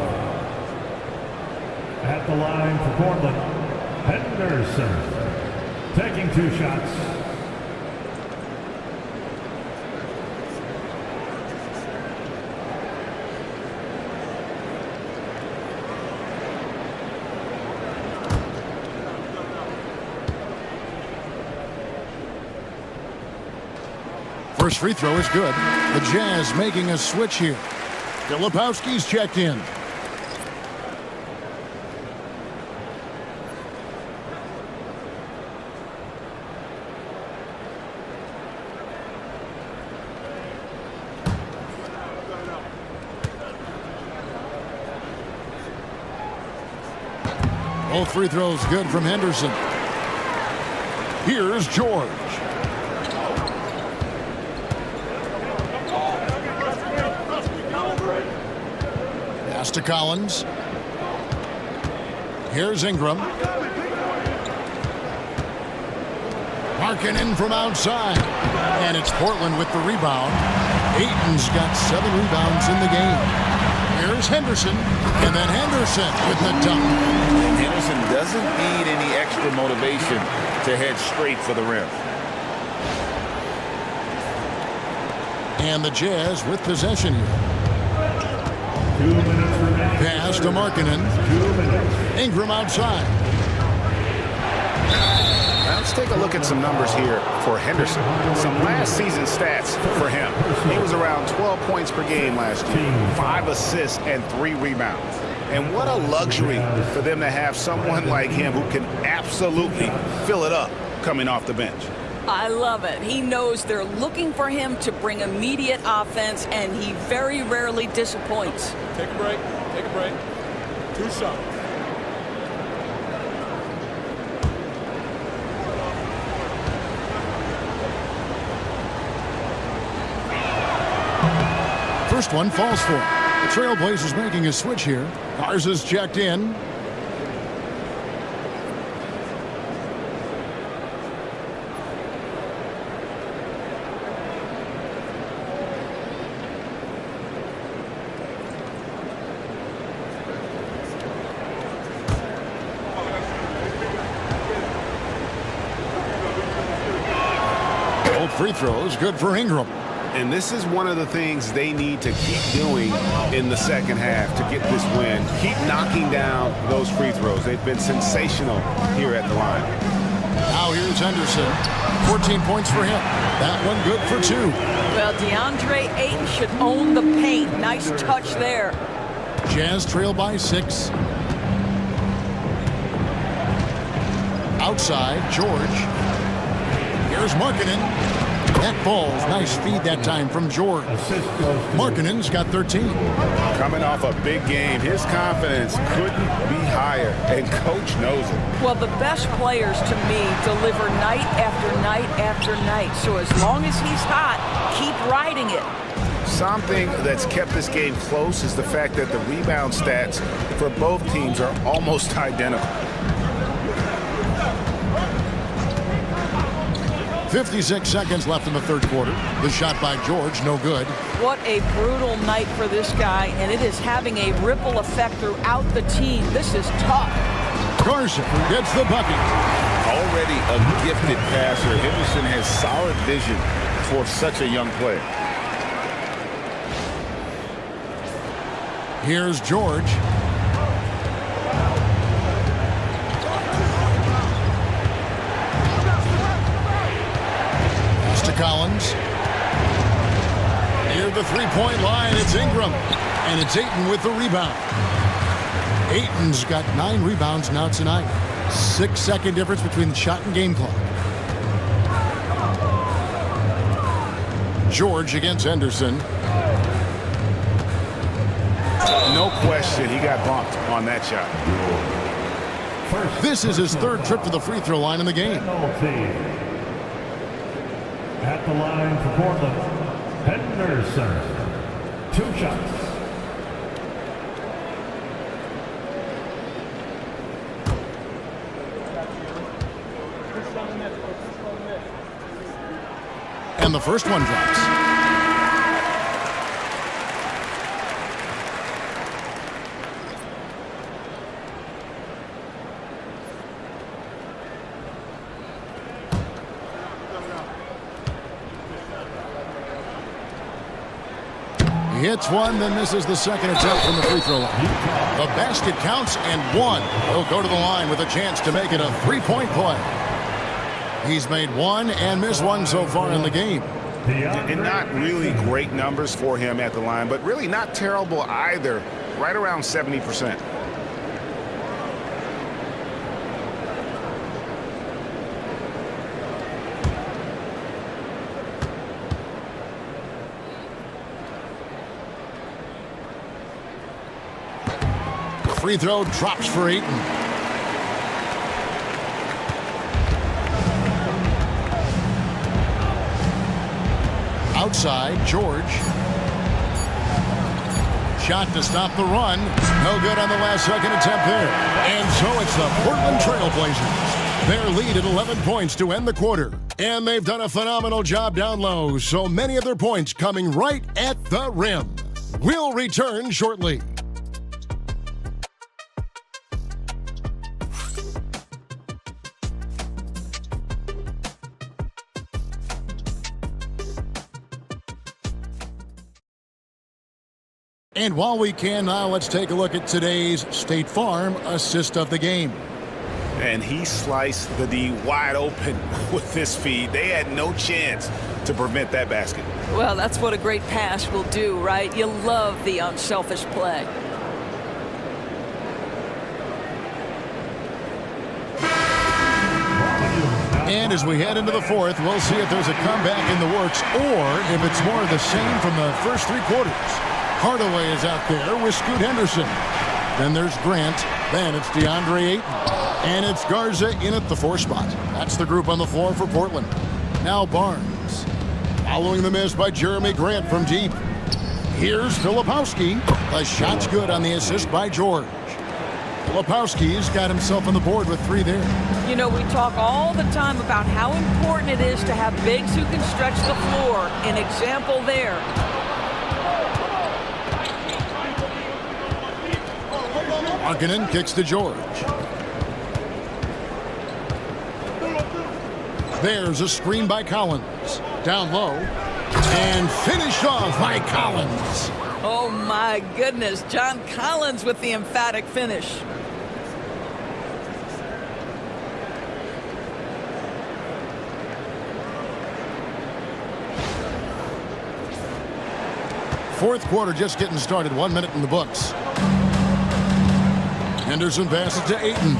At the line for Portland, Henderson. Taking 2 shots. First free throw is good. The Jazz making a switch here. Filipowski's checked in. Both free throws good from Henderson. Here's George. Pass to Collins. Here's Ingram. Markkanen from outside. And it's Portland with the rebound. Ayton's got 7 rebounds in the game. Here's Henderson. And then Henderson with the dunk. Henderson doesn't need any extra motivation to head straight for the rim. And the Jazz with possession here. Pass to Markkanen. Ingram outside. Now let's take a look at some numbers here for Henderson. Some last season stats for him. He was around 12 points per game last year, 5 assists and 3 rebounds. And what a luxury for them to have someone like him who can absolutely fill it up coming off the bench. I love it. He knows they're looking for him to bring immediate offense, and he very rarely disappoints. Take a break. Take a break. 2 shots. First one falls for. The Trailblazers making a switch here. Garza's checked in. Both free throws good for Ingram. And this is one of the things they need to keep doing in the second half to get this win. Keep knocking down those free throws. They've been sensational here at the line. Now here's Henderson. 14 points for him. That one good for 2. Well, DeAndre Ayton should own the paint. Nice touch there. Jazz trail by 6. Outside, George. Here's Markkanen. That falls. Nice feed that time from George. Markkanen's got 13. Coming off a big game, his confidence couldn't be higher, and coach knows it. Well, the best players to me deliver night after night after night. So as long as he's hot, keep riding it. Something that's kept this game close is the fact that the rebound stats for both teams are almost identical. 56 seconds left in the third quarter. The shot by George, no good. What a brutal night for this guy, and it is having a ripple effect throughout the team. This is tough. Garza gets the bucket. Already a gifted passer, Henderson has solid vision for such a young player. Here's George. Pass to Collins. Near the three-point line, it's Ingram. And it's Ayton with the rebound. Ayton's got 9 rebounds now tonight. 6-second difference between the shot and game clock. George against Henderson. No question, he got bumped on that shot. This is his 3rd trip to the free throw line in the game. At the line for Portland, Henderson. 2 shots. And the first one drops. He hits one, then misses the second attempt from the free throw line. The basket counts and 1. He'll go to the line with a chance to make it a 3-point play. He's made 1 and missed 1 so far in the game. And not really great numbers for him at the line, but really not terrible either. Right around 70%. Free throw drops for Ayton. Outside, George. Shot to stop the run. No good on the last second attempt there. And so it's the Portland Trailblazers. Their lead at 11 points to end the quarter. And they've done a phenomenal job down low. So many of their points coming right at the rim. We'll return shortly. And while we can now, let's take a look at today's State Farm assist of the game. And he sliced the D wide open with this feed. They had no chance to prevent that basket. Well, that's what a great pass will do, right? You love the unselfish play. And as we head into the 4th, we'll see if there's a comeback in the works or if it's more of the same from the first 3 quarters. Hardaway is out there with Scoot Henderson. Then there's Grant. Then it's DeAndre Ayton. And it's Garza in at the 4 spot. That's the group on the floor for Portland. Now Barnes. Following the miss by Jeremy Grant from deep. Here's Filipowski. The shot's good on the assist by George. Filipowski's got himself on the board with 3 there. You know, we talk all the time about how important it is to have bigs who can stretch the floor. An example there. Markkanen kicks to George. There's a screen by Collins. Down low. And finished off by Collins. Oh, my goodness. John Collins with the emphatic finish. Fourth quarter just getting started. 1 minute in the books. Henderson passes to Ayton.